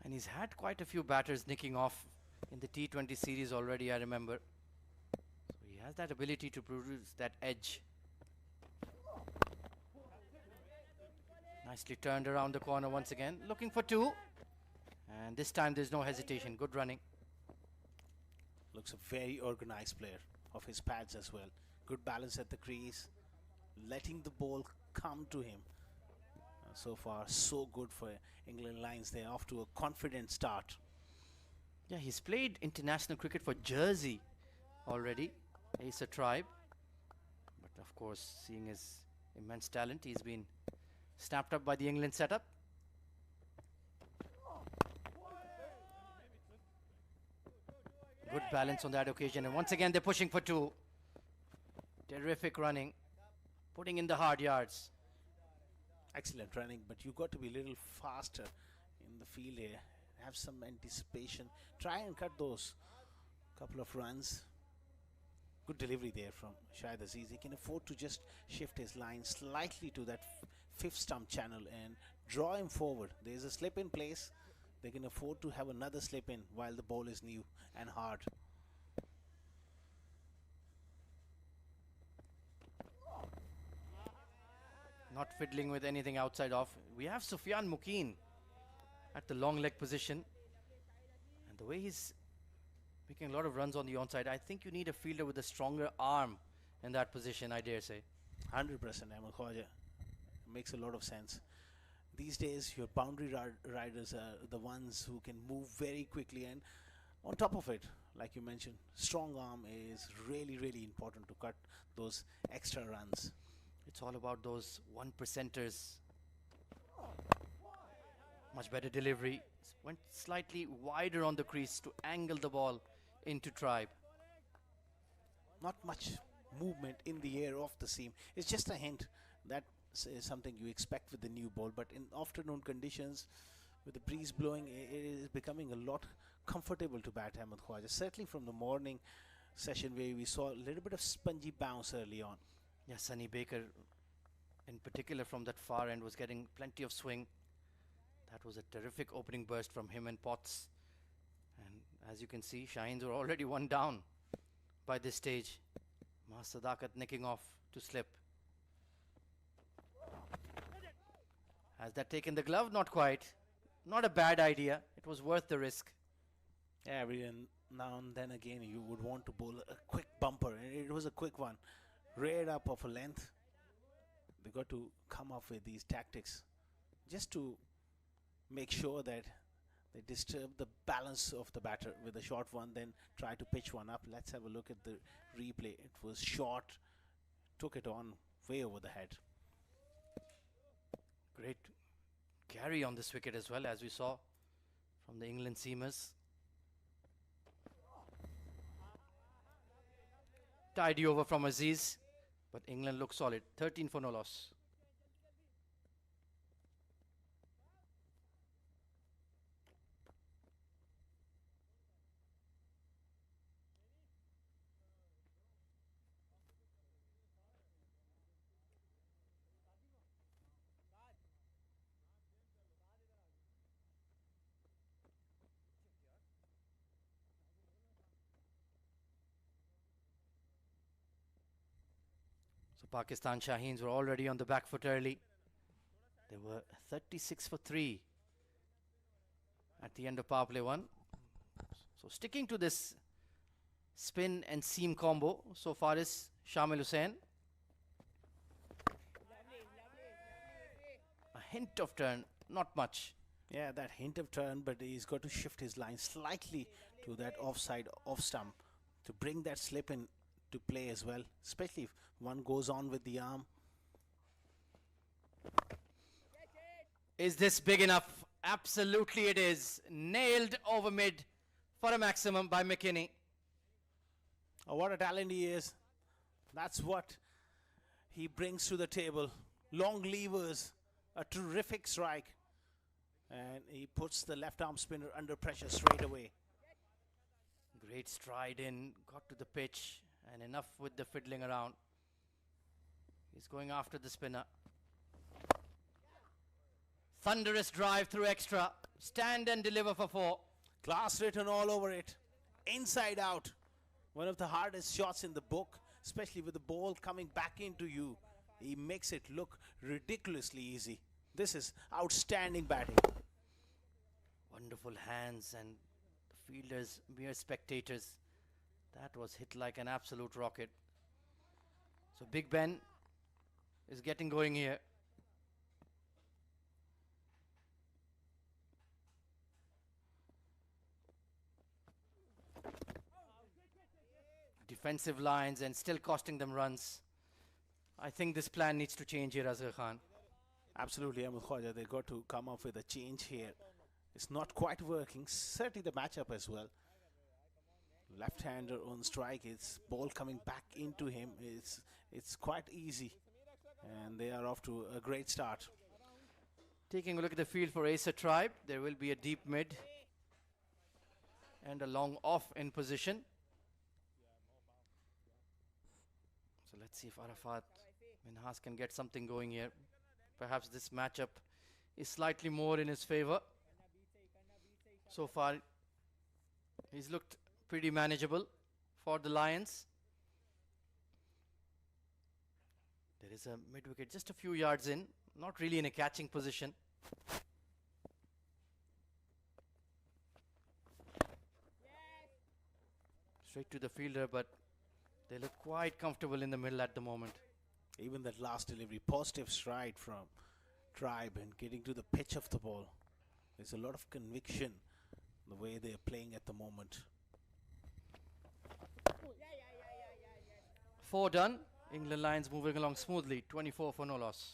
And he's had quite a few batters nicking off in the T20 series already, I remember. So he has that ability to produce that edge. Nicely turned around the corner once again, looking for two. And this time there's no hesitation. Good running. Looks a very organized player of his pads as well. Good balance at the crease. Letting the ball come to him. So far, so good for England Lions. They're off to a confident start. Yeah, he's played international cricket for Jersey already. He's a tribe. But of course, seeing his immense talent, he's been snapped up by the England setup. Good balance on that occasion. And once again, they're pushing for two. Terrific running. Putting in the hard yards. Excellent running, but you got to be a little faster in the field here. Have some anticipation. Try and cut those couple of runs. Good delivery there from Shahid Aziz. He can afford to just shift his line slightly to that fifth stump channel and draw him forward. There's a slip in place. They can afford to have another slip in while the ball is new and hard. Not fiddling with anything outside off. We have Sufyan Mukeen at the long leg position. And the way he's making a lot of runs on the onside, I think you need a fielder with a stronger arm in that position, I dare say. 100% Ahmed Khwaja. Makes a lot of sense. These days, your boundary riders are the ones who can move very quickly. And on top of it, like you mentioned, strong arm is really, really important to cut those extra runs. It's all about those 1%ers. Much better delivery. Went slightly wider on the crease to angle the ball into tribe. Not much movement in the air off the seam. It's just a hint. That is something you expect with the new ball. But in afternoon conditions, with the breeze blowing, it is becoming a lot comfortable to bat Ahmed Khwaja. Certainly from the morning session where we saw a little bit of spongy bounce early on. Yeah, Sonny Baker, in particular from that far end, was getting plenty of swing. That was a terrific opening burst from him and Potts. And as you can see, Shaheens were already one down by this stage. Mas Sadakat nicking off to slip. Has that taken the glove? Not quite. Not a bad idea. It was worth the risk. Yeah, every now and then again you would want to bowl a quick bumper. It was a quick one. Reared up of a length. They got to come up with these tactics just to make sure that they disturb the balance of the batter with a short one, then try to pitch one up. Let's have a look at the replay. It was short, took it on way over the head. Great carry on this wicket as well, as we saw from the England seamers. Tidy over from Aziz, but England looks solid. 13 for no loss. So Pakistan Shaheens were already on the back foot early. They were 36 for 3 at the end of power play 1. So sticking to this spin and seam combo so far is Shamil Hussain. A hint of turn, not much. Yeah, that hint of turn, but he's got to shift his line slightly to that offside off stump to bring that slip in to play as well, especially if one goes on with the arm. Is this big enough? Absolutely it is. Nailed over mid for a maximum by McKinney. Oh, what a talent he is. That's what he brings to the table. long levers, a terrific strike. And he puts the left arm spinner under pressure straight away. Great stride in, got to the pitch, and enough with the fiddling around. He's going after the spinner. Thunderous drive through extra. Stand and deliver for 4. Class written all over it. Inside out. One of the hardest shots in the book, especially with the ball coming back into you. He makes it look ridiculously easy. This is outstanding batting. Wonderful hands, and the fielders, mere spectators. That was hit like an absolute rocket. So Big Ben is getting going here. Defensive lines and still costing them runs. I think this plan needs to change here, Azhar Khan. Absolutely, Ahmed Khwaja. They got to come up with a change here. It's not quite working. Certainly the matchup as well. Left-hander on strike. It's ball coming back into him. It's quite easy. And they are off to a great start. Taking a look at the field for Acer Tribe, there will be a deep mid and a long off in position. So let's see if Arafat Minhas can get something going here. Perhaps this matchup is slightly more in his favor. So far, he's looked pretty manageable for the Lions. There is a mid-wicket just a few yards in, not really in a catching position. Straight to the fielder, but they look quite comfortable in the middle at the moment. Even that last delivery, positive stride from Tribe and getting to the pitch of the ball. There's a lot of conviction the way they're playing at the moment. 4 done. England Lions moving along smoothly. 24 for no loss.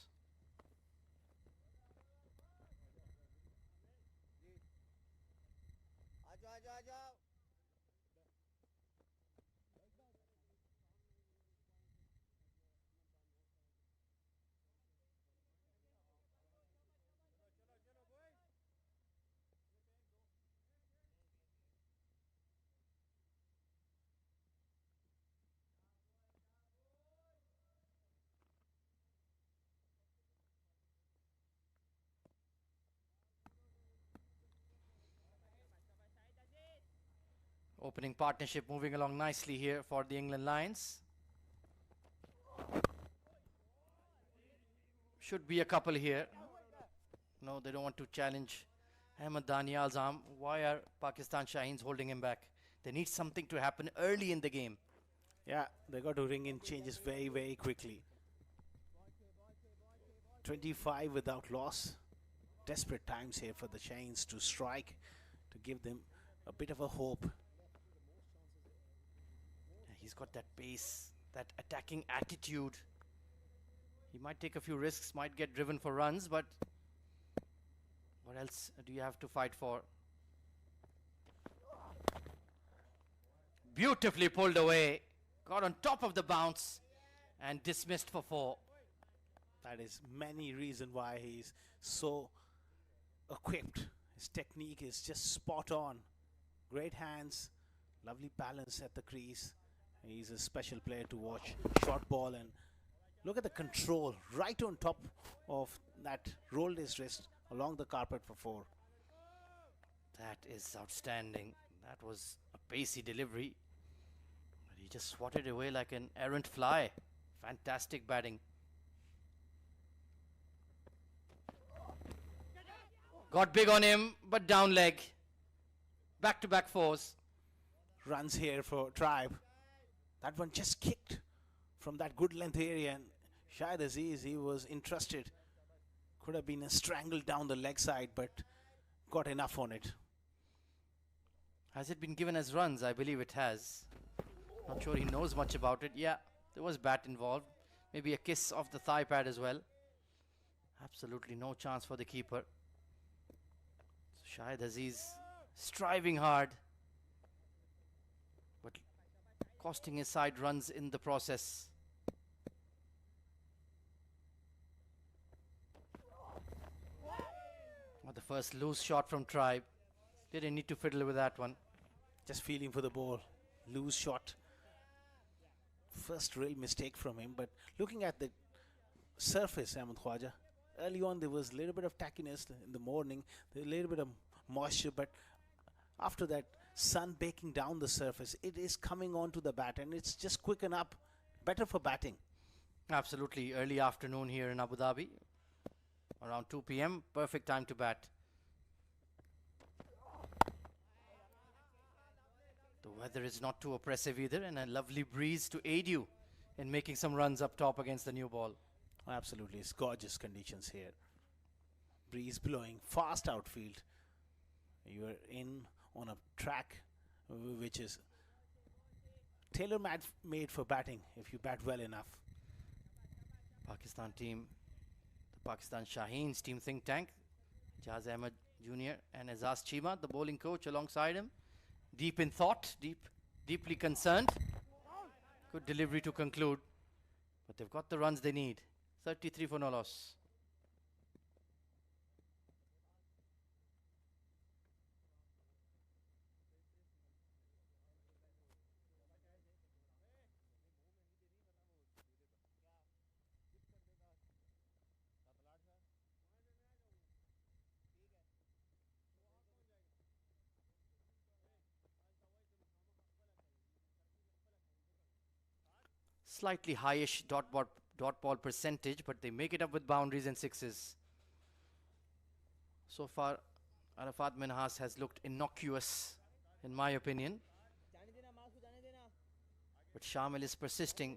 Opening partnership moving along nicely here for the England Lions. Should be a couple here. No, they don't want to challenge Ahmed Danial's arm. Why are Pakistan Shaheens holding him back? They need something to happen early in the game. Yeah, they got to ring in changes very, very quickly. 25 without loss. Desperate times here for the Shaheens to strike, to give them a bit of a hope. He's got that pace, that attacking attitude. He might take a few risks, might get driven for runs, but what else do you have to fight for? Beautifully pulled away, got on top of the bounce and dismissed for 4. That is many reasons why he's so equipped. His technique is just spot on. Great hands, lovely balance at the crease. He's a special player to watch. Short ball, and look at the control right on top of that, rolled his wrist along the carpet for 4. That is outstanding. That was a pacey delivery. But he just swatted away like an errant fly. Fantastic batting. Got big on him, but down leg. Back-to-back 4s. Runs here for Tribe. That one just kicked from that good length area, and Shahid Aziz, he was entrusted. Could have been a strangle down the leg side, but got enough on it. Has it been given as runs? I believe it has. Not sure he knows much about it. Yeah, there was bat involved. Maybe a kiss off the thigh pad as well. Absolutely no chance for the keeper. So Shahid Aziz striving hard, but costing his side runs in the process. The first loose shot from Tribe. Didn't need to fiddle with that one. Just feeling for the ball. Loose shot. First real mistake from him, but looking at the surface, Ahmed Khwaja, early on there was a little bit of tackiness in the morning, a little bit of moisture, but after that, sun baking down the surface, it is coming onto the bat and it's just quicken up, better for batting. Absolutely, early afternoon here in Abu Dhabi, around 2 p.m., perfect time to bat. The weather is not too oppressive either, and a lovely breeze to aid you in making some runs up top against the new ball. Absolutely, it's gorgeous conditions here. Breeze blowing, fast outfield. You are in on a track which is tailor-made for batting if you bat well enough. Pakistan team, the Pakistan Shaheens team think tank, Jaz Ahmed Jr. and Azaz Chima, the bowling coach alongside him. Deep in thought, deeply concerned. Good delivery to conclude, but they've got the runs they need. 33 for no loss. Slightly highish dot ball percentage, but they make it up with boundaries and sixes. So far, Arafat Minhas has looked innocuous, in my opinion. But Shamil is persisting.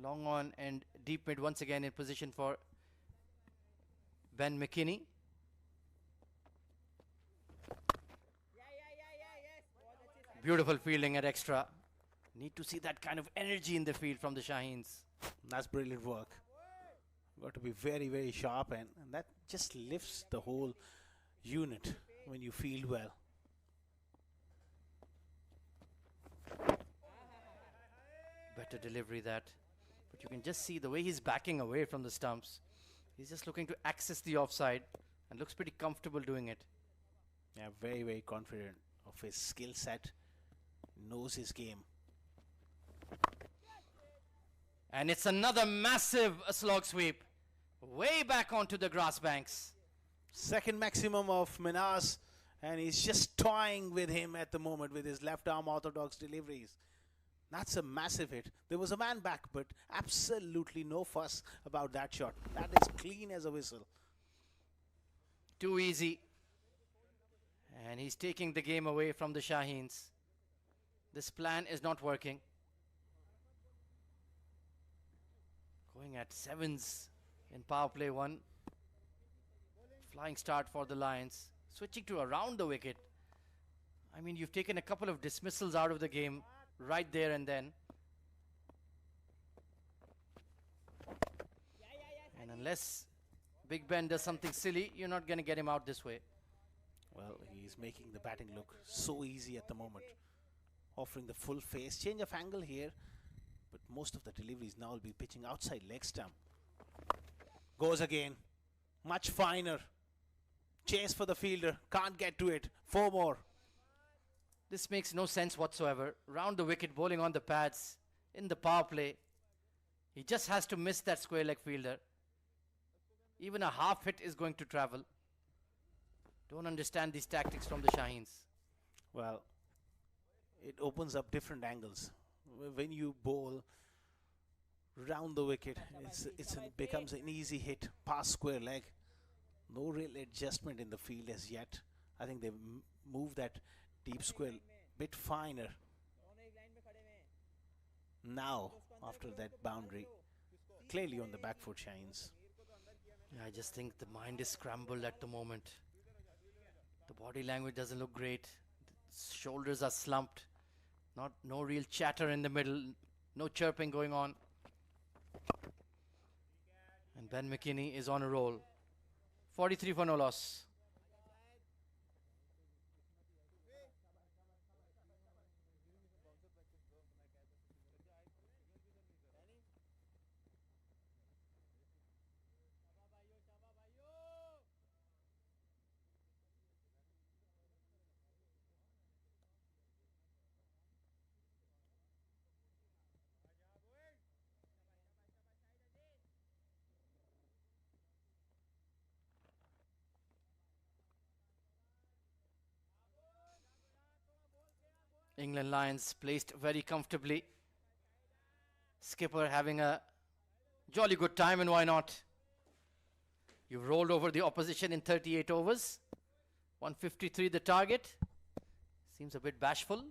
Long on and deep mid once again in position for Ben McKinney. Beautiful fielding at extra. Need to see that kind of energy in the field from the Shaheens. That's brilliant work. Got to be very, very sharp, and that just lifts the whole unit when you field well. Better delivery that. But you can just see the way he's backing away from the stumps. He's just looking to access the offside and looks pretty comfortable doing it. Yeah, very, very confident of his skill set. Knows his game. And it's another massive slog sweep. Way back onto the grass banks. Second maximum of Minhas, and he's just toying with him at the moment with his left arm orthodox deliveries. That's a massive hit. There was a man back, but absolutely no fuss about that shot. That is clean as a whistle. Too easy. And he's taking the game away from the Shaheens. This plan is not working. Going at sevens in power play one. Flying start for the Lions. Switching to around the wicket. I mean, you've taken a couple of dismissals out of the game right there and then. And unless Big Ben does something silly, you're not going to get him out this way. Well, he's making the batting look so easy at the moment. Offering the full face. Change of angle here. But most of the deliveries now will be pitching outside leg stump. Goes again. Much finer. Chase for the fielder. Can't get to it. 4 more. This makes no sense whatsoever. Round the wicket, bowling on the pads in the power play. He just has to miss that square leg fielder. Even a half hit is going to travel. Don't understand these tactics from the Shaheens. Well, it opens up different angles. When you bowl round the wicket, it becomes an easy hit past square leg. No real adjustment in the field as yet. I think they've moved that deep square bit finer. Now, after that boundary, clearly on the back foot shines. Yeah, I just think the mind is scrambled at the moment. The body language doesn't look great. The shoulders are slumped. No real chatter in the middle. No chirping going on. And Ben McKinney is on a roll. 43 for no loss. England Lions placed very comfortably. Skipper having a jolly good time, and why not? You've rolled over the opposition in 38 overs. 153 the target. Seems a bit bashful.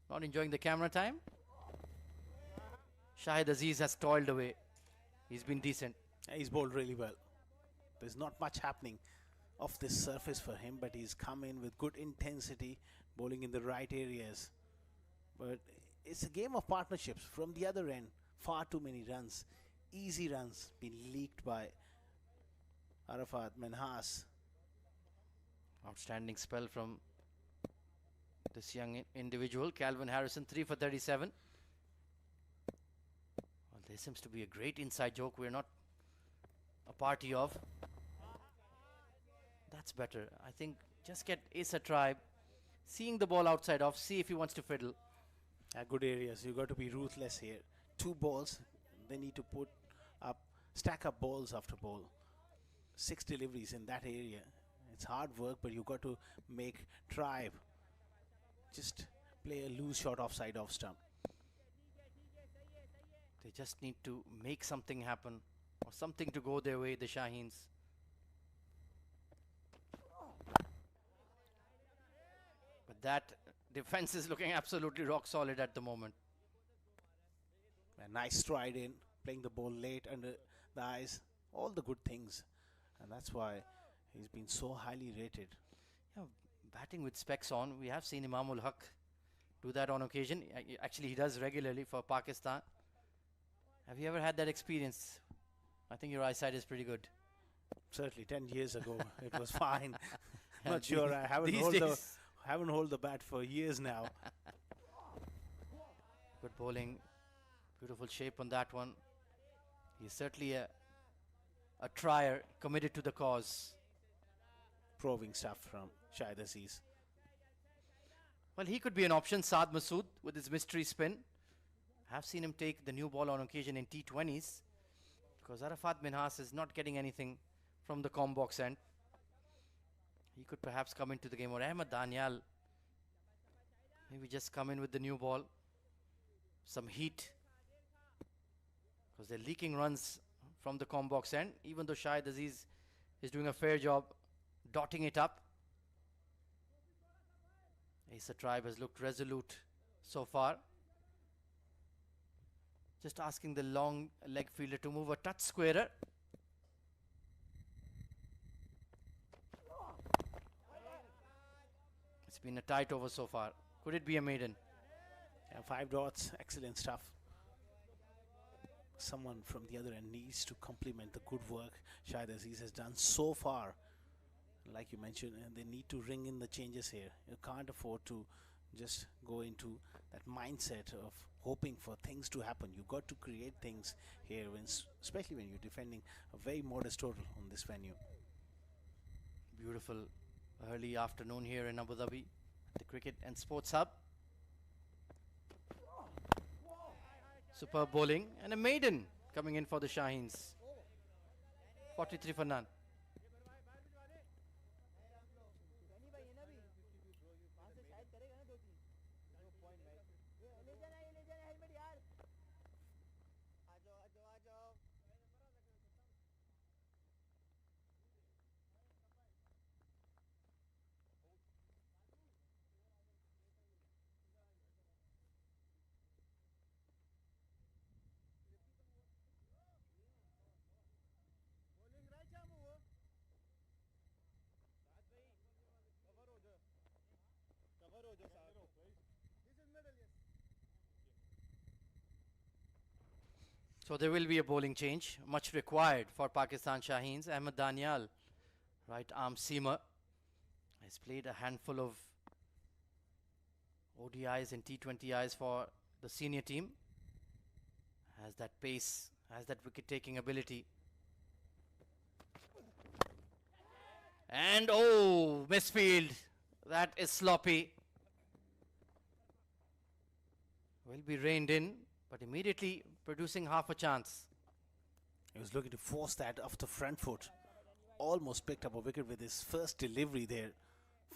Not enjoying the camera time. Shahid Aziz has toiled away. He's been decent. He's bowled really well. There's not much happening off this surface for him, but he's come in with good intensity, bowling in the right areas. But it's a game of partnerships. From the other end, far too many runs. Easy runs been leaked by Arafat Menhas. Outstanding spell from this young individual. Calvin Harrison, 3 for 37. Well, there seems to be a great inside joke we're not a party of. That's better. I think just get Asa Tribe, seeing the ball outside off, see if he wants to fiddle. Good areas. You've got to be ruthless here. 2 balls. They need to put up, stack up balls after ball. 6 deliveries in that area. It's hard work, but you've got to make Tribe just play a loose shot offside off stump. They just need to make something happen, or something to go their way, the Shaheens. But that defense is looking absolutely rock solid at the moment. A nice stride in, playing the ball late under the eyes, all the good things. And that's why he's been so highly rated. Yeah, batting with specs on. We have seen Imamul Haq do that on occasion. Actually, he does regularly for Pakistan. Have you ever had that experience? I think your eyesight is pretty good. Certainly, 10 years ago, it was fine. And Not sure. I haven't these held the bat for years now. Good bowling. Beautiful shape on that one. He's certainly a trier, committed to the cause. Probing stuff from Shahid Aziz. Well, he could be an option, Saad Masood, with his mystery spin. I've seen him take the new ball on occasion in T20s, because Arafat Minhas is not getting anything from the com box end. He could perhaps come into the game, or Ahmed Daniel maybe just come in with the new ball. Some heat, because they're leaking runs from the com box end, even though Shahid Aziz is doing a fair job dotting it up. Asa Tribe has looked resolute so far. Just asking the long leg fielder to move a touch squarer. It's been a tight over so far. Could it be a maiden? Yeah, 5 dots, excellent stuff. Someone from the other end needs to compliment the good work Shahid Aziz has done so far. Like you mentioned, they need to ring in the changes here. You can't afford to just go into that mindset of hoping for things to happen. You've got to create things here, especially when you're defending a very modest total on this venue. Beautiful early afternoon here in Abu Dhabi, the Cricket and Sports Hub. Superb bowling and a maiden coming in for the Shaheens. 43 for none. So there will be a bowling change, much required for Pakistan Shaheens. Ahmed Daniel, right arm seamer, has played a handful of ODIs and T20Is for the senior team. Has that pace, has that wicket-taking ability. And oh, misfield. That is sloppy. Will be reined in, but immediately producing half a chance. He was looking to force that off the front foot. Almost picked up a wicket with his first delivery there.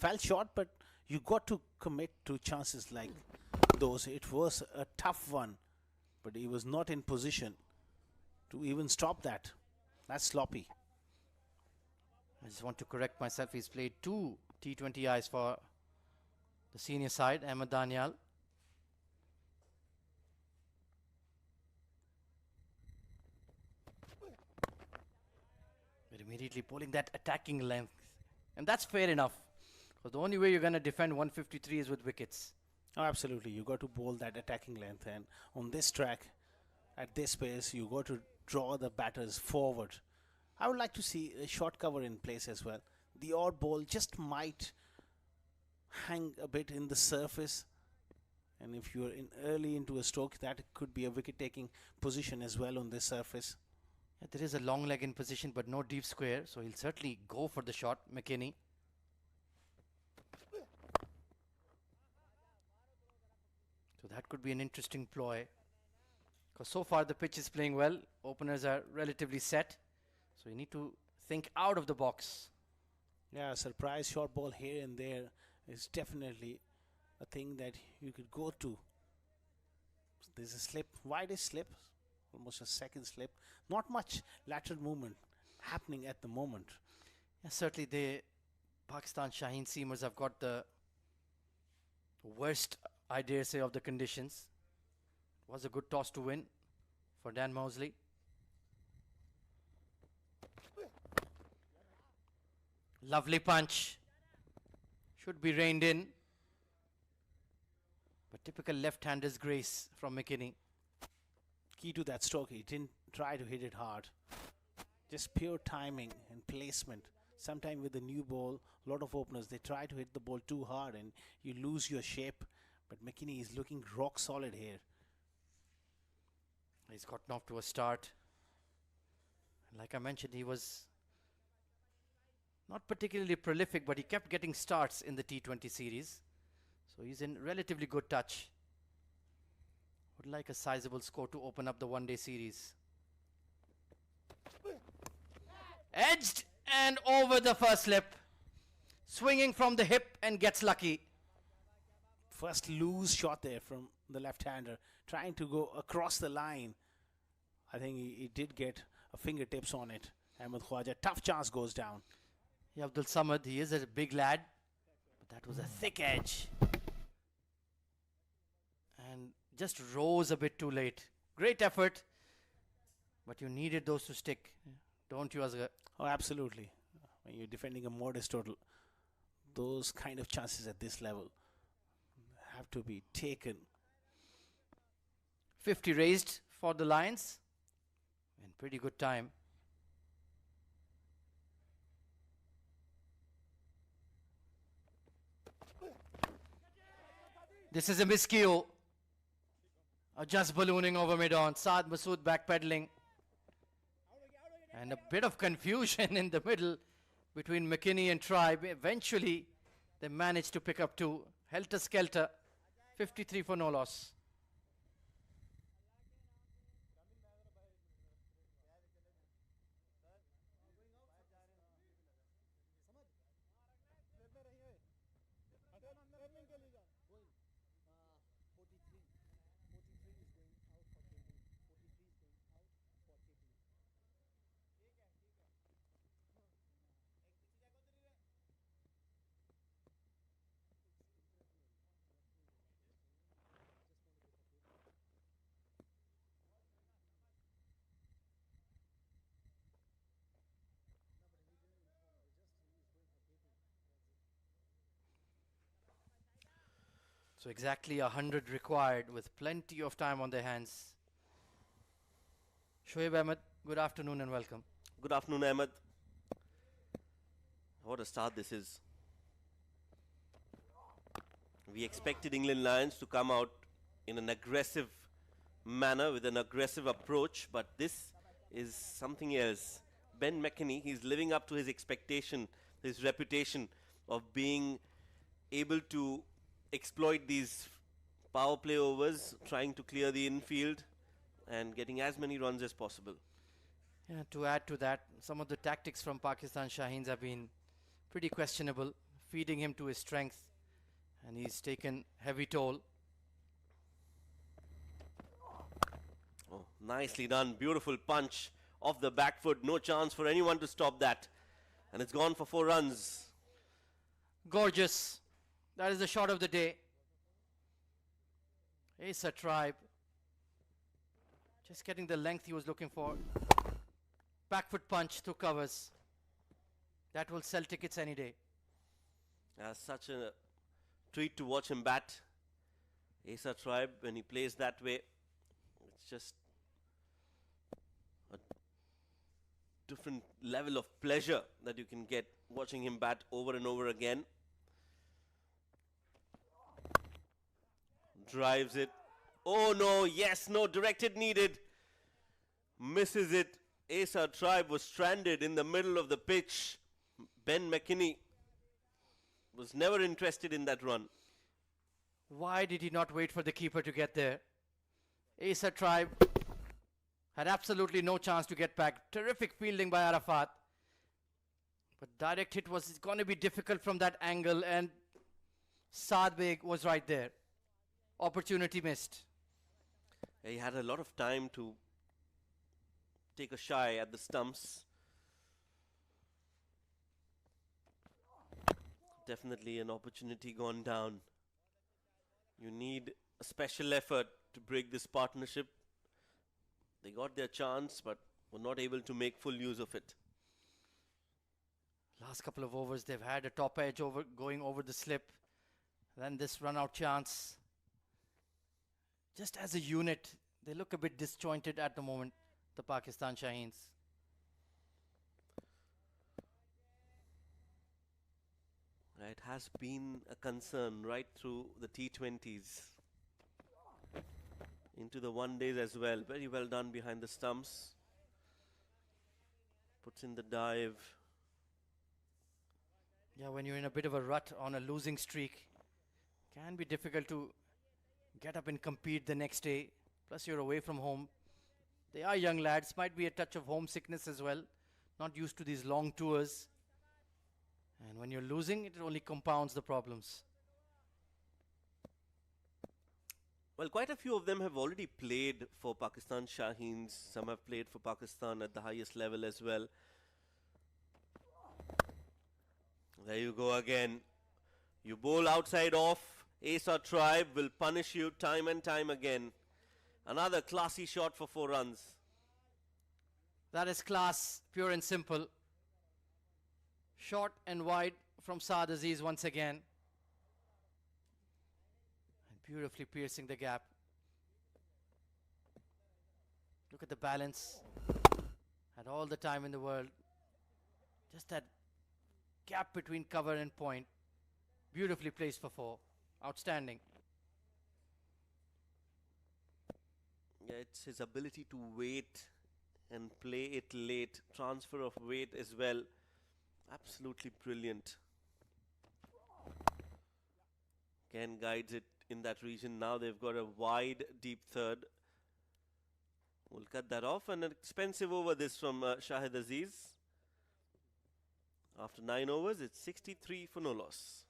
Fell short, but You got to commit to chances like those. It was a tough one, but he was not in position to even stop that. That's sloppy. I just want to correct myself. He's played 2 T20Is for the senior side, Ahmed Daniel. But immediately pulling that attacking length. And that's fair enough. Because the only way you're going to defend 153 is with wickets. Oh, absolutely. You got to bowl that attacking length. And on this track, at this pace, you got to draw the batters forward. I would like to see a short cover in place as well. The odd ball just might hang a bit in the surface. And if you're early into a stroke, that could be a wicket-taking position as well on this surface. Yeah, there is a long leg in position, but no deep square. So he'll certainly go for the shot, McKinney. So that could be an interesting ploy. Because so far the pitch is playing well. Openers are relatively set. So you need to think out of the box. Yeah, a surprise short ball here and there is definitely a thing that you could go to. There's a slip, widest slip, almost a second slip. Not much lateral movement happening at the moment. Yeah, certainly the Pakistan Shaheen seamers have got the worst, I dare say, of the conditions. It was a good toss to win for Dan Mosley. Lovely punch. Should be reined in. But typical left-hander's grace from McKinney. Key to that stroke, he didn't try to hit it hard. Just pure timing and placement. Sometimes with the new ball, a lot of openers, they try to hit the ball too hard and you lose your shape. But McKinney is looking rock solid here. He's gotten off to a start. Like I mentioned, he was not particularly prolific, but he kept getting starts in the T20 series. So he's in relatively good touch. Would like a sizable score to open up the one-day series. Edged and over the first slip. Swinging from the hip and gets lucky. First loose shot there from the left-hander. Trying to go across the line. I think he did get a fingertips on it. Ahmed Khwaja, tough chance goes down. Yeah, Abdul Samad, he is a big lad. But that was a thick edge. And just rose a bit too late. Great effort. But you needed those to stick. Don't you, Asghar? Oh, absolutely. When you're defending a modest total, those kind of chances at this level have to be taken. 50 raised for the Lions. In pretty good time. This is a miscue. Just ballooning over mid-on. Saad Masood backpedaling. And a bit of confusion in the middle between McKinney and Tribe. Eventually, they managed to pick up 2. Helter-skelter. 53 for no loss. So exactly 100 required with plenty of time on their hands. Shoaib Ahmed, good afternoon and welcome. Good afternoon, Ahmed. What a start this is. We expected England Lions to come out in an aggressive manner with an aggressive approach, but this is something else. Ben McKinney, he's living up to his expectation, his reputation of being able to exploit these power play overs, trying to clear the infield and getting as many runs as possible. Yeah, to add to that, some of the tactics from Pakistan Shaheens have been pretty questionable, feeding him to his strength And he's taken heavy toll. Oh, nicely done. Beautiful punch off the back foot. No chance for anyone to stop that. And it's gone for 4 runs. Gorgeous. That is the shot of the day. Asa Tribe. Just getting the length he was looking for. Back foot punch through covers. That will sell tickets any day. Such a treat to watch him bat. Asa Tribe, when he plays that way, it's just a different level of pleasure that you can get watching him bat over and over again. Drives it. Oh no, yes, no, directed needed. Misses it. Asa Tribe was stranded in the middle of the pitch. Ben McKinney was never interested in that run. Why did he not wait for the keeper to get there? Asa Tribe had absolutely no chance to get back. Terrific fielding by Arafat. But direct hit was going to be difficult from that angle, and Saad Beg was right there. Opportunity missed. He had a lot of time to take a shy at the stumps. Definitely an opportunity gone down. You need a special effort to break this partnership. They got their chance but were not able to make full use of it. Last couple of overs, they've had a top edge going over the slip. Then this run out chance. Just as a unit, they look a bit disjointed at the moment, the Pakistan Shaheens. It has been a concern right through the T20s. Into the one days as well. Very well done behind the stumps. Puts in the dive. Yeah, when you're in a bit of a rut on a losing streak, can be difficult to get up and compete the next day. Plus you're away from home. They are young lads, might be a touch of homesickness as well. Not used to these long tours. And when you're losing, it only compounds the problems. Well, quite a few of them have already played for Pakistan Shaheens. Some have played for Pakistan at the highest level as well. There you go again. You bowl outside off. Asa Tribe will punish you time and time again. Another classy shot for 4 runs. That is class, pure and simple. Short and wide from Saad Aziz once again. And beautifully piercing the gap. Look at the balance. Had all the time in the world. Just that gap between cover and point. Beautifully placed for 4. Outstanding. Yeah, it's his ability to wait and play it late. Transfer of weight as well. Absolutely brilliant. Again guides it in that region. Now they've got a wide, deep third. We'll cut that off. And an expensive over this from Shahid Aziz. After 9 overs, it's 63 for no loss.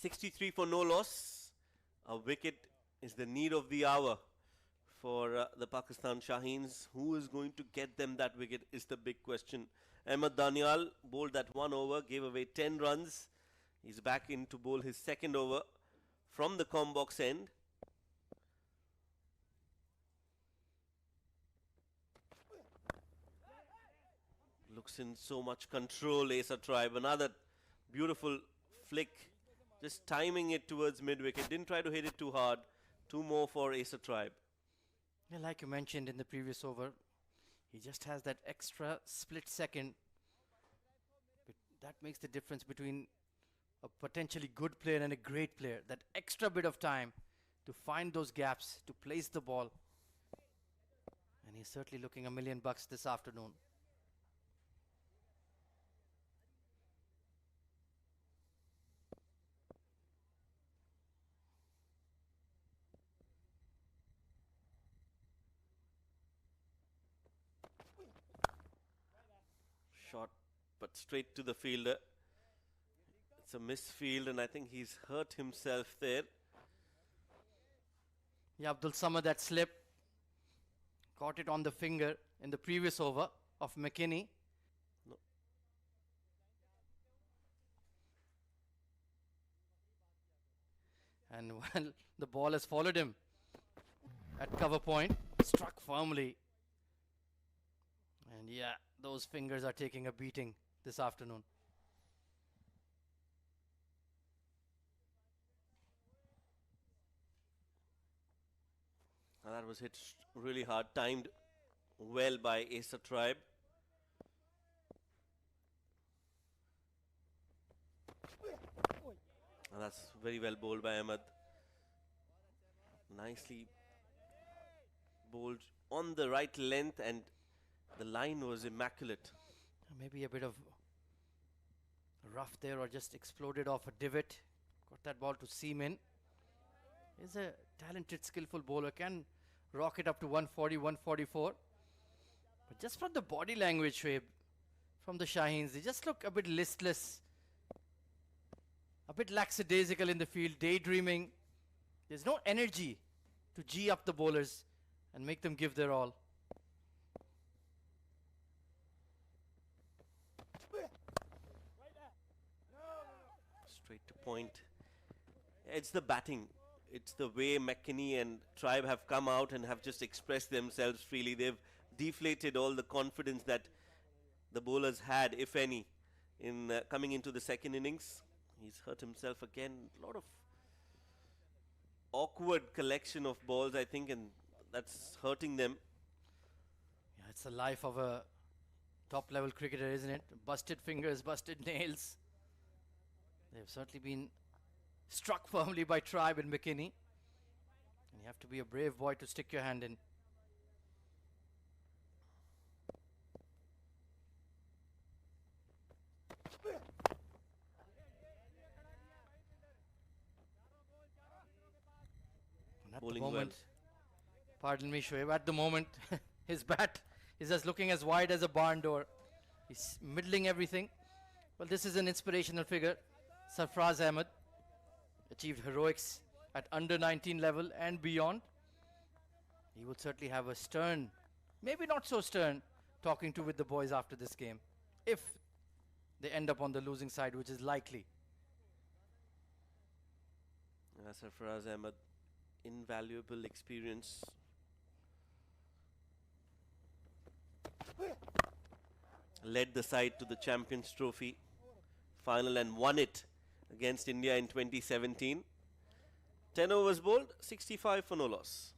.63 for no loss. A wicket is the need of the hour for the Pakistan Shaheens. Who is going to get them that wicket is the big question. Ahmed Danial bowled that 1 over, gave away 10 runs. He's back in to bowl his second over from the Combox end. Looks in so much control, Asa Tribe. Another beautiful flick, just timing it towards mid-wicket. Didn't try to hit it too hard. 2 more for Acer Tribe. Yeah, like you mentioned in the previous over, he just has that extra split second. But that makes the difference between a potentially good player and a great player. That extra bit of time to find those gaps, to place the ball. And he's certainly looking $1 million this afternoon. Shot, but straight to the fielder. It's a misfield, and I think he's hurt himself there. Yeah, Abdul Samad, that slip. Caught it on the finger in the previous over of McKinney. No. And well, the ball has followed him at cover point, struck firmly. And yeah, those fingers are taking a beating this afternoon. And that was hit really hard, timed well by Acer Tribe. And that's very well bowled by Ahmed. Nicely bowled on the right length, and the line was immaculate. Maybe a bit of rough there, or just exploded off a divot. Got that ball to seam in. He's a talented, skillful bowler, can rock it up to 140, 144. But just from the body language, Shoaib, from the Shaheens, they just look a bit listless, a bit lackadaisical in the field, daydreaming. There's no energy to gee up the bowlers and make them give their all. Straight to point. It's the batting. It's the way McKinney and Tribe have come out and have just expressed themselves freely. They've deflated all the confidence that the bowlers had, if any, in coming into the second innings. He's hurt himself again. A lot of awkward collection of balls, I think, and that's hurting them. Yeah, it's the life of a top-level cricketer, isn't it? Busted fingers, busted nails. They've certainly been struck firmly by Tribe and McKinney. And you have to be a brave boy to stick your hand in. And at the Bowling moment, well. pardon me, Shoaib, at the moment, his bat is just looking as wide as a barn door. He's middling everything. Well, this is an inspirational figure. Sarfraz Ahmed achieved heroics at under 19 level and beyond. He would certainly have a stern, maybe not so stern, talking to with the boys after this game, if they end up on the losing side, which is likely. Sarfraz Ahmed, invaluable experience. Led the side to the Champions Trophy final and won it against India in 2017. 10 overs bowled, 65 for no loss.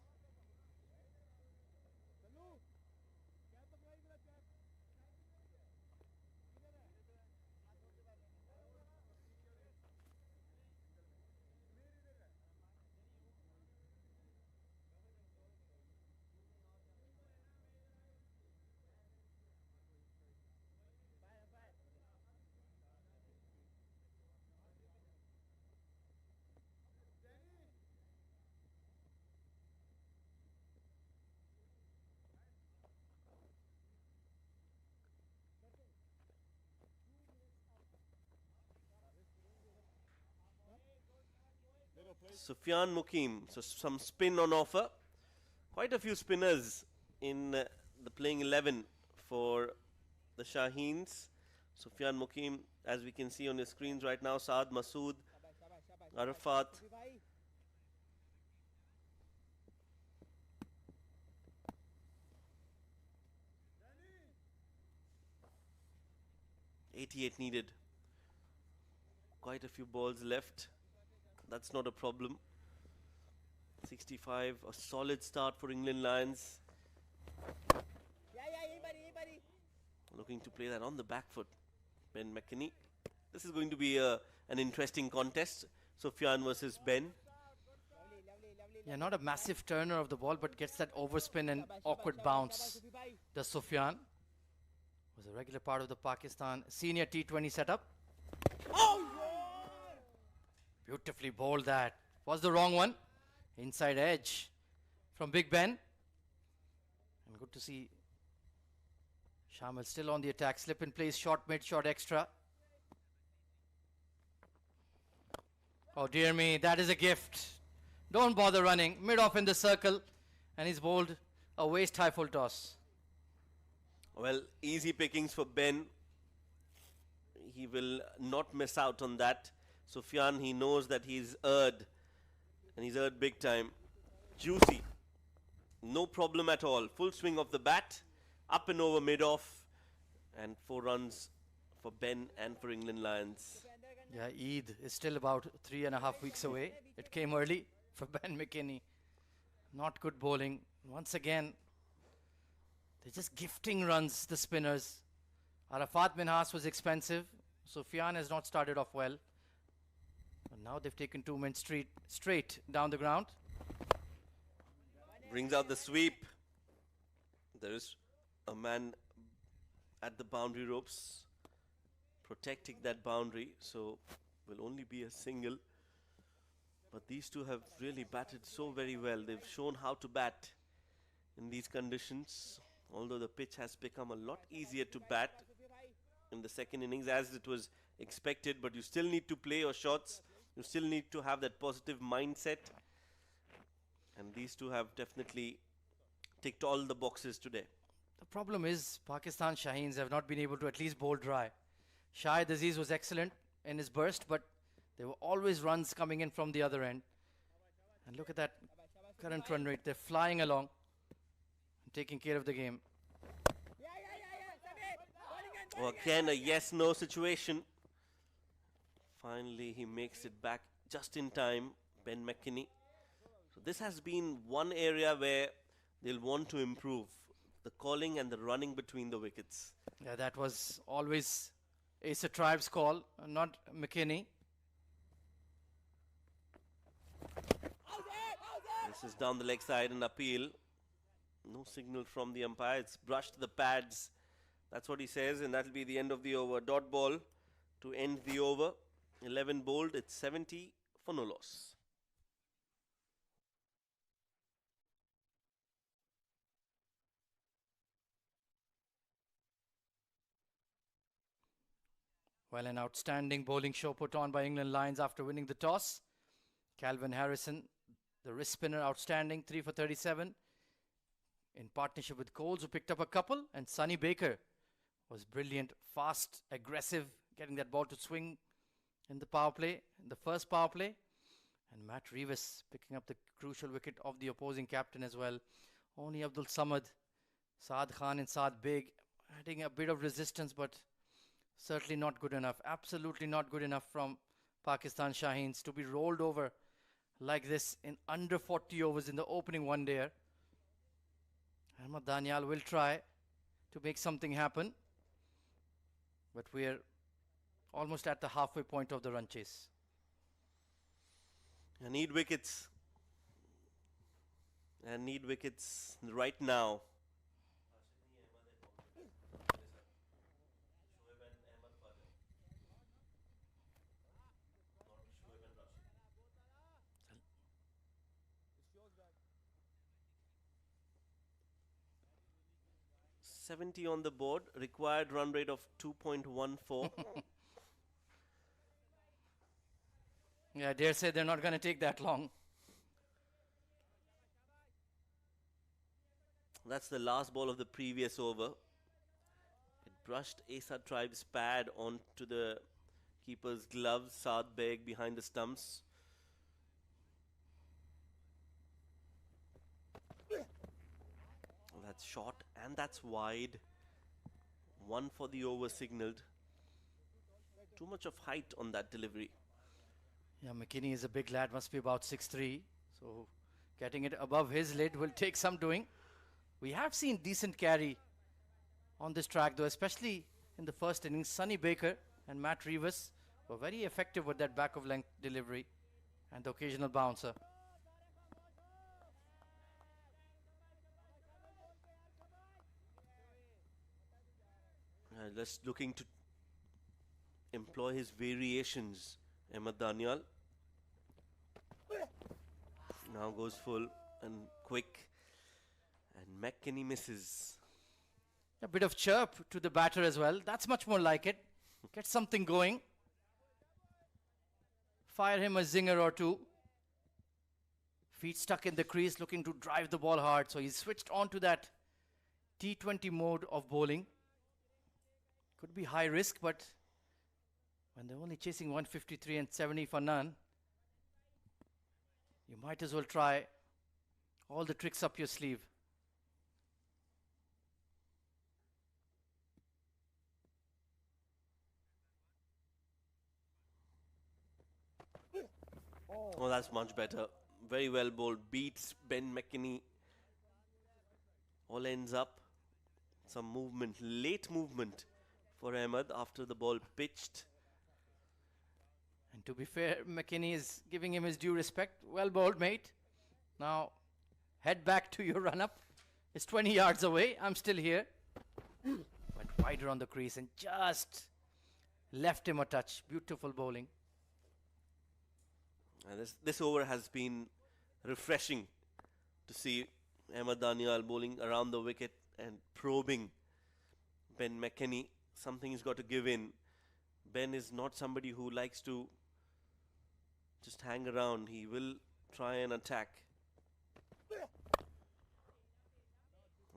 Sufyan Mukim, so some spin on offer. Quite a few spinners in the playing 11 for the Shaheens. Sufyan Mukim, as we can see on your screens right now, Saad Masood, Arafat. .88 needed. quite a few balls left. That's not a problem. 65, a solid start for England Lions. Looking to play that on the back foot. Ben McKinney. This is going to be an interesting contest. Sufyan versus Ben. Yeah, not a massive turner of the ball, but gets that overspin and awkward bounce. The Sufyan was a regular part of the Pakistan senior T20 setup. Beautifully bowled that. Was the wrong one. Inside edge from Big Ben. And good to see Shamil still on the attack. Slip in place, short mid, short extra. Oh dear me, that is a gift. Don't bother running. Mid off in the circle. And he's bowled a waist high full toss. Well, easy pickings for Ben. He will not miss out on that. Sufyan, he knows that he's erred. And he's erred big time. Juicy. No problem at all. Full swing of the bat. Up and over mid off. And 4 runs for Ben and for England Lions. Yeah, Eid is still about 3.5 weeks away. It came early for Ben McKinney. Not good bowling. Once again, they're just gifting runs, the spinners. Arafat Minhas was expensive. Sufyan has not started off well. And now they've taken 2 men straight down the ground. Brings out the sweep. There is a man at the boundary ropes protecting that boundary, so will only be a single. But these two have really batted so very well. They've shown how to bat in these conditions, although the pitch has become a lot easier to bat in the second innings as it was expected, but you still need to play your shots. You still need to have that positive mindset, and these two have definitely ticked all the boxes today. The problem is Pakistan Shaheens have not been able to at least bowl dry. Shahid Aziz was excellent in his burst, but there were always runs coming in from the other end. And look at that current run rate. They're flying along, taking care of the game. Oh, again, a yes-no situation. Finally, he makes it back just in time, Ben McKinney. So this has been one area where they'll want to improve. The calling and the running between the wickets. Yeah, that was always Asa Tribe's call, not McKinney. This is down the leg side and appeal. No signal from the umpire. It's brushed the pads. That's what he says, and that'll be the end of the over. Dot ball to end the over. 11 bowled. It's 70 for no loss. Well, an outstanding bowling show put on by England Lions after winning the toss. Calvin Harrison, the wrist spinner, outstanding, 3 for 37. In partnership with Coles, who picked up a couple. And Sonny Baker was brilliant, fast, aggressive, getting that ball to swing in the power play, in the first power play. And Matt Reeves picking up the crucial wicket of the opposing captain as well. Only Abdul Samad, Saad Khan and Saad Beg adding a bit of resistance, but certainly not good enough. Absolutely not good enough from Pakistan Shaheens to be rolled over like this in under 40 overs in the opening one day. Ahmad Daniel will try to make something happen, but we're almost at the halfway point of the run chase. I need wickets. I need wickets right now. .70 on the board, required run rate of 2.14. Yeah, I dare say they're not going to take that long. That's the last ball of the previous over. It brushed Asa Tribe's pad onto the keeper's gloves. Saad Beg behind the stumps. That's short and that's wide. 1 for the over signaled. Too much of height on that delivery. Yeah, McKinney is a big lad, must be about 6'3". So getting it above his lid will take some doing. We have seen decent carry on this track though, especially in the first innings. Sonny Baker and Matt Reeves were very effective with that back of length delivery and the occasional bouncer. Just looking to employ his variations. Ahmed Daniel now goes full and quick, and McKinney misses. A bit of chirp to the batter as well. That's much more like it. Get something going. Fire him a zinger or two. Feet stuck in the crease, looking to drive the ball hard. So he's switched on to that T20 mode of bowling. Could be high risk, but when they're only chasing 153 and 70 for none, you might as well try all the tricks up your sleeve. Oh, that's much better. Very well bowled. Beats Ben McKinney. All ends up. Some movement, late movement for Ahmed after the ball pitched. And to be fair, McKinney is giving him his due respect. Well bowled, mate. Now, head back to your run-up. It's 20 yards away. I'm still here. Went wider on the crease and just left him a touch. Beautiful bowling. And this over has been refreshing to see Ahmed Daniel bowling around the wicket and probing Ben McKinney. Something's got to give in. Ben is not somebody who likes to just hang around. He will try and attack.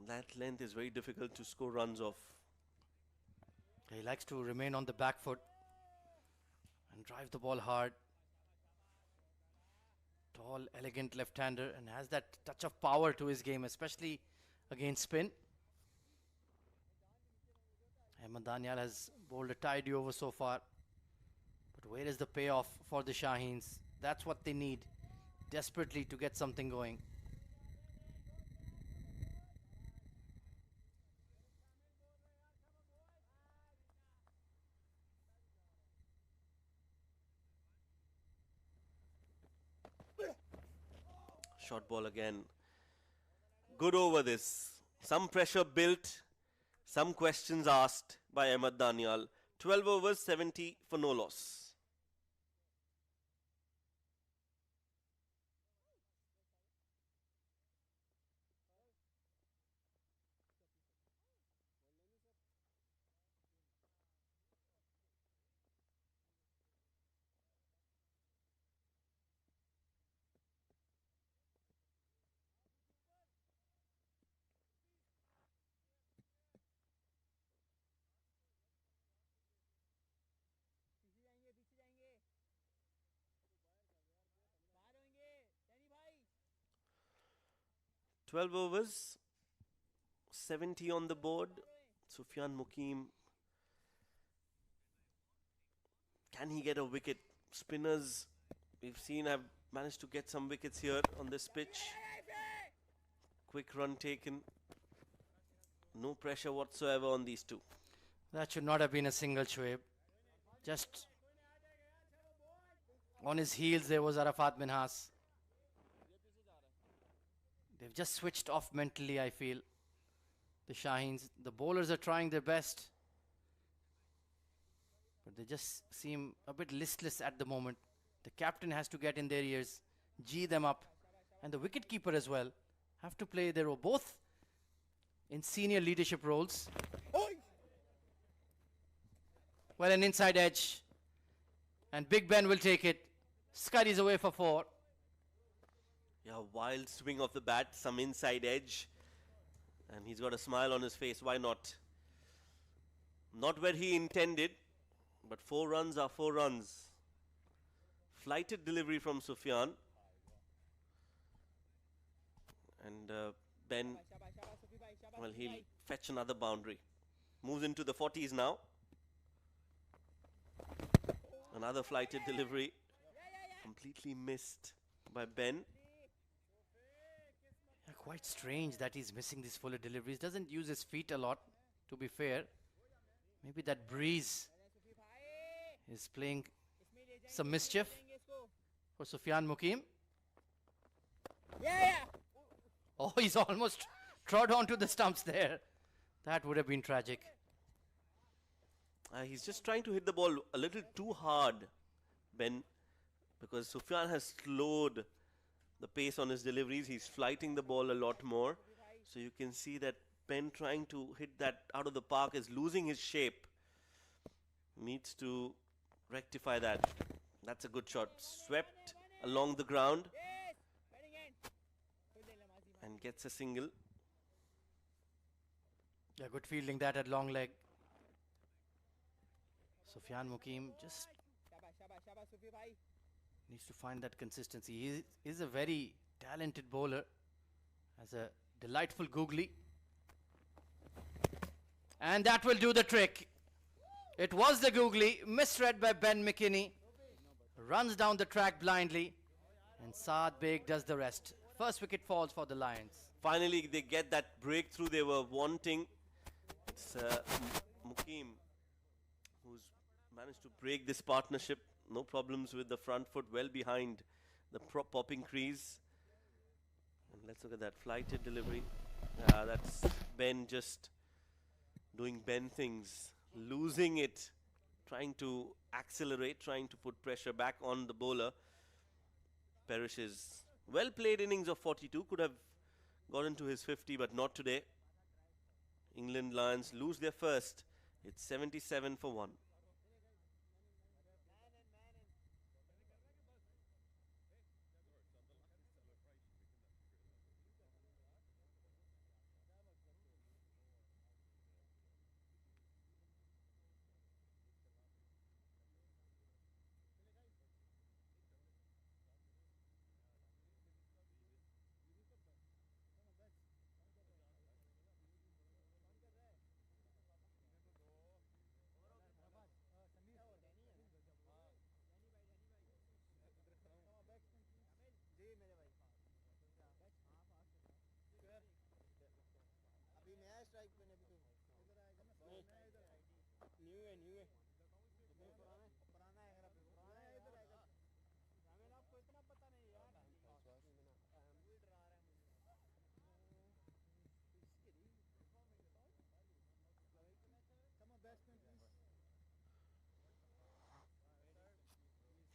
That length is very difficult to score runs off. He likes to remain on the back foot and drive the ball hard. Tall, elegant left-hander and has that touch of power to his game, especially against spin. Ahmed Daniel has bowled a tidy over so far. But where is the payoff for the Shaheens? That's what they need desperately to get something going. Short ball again. Good over this. Some pressure built. Some questions asked by Ahmed Daniel. 12 overs, 70 for no loss. जाएंगे 12 overs, 70 on the board. Sufyan Mukim. Can he get a wicket? Spinners, we've seen, have managed to get some wickets here on this pitch. Quick run taken. No pressure whatsoever on these two. That should not have been a single, Shoaib. Just on his heels there was Arafat Minhas. They've just switched off mentally, I feel. The Shaheens. The bowlers are trying their best, but they just seem a bit listless at the moment. The captain has to get in their ears, gee them up, and the wicketkeeper as well have to play their role, both in senior leadership roles. Well, an inside edge, and Big Ben will take it. Scuddies away for 4. Yeah, wild swing of the bat, some inside edge, and he's got a smile on his face. Why not? Not where he intended, but 4 runs are 4 runs. Flighted delivery from Sufyan. And Ben, well, he'll fetch another boundary. Moves into the 40s now. Another flighted delivery. Completely missed by Ben. Yeah, quite strange that he's missing these fuller deliveries. Doesn't use his feet a lot, to be fair. Maybe that breeze is playing some mischief for Sufyan Mukim. Oh, he's almost trod onto the stumps there. That would have been tragic. He's just trying to hit the ball a little too hard, Ben, because Sufyan has slowed the pace on his deliveries. He's flighting the ball a lot more. So you can see that Ben trying to hit that out of the park is losing his shape. Needs to rectify that. That's a good shot. Swept along the ground and gets a single. Yeah, good fielding that at long leg. Sufyan Mukim just needs to find that consistency. He is a very talented bowler. Has a delightful googly. And that will do the trick. It was the googly, misread by Ben McKinney. Runs down the track blindly. And Saad Beg does the rest. First wicket falls for the Lions. Finally, they get that breakthrough they were wanting. It's Mukim who's managed to break this partnership. No problems with the front foot, well behind the popping crease. And let's look at that flighted delivery. That's Ben just doing Ben things, losing it, trying to accelerate, trying to put pressure back on the bowler. Perishes. Well played innings of 42, could have gotten to his 50, but not today. England Lions lose their first. It's 77 for 1.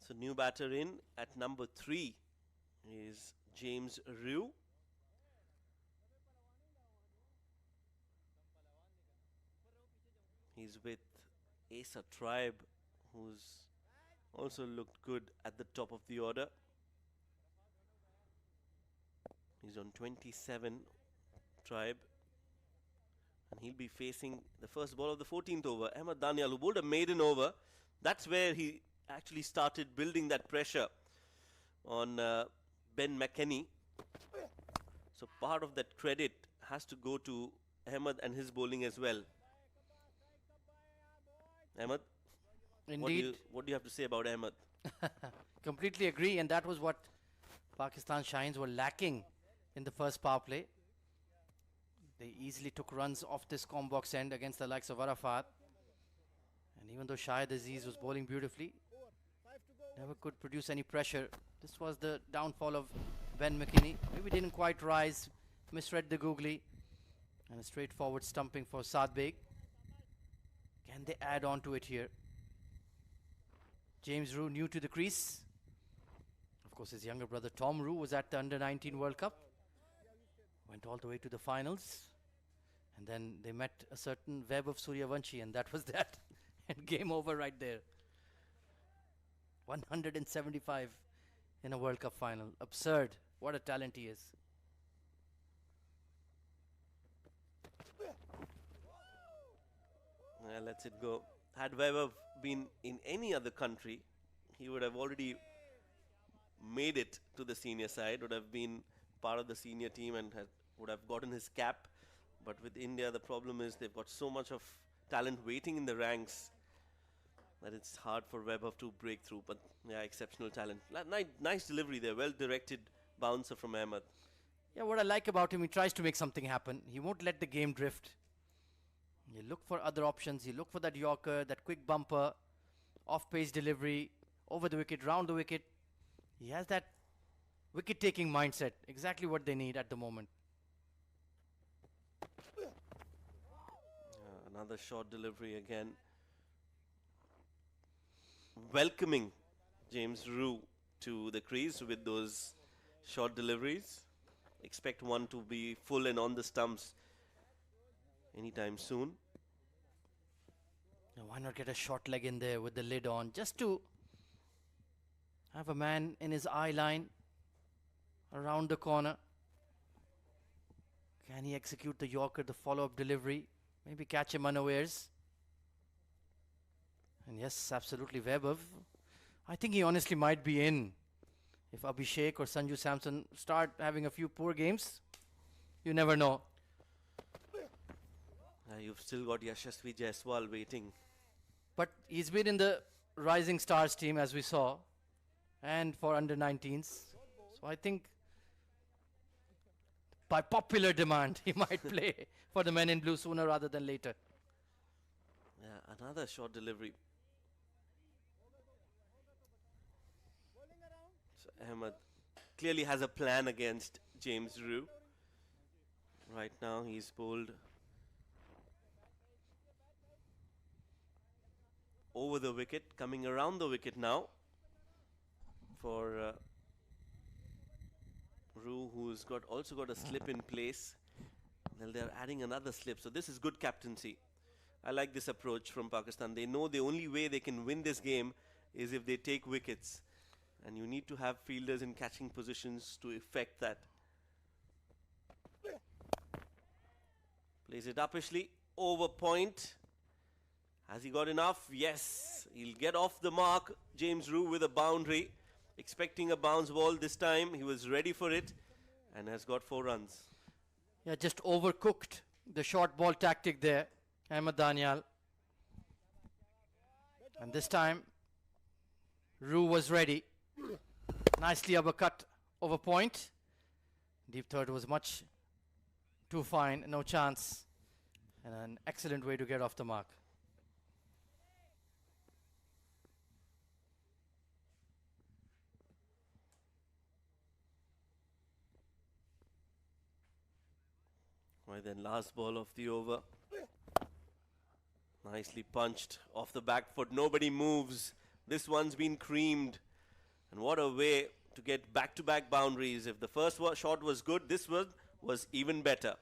So new batter in at number 3 is James Ryu. He's with Asa Tribe, who's also looked good at the top of the order. He's on 27, Tribe. And he'll be facing the first ball of the 14th over. Ahmed Daniel, who bowled a maiden over. That's where he actually started building that pressure on Ben McKinney. So part of that credit has to go to Ahmed and his bowling as well. Ahmed, Indeed. what do you have to say about Ahmed? Completely agree, and that was what Pakistan Shaheens were lacking in the first power play. They easily took runs off this combox end against the likes of Arafat. And even though Shahid Aziz was bowling beautifully, never could produce any pressure. This was the downfall of Ben McKinney. Maybe didn't quite rise, misread the googly, and a straightforward stumping for Saad Beg. Can they add on to it here? James Ryu new to the crease. Of course, his younger brother Tom Ryu was at the Under-19 World Cup. Went all the way to the finals. And then they met a certain Webb of Suryavanshi, and that was that. And game over right there. 175 in a World Cup final. Absurd. What a talent he is. Lets it go. Had Webb been in any other country, he would have already made it to the senior side, would have been part of the senior team and would have gotten his cap. But with India, the problem is they've got so much of talent waiting in the ranks. that it's hard for Webber to break through. But yeah, exceptional talent. Nice delivery there. Well directed bouncer from Ahmed. Yeah, what I like about him, he tries to make something happen. He won't let the game drift. You look for other options. You look for that Yorker, that quick bumper, off-pace delivery, over the wicket, round the wicket. He has that wicket-taking mindset. Exactly what they need at the moment. Another short delivery again. Welcoming James Rue to the crease with those short deliveries. Expect one to be full and on the stumps anytime soon. Now, why not get a short leg in there with the lid on, just to have a man in his eye line around the corner. Can he execute the Yorker, the follow-up delivery? Maybe catch him unawares. And yes, absolutely, Webber. I think he honestly might be in. If Abhishek or Sanju Samson start having a few poor games, you never know. You've still got Yashasvi Jaiswal waiting. But he's been in the Rising Stars team, as we saw, and for under-19s. So I think by popular demand, he might play for the men in blue sooner rather than later. Yeah, another short delivery. So Ahmed clearly has a plan against James Rue. Right now he's bowled over the wicket, coming around the wicket now for Rue, who's also got a slip in place. Well, they're adding another slip, so this is good captaincy. I like this approach from Pakistan. They know the only way they can win this game is if they take wickets, and you need to have fielders in catching positions to effect that. Plays it uppishly, over point. Has he got enough? Yes, he'll get off the mark. James Rue with a boundary, expecting a bounce ball this time. He was ready for it and has got 4 runs. Yeah, just overcooked the short ball tactic there, Ahmed Daniel. And this time, Rue was ready. Nicely uppercut over point. Deep third was much too fine, no chance. And an excellent way to get off the mark. Right then, last ball of the over. Nicely punched off the back foot. Nobody moves. This one's been creamed. And what a way to get back-to-back boundaries. If the first shot was good, this one was even better.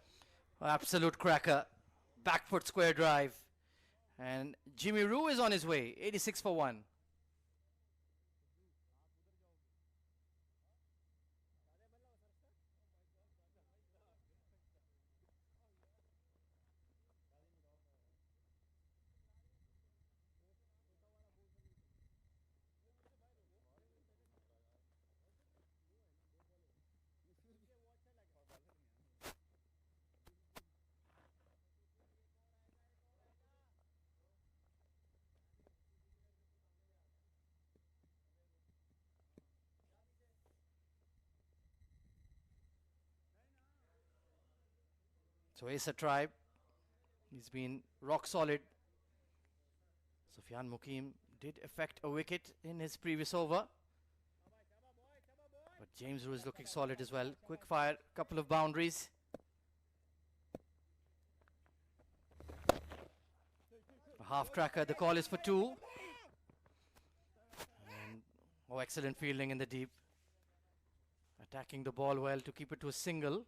Absolute cracker. Back foot square drive. And Jimmy Rue is on his way. 86 for 1. So Asa Tribe, he's been rock solid. Sufyan Mukim did effect a wicket in his previous over. But James Rue is looking solid as well. Quick fire, couple of boundaries. A half cracker, the call is for 2. And, oh, excellent fielding in the deep. Attacking the ball well to keep it to a single.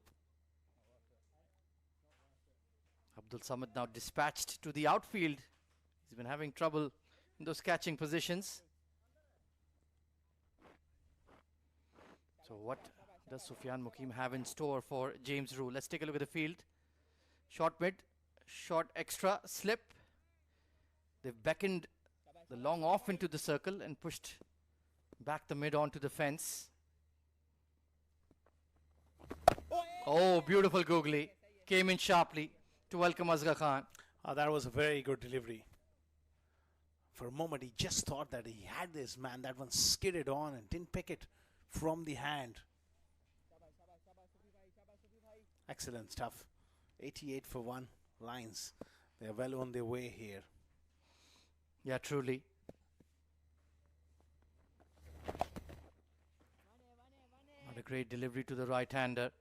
Abdul Samad now dispatched to the outfield. He's been having trouble in those catching positions. So what does Sufyan Mukim have in store for James Rue? Let's take a look at the field. Short mid, short extra, slip. They've beckoned the long off into the circle and pushed back the mid onto the fence. Oh, beautiful googly. Came in sharply to welcome Asghar Khan. That was a very good delivery For a moment, he just thought that he had this man. That one skidded on and didn't pick it from the hand. Excellent stuff. 88 for 1. Lions. They're well on their way here. Yeah, truly. What a great delivery to the right-hander.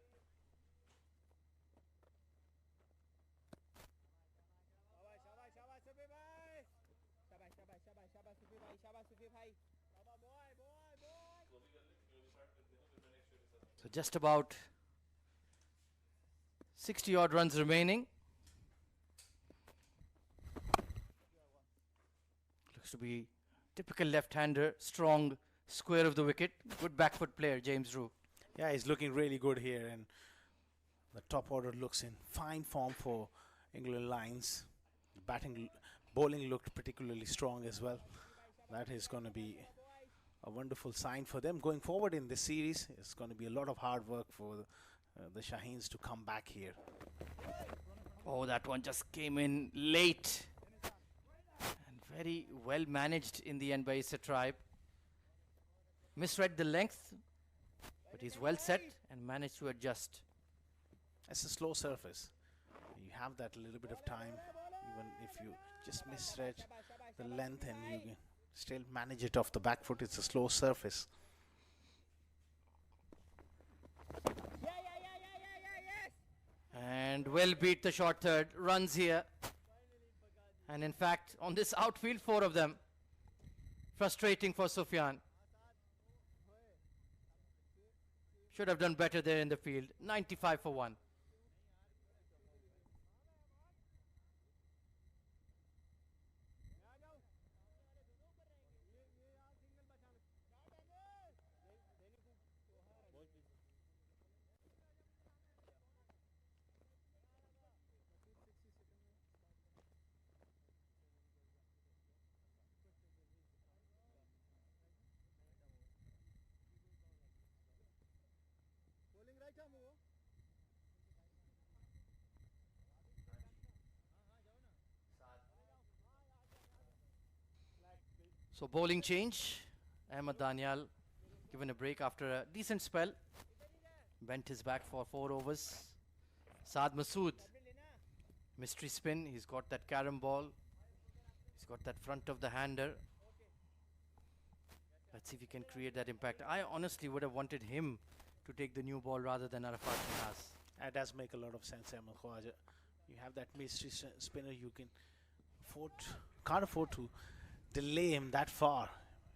So just about 60 odd runs remaining. Looks to be typical left-hander, strong, square of the wicket. Good back foot player, James Rue. Yeah, he's looking really good here, and the top order looks in fine form for England Lions. Bowling looked particularly strong as well. That is going to be a wonderful sign for them going forward in this series. It's going to be a lot of hard work for the Shaheens to come back here. Oh, that one just came in late. And very well managed in the end by Issa Tribe. Misread the length, but he's well set and managed to adjust. It's a slow surface. You have that little bit of time, even if you just misread the length and you can still manage it off the back foot. It's a slow surface. And well beat the short third. Runs here. And in fact, on this outfield, 4 of them. Frustrating for Sufyan. Should have done better there in the field. 95 for 1. So bowling change. Ahmed Daniel given a break after a decent spell. Bent his back for 4 overs. Saad Masood. Mystery spin. He's got that carom ball. He's got that front of the hander. Let's see if he can create that impact. I honestly would have wanted him to take the new ball rather than Arafat Minhas. That does make a lot of sense, Ahmed Khwaja. You have that mystery spinner. You can't afford to delay him that far.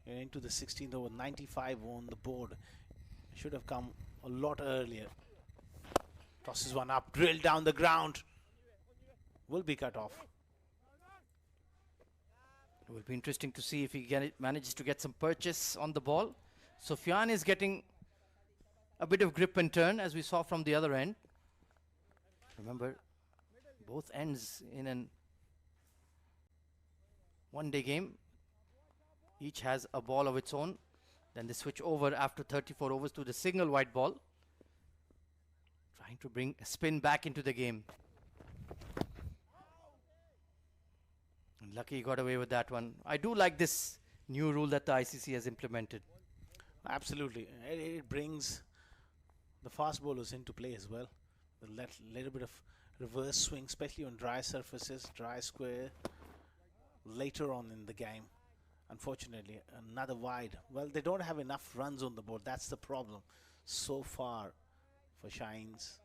You're into the 16th over, 95 on the board. Should have come a lot earlier. Tosses one up, drilled down the ground. Will be cut off. It will be interesting to see if he manages to get some purchase on the ball. Sufyan is getting a bit of grip and turn, as we saw from the other end. Remember, both ends in an one-day game. Each has a ball of its own. Then they switch over after 34 overs to the single white ball. Trying to bring a spin back into the game. And lucky he got away with that one. I do like this new rule that the ICC has implemented. Absolutely. It brings the fast bowlers into play as well. A little bit of reverse swing, especially on dry surfaces, dry square, later on in the game. Unfortunately, another wide. Well, they don't have enough runs on the board. That's the problem so far for Shaheens.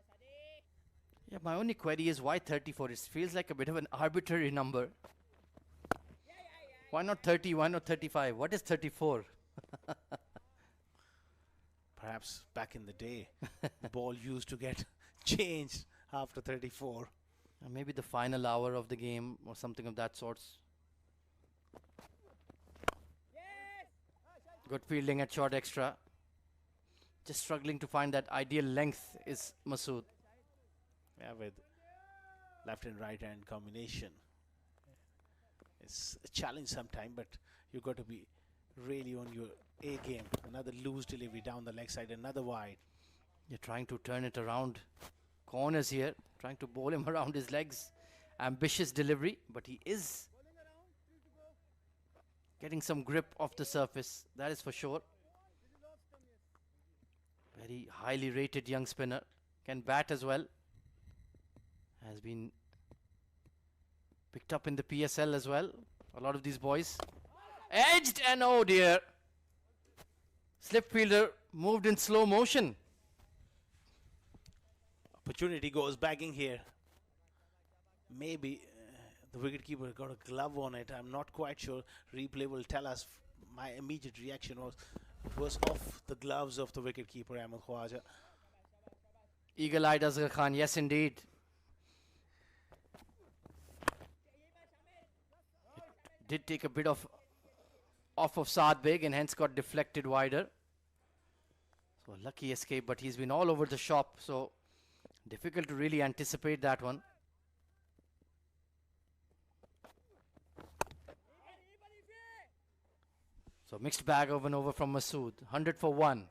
Yeah, my only query is why 34? It feels like a bit of an arbitrary number. Why not 30? Why not 35? What is 34? Perhaps back in the day, the ball used to get changed after 34. Maybe the final hour of the game or something of that sort. Good fielding at short extra. Just struggling to find that ideal length is Masood. Yeah, with left and right hand combination. It's a challenge sometime, but you've got to be really on your A game. Another loose delivery down the leg side, another wide. You're trying to turn it around. Corners here, trying to bowl him around his legs. Ambitious delivery, but he is getting some grip off the surface, that is for sure. Very highly rated young spinner, can bat as well. Has been picked up in the PSL as well. A lot of these boys. Edged and oh dear. Slip fielder moved in slow motion. Opportunity goes bagging here. Maybe the wicketkeeper got a glove on it. I'm not quite sure. Replay will tell us. My immediate reaction was it was off the gloves of the wicketkeeper, Ahmed Khwaja. Eagle-eyed Asghar Khan, yes indeed. It did take a bit of off of Saad Beg and hence got deflected wider. So a lucky escape, but he's been all over the shop, so difficult to really anticipate that one. So mixed bag of an over from Masood. 100 for 1.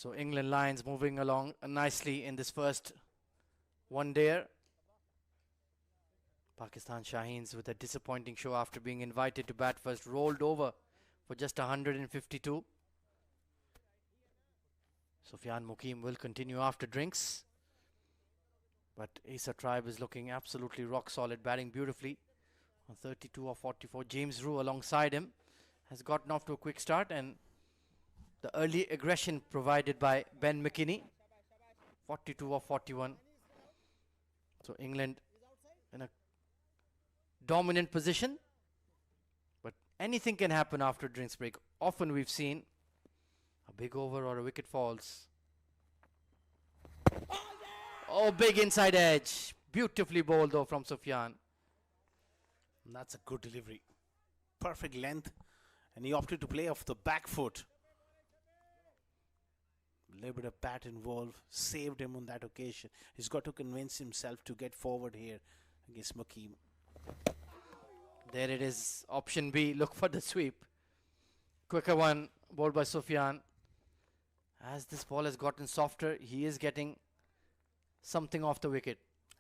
So England Lions moving along nicely in this first one day. Pakistan Shaheens with a disappointing show after being invited to bat first, rolled over for just 152. Sufyan Mukim will continue after drinks. But Asa Tribe is looking absolutely rock solid, batting beautifully on 32 or 44. James Rue alongside him has gotten off to a quick start, and The early aggression provided by Ben McKinney. 42 of 41. So England in a dominant position. But anything can happen after drinks break. Often we've seen a big over or a wicket falls. Oh, big inside edge. Beautifully bowled though from Sufyan. And that's a good delivery. Perfect length. And he opted to play off the back foot. A little bit of bat involved. Saved him on that occasion. He's got to convince himself to get forward here against Mukim. There it is. Option B. Look for the sweep. Quicker one. Bowled by Sufyan. As this ball has gotten softer, he is getting something off the wicket.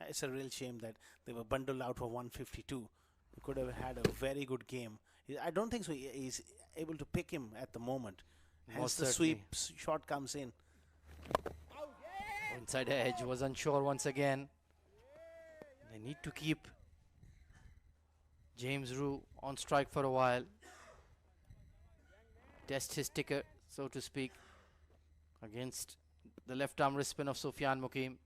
It's a real shame that they were bundled out for 152. He could have had a very good game. I don't think so. He's able to pick him at the moment. Hence Most the certainly. sweep shot comes in. Inside edge was unsure once again. They need to keep James Rue on strike for a while. Test his ticker, so to speak, against the left arm wrist spin of Sufyan Mukim.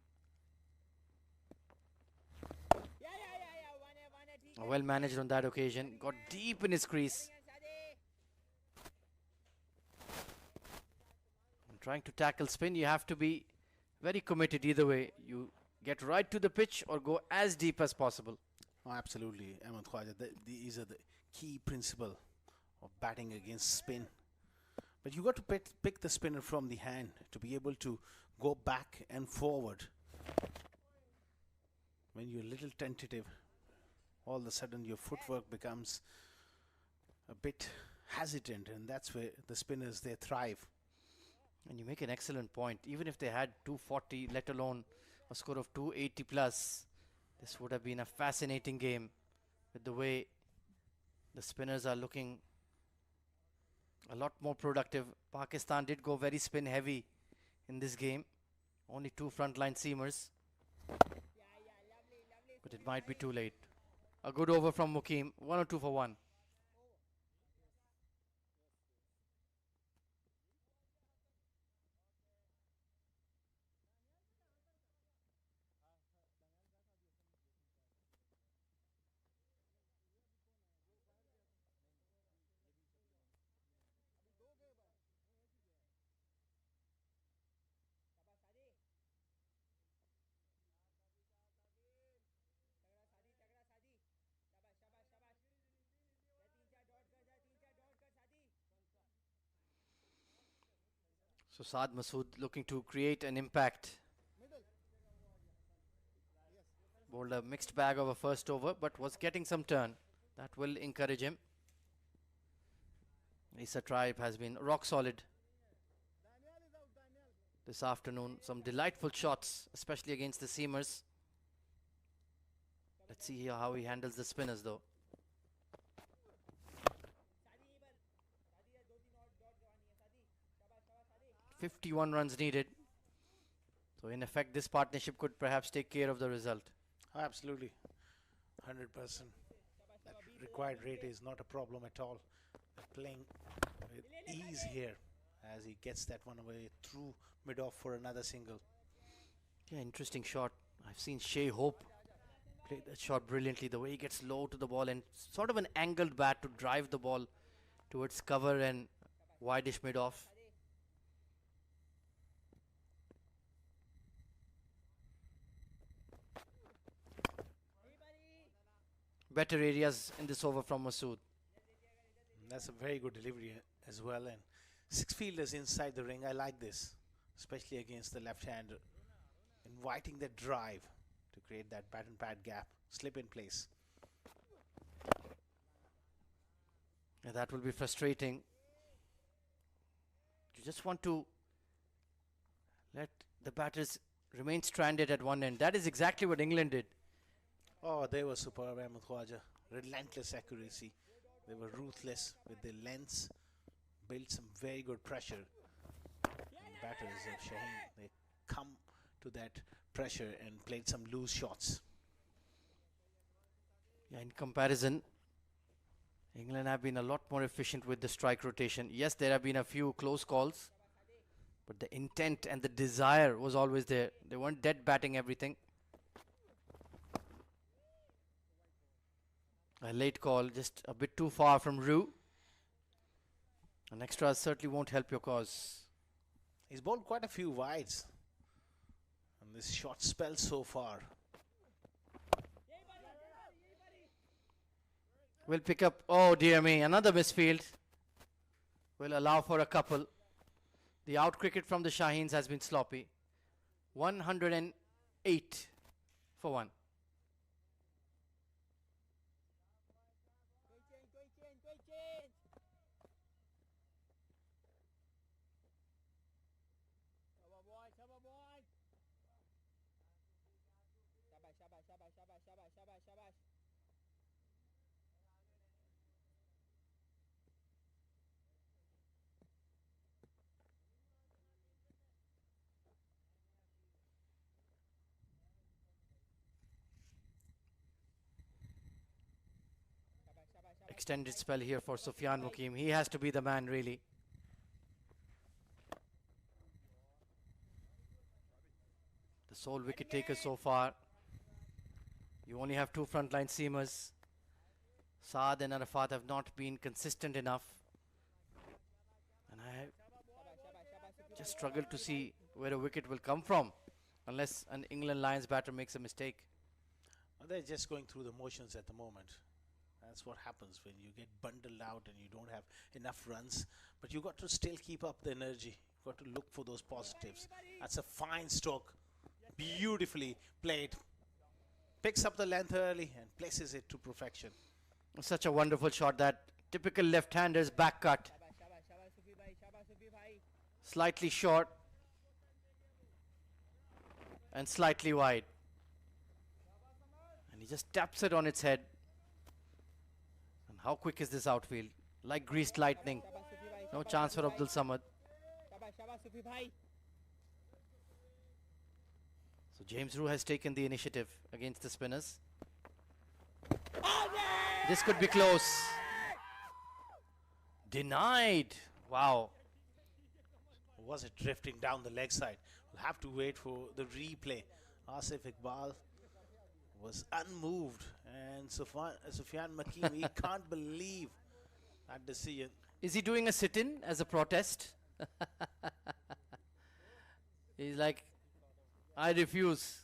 Well managed on that occasion. Got deep in his crease. And trying to tackle spin, you have to be very committed either way. You get right to the pitch or go as deep as possible. Oh, absolutely, Ahmed Khwaja. These are the key principle of batting against spin. But you got to pick the spinner from the hand to be able to go back and forward. When you're a little tentative, all of a sudden your footwork becomes a bit hesitant, and that's where the spinners, they thrive. And you make an excellent point. Even if they had 240, let alone a score of 280 plus, this would have been a fascinating game with the way the spinners are looking a lot more productive. Pakistan did go very spin heavy in this game. Only 2 frontline seamers. But it might be too late. A good over from Mukim. 1 or 2 for 1. So Saad Masood looking to create an impact. Bowled a mixed bag of a first over, but was getting some turn. That will encourage him. Issa Tribe has been rock solid this afternoon. Some delightful shots, especially against the seamers. Let's see here how he handles the spinners though. 51 runs needed. So in effect, this partnership could perhaps take care of the result. Absolutely. 100%. That required rate is not a problem at all. They're playing with ease here as he gets that one away through mid-off for another single. Yeah, interesting shot. I've seen Shea Hope play that shot brilliantly. The way he gets low to the ball and sort of an angled bat to drive the ball towards cover and wideish mid-off. Better areas in this over from Masood. That's a very good delivery as well. And 6 fielders inside the ring. I like this, especially against the left-hander. Inviting that drive to create that bat and pad gap. Slip in place. Yeah, that will be frustrating. You just want to let the batters remain stranded at one end. That is exactly what England did. Oh, they were superb, Ahmed Khwaja. Relentless accuracy. They were ruthless with their lengths. Built some very good pressure. And the batters of Shaheen, they come to that pressure and played some loose shots. Yeah, in comparison, England have been a lot more efficient with the strike rotation. Yes, there have been a few close calls, but the intent and the desire was always there. They weren't dead batting everything. A late call, just a bit too far from Rue. An extra certainly won't help your cause. He's bowled quite a few wides on this short spell so far. Will pick up, oh dear me, another misfield. Will allow for a couple. The out cricket from the Shaheens has been sloppy. 108 for 1. Extended spell here for Sufyan Mukim. He has to be the man, really. The sole wicket taker so far. You only have two frontline seamers. Saad and Arafat have not been consistent enough. And I just struggle to see where a wicket will come from unless an England Lions batter makes a mistake. They're just going through the motions at the moment. That's what happens when you get bundled out and you don't have enough runs. But you got to still keep up the energy. Got to look for those positives. That's a fine stroke. Beautifully played. Picks up the length early and places it to perfection. Such a wonderful shot, that typical left-hander's back cut. Slightly short and slightly wide. And he just taps it on its head. And how quick is this outfield? Like greased lightning. No chance for Abdul Samad. So James Rue has taken the initiative against the spinners. This could be close. Denied. Wow. Was it drifting down the leg side? We'll have to wait for the replay. Asif Iqbal was unmoved, and Sufyan Mukim, he can't believe that decision. Is he doing a sit-in as a protest? He's like, I refuse.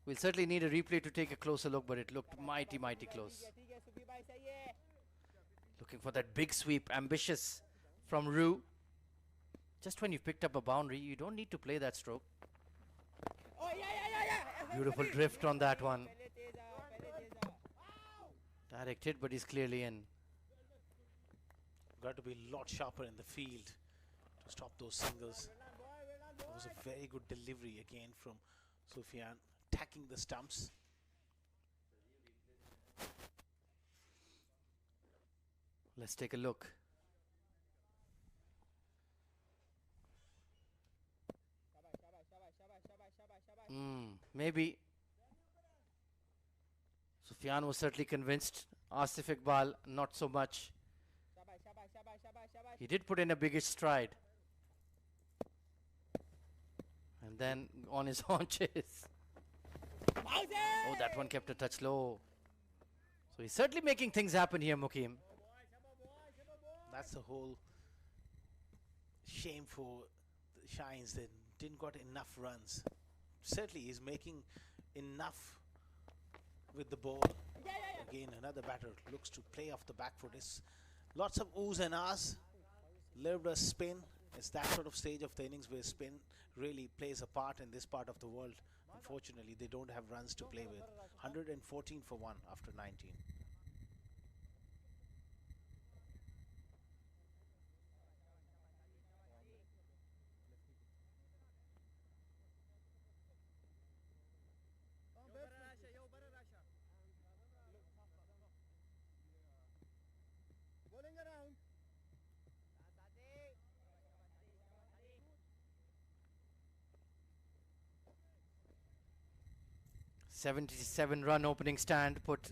We'll certainly need a replay to take a closer look, but it looked mighty, mighty close. Looking for that big sweep, ambitious from Rue. Just when you've picked up a boundary, you don't need to play that stroke. Beautiful drift on that one. Direct hit, but he's clearly in. Got to be a lot sharper in the field to stop those singles. It was a very good delivery again from Sufyan, attacking the stumps. Let's take a look. Maybe. Sufyan was certainly convinced. Asif Iqbal, not so much. He did put in a biggish stride. And then on his haunches. Oh, that one kept a touch low. So he's certainly making things happen here, Mukim. That's the whole shame for the Shines. They didn't got enough runs. Certainly he's making enough with the ball. Again, another batter looks to play off the back foot. It's lots of oohs and ahs. Little bit of spin. It's that sort of stage of the innings where spin really plays a part in this part of the world. Unfortunately, they don't have runs to play with. 114 for 1 after 19. Bowling around. 77 run opening stand put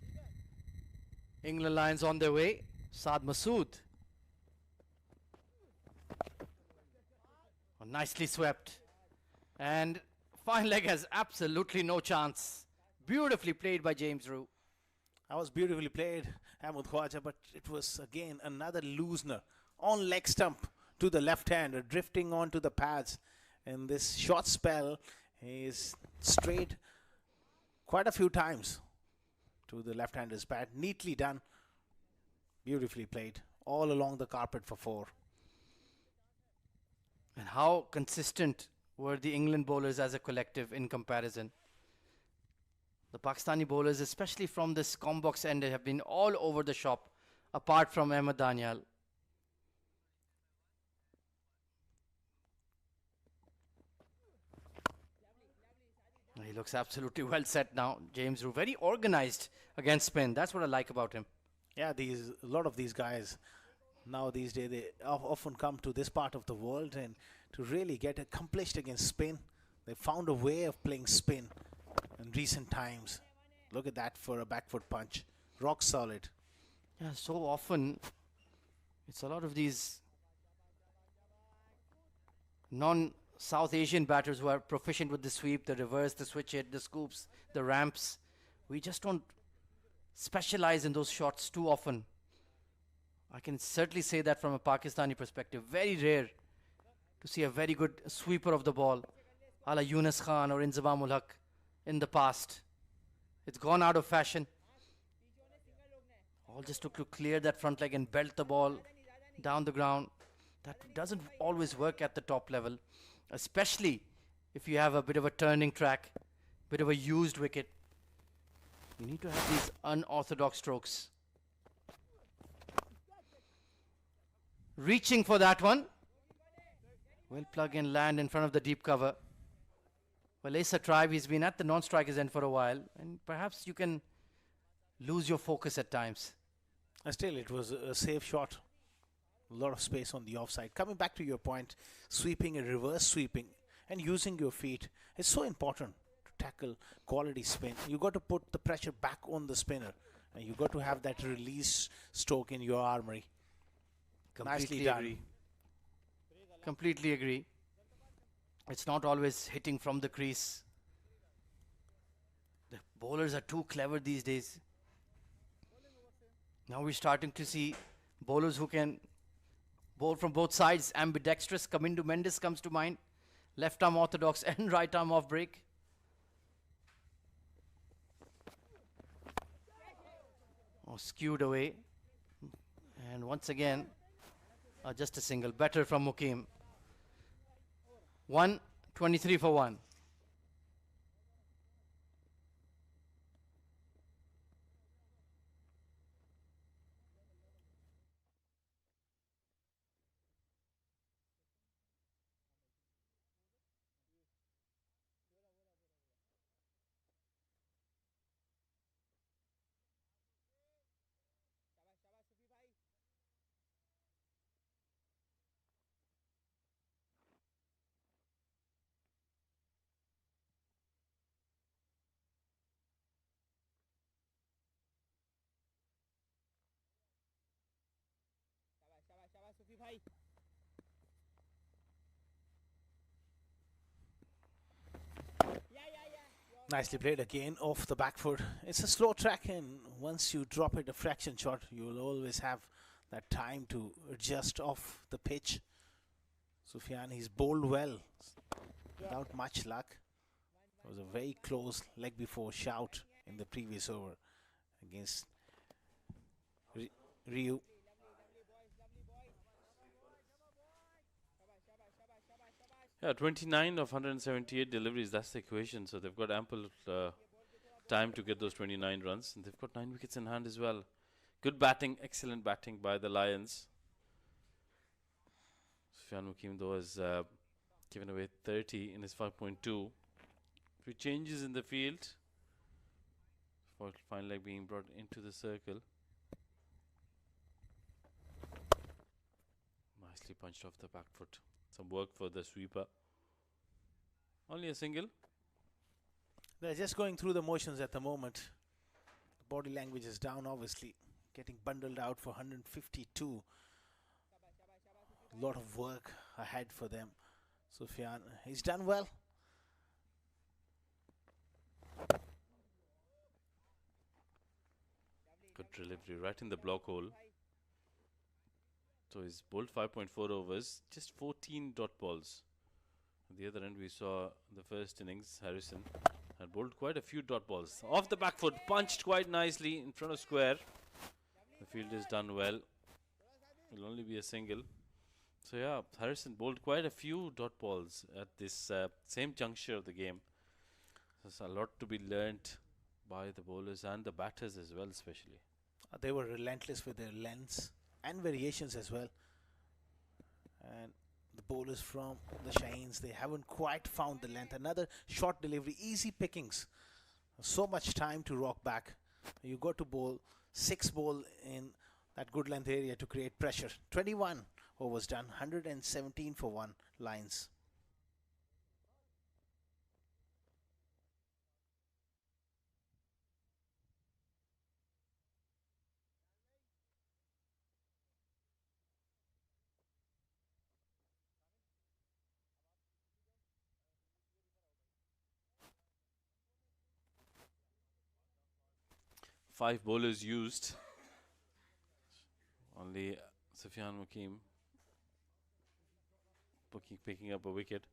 England Lions on their way. Saad Masood. Oh, nicely swept. And fine leg has absolutely no chance. Beautifully played by James Rue. That was beautifully played, Ahmed Khwaja, but it was again another loosener on leg stump to the left hander, drifting onto the pads. And this short spell is straight quite a few times to the left hander's pad. Neatly done, beautifully played, all along the carpet for 4. And how consistent were the England bowlers as a collective in comparison? The Pakistani bowlers, especially from this combox end, have been all over the shop, apart from Ahmed Daniel. He looks absolutely well set now, James Rue. Very organized against spin. That's what I like about him. Yeah, a lot of these guys now these days, they often come to this part of the world and to really get accomplished against spin. They found a way of playing spin in recent times. Look at that for a back foot punch. Rock solid. Yeah, so often it's a lot of these non-South Asian batters who are proficient with the sweep, the reverse, the switch hit, the scoops, the ramps. We just don't specialize in those shots too often. I can certainly say that from a Pakistani perspective. Very rare to see a very good sweeper of the ball, a la Yunus Khan or Inzamam ul Haq in the past. It's gone out of fashion. All just took to clear that front leg and belt the ball down the ground. That doesn't always work at the top level, especially if you have a bit of a turning track, bit of a used wicket. You need to have these unorthodox strokes. Reaching for that one. Well, plug and land in front of the deep cover. Well, Asa Tribe, he's been at the non-strikers end for a while, and perhaps you can lose your focus at times. Still, it was a safe shot. A lot of space on the offside. Coming back to your point, sweeping and reverse sweeping and using your feet is so important to tackle quality spin. You got to put the pressure back on the spinner, and you got to have that release stroke in your armory. Nicely done. Agree. Completely agree. It's not always hitting from the crease. The bowlers are too clever these days. Now we're starting to see bowlers who can bowl from both sides. Ambidextrous. Kamindu Mendes comes to mind. Left arm orthodox and right arm off break. Oh, skewed away. And once again, just a single. Better from Mukim. 123 for 1. Nicely played again off the back foot. It's a slow track, and once you drop it a fraction shot, you will always have that time to adjust off the pitch. Sufyan, he's bowled well without much luck. It was a very close leg before shout in the previous over against Ryu. Yeah, 29 of 178 deliveries, that's the equation. So they've got ample time to get those 29 runs. And they've got 9 wickets in hand as well. Good batting, excellent batting by the Lions. Sufyan Mukim, though, has given away 30 in his 5.2. Few changes in the field. For fine leg being brought into the circle. Nicely punched off the back foot. Some work for the sweeper. Only a single. They're just going through the motions at the moment. The body language is down, obviously. getting bundled out for 152. A lot of work ahead for them. Sufyan, he's done well. Good delivery right in the block hole. So he's bowled 5.4 overs, just 14 dot balls. On the other end, we saw the first innings, Harrison had bowled quite a few dot balls. Off the back foot, punched quite nicely in front of square. The field is done well. Will only be a single. So yeah, Harrison bowled quite a few dot balls at this same juncture of the game. There's a lot to be learnt by the bowlers and the batters as well, especially. They were relentless with their lengths and variations as well. And the bowlers from the Shaheens, they haven't quite found the length. Another short delivery, easy pickings. So much time to rock back. You got to bowl 6 ball in that good length area to create pressure. 21 overs done, 117 for 1 lines. Five bowlers used. Only Sufyan Mukim picking up a wicket.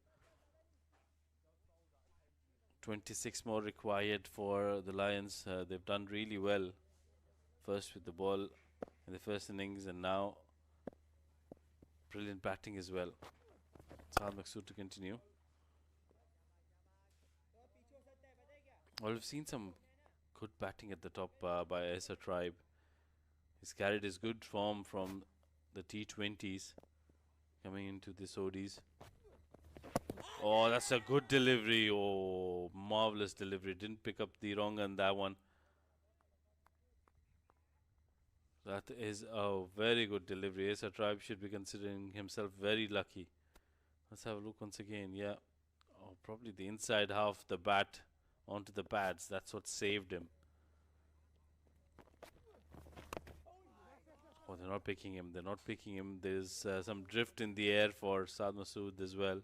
26 more required for the Lions. They've done really well. First with the ball in the first innings, and now brilliant batting as well. Saad Maqsood to continue. Well, we've seen some good batting at the top by Esa Tribe. He's carried his good form from the T20s coming into this ODIs. Oh, that's a good delivery. Oh, marvelous delivery. Didn't pick up the wrong on that one. That is a very good delivery. Esa Tribe should be considering himself very lucky. Let's have a look once again. Yeah. Oh, probably the inside half, the bat onto the pads. That's what saved him. Oh, they're not picking him. They're not picking him. There's some drift in the air for Saad Masood as well.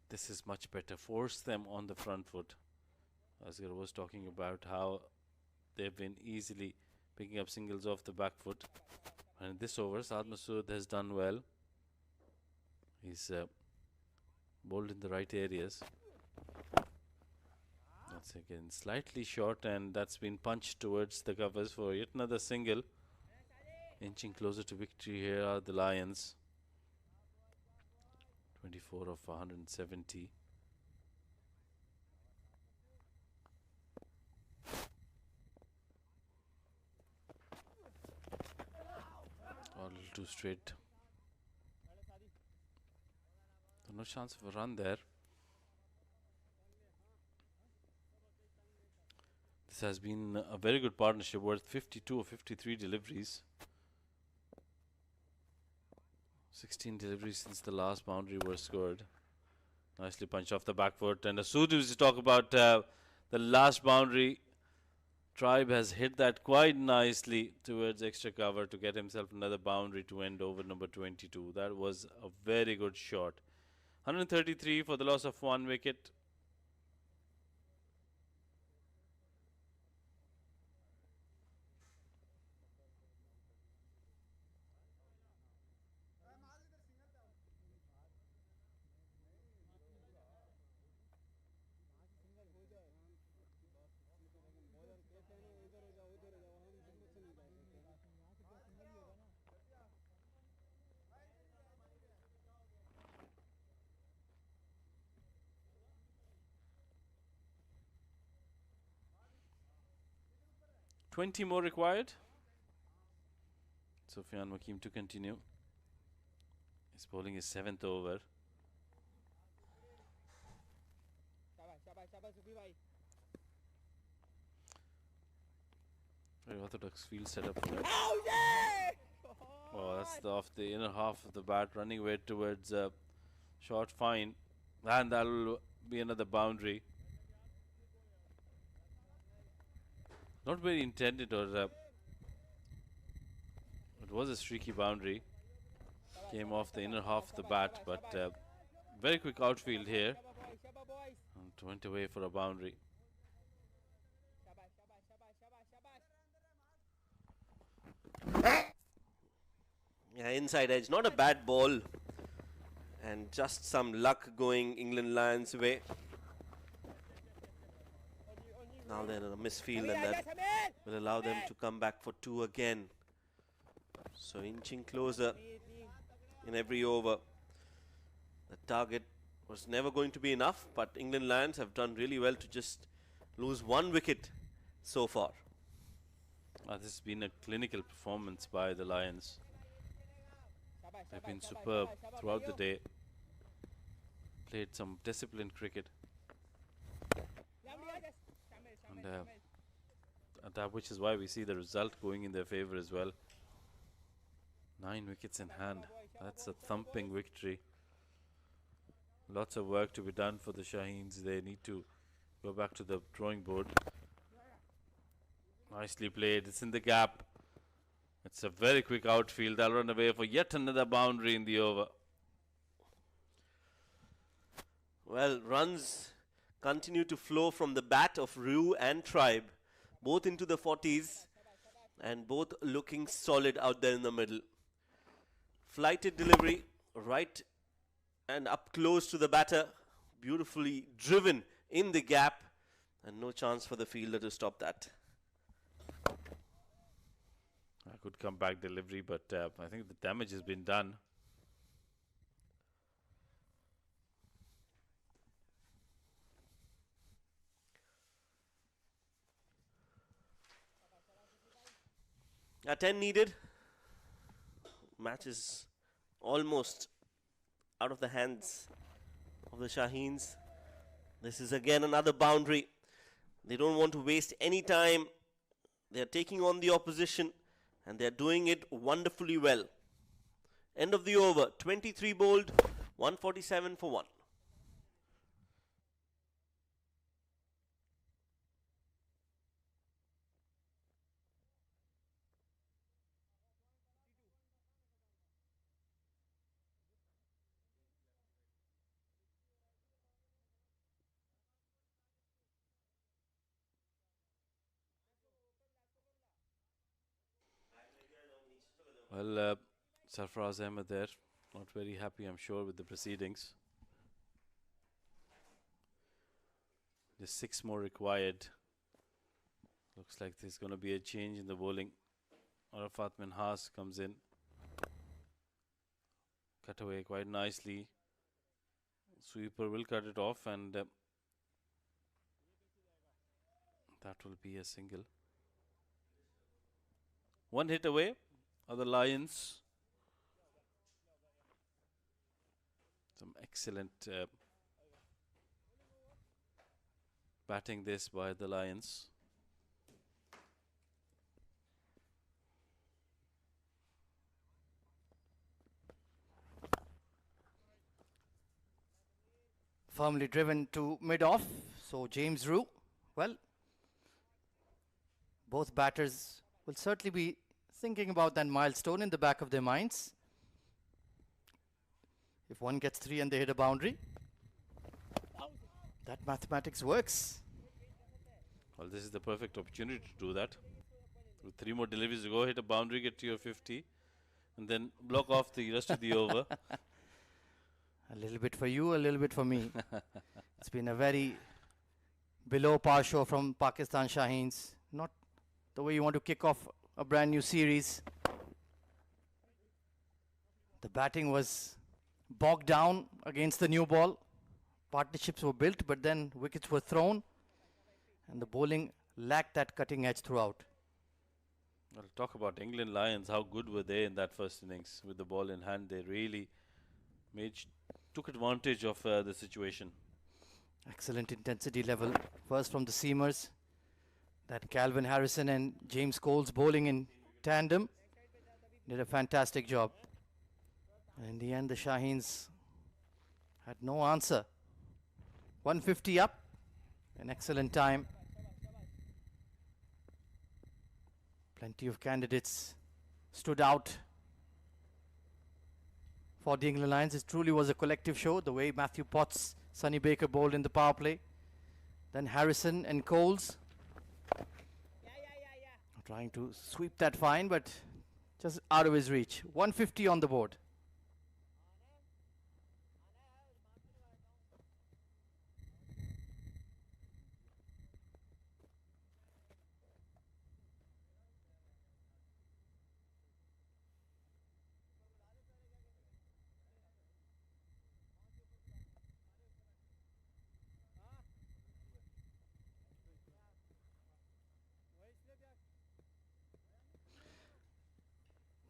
This is much better. Force them on the front foot. Asghar was talking about how they've been easily picking up singles off the back foot. And in this over, Saad Masood has done well. He's bowled in the right areas. That's again slightly short, and that's been punched towards the covers for yet another single. Inching closer to victory here are the Lions. 24 of 170. A little too straight. So no chance of a run there. This has been a very good partnership, worth 52 or 53 deliveries. 16 deliveries since the last boundary were scored. Nicely punched off the back foot. And as soon as we talk about the last boundary, Tribe has hit that quite nicely towards extra cover to get himself another boundary to end over number 22. That was a very good shot. 133 for the loss of 1 wicket. Twenty more required. Sufyan Mukim to continue. He's bowling his 7th over. Very orthodox field setup for that. Oh, that's off the inner half of the bat, running away towards short fine, and that'll be another boundary. Not very intended, or it was a streaky boundary. Came off the inner half of the bat, but very quick outfield here. And went away for a boundary. Yeah, inside edge, not a bad ball. And just some luck going England Lions' way. Now they're in a misfield, and that will allow them to come back for 2 again. So inching closer in every over. The target was never going to be enough, but England Lions have done really well to just lose 1 wicket so far. This has been a clinical performance by the Lions. They've been superb throughout the day. Played some disciplined cricket. And that which is why we see the result going in their favour as well. 9 wickets in hand. That's a thumping victory. Lots of work to be done for the Shaheens. They need to go back to the drawing board. Nicely played. It's in the gap. It's a very quick outfield. They'll run away for yet another boundary in the over. Well, runs continue to flow from the bat of Rue and Tribe, both into the 40s and both looking solid out there in the middle. Flighted delivery right and up close to the batter, beautifully driven in the gap, and no chance for the fielder to stop that. I could come back delivery, but I think the damage has been done. A 10 needed. Match is almost out of the hands of the Shaheens. This is again another boundary. They don't want to waste any time. They are taking on the opposition, and they are doing it wonderfully well. End of the over. 23 bowled, 147 for 1. Well, Sarfraz Ahmed there, not very happy, I'm sure, with the proceedings. There's 6 more required. Looks like there's going to be a change in the bowling. Arafat Minhas comes in. Cut away quite nicely. Sweeper will cut it off, and that will be a single. 1 hit away are the Lions. Some excellent batting this by the Lions. Firmly driven to mid-off. So James Rue, well, both batters will certainly be thinking about that milestone in the back of their minds. If one gets 3 and they hit a boundary, that mathematics works. Well, this is the perfect opportunity to do that. With 3 more deliveries to go, hit a boundary, get to your 50, and then block off the rest of the over. A little bit for you, a little bit for me. It's been a very below par show from Pakistan Shaheens. Not the way you want to kick off a brand new series. The batting was bogged down against the new ball. Partnerships were built, but then wickets were thrown, and the bowling lacked that cutting edge throughout. Well, talk about England Lions. How good were they in that first innings with the ball in hand? They really took advantage of the situation. Excellent intensity level. First from the seamers. That Calvin Harrison and James Cole's bowling in tandem did a fantastic job. And in the end, the Shaheens had no answer. 150 up. An excellent time. Plenty of candidates stood out for the England Lions. It truly was a collective show. The way Matthew Potts, Sonny Baker bowled in the power play. Then Harrison and Coles. Trying to sweep that fine, but just out of his reach. 150 on the board.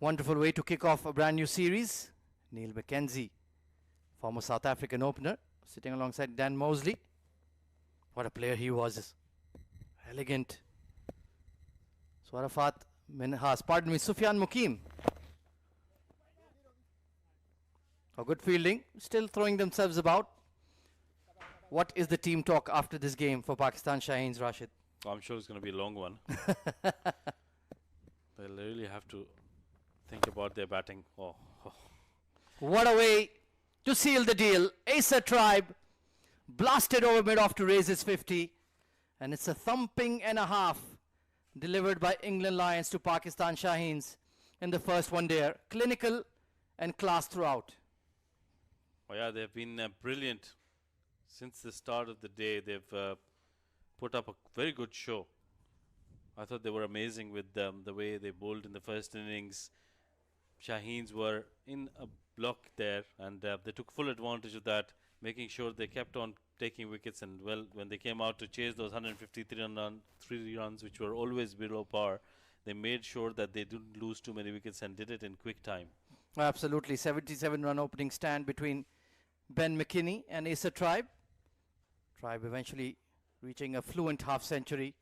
Wonderful way to kick off a brand new series. Neil McKenzie, former South African opener, sitting alongside Dan Mosley. What a player he was. Elegant. Swarafat Minhas, pardon me, Sufyan Mukim. A good fielding, still throwing themselves about. What is the team talk after this game for Pakistan Shaheens, Rashid? I'm sure it's going to be a long one. They'll really have to think about their batting. Oh. What a way to seal the deal. Asa Tribe blasted over mid-off to raise his 50. And it's a thumping and a half delivered by England Lions to Pakistan Shaheens in the first one day. Clinical and class throughout. Oh yeah, they've been brilliant since the start of the day. They've put up a very good show. I thought they were amazing with the way they bowled in the first innings. Shaheens were in a block there, and they took full advantage of that, making sure they kept on taking wickets. And well, when they came out to chase those 153 runs, which were always below par, they made sure that they didn't lose too many wickets and did it in quick time. Absolutely. 77-run opening stand between Ben McKinney and Asa Tribe. Tribe eventually reaching a fluent half-century,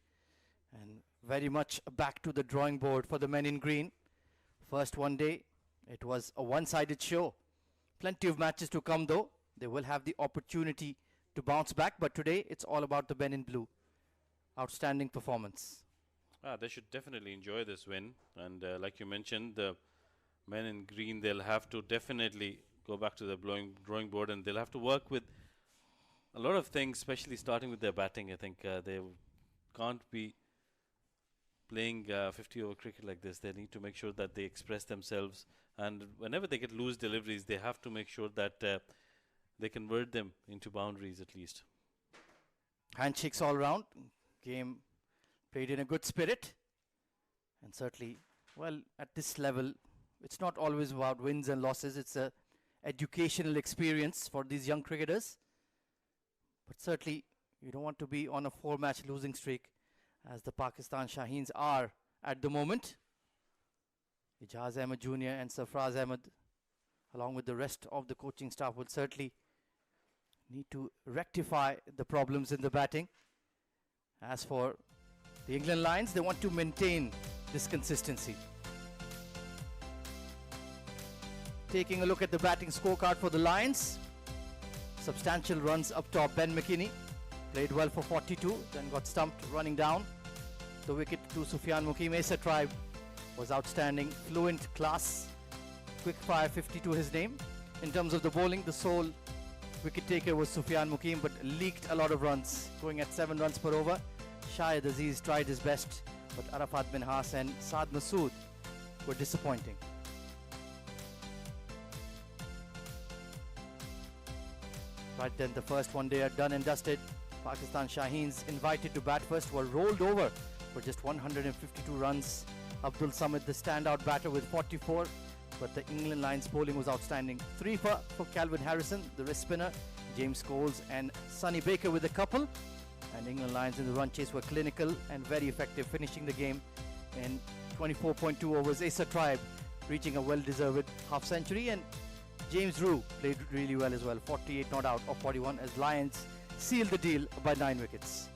and very much back to the drawing board for the men in green. First one day, it was a one-sided show. Plenty of matches to come though. They will have the opportunity to bounce back, but today it's all about the men in blue. Outstanding performance. They should definitely enjoy this win. And like you mentioned, the men in green, they'll have to definitely go back to the drawing board, and they'll have to work with a lot of things, especially starting with their batting. I think they can't be playing 50-over cricket like this. They need to make sure that they express themselves, and whenever they get loose deliveries, they have to make sure that they convert them into boundaries at least. Handshakes all round. Game played in a good spirit, and certainly, well, at this level, it's not always about wins and losses. It's a educational experience for these young cricketers, but certainly you don't want to be on a 4-match losing streak, as the Pakistan Shaheens are at the moment. Ijaz Ahmed Jr. and Sarfraz Ahmed, along with the rest of the coaching staff, will certainly need to rectify the problems in the batting. As for the England Lions, they want to maintain this consistency. Taking a look at the batting scorecard for the Lions. Substantial runs up top. Ben McKinney played well for 42, then got stumped running down the wicket to Sufyan Mukim. Asa Tribe was outstanding, fluent, class, quick fire, 50 to his name. In terms of the bowling, the sole wicket taker was Sufyan Mukim, but leaked a lot of runs, going at 7 runs per over. Shahid Aziz tried his best, but Arafat bin Haas and Saad Masood were disappointing. Right then, the first one day are done and dusted. Pakistan Shaheens, invited to bat first, were rolled over for just 152 runs. Abdul Samad, the standout batter, with 44, but the England Lions bowling was outstanding. 3 for Calvin Harrison, the wrist spinner, James Coles and Sonny Baker with a couple. And England Lions in the run chase were clinical and very effective, finishing the game in 24.2 overs. Asa Tribe reaching a well-deserved half-century, and James Rue played really well as well, 48 not out of 41, as Lions sealed the deal by 9 wickets.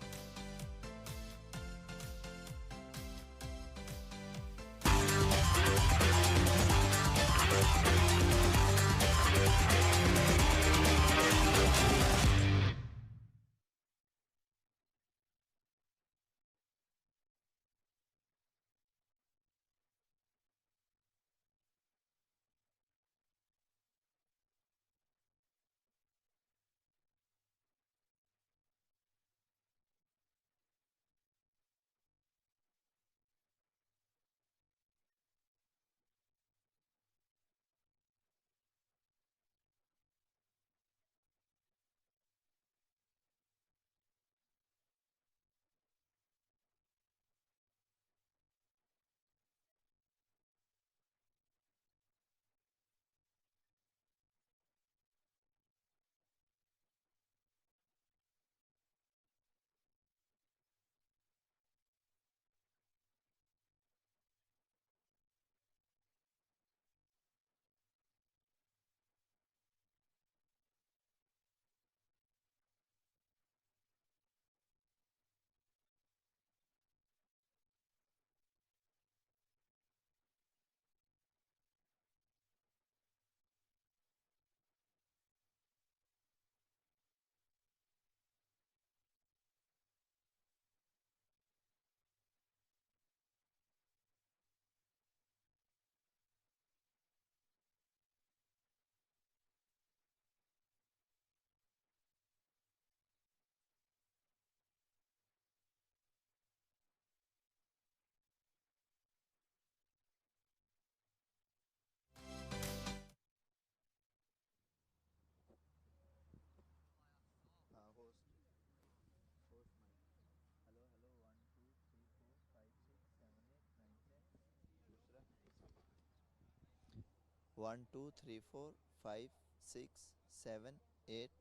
1 2 3 4 5 6 7 8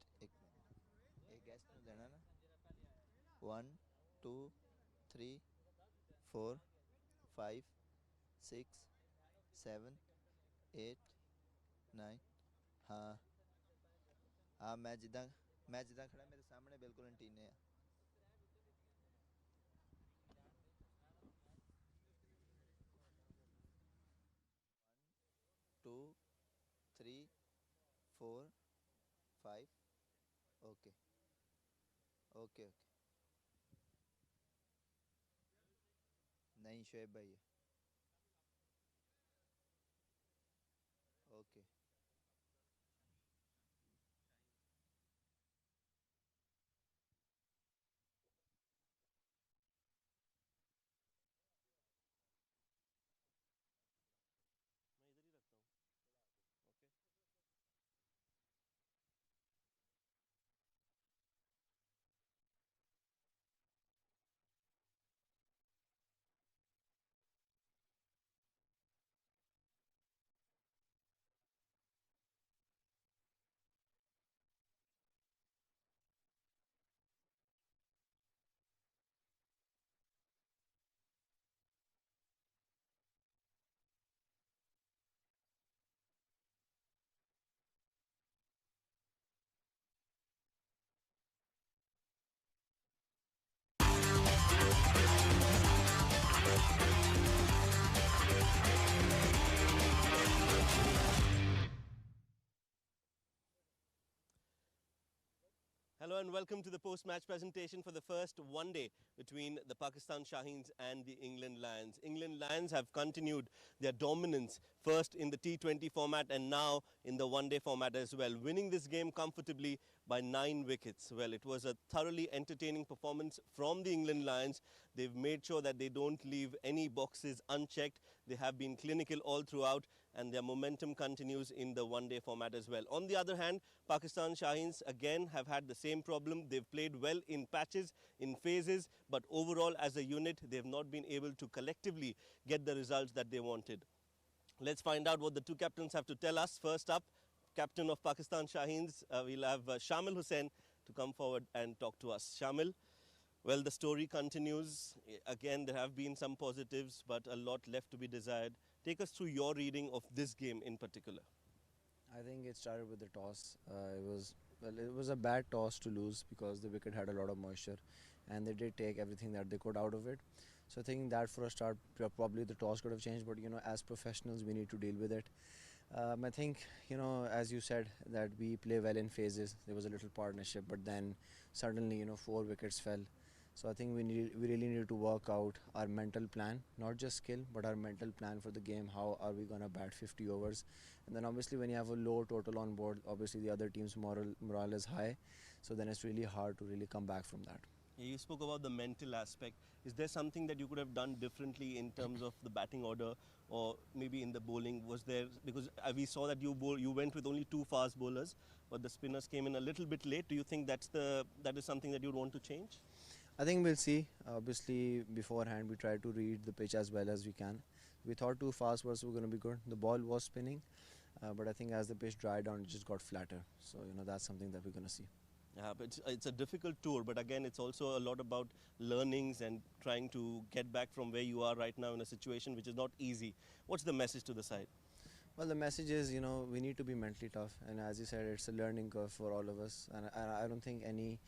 एक gas ਨੂੰ ਦੇਣਾ ਨਾ 1 2 3 4 5 6 7 8 9 हाँ हाँ मैं जिदा खड़ा मेरे सामने बिल्कुल एंटीने ਆ 2 3 4 5 ओके ओके ओके नहीं शोएब भाई है ओके मैं इधर ही रखता हूँ okay Hello and welcome to the post-match presentation for the first one-day between the Pakistan Shaheens and the England Lions. England Lions have continued their dominance first in the T20 format and now in the one-day format as well, winning this game comfortably by 9 wickets. Well, it was a thoroughly entertaining performance from the England Lions. They've made sure that they don't leave any boxes unchecked. They have been clinical all throughout and their momentum continues in the one-day format as well. On the other hand, Pakistan Shaheens again have had the same problem. They've played well in patches, in phases, but overall as a unit, they've not been able to collectively get the results that they wanted. Let's find out what the two captains have to tell us. First up, captain of Pakistan Shaheens, we'll have Shamil Hussain to come forward and talk to us. Shamil, well, the story continues. Again, there have been some positives, but a lot left to be desired. Take us through your reading of this game in particular. I think it started with the toss. It was a bad toss to lose because the wicket had a lot of moisture, and they did take everything that they could out of it. So I think that for a start, probably the toss could have changed. But as professionals, we need to deal with it. I think as you said, that we play well in phases. There was a little partnership, but then suddenly 4 wickets fell. So I think we really need to work out our mental plan, not just skill, but our mental plan for the game. How are we going to bat 50 overs? And then obviously when you have a low total on board, obviously the other team's morale is high. So then it's really hard to really come back from that. You spoke about the mental aspect. Is there something that you could have done differently in terms of the batting order or maybe in the bowling? Was there, because we saw that you went with only 2 fast bowlers, but the spinners came in a little bit late. Do you think that is something that you'd want to change? I think we'll see. Obviously, beforehand, we tried to read the pitch as well as we can. We thought 2 fast bowlers were going to be good. The ball was spinning, but I think as the pitch dried down, it just got flatter. So, that's something that we're going to see. Yeah, but it's a difficult tour, but again, it's also a lot about learnings and trying to get back from where you are right now in a situation which is not easy. What's the message to the side? Well, the message is, we need to be mentally tough. And as you said, it's a learning curve for all of us. And I don't think any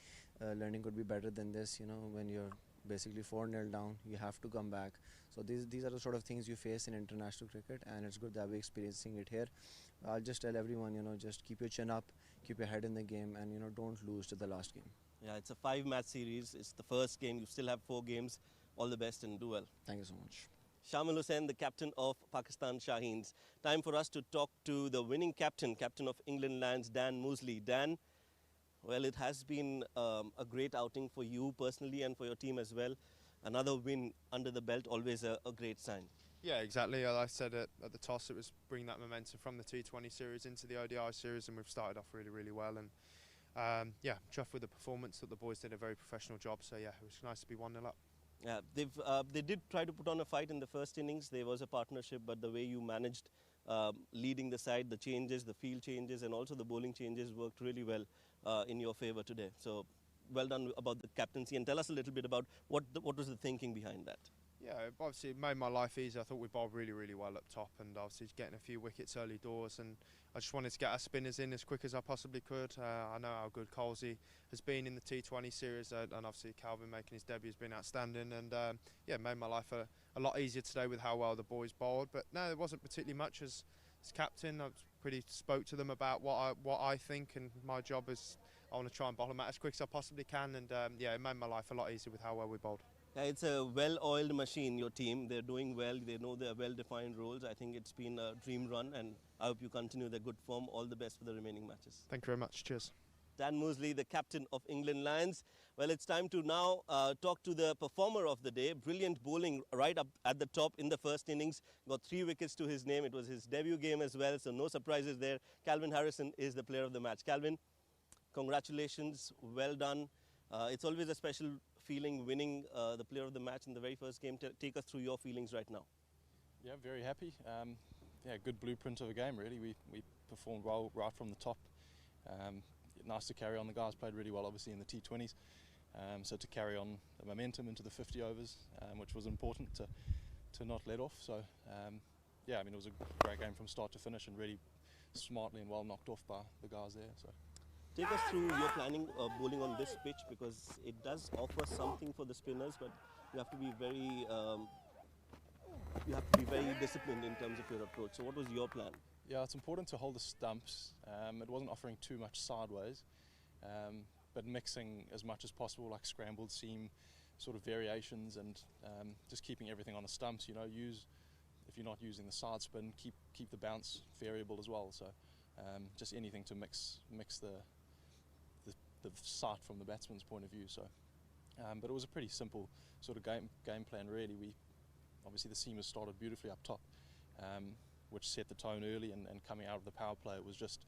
learning could be better than this, when you're basically 4-0 down, you have to come back. So these are the sort of things you face in international cricket, and it's good that we're experiencing it here. I'll just tell everyone, just keep your chin up, keep your head in the game, and don't lose to the last game. Yeah, it's a 5-match series. It's the first game. You still have 4 games. All the best and do well. Thank you so much. Shamil Hussain, the captain of Pakistan Shaheens. Time for us to talk to the winning captain of England Lions, Dan Mosley. Dan, well, it has been a great outing for you personally and for your team as well. Another win under the belt, always a great sign. Yeah, exactly. Like I said at the toss, it was bringing that momentum from the T20 series into the ODI series, and we've started off really, really well. And yeah, chuffed with the performance. That the boys did a very professional job. So yeah, it was nice to be 1-0 up. Yeah, they did try to put on a fight in the first innings. There was a partnership, but the way you managed leading the side. The changes, the field changes, and also the bowling changes worked really well in your favor today. So well done about the captaincy, and tell us a little bit about what was the thinking behind that. Yeah, obviously it made my life easy. I thought we bowled really, really well up top, and obviously getting a few wickets early doors, and I just wanted to get our spinners in as quick as I possibly could. I know how good Colsey has been in the T20 series, and obviously Calvin making his debut has been outstanding, and yeah, made my life a lot easier today with how well the boys bowled. But no, there wasn't particularly much as captain. I spoke to them about what I think, and my job is I want to try and bowl them out as quick as I possibly can, and yeah, it made my life a lot easier with how well we bowled. Yeah, it's a well-oiled machine, your team. They're doing well. They know their well-defined roles. I think it's been a dream run, and I hope you continue their good form. All the best for the remaining matches. Thank you very much. Cheers. Dan Mosley, the captain of England Lions. Well, it's time to now talk to the performer of the day. Brilliant bowling right up at the top in the first innings. Got 3 wickets to his name. It was his debut game as well, so no surprises there. Calvin Harrison is the player of the match. Calvin, congratulations. Well done. It's always a special feeling winning the player of the match in the very first game. Take us through your feelings right now. Yeah, very happy. Yeah, good blueprint of a game really. We performed well right from the top. Nice to carry on. The guys played really well obviously in the T20s. So to carry on the momentum into the 50 overs, which was important to not let off. So yeah, I mean it was a great game from start to finish, and really smartly and well knocked off by the guys there. So. Take us through your planning of bowling on this pitch, because it does offer something for the spinners, but you have to be very disciplined in terms of your approach. So what was your plan? Yeah, it's important to hold the stumps. It wasn't offering too much sideways, but mixing as much as possible, like scrambled seam sort of variations, and just keeping everything on the stumps. You know, if you're not using the side spin, keep the bounce variable as well. So just anything to mix the sight from the batsman's point of view. So, but it was a pretty simple sort of game plan really. Obviously the seamers started beautifully up top, which set the tone early, and coming out of the power play it was just,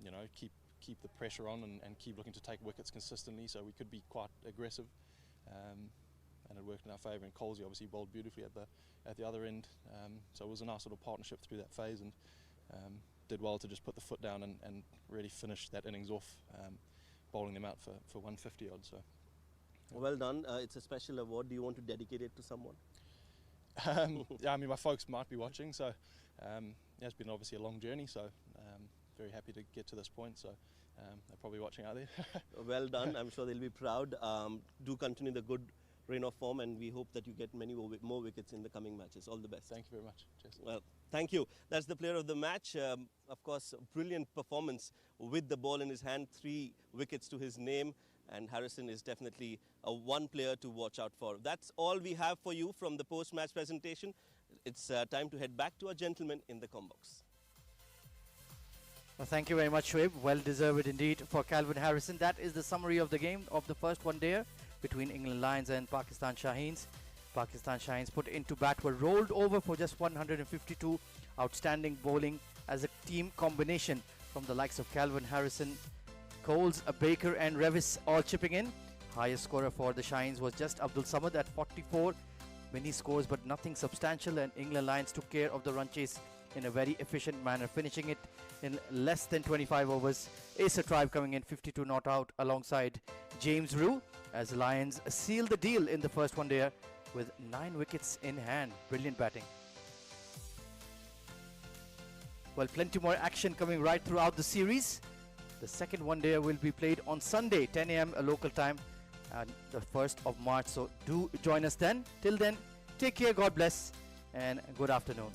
you know, keep the pressure on and keep looking to take wickets consistently, so we could be quite aggressive, and it worked in our favour. And Colsey obviously bowled beautifully at the other end, so it was a nice little partnership through that phase, and did well to just put the foot down and really finish that innings off, bowling them out for 150 odd. So well done. It's a special award. Do you want to dedicate it to someone? Yeah, I mean my folks might be watching, so yeah, it's been obviously a long journey, so very happy to get to this point, so they're probably watching out there. Well done. I'm sure they'll be proud. Do continue the good reign of form, and we hope that you get many more wickets in the coming matches. All the best. Thank you very much. Cheers. Well, thank you. That's the player of the match. Of course, brilliant performance with the ball in his hand, 3 wickets to his name, and Harrison is definitely one player to watch out for. That's all we have for you from the post-match presentation. It's time to head back to our gentlemen in the combox. Well, thank you very much, Shoaib. Well deserved indeed for Calvin Harrison. That is the summary of the game of the first one day between England Lions and Pakistan Shaheens. Pakistan Shaheens put into bat were rolled over for just 152. Outstanding bowling as a team combination from the likes of Calvin Harrison, Coles, Baker and Revis all chipping in. Highest scorer for the Shaheens was just Abdul Samad at 44. Many scores but nothing substantial, and England Lions took care of the run chase in a very efficient manner, finishing it in less than 25 overs. Acer Tribe coming in 52 not out alongside James Rue, as the Lions sealed the deal in the first one day with 9 wickets in hand. Brilliant batting. Well, plenty more action coming right throughout the series. The second one day will be played on Sunday, 10 a.m. local time, and the 1st of March. So do join us then. Till then, take care, God bless, and good afternoon.